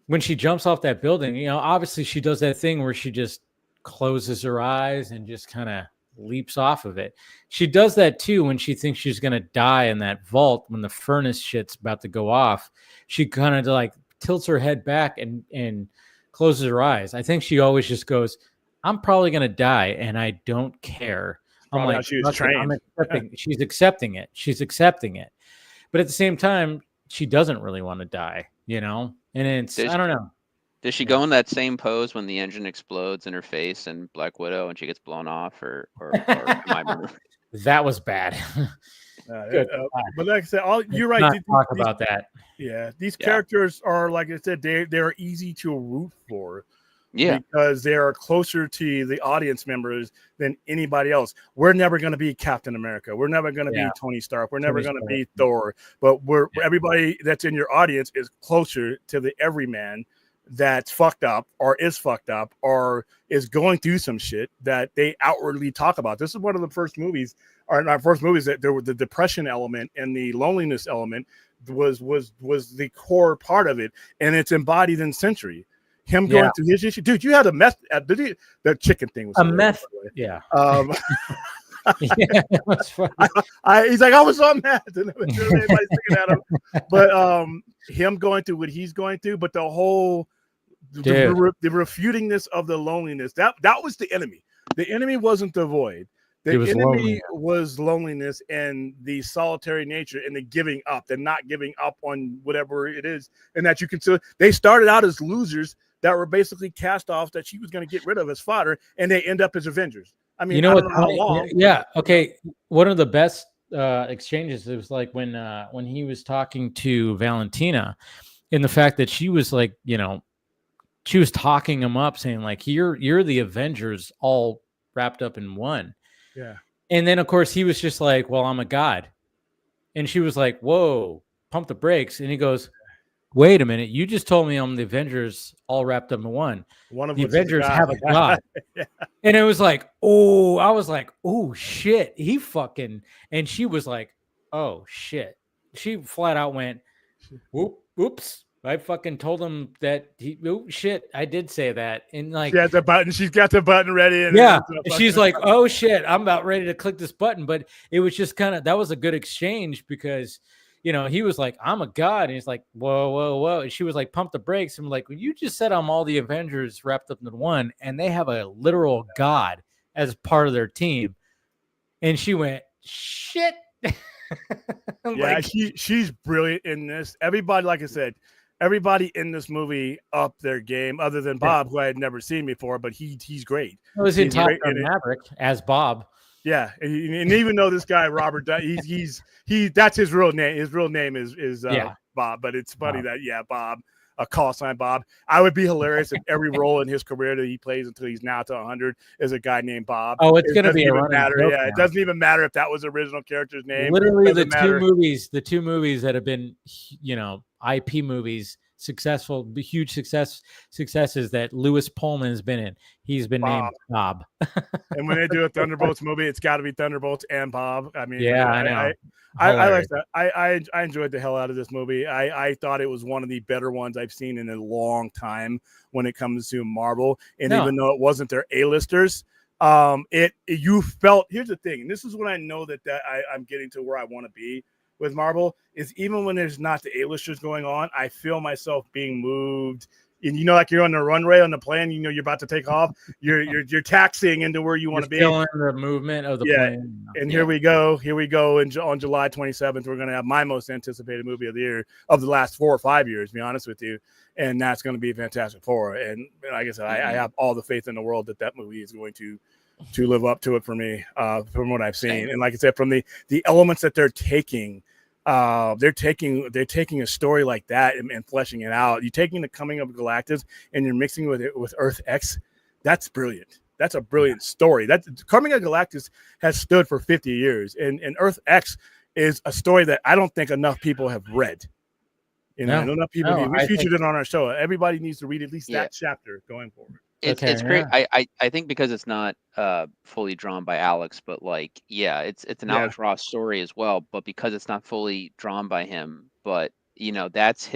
when she jumps off that building. Obviously she does that thing where she just closes her eyes and just kind of leaps off of it. She does that too when she thinks she's going to die in that vault when the furnace shit's about to go off. She kind of like tilts her head back and closes her eyes. I think she always just goes, I'm probably going to die, and I don't care. I'm like, she's accepting it. She's accepting it. But at the same time, she doesn't really want to die, And it's, I don't know. Does she go in that same pose when the engine explodes in her face in Black Widow and she gets blown off, or am I that was bad. But like I said, you're right. Talk about that. Yeah, these characters are, like I said, they're easy to root for. Yeah, because they are closer to the audience members than anybody else. We're never going to be Captain America. We're never going to be Tony Stark. We're never going to be Thor. But everybody that's in your audience is closer to the everyman that's fucked up or is fucked up or is going through some shit that they outwardly talk about. This is one of the first movies, or not first movies, that there was the depression element and the loneliness element was the core part of it, and it's embodied in Sentry. Him going through his issue, dude. You had a meth. The chicken thing was a meth. Yeah. That's funny. He's like, I was on meth, and everybody's looking at him. But him going through what he's going through, but the whole the refutingness of the loneliness. That was the enemy. The enemy wasn't the void. The enemy was loneliness and the solitary nature and the giving up, the not giving up on whatever it is, and that you consider. They started out as losers that were basically cast off that she was going to get rid of as fodder, and they end up as Avengers. I mean, how long. Yeah. Okay. One of the best exchanges. It was like when he was talking to Valentina, in the fact that she was like, she was talking him up, saying like, you're the Avengers all wrapped up in one. Yeah. And then of course he was just like, well, I'm a god. And she was like, whoa, pump the brakes. And he goes, wait a minute, you just told me I'm the Avengers all wrapped up in one. One of the which is a Avengers god. have a god. Yeah. And it was like, oh, I was like, oh shit. He fucking, and she was like, oh shit. She flat out went, oops. I fucking told him that oh shit, I did say that. And like, she has the button, she's got the button ready. And yeah, she's like, oh shit, I'm about ready to click this button. But it was just kind of, that was a good exchange because, he was like, I'm a god. And he's like, whoa. And she was like, pump the brakes. I'm like, well, you just said I'm all the Avengers wrapped up in one, and they have a literal god as part of their team. And she went, shit. Yeah, like, she's brilliant in this. Everybody, like I said, everybody in this movie up their game, other than Bob, who I had never seen before, but he's great. I was in Top Gun Maverick as Bob. Yeah, and even though this guy Robert, he's that's his real name. His real name is Bob, but it's funny that Bob, a call sign Bob. I would be hilarious if every role in his career that he plays until he's now to 100 is a guy named Bob. Oh, it's going to be a running joke now. It doesn't even matter if that was the oriral character's name. Literally, the two movies that have been, IP movies, successful, huge successes that Lewis Pullman has been in. He's been named Bob. And when they do a Thunderbolts movie, it's got to be Thunderbolts and Bob. I mean, I know. I like that. I enjoyed the hell out of this movie. I thought it was one of the better ones I've seen in a long time when it comes to Marvel. And even though it wasn't their A-listers, you felt. Here's the thing, and this is when I know that I'm getting to where I want to be with Marvel, is even when there's not the A-listers going on, I feel myself being moved. And like you're on the runway on the plane, you're about to take off. You're taxiing into where you want to be. Feeling the movement of the plane. And here we go. On July 27th, we're going to have my most anticipated movie of the year, of the last 4 or 5 years, to be honest with you. And that's going to be Fantastic Four. And like I said, I have all the faith in the world that movie is going to live up to it for me, from what I've seen. And like I said, from the elements that they're taking. They're taking a story like that and fleshing it out. You're taking the coming of Galactus and you're mixing with it with Earth X. That's brilliant. That's a brilliant story. That coming of Galactus has stood for 50 years, and Earth X is a story that I don't think enough people have read. Enough people. We featured it on our show. Everybody needs to read at least that chapter going forward. It's great. I think because it's not fully drawn by Alex, but it's an Alex Ross story as well. But because it's not fully drawn by him, but that's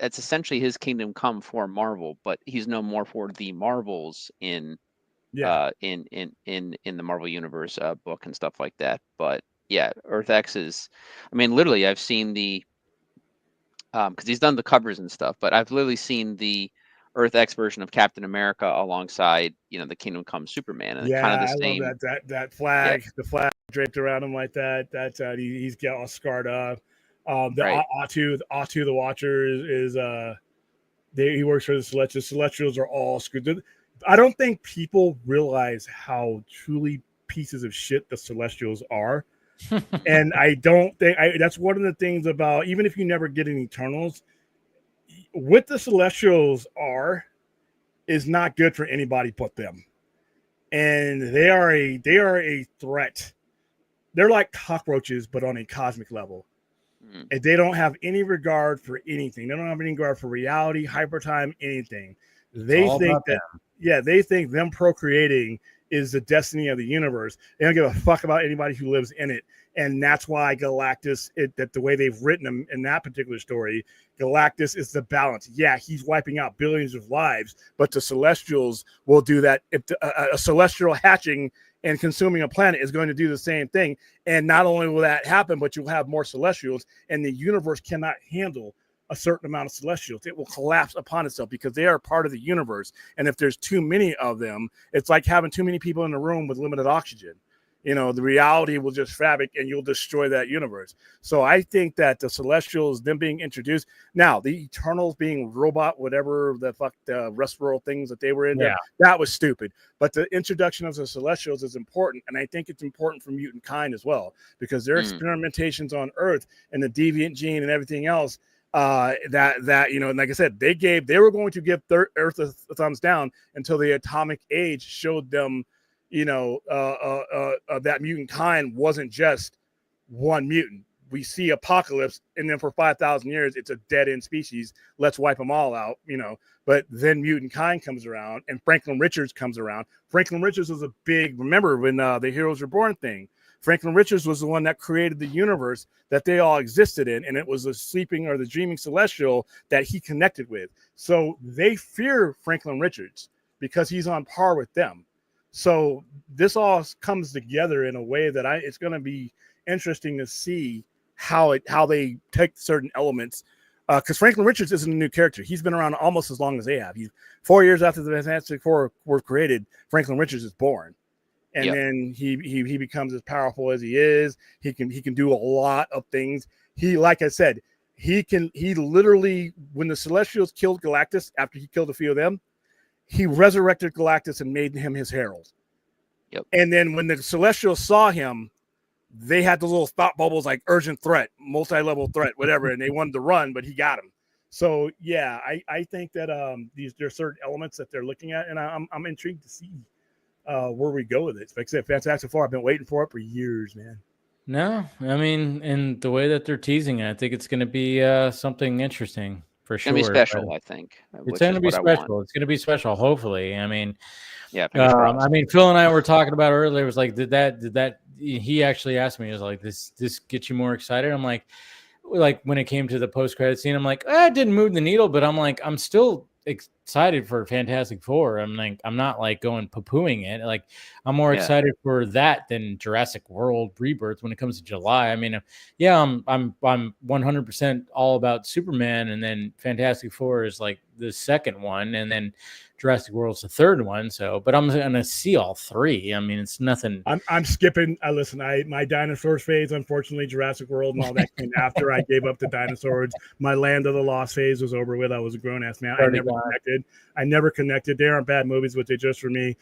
essentially his kingdom come for Marvel. But he's no more for the Marvels in the Marvel Universe book and stuff like that. But Earth X is. I mean, literally, I've seen the because he's done the covers and stuff, but I've literally seen the Earth X version of Captain America alongside, the Kingdom Come Superman, and kind of the same. Love that flag, the flag draped around him like that. That's he's got all scarred up. Atu the Watcher is he works for the Celestials. Celestials are all screwed. I don't think people realize how truly pieces of shit the Celestials are, and I don't think that's one of the things about, even if you never get in Eternals. What the Celestials is not good for anybody but them, and they are a threat. They're like cockroaches, but on a cosmic level, and they don't have any regard for anything. They don't have any regard for reality, hypertime, anything. They think them procreating is the destiny of the universe. They don't give a fuck about anybody who lives in it. And that's why Galactus, that the way they've written him in that particular story, Galactus is the balance. Yeah, he's wiping out billions of lives, but the Celestials will do that. If a Celestial hatching and consuming a planet is going to do the same thing. And not only will that happen, but you'll have more Celestials, and the universe cannot handle a certain amount of Celestials. It will collapse upon itself because they are part of the universe. And if there's too many of them, it's like having too many people in the room with limited oxygen. The reality will just fabric and you'll destroy that universe. So I think that the Celestials, them being introduced, now the Eternals being robot, whatever the fuck the Westworld things that they were in, that was stupid. But the introduction of the Celestials is important, and I think it's important for mutant kind as well, because their experimentations on Earth and the deviant gene and everything else, that and like I said, they were going to give Earth a thumbs down until the atomic age showed them, that mutant kind wasn't just one mutant. We see Apocalypse, and then for 5,000 years, it's a dead-end species. Let's wipe them all out, But then mutant kind comes around, and Franklin Richards comes around. Franklin Richards was a big, remember when the Heroes Reborn thing? Franklin Richards was the one that created the universe that they all existed in, and it was the sleeping or the dreaming celestial that he connected with. So they fear Franklin Richards because he's on par with them. So this all comes together in a way that it's going to be interesting to see how they take certain elements, because Franklin Richards isn't a new character. He's been around almost as long as they have. He's 4 years after the Fantastic Four were created. Franklin Richards is born, and then he becomes as powerful as he is. He can do a lot of things. Like I said, he literally, when the Celestials killed Galactus after he killed a few of them, he resurrected Galactus and made him his herald. Yep. And then when the Celestials saw him, they had the little thought bubbles like urgent threat, multi-level threat, whatever, and they wanted to run, but he got him. So yeah, I think that there's certain elements that they're looking at, and I'm intrigued to see where we go with it. Like I said, Fantastic Four, I've been waiting for it for years, man. No, I mean, in the way that they're teasing it, I think it's going to be something interesting for sure. It's going to be special, I think. It's going to be special. It's going to be special, hopefully. I mean, yeah. Phil and I were talking about earlier. It was like, did that? He actually asked me, he was like, this get you more excited? I'm like when it came to the post-credit scene, I'm like, it didn't move the needle, but I'm like, I'm still excited for Fantastic Four. I'm not like going poo-pooing it. Like, I'm more excited for that than Jurassic World Rebirth when it comes to July. I mean, I'm 100% all about Superman, and then Fantastic Four is like the second one, and then Jurassic World's the third one. So, but I'm gonna see all three. I mean, it's nothing. I'm skipping. Listen, my dinosaurs phase, unfortunately, Jurassic World and all that came after I gave up the dinosaurs. My Land of the Lost phase was over with. I was a grown ass man. I never connected. They aren't bad movies, but they're just for me.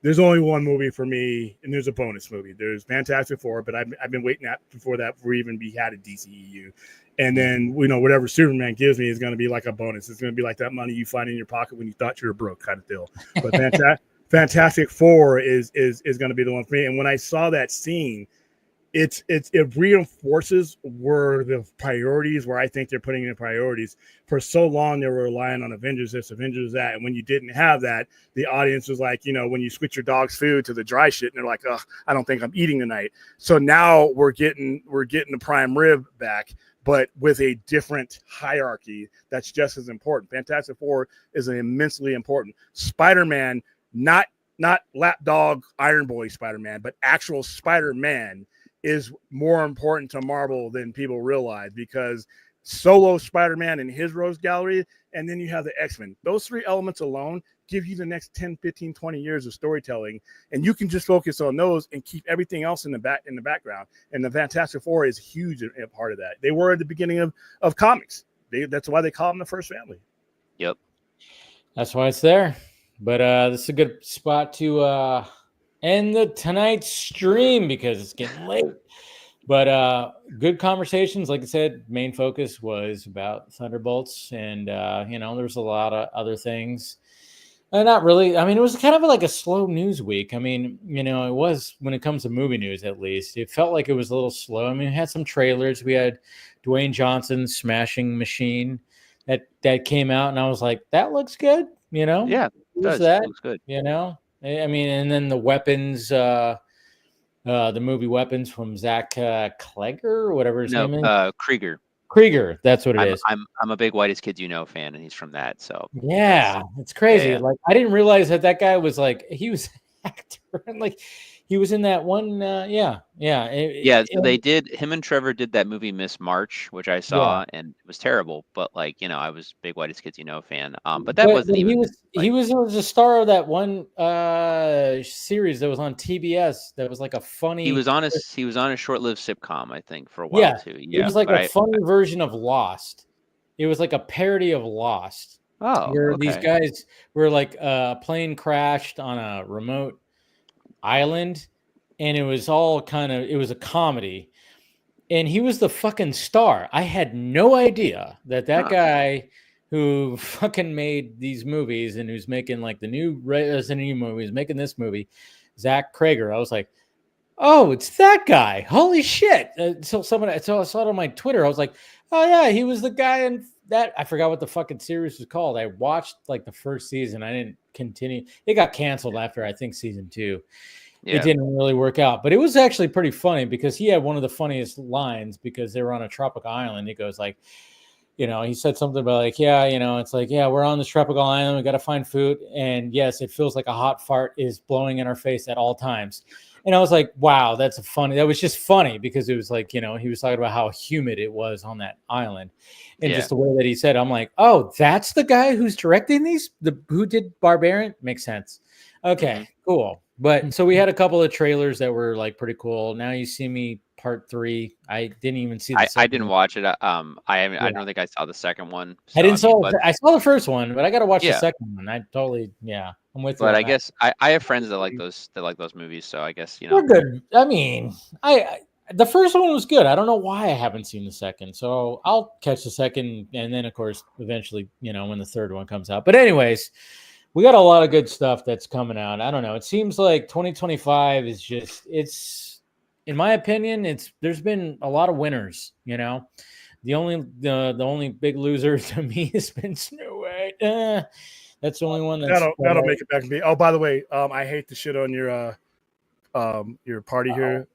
There's only one movie for me, and there's a bonus movie. There's Fantastic Four, but I've been waiting before we even had a DCEU. And then, whatever Superman gives me is going to be like a bonus. It's going to be like that money you find in your pocket when you thought you were broke kind of deal. But Fantastic Four is going to be the one for me. And when I saw that scene, it reinforces where the priorities, where I think they're putting in priorities. For so long, they were relying on Avengers this, Avengers that. And when you didn't have that, the audience was like, when you switch your dog's food to the dry shit, and they're like, oh, I don't think I'm eating tonight. So now we're getting the prime rib back, but with a different hierarchy that's just as important. Fantastic Four is an immensely important. Spider-Man, not lapdog Iron Boy Spider-Man, but actual Spider-Man is more important to Marvel than people realize, because solo Spider-Man and his Rose Gallery, and then you have the X-Men. Those three elements alone give you the next 10, 15, 20 years of storytelling, and you can just focus on those and keep everything else in the background. And the Fantastic Four is huge a part of that. They were at the beginning of comics. That's why they call them the first family. Yep. That's why it's there. But this is a good spot to end tonight's stream because it's getting late. But good conversations. Like I said, main focus was about Thunderbolts, and there's a lot of other things. Not really. I mean, it was kind of like a slow news week. I mean, it was, when it comes to movie news, at least. It felt like it was a little slow. I mean, we had some trailers. We had Dwayne Johnson's Smashing Machine that came out, and I was like, that looks good, Yeah, that looks good. I mean, and then the Weapons, the movie Weapons from Zach Kleger, or whatever his name is. Krieger, that's what it is. I'm a big Whitest Kids You Know fan, and he's from that. So yeah, it's crazy. Yeah. Like, I didn't realize that guy was like, he was an actor, and like He was in that one. Yeah. So they did. Him and Trevor did that movie Miss March, which I saw, and it was terrible. But like, I was a big Whitest Kids You Know fan. But that wasn't even. He was a star of that one series that was on TBS. That was like a funny. He was on a short-lived sitcom, I think, for a while too. Yeah, it was like a funny version of Lost. It was like a parody of Lost. Oh, where these guys were like a plane crashed on a remote island, and it was a comedy, and he was the fucking star. I had no idea that guy who fucking made these movies and who's making like the new Resident Evil movies, making this movie, Zach Krager. I was like, oh, it's that guy. Holy shit. So I saw it on my Twitter. I was like, oh yeah, he was the guy in that. I forgot what the fucking series was called. I watched like the first season. I didn't continue. It got canceled after I think season 2. Yeah. It didn't really work out, but it was actually pretty funny because he had one of the funniest lines because they were on a tropical island. He goes like, he said something about like, it's like, we're on this tropical island. We got to find food. And yes, it feels like a hot fart is blowing in our face at all times. And I was like, wow, that was just funny because it was like, he was talking about how humid it was on that island. And just the way that he said, I'm like, oh, that's the guy who's directing these, who did Barbarian? Makes sense. Okay, cool. But so we had a couple of trailers that were like pretty cool. Now You See Me Part 3. I didn't even see the second I didn't watch it. I don't think I saw the second one. So, I saw the first one, but I got to watch the second one. I totally, I'm with you. But I guess I have friends that like those movies, so I guess they're good. I mean, the first one was good. I don't know why I haven't seen the second, so I'll catch the second, and then of course eventually, when the third one comes out. But anyways, we got a lot of good stuff that's coming out. I don't know. It seems like 2025 is it's in my opinion, there's been a lot of winners. The only big loser to me has been Snow White. That's the only one that'll make it back to me. Oh, by the way, I hate to shit on your party here.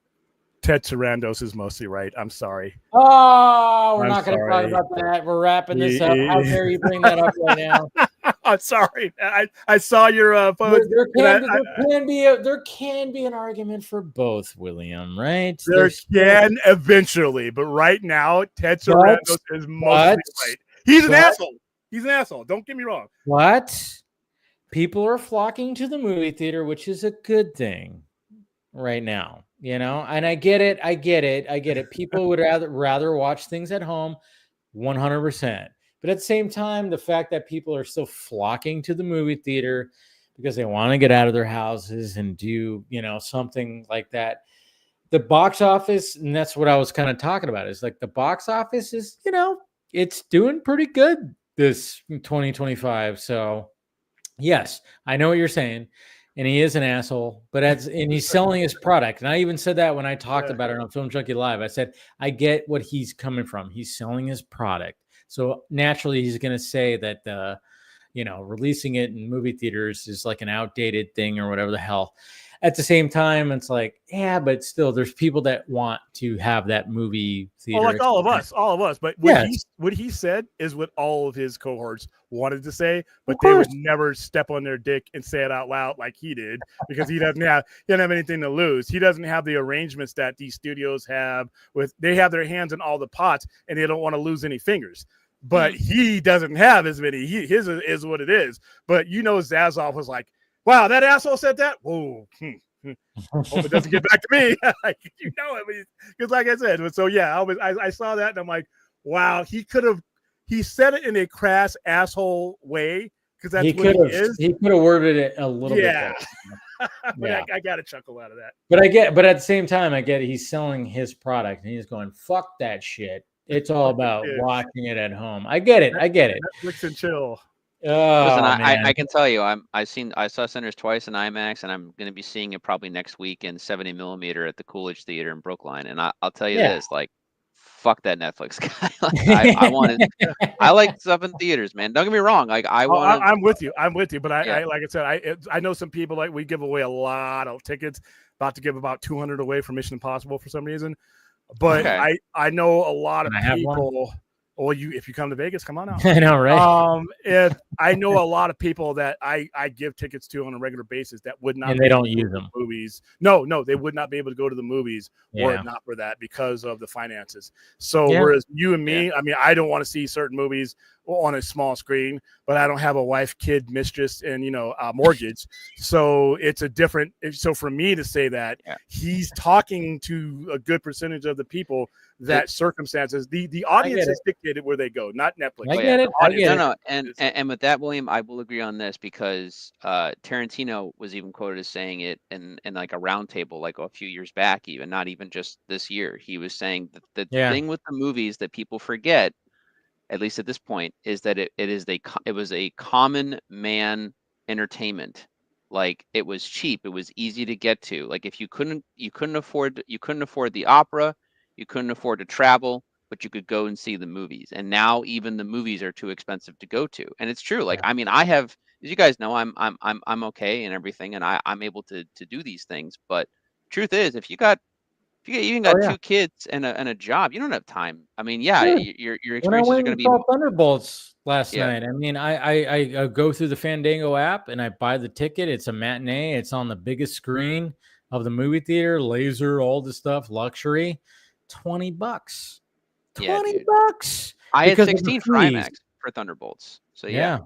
Ted Sarandos is mostly right. I'm sorry. Oh, we're not going to talk about that. We're wrapping this up. How dare you bring that up right now? I'm sorry. I saw your post. There can be an argument for both, William. Right? There can eventually, but right now, Ted Sarandos is mostly right. He's an asshole. He's an asshole. Don't get me wrong. What? People are flocking to the movie theater, which is a good thing right now. And I get it. People would rather watch things at home 100%. But at the same time, the fact that people are still flocking to the movie theater because they want to get out of their houses and do, something like that. The box office, and that's what I was kind of talking about, is like the box office is, it's doing pretty good this 2025. So yes, I know what you're saying. And he is an asshole, and he's selling his product. And I even said that when I talked about it on Film Junkie Live. I said, I get what he's coming from. He's selling his product. So naturally he's going to say that, releasing it in movie theaters is like an outdated thing or whatever the hell. At the same time, it's like, yeah, but still there's people that want to have that movie theater. Like all of us. But what he said is what all of his cohorts wanted to say, but they would never step on their dick and say it out loud like he did because he doesn't have anything to lose. He doesn't have the arrangements that these studios have they have their hands in all the pots and they don't want to lose any fingers. But he doesn't have as many. His is what it is. But Zazoff was like, wow, that asshole said that? Whoa. Hope it doesn't get back to me. Because like I said, so yeah, I saw that and I'm like, wow, he said it in a crass asshole way because that's what he is. He could have worded it a little bit better. But I got a chuckle out of that. But at the same time, I get it. He's selling his product and he's going, fuck that shit. It's all about watching it at home. I get it. Netflix and chill. Oh, listen, man. I can tell you, I saw Sinners twice in IMAX, and I'm going to be seeing it probably next week in 70 millimeter at the Coolidge Theater in Brookline. And I'll tell you this, like, fuck that Netflix guy. I want it. I like stuff in theaters, man. Don't get me wrong. Like I'm with you. But I like I said, I know some people like we give away a lot of tickets. About to give about 200 away for Mission Impossible for some reason. But I know a lot of people Or if you come to Vegas, come on out. I know, right? If I know a lot of people that I give tickets to on a regular basis that would not, and they don't use them. Movies. No, they would not be able to go to the movies were it not for that because of the finances. So whereas you and me, I mean, I don't want to see certain movies on a small screen, but I don't have a wife, kid, mistress, and a mortgage. So it's a different. So for me to say that he's talking to a good percentage of the people that circumstances, the audience is dictated where they go, not Netflix. I get it. No, and with that, William, I will agree on this because Tarantino was even quoted as saying it in like a roundtable like a few years back, even not even just this year. He was saying that the thing with the movies that people forget, at least at this point, is that it was a common man entertainment. Like it was cheap, it was easy to get to. Like if you couldn't afford the opera, you couldn't afford to travel, but you could go and see the movies. And now even the movies are too expensive to go to. And it's true. Like I mean, I have, as you guys know, I'm okay and everything, and I'm able to do these things. But truth is, if you even got two kids and a job, you don't have time. I mean, your experiences are going to be. Thunderbolts last night. I mean, I go through the Fandango app and I buy the ticket. It's a matinee. It's on the biggest screen of the movie theater, laser, all the stuff, luxury. $20. $20. I had 16 for IMAX for Thunderbolts. So yeah.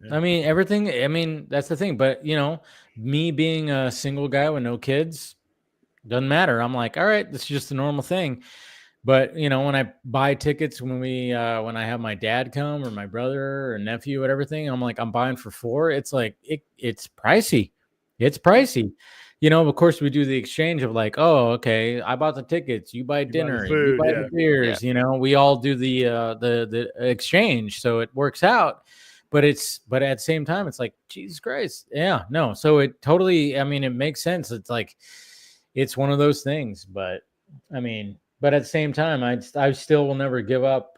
I mean, everything. I mean, that's the thing. But me being a single guy with no kids. Doesn't matter. I'm like, all right, this is just a normal thing. But when I buy tickets, when I have my dad come or my brother or nephew or everything, I'm like, I'm buying for 4. It's like it's pricey. It's pricey. Of course, we do the exchange of like, oh, okay, I bought the tickets, you buy dinner, you buy the beers. We all do the exchange, so it works out. But at the same time, it's like, Jesus Christ, yeah, no. So it totally, I mean, it makes sense. It's like. It's one of those things, but I mean, but at the same time, I still will never give up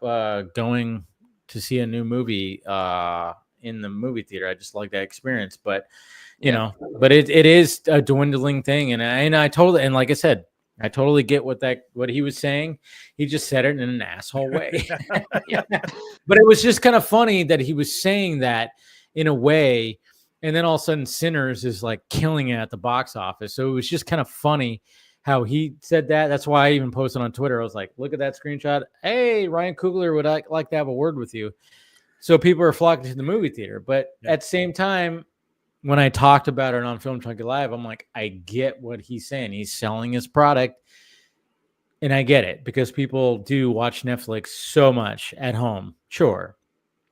going to see a new movie in the movie theater. I just like that experience, but but it is a dwindling thing, and I totally, and like I said, I totally get what he was saying. He just said it in an asshole way, but it was just kind of funny that he was saying that in a way. And then all of a sudden, Sinners is like killing it at the box office. So it was just kind of funny how he said that. That's why I even posted on Twitter. I was like, look at that screenshot. Hey, Ryan Coogler would like to have a word with you. So people are flocking to the movie theater. But at the same time, when I talked about it on Film Junkie Live, I'm like, I get what he's saying. He's selling his product. And I get it because people do watch Netflix so much at home. Sure.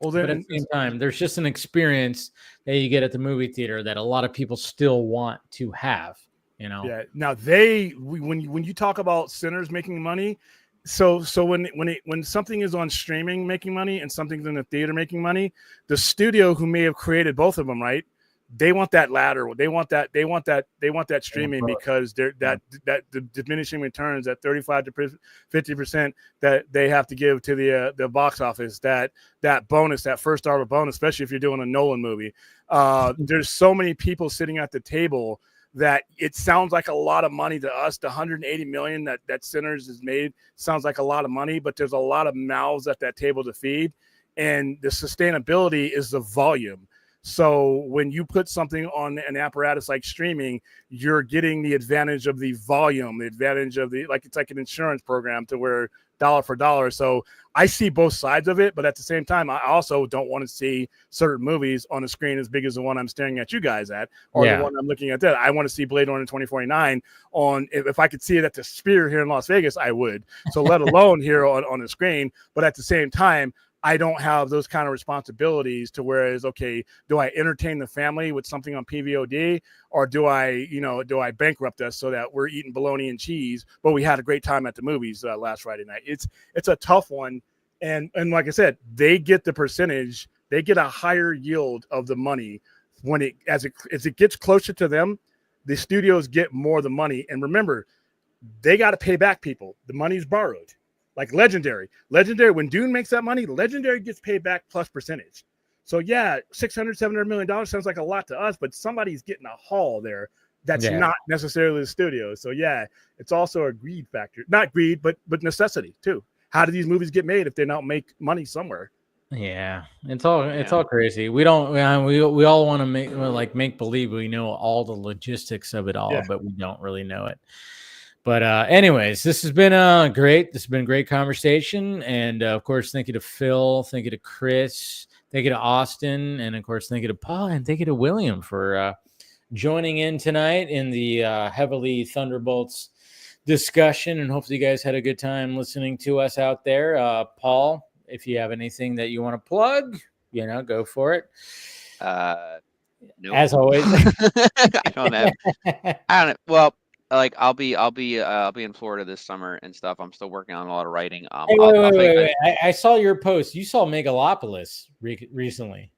Well, but at the same time, there's just an experience that you get at the movie theater that a lot of people still want to have, Yeah. Now when you talk about Sinners making money, so when something is on streaming making money and something's in the theater making money, the studio who may have created both of them, right? They want that ladder. They want that streaming because they're that the diminishing returns at 35 to 50% that they have to give to the box office. That bonus, that first dollar bonus, especially if you're doing a Nolan movie. There's so many people sitting at the table that it sounds like a lot of money to us. The 180 million that Sinners has made sounds like a lot of money, but there's a lot of mouths at that table to feed, and the sustainability is the volume. So when you put something on an apparatus like streaming, you're getting the advantage of the volume, the advantage of it's like an insurance program to where dollar for dollar. So I see both sides of it, but at the same time, I also don't want to see certain movies on a screen as big as the one I'm staring at you guys at, or the one I'm looking at that. I want to see Blade Runner 2049 on, if I could see it at the Sphere here in Las Vegas, I would. So let alone here on the screen. But at the same time, I don't have those kind of responsibilities to whereas, okay, do I entertain the family with something on PVOD, or do I bankrupt us so that we're eating bologna and cheese, but we had a great time at the movies last Friday night? It's a tough one. And like I said, they get the percentage, they get a higher yield of the money when as it gets closer to them, the studios get more of the money. And remember, they got to pay back people. The money's borrowed. Like Legendary, when Dune makes that money, Legendary gets paid back plus percentage. So yeah, $600-700 million sounds like a lot to us, but somebody's getting a haul there that's not necessarily the studio. So yeah, it's also a greed factor, not greed, but necessity too. how do these movies get made if they don't make money somewhere? Yeah, it's all crazy. We don't we all want to make believe we know all the logistics of it all, but we don't really know it. But anyways, this has been great. This has been a great conversation, and of course, thank you to Phil, thank you to Chris, thank you to Austin, and of course, thank you to Paul, and thank you to William for joining in tonight in the heavily Thunderbolts discussion. And hopefully, you guys had a good time listening to us out there. Paul, if you have anything that you want to plug, go for it. Nope. As always. I don't have. Well, like I'll be in Florida this summer and stuff. I'm still working on a lot of writing. Hey, wait. I saw your post. You saw Megalopolis recently.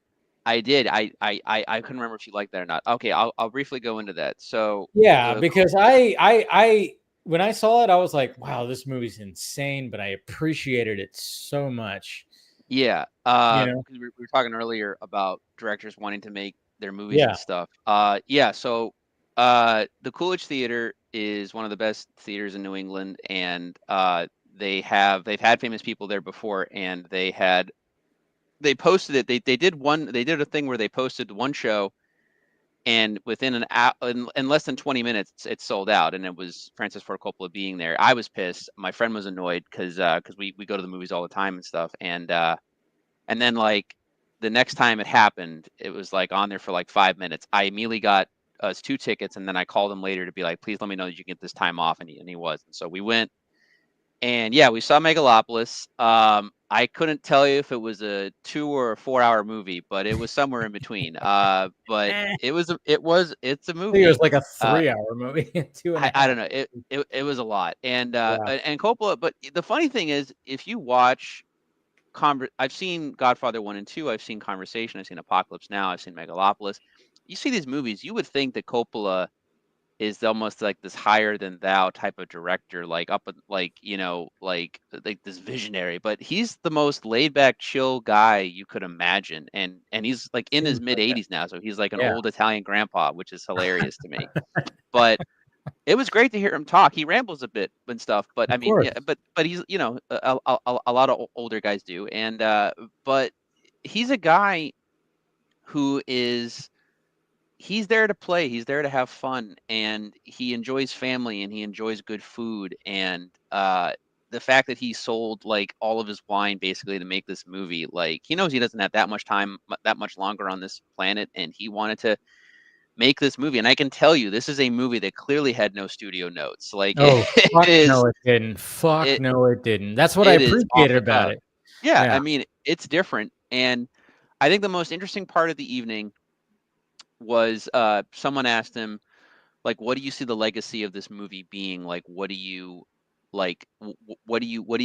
I did. I couldn't remember if you liked that or not. Okay, I'll briefly go into that. So yeah, because I when I saw it, I was like, wow, this movie's insane, but I appreciated it so much. Yeah. Because we were talking earlier about directors wanting to make their movies and stuff. So the Coolidge Theater is one of the best theaters in New England, and they've had famous people there before, and they posted it. They did a thing where they posted one show, and within an hour, in less than 20 minutes, it sold out, and it was Francis Ford Coppola being there. I was pissed. My friend was annoyed because we go to the movies all the time and stuff, and then like the next time it happened, it was like on there for like 5 minutes. I immediately got us 2 tickets, and then I called him later to be like, please let me know that you can get this time off, and he was. And so we went, and yeah, we saw Megalopolis. I couldn't tell you if it was a 2 or a 4 hour movie, but it was somewhere in between. But it's a movie. I think it was like a 3 hour movie. 2.5. I don't know. It was a lot, and Coppola. But the funny thing is, if you watch I've seen Godfather 1 and 2. I've seen Conversation. I've seen Apocalypse Now. I've seen Megalopolis. You see these movies, you would think that Coppola is almost like this higher than thou type of director, like this visionary. But he's the most laid back, chill guy you could imagine, and he's like in his mid 80s now, so he's like an old Italian grandpa, which is hilarious to me. But it was great to hear him talk. He rambles a bit and stuff, but I mean, but he's a lot of older guys do, and but he's a guy who he's there to play. He's there to have fun, and he enjoys family, and he enjoys good food, and the fact that he sold like all of his wine basically to make this movie, like he knows he doesn't have that much time, that much longer on this planet, and he wanted to make this movie. And I can tell you, this is a movie that clearly had no studio notes. Like, no, it didn't. No, it didn't. That's what I appreciated about it. Yeah, I mean, it's different. And I think the most interesting part of the evening was someone asked him, like, what do you see the legacy of this movie being? Like, what do you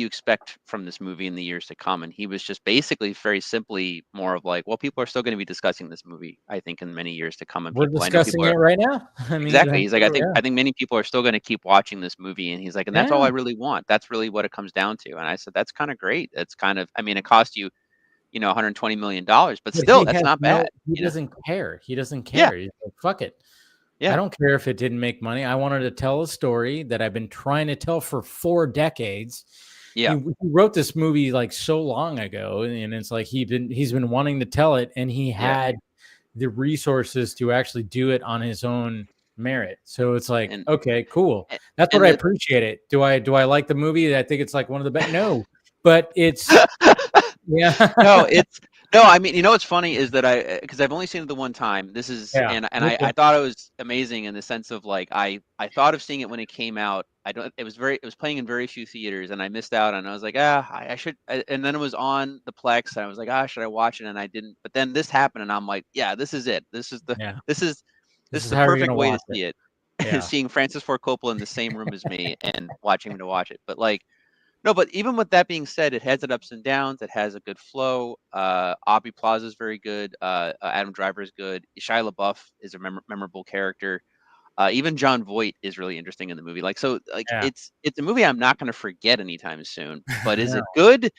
expect from this movie in the years to come? And he was just basically very simply more of like, well, people are still going to be discussing this movie, I think, in many years to come. And we're discussing it right now. I mean, exactly. He's like, I think many people are still going to keep watching this movie. And he's like, and that's all I really want. That's really what it comes down to. And I said, that's kind of great. It's kind of, I mean, it cost you, $120 million, but still, that's not bad. He doesn't care. He doesn't care. He's like, fuck it. Yeah. I don't care if it didn't make money. I wanted to tell a story that I've been trying to tell for 4 decades. Yeah. He wrote this movie like so long ago, and it's like he's been wanting to tell it, and he had the resources to actually do it on his own merit. So it's like, okay, cool. That's what I appreciate it. Do I like the movie? I think it's like one of the best. No, but it's No, I mean, what's funny is that because I've only seen it the one time. This is I thought it was amazing in the sense of like I thought of seeing it when it came out. It was playing in very few theaters, and I missed out. And I was like, I should. And then it was on the Plex, and I was like, should I watch it? And I didn't. But then this happened, and I'm like, yeah, this is it. This is the perfect way to see it. Seeing Francis Ford Coppola in the same room as me and watching him to watch it. But like. No, but even with that being said, it has its ups and downs. It has a good flow. Aubrey Plaza is very good. Adam Driver is good. Shia LaBeouf is a memorable character. Even Jon Voight is really interesting in the movie. It's a movie I'm not going to forget anytime soon. But is it good?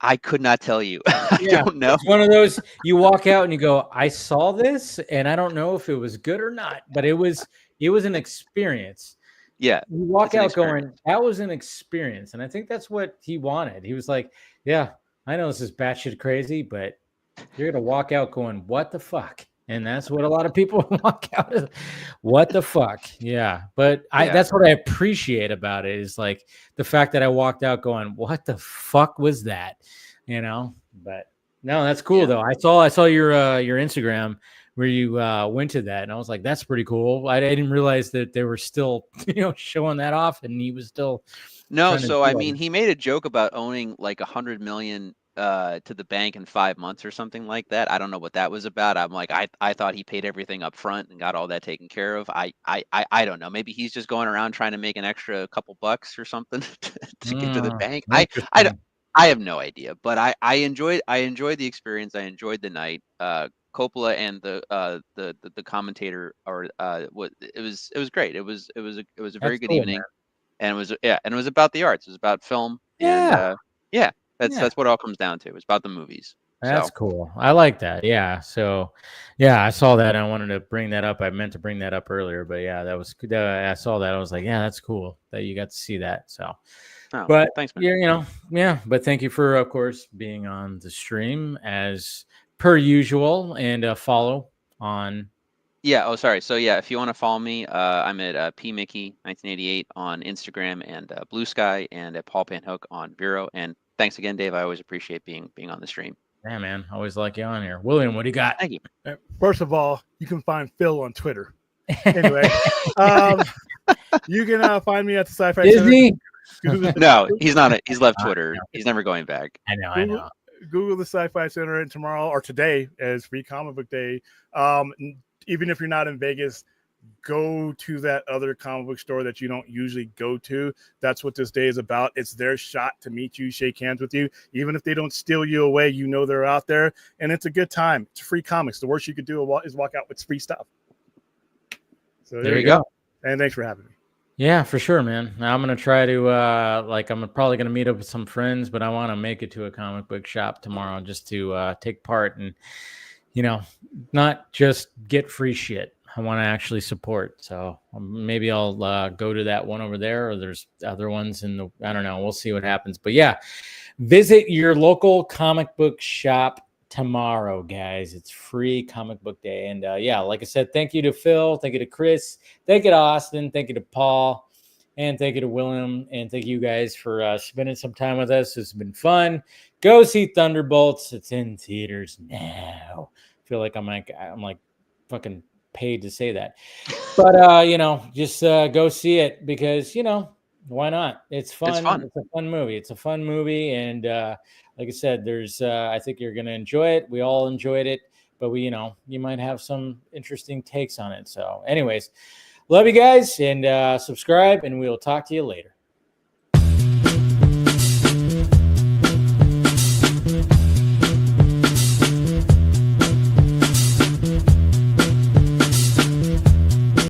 I could not tell you. I don't know. It's one of those you walk out and you go, I saw this, and I don't know if it was good or not, but it was an experience. Yeah, you walk it's an out going, experience. that was an experience. And I think that's what he wanted. He was like, yeah, I know this is batshit crazy, but you're going to walk out going, what the fuck? And that's what a lot of people walk out of. What the fuck? Yeah. But that's what I appreciate about it is like the fact that I walked out going, what the fuck was that? You know, but no, that's cool though. I saw your Instagram where you went to that, and I was like, that's pretty cool. I didn't realize that they were still, showing that off, and he was still. No, so I mean, he made a joke about owning like 100 million to the bank in 5 months or something like that. I don't know what that was about. I'm like, I thought he paid everything up front and got all that taken care of. I don't know. Maybe he's just going around trying to make an extra couple bucks or something to get to the bank. I have no idea, but I enjoyed the experience. I enjoyed the night. Coppola and the commentator it was great. It was a very good evening. Man. And it was about the arts. It was about film. Yeah. And that's what it all comes down to. It's about the movies. That's cool. I like that. Yeah. So, I saw that. I wanted to bring that up. I meant to bring that up earlier, but yeah, that was. I saw that. I was like, yeah, that's cool that you got to see that. So, but thanks, man. But thank you for, of course, being on the stream as per usual, and follow on. Yeah. Oh, sorry. So if you want to follow me, I'm at pmickey1988 on Instagram and Blue Sky, and at Paul Panhook on Vero. And thanks again, Dave. I always appreciate being on the stream. Yeah, man. Always like you on here. William, what do you got? Thank you. First of all, you can find Phil on Twitter. Anyway, you can find me at the Sci-Fi Center. No, he's not. He's left Twitter. He's never going back. I know. Google the Sci-Fi Center, and tomorrow or today is Free Comic Book Day. Even if you're not in Vegas, go to that other comic book store that you don't usually go to. That's what this day is about. It's their shot to meet you, shake hands with you. Even if they don't steal you away, they're out there, and it's a good time. It's free comics. The worst you could do is walk out with free stuff. So there you go. And thanks for having me. Yeah, for sure, man. Now I'm going to try to, I'm probably going to meet up with some friends, but I want to make it to a comic book shop tomorrow just to take part and, not just get free shit. I want to actually support. So maybe I'll go to that one over there, or there's other ones I don't know. We'll see what happens. But yeah, visit your local comic book shop tomorrow, guys. It's free comic book day. And like I said, thank you to Phil, thank you to Chris, thank you to Austin, thank you to Paul, and thank you to William, and thank you guys for spending some time with us. It's been fun. Go see Thunderbolts. It's in theaters now. I feel like I'm like fucking paid to say that, but just go see it because why not? It's fun. It's a fun movie. And like I said, there's I think you're gonna enjoy it. We all enjoyed it, but you might have some interesting takes on it. So anyways, love you guys, and subscribe, and we'll talk to you later.